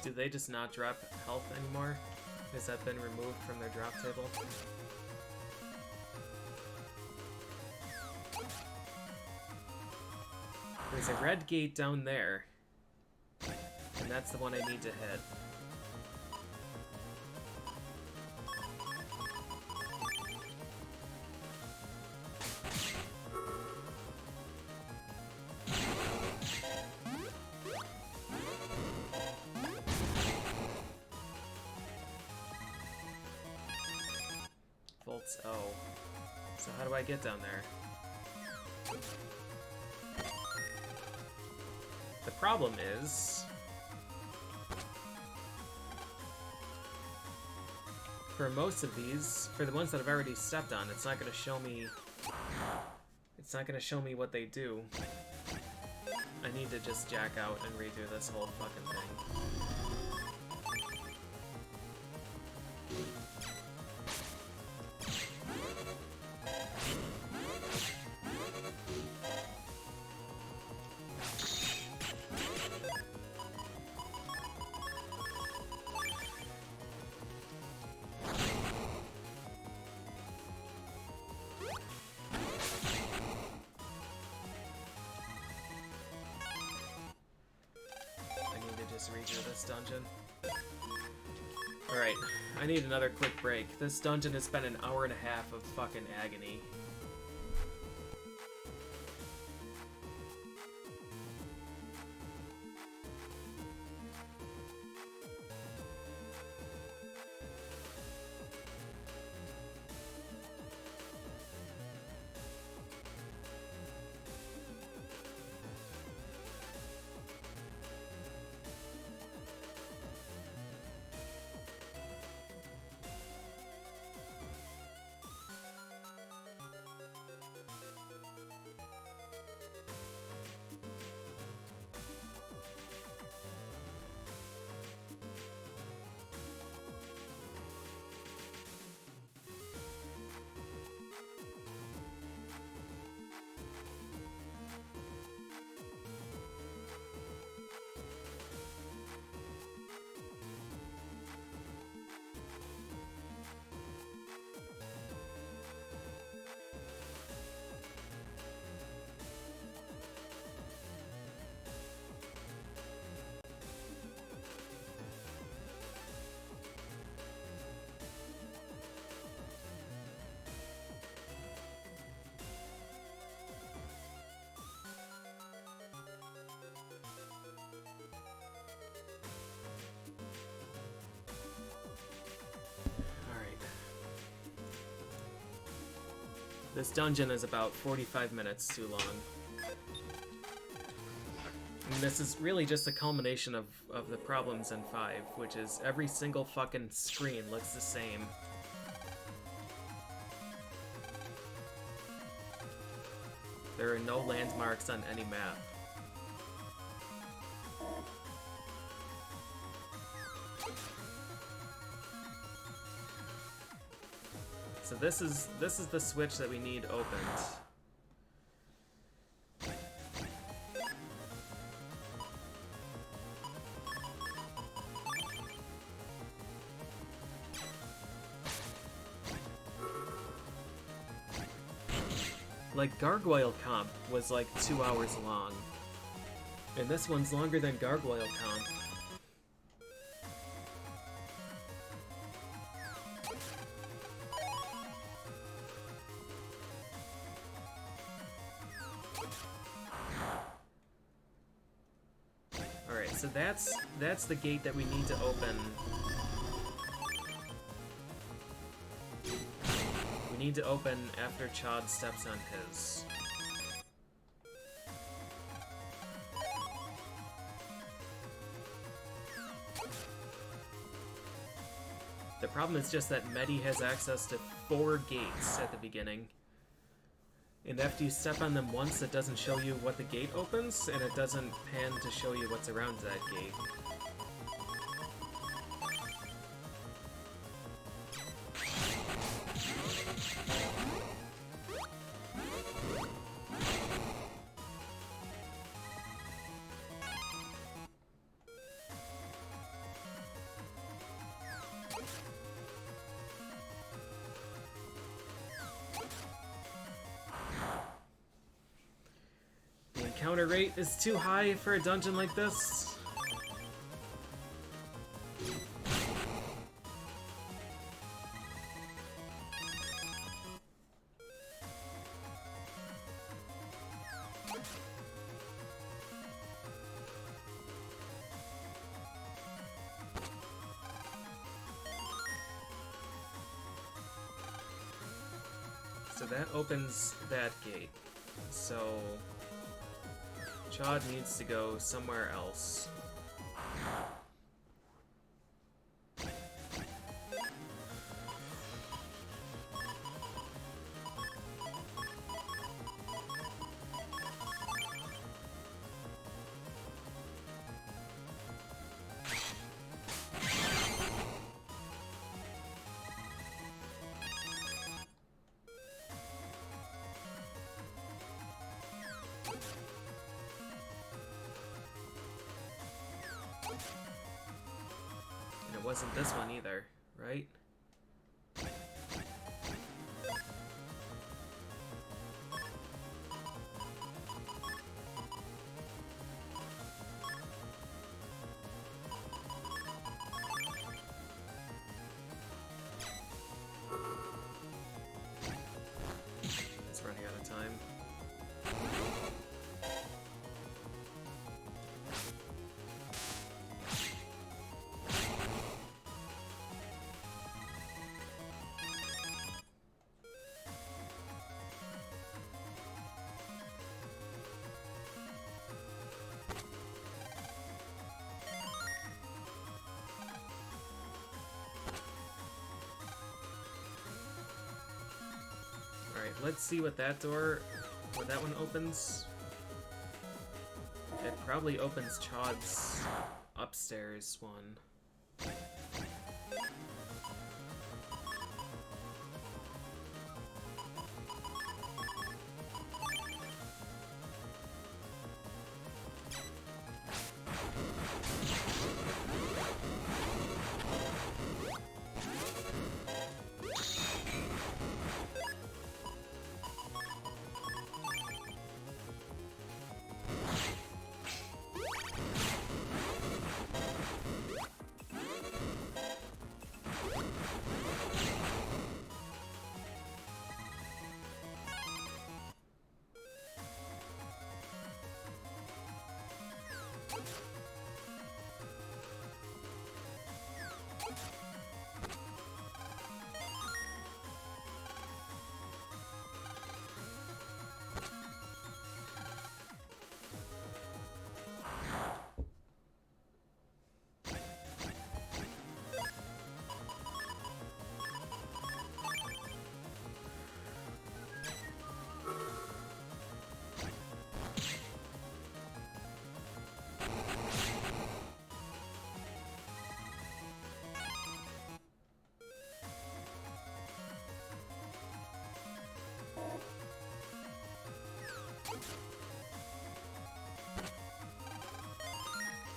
Do they just not drop health anymore? Has that been removed from their drop table? There's a red gate down there, and that's the one I need to hit. Volts O. So how do I get down there? The problem is, for most of these, for the ones that I've already stepped on, it's not going to show me. It's not going to show me what they do. I need to just jack out and redo this whole fucking thing. Redo this dungeon. Alright, I need another quick break. This dungeon has been an hour and a half of fucking agony. This dungeon is about 45 minutes too long. And this is really just a culmination of the problems in 5, which is every single fucking screen looks the same. There are no landmarks on any map. So this is the switch that we need opened. Like, Gargoyle Comp was like 2 hours long. And this one's longer than Gargoyle Comp. Alright, so that's the gate that we need to open. We need to open after Chad steps on his. The problem is just that Medi has access to 4 gates at the beginning. And after you step on them once, it doesn't show you what the gate opens, and it doesn't pan to show you what's around that gate. Encounter rate is too high for a dungeon like this. So that opens that gate. So Chad needs to go somewhere else. It wasn't this one either, right? It's running out of time. Alright, let's see what that one opens. It probably opens Chod's upstairs one.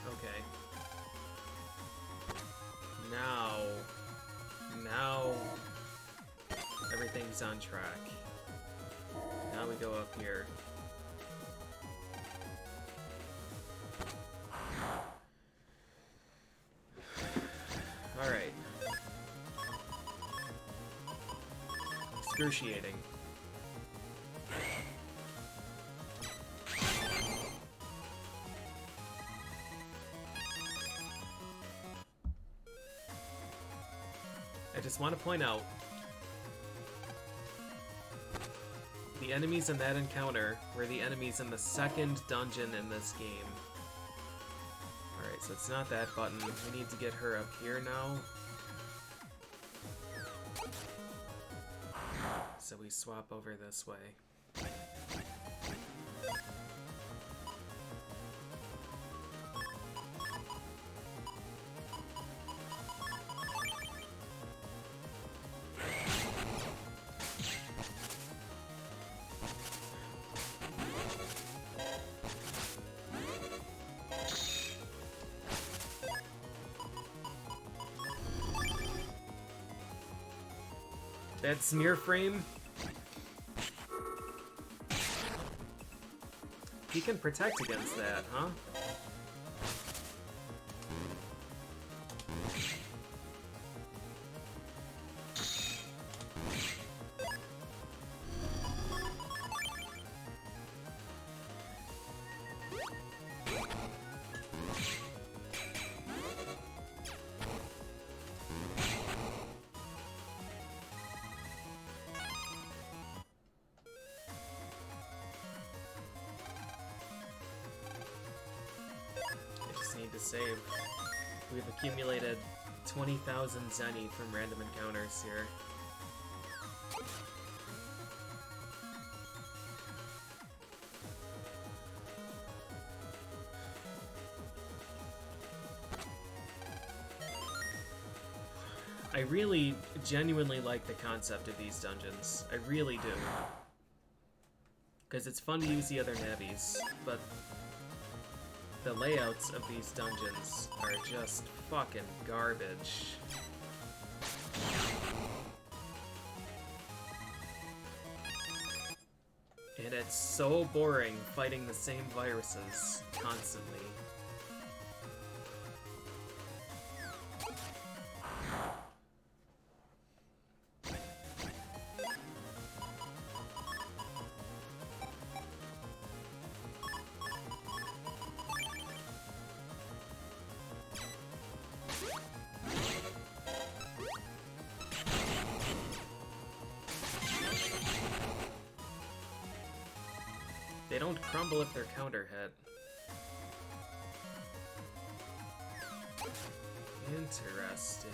Okay. Now everything's on track. Now we we go up here. Alright. Excruciating. I just want to point out, the enemies in that encounter were the enemies in the second dungeon in this game. Alright, so it's not that button. We need to get her up here now. So we swap over this way. That smear frame, he can protect against that, huh? Need to save. We've accumulated 20,000 Zenny from random encounters here. I really genuinely like the concept of these dungeons. I really do. Because it's fun to use the other nabbies, but the layouts of these dungeons are just fucking garbage. And it's so boring fighting the same viruses constantly. They don't crumble if they're counter hit. Interesting.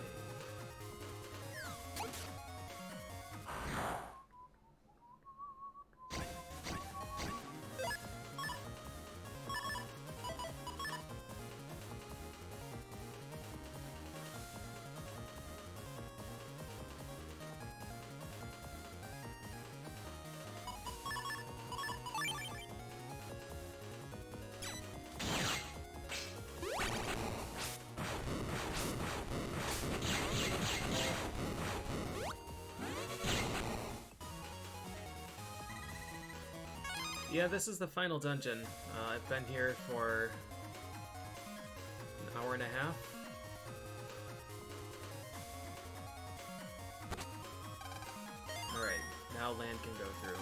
Yeah, this is the final dungeon. I've been here for an hour and a half. Alright, now land can go through.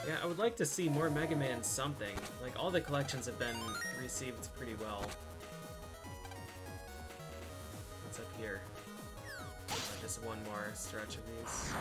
Yeah, I would like to see more Mega Man something. Like, all the collections have been received pretty well. What's up here? Just one more stretch of these.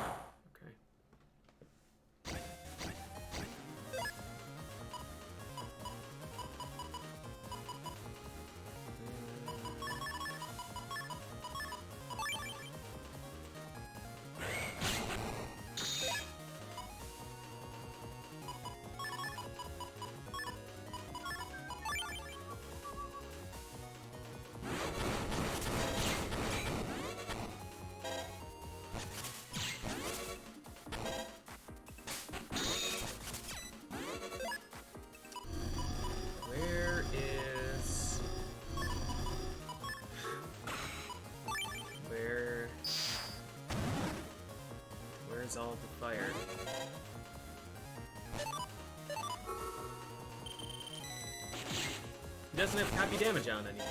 He doesn't have copy damage on anymore.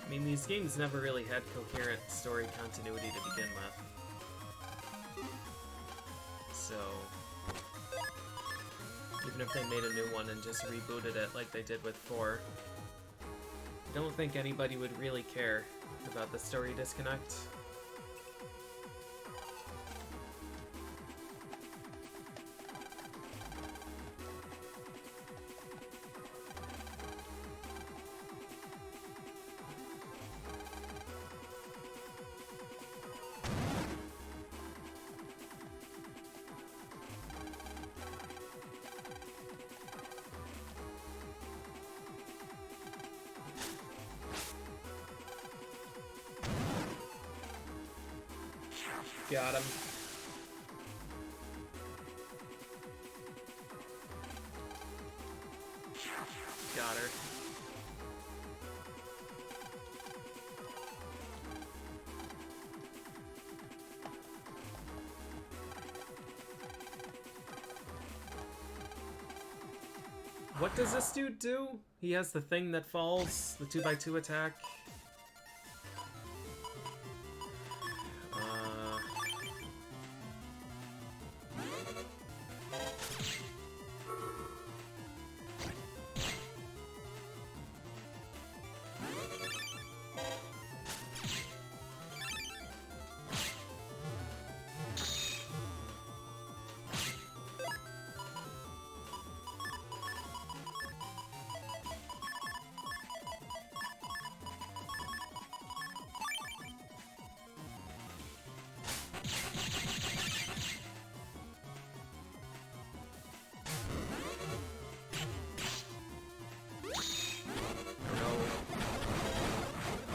I mean, these games never really had coherent story continuity to begin with. So, even if they made a new one and just rebooted it like they did with 4, I don't think anybody would really care about the story disconnect. Got him. Got her. What does this dude do? He has the thing that falls, the 2x2 attack.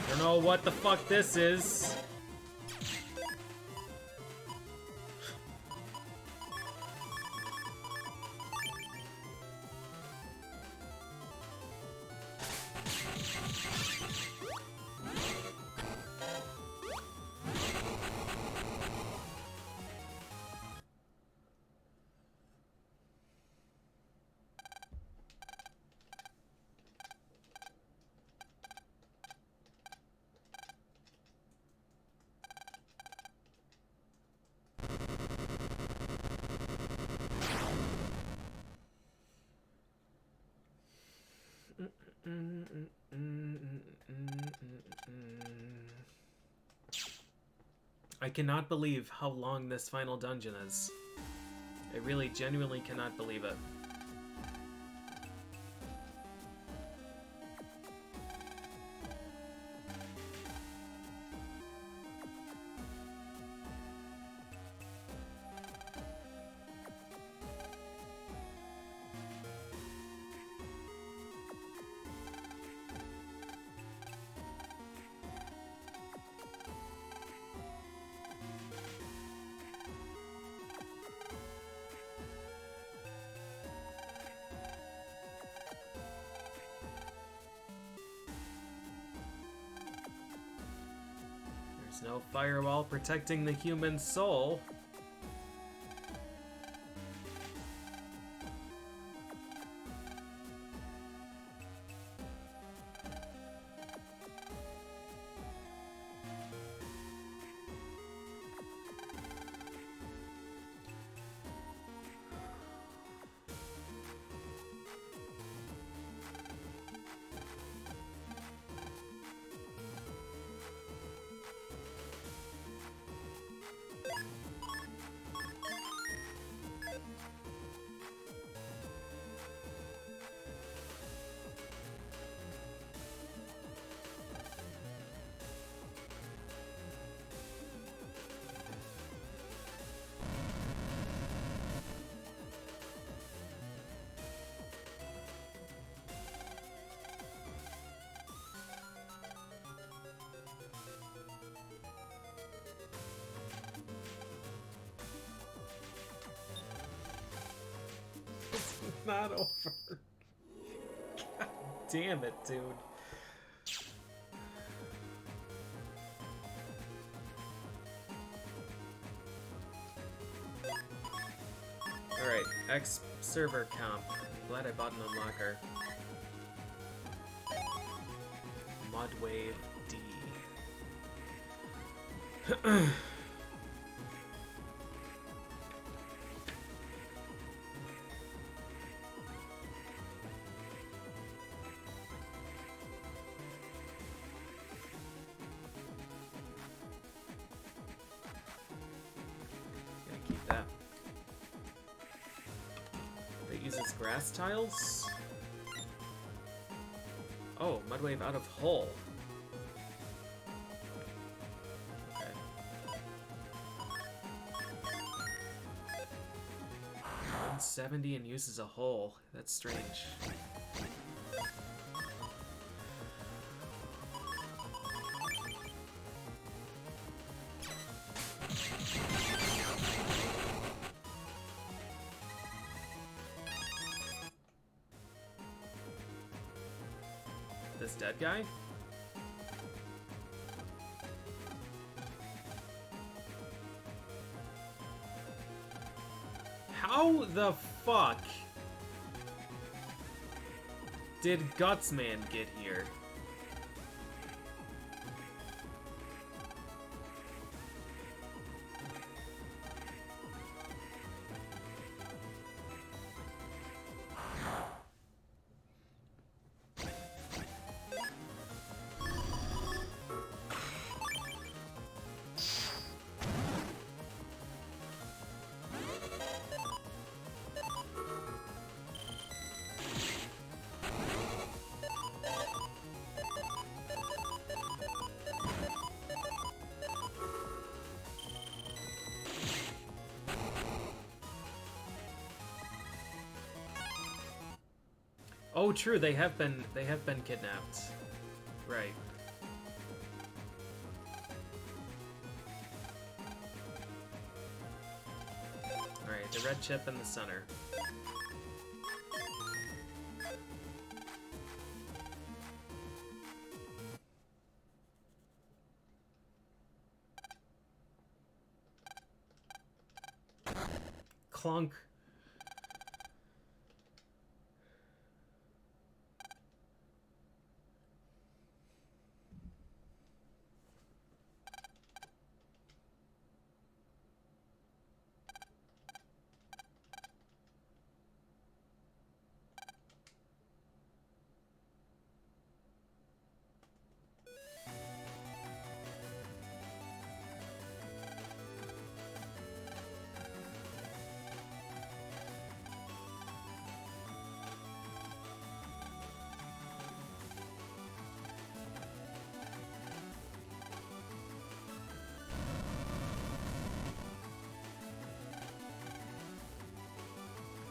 I don't know what the fuck this is. I cannot believe how long this final dungeon is. I really genuinely cannot believe it. There's no firewall protecting the human soul. not over. God damn it, dude. Alright, X server comp. Glad I bought an unlocker. Mudwave D. Gonna keep that. That uses grass tiles? Oh, Mudwave out of hole. Okay. 170 and uses a hole. That's strange. This dead guy? How the fuck did Gutsman get here? Oh, true. They have been kidnapped. Right. All right, the red chip in the center. Clunk.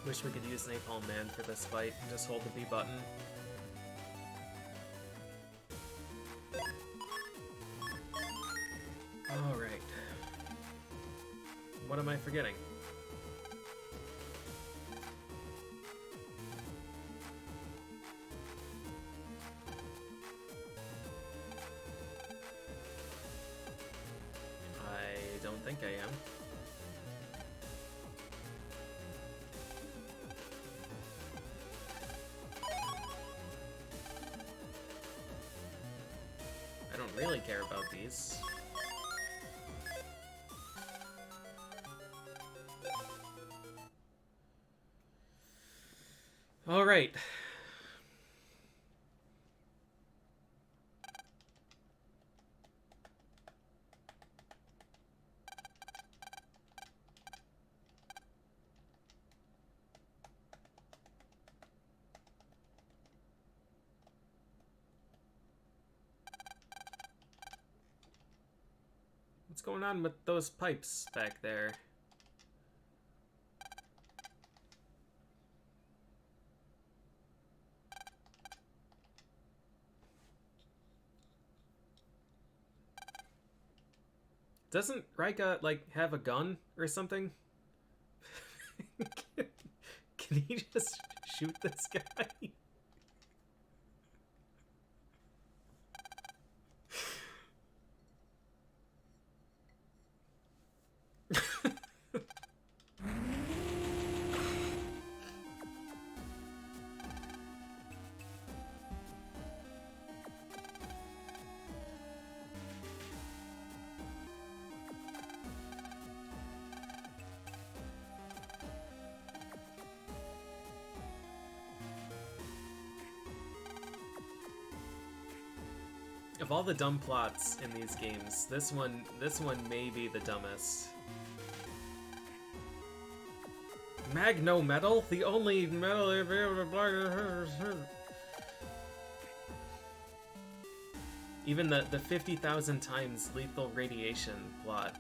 Wish we could use Napalm Man for this fight and just hold the B button. Alright. What am I forgetting? I don't think I am. I don't really care about these. All right. What's going on with those pipes back there? Doesn't Rika, like, have a gun or something? Can he just shoot this guy? Of all the dumb plots in these games, this one may be the dumbest. Magno metal, the only metal even the 50,000 times lethal radiation plot.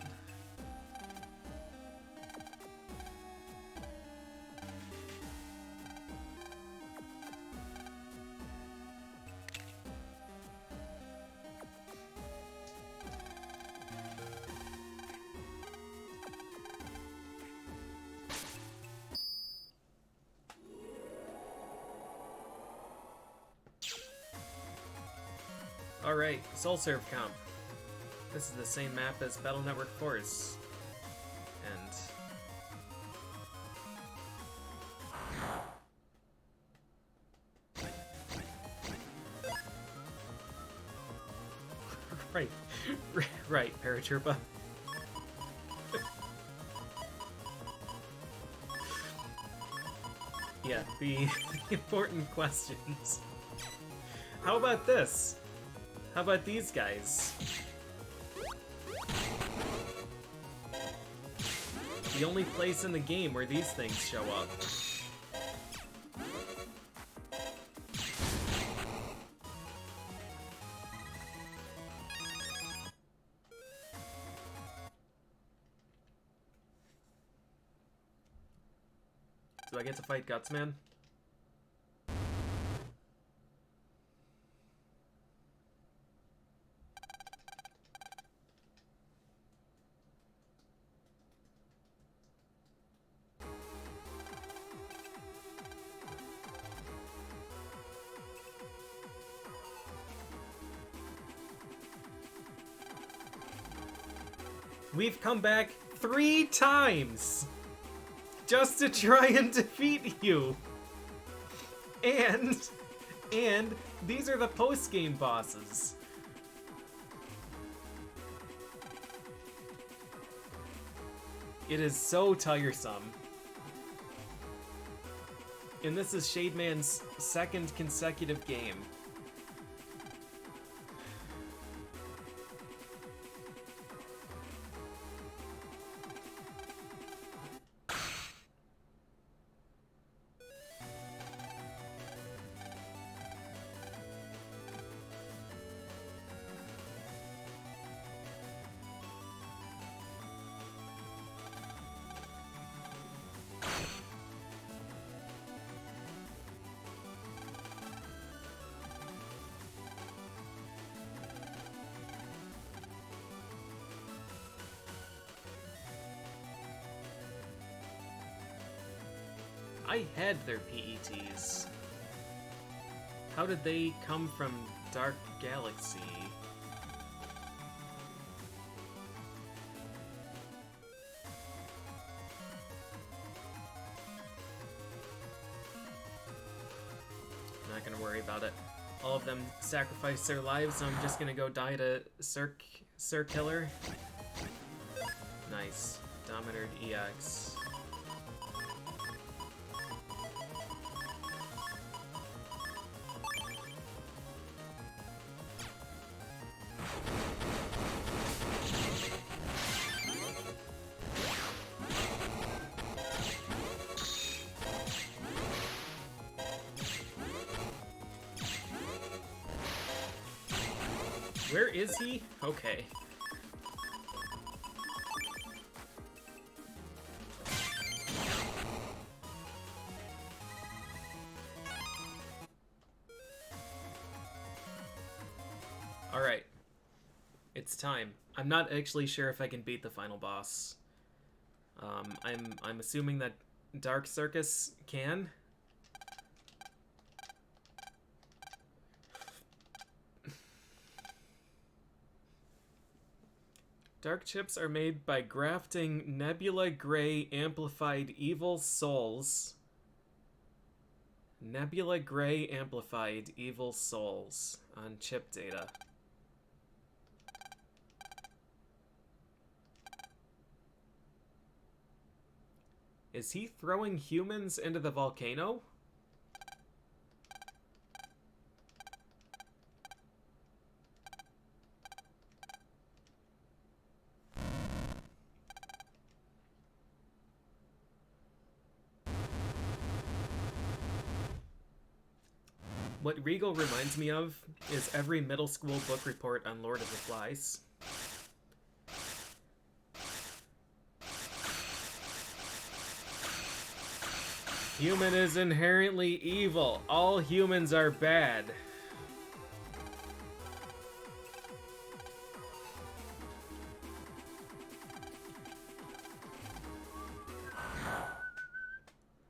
Alright, Soul Serve Comp. This is the same map as Battle Network Force. And... right, Paratroopa. Yeah, the important questions. How about this? How about these guys? The only place in the game where these things show up. Do I get to fight Gutsman? We've come back 3 times just to try and defeat you. And these are the post-game bosses. It is so tiresome. And this is Shademan's 2nd consecutive game. I had their PETs. How did they come from Dark Galaxy? Not gonna worry about it. All of them sacrificed their lives, so I'm just gonna go die to Sir Killer. Nice. Dominated EX. Where is he? Okay. Alright. It's time. I'm not actually sure if I can beat the final boss. I'm assuming that Dark Circus can. Dark chips are made by grafting Nebula Gray amplified evil souls. Nebula Gray amplified evil souls on chip data. Is he throwing humans into the volcano? What Regal reminds me of is every middle school book report on Lord of the Flies. Human is inherently evil. All humans are bad.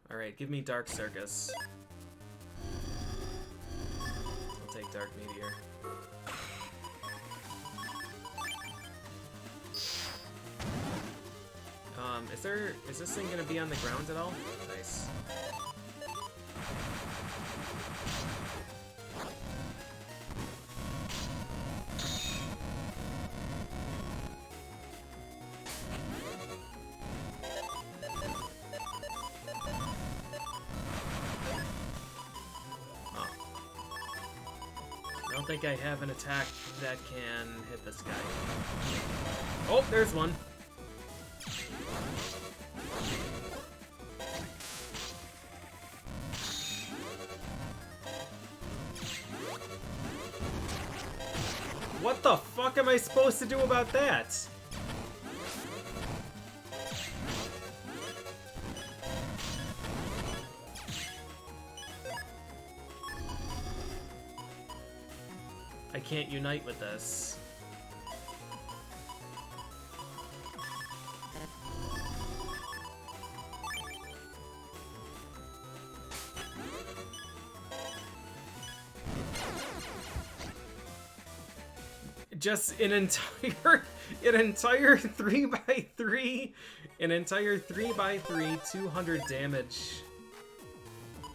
Alright, give me Dark Circus. I'll take Dark Meteor. Is this thing gonna be on the ground at all? Nice. I don't think I have an attack that can hit this guy. Oh, there's one. What the fuck am I supposed to do about that? I can't unite with this. Just an entire 3x3, an entire 3x3 200 damage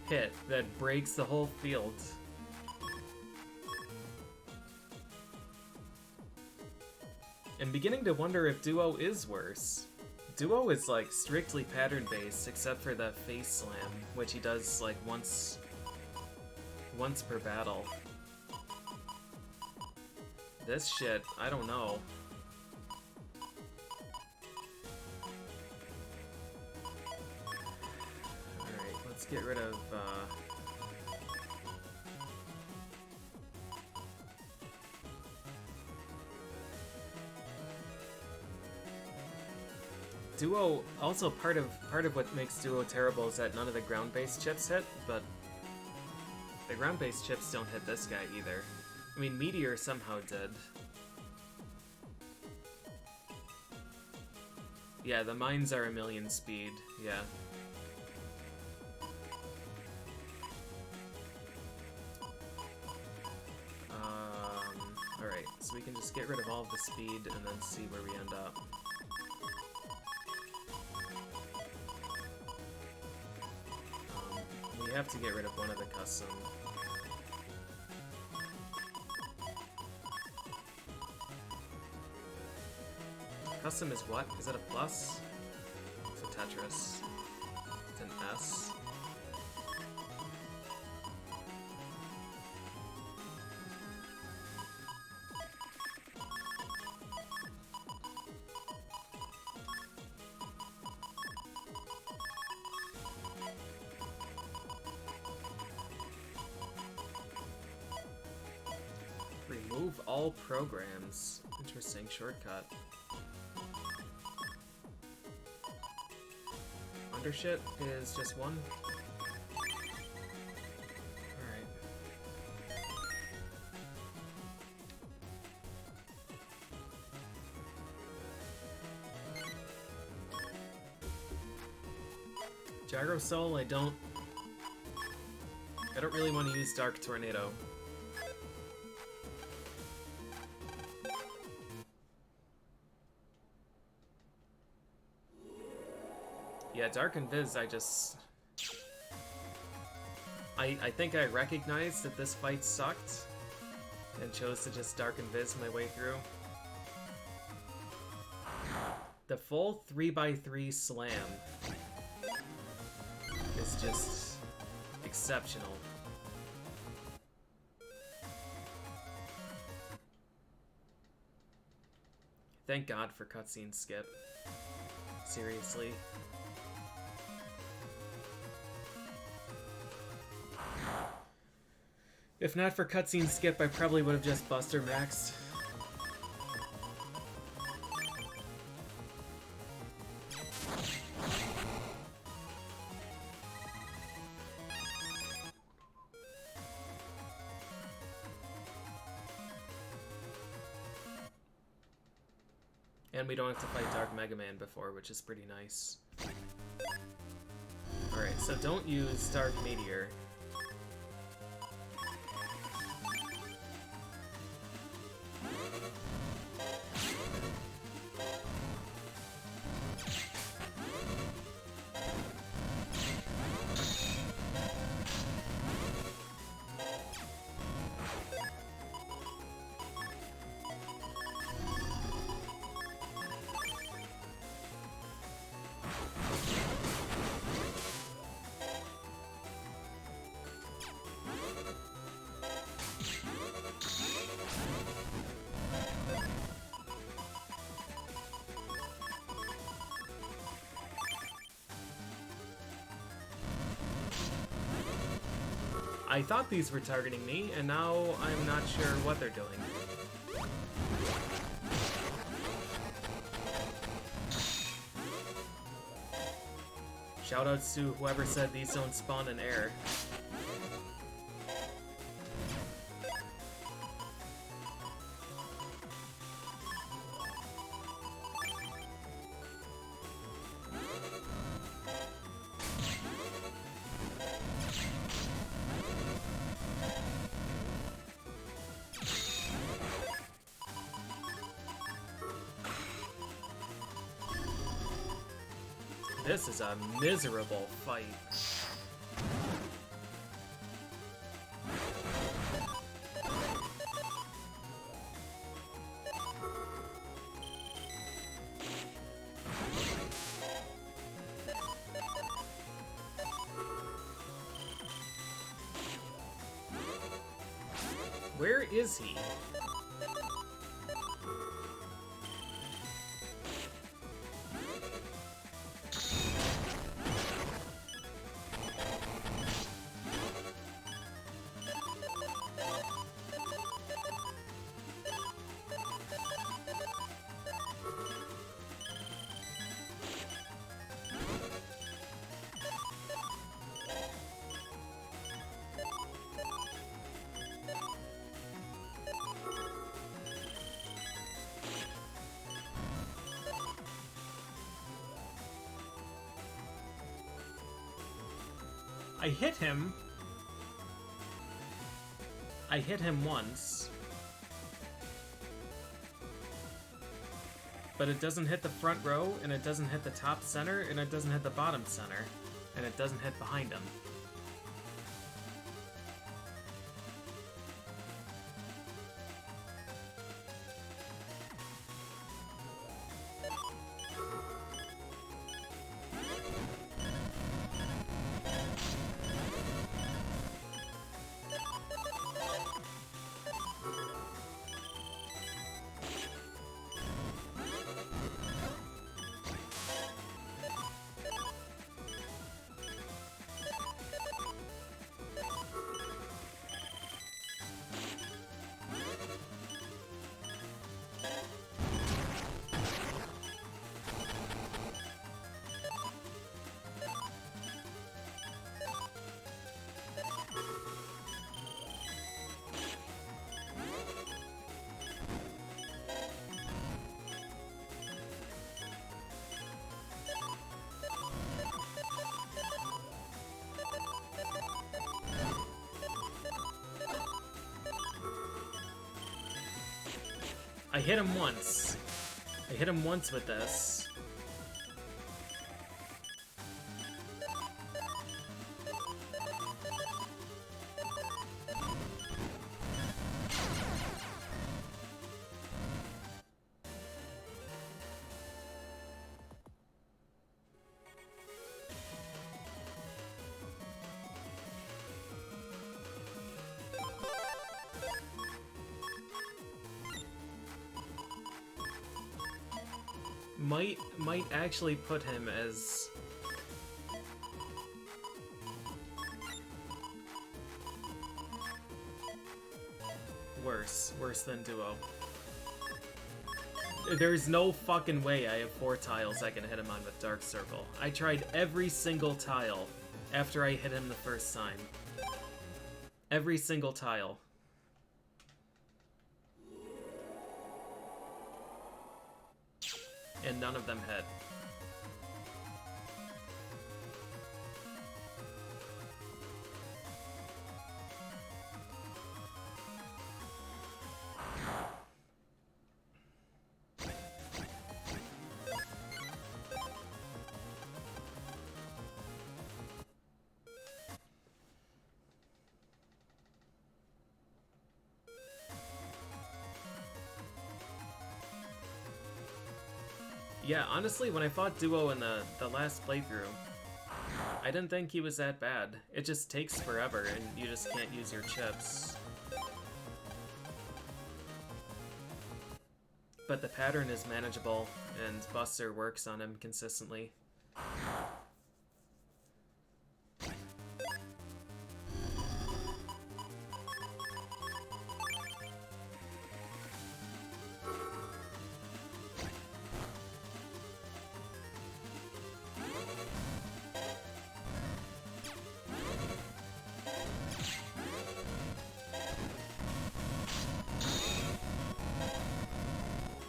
hit that breaks the whole field. I'm beginning to wonder if Duo is worse. Duo is like strictly pattern based except for the face slam, which he does like once per battle. This shit, I don't know. Alright, let's get rid of, Duo, also part of what makes Duo terrible is that none of the ground-based chips hit, but the ground-based chips don't hit this guy either. I mean, Meteor somehow did. Yeah, the mines are 1,000,000 speed, yeah. Alright, so we can just get rid of all of the speed and then see where we end up. We have to get rid of one of the custom. Custom is what? Is it a plus? It's a Tetris. It's an S. Remove all programs. Interesting shortcut. Undershit is just one. Alright. Gyro Soul, I don't really want to use Dark Tornado. Yeah, Dark Invis, I think I recognized that this fight sucked and chose to just Dark Invis my way through. The full 3x3 slam is just exceptional. Thank God for cutscene skip. Seriously. If not for cutscene skip, I probably would have just Buster Maxed. And we don't have to fight Dark Mega Man before, which is pretty nice. Alright, so don't use Dark Meteor. I thought these were targeting me, and now I'm not sure what they're doing. Shoutouts to whoever said these don't spawn in air. This is a miserable fight. Where is he? I hit him. I hit him once. But it doesn't hit the front row, and it doesn't hit the top center, and it doesn't hit the bottom center, and it doesn't hit behind him. I hit him once. I hit him once with this. Might actually put him as worse than Duo. There's no fucking way I have 4 tiles I can hit him on with Dark Circle. I tried every single tile after I hit him the first time. Every single tile. And none of them hit. Yeah, honestly, when I fought Duo in the last playthrough, I didn't think he was that bad. It just takes forever, and you just can't use your chips. But the pattern is manageable, and Buster works on him consistently.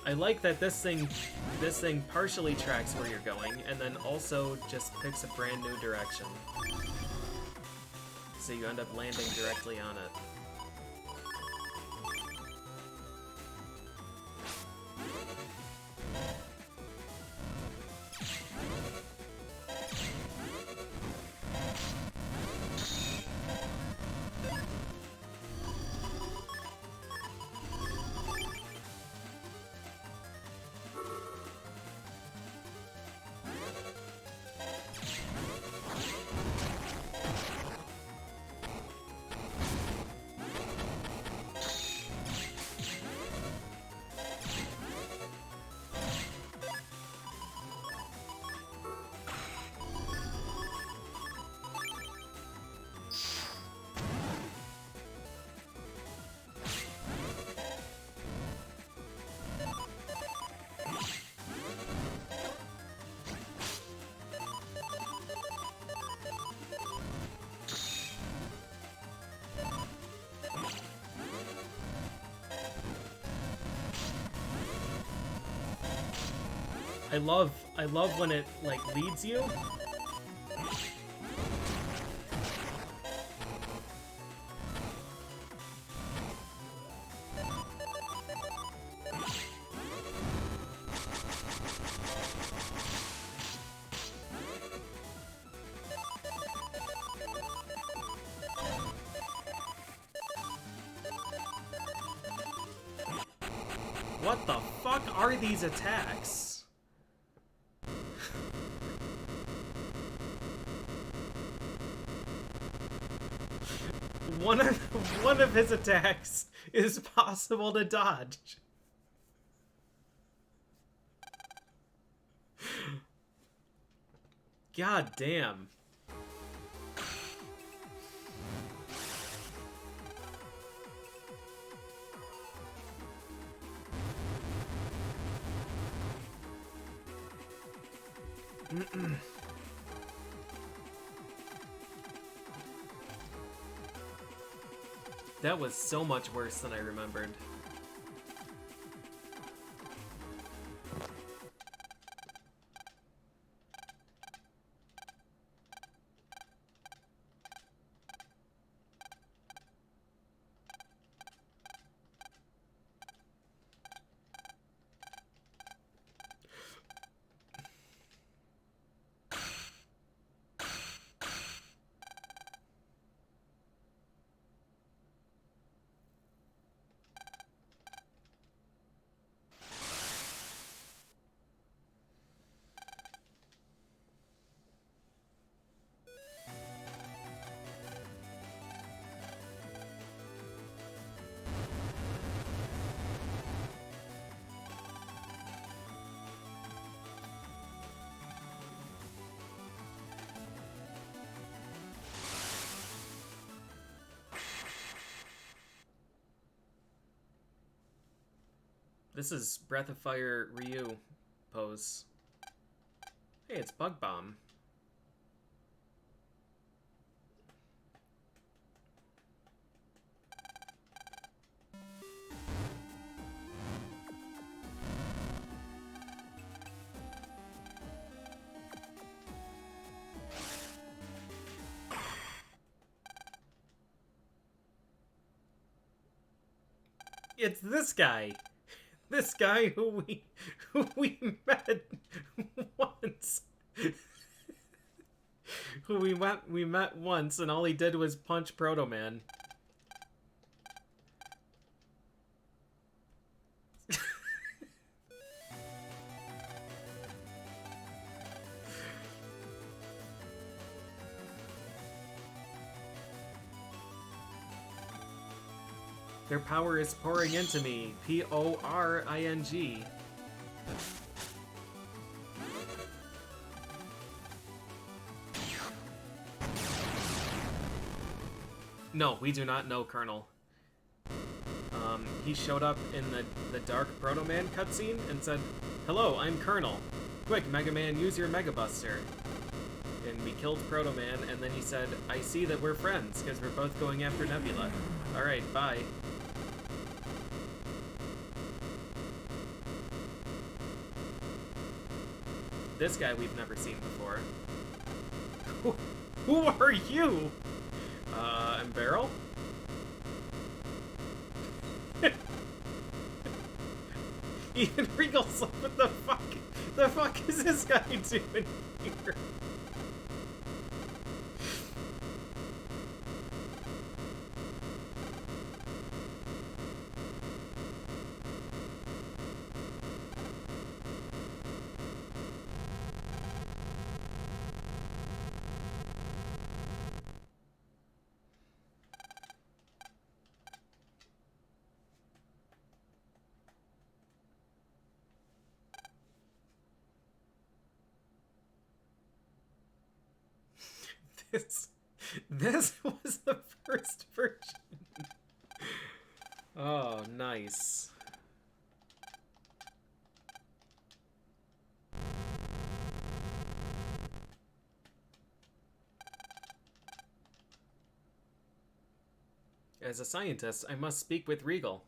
I like that this thing partially tracks where you're going, and then also just picks a brand new direction. So you end up landing directly on it. I love when it like leads you. What the fuck are these attacks? One of his attacks is possible to dodge. God damn. That was so much worse than I remembered. This is Breath of Fire Ryu pose. Hey, it's Bug Bomb. It's this guy. This guy who we met once. Who we met once, and all he did was punch Protoman. Their power is pouring into me. P-O-R-I-N-G. No, we do not know Colonel. He showed up in the Dark Protoman cutscene and said, "Hello, I'm Colonel. Quick, Mega Man, use your Mega Buster." And we killed Protoman, and then he said, "I see that we're friends, because we're both going after Nebula. Alright, bye." This guy we've never seen before. Who are you? I'm Beryl? Even Regal's like, what the fuck? The fuck is this guy doing here? This was the first version. Oh, nice. As a scientist, I must speak with Regal.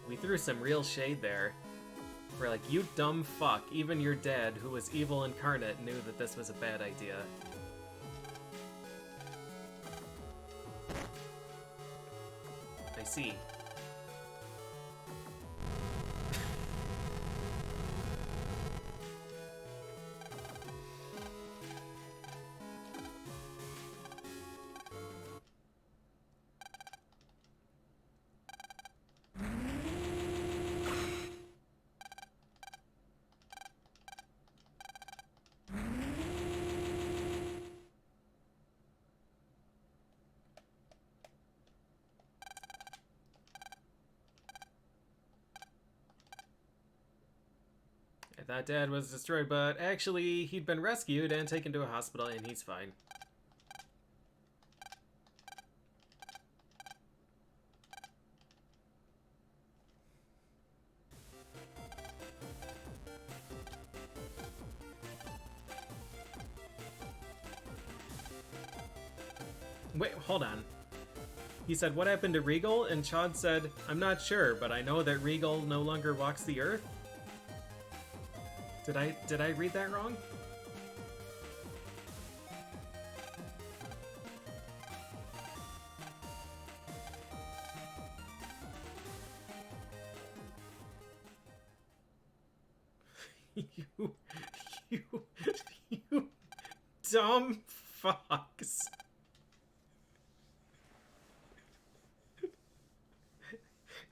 We threw some real shade there. We're like, you dumb fuck, even your dad, who was evil incarnate, knew that this was a bad idea. I see. I thought Dad was destroyed, but actually he'd been rescued and taken to a hospital, and he's fine. Wait, hold on. He said, what happened to Regal? And Chad said, I'm not sure, but I know that Regal no longer walks the earth. Did I read that wrong? you dumb fucks.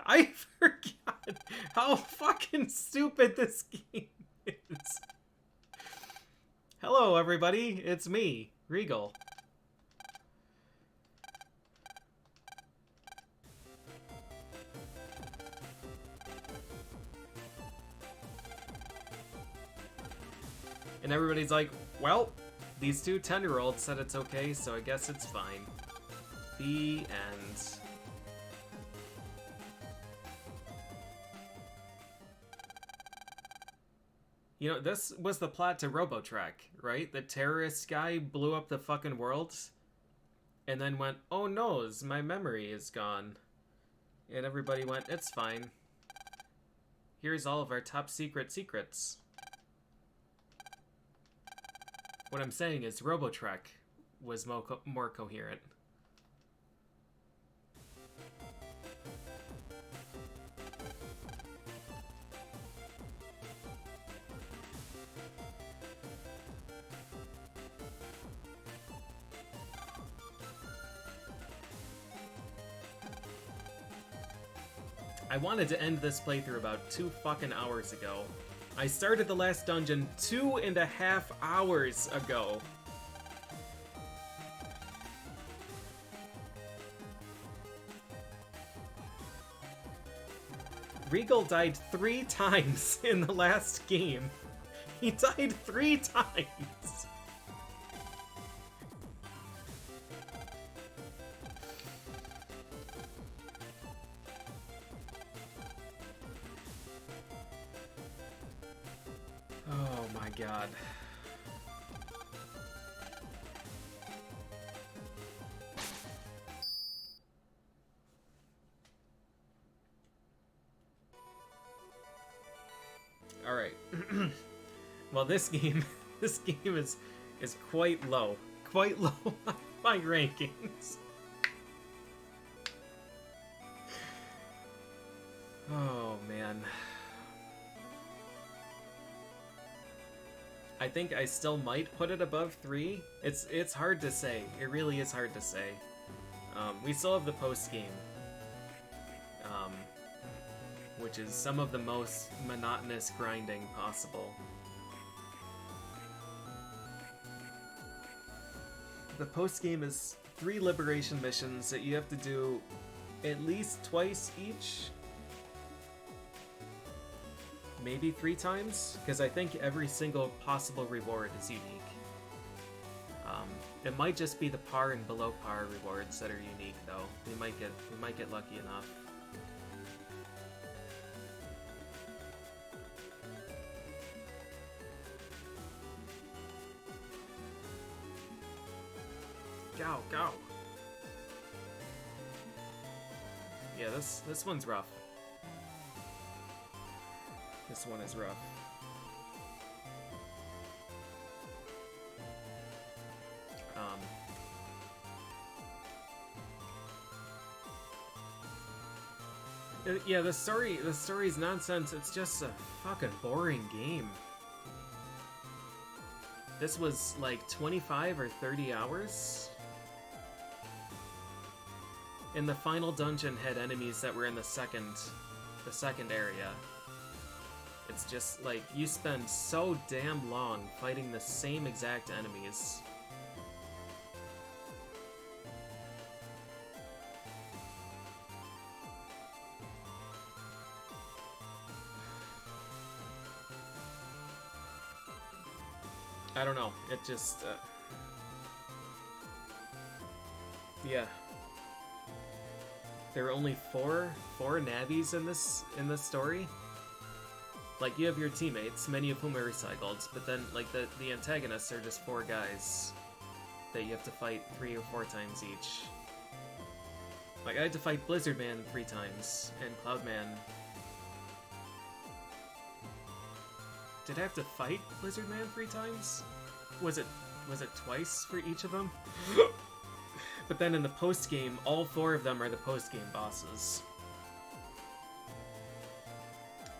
I forgot how fucking stupid this game is. Hello, everybody. It's me, Regal. And everybody's like, well, these two 10-year-olds said it's okay, so I guess it's fine. The end. You know, this was the plot to RoboTrek, right? The terrorist guy blew up the fucking world and then went, oh no, my memory is gone. And everybody went, it's fine. Here's all of our top secret secrets. What I'm saying is RoboTrek was more coherent. I wanted to end this playthrough about 2 fucking hours ago. I started the last dungeon 2.5 hours ago. Regal died 3 times in the last game. He died 3 times. Oh my god. Alright. Well, this game is quite low. Quite low on my rankings. Oh man. I think I still might put it above 3. It's hard to say. It really is hard to say. We still have the post-game. Which is some of the most monotonous grinding possible. The post-game is 3 liberation missions that you have to do at least twice each. Maybe 3 times, because I think every single possible reward is unique. It might just be the par and below par rewards that are unique, though. We might get lucky enough. Go, go. Yeah, this one's rough. This one is rough. Yeah, the story's nonsense. It's just a fucking boring game. This was like 25 or 30 hours. And the final dungeon had enemies that were in the second area. It's just like you spend so damn long fighting the same exact enemies. I don't know. It just yeah. There are only four nabbies in this story. Like, you have your teammates, many of whom are recycled, but then, like, the antagonists are just 4 guys that you have to fight 3 or 4 times each. Like, I had to fight Blizzard Man 3 times, and Cloud Man. Did I have to fight Blizzard Man 3 times? Was it twice for each of them? But then in the post-game, all 4 of them are the post-game bosses.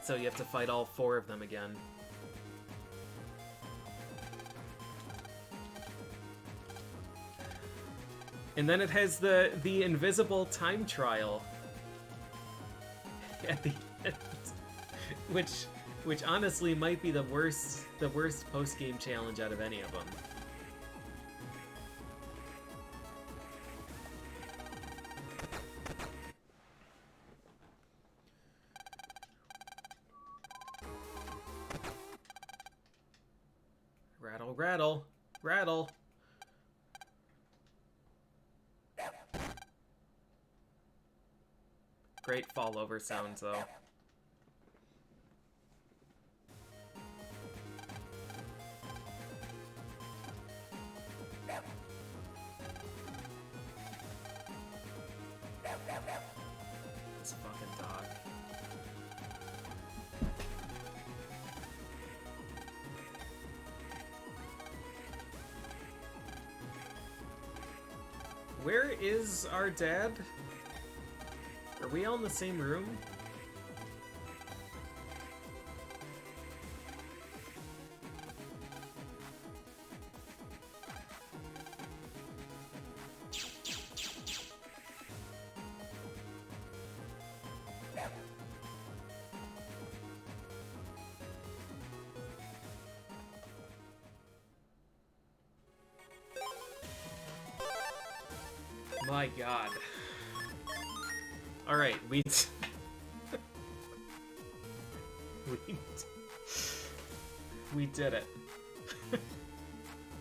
So you have to fight all 4 of them again. And then it has the invisible time trial at the end, which Which honestly might be the worst post-game challenge out of any of them. Rattle, rattle, rattle. Great fall over sounds though. This fucking dog. Where is our dad? Are we all in the same room? My god. Alright, we did it.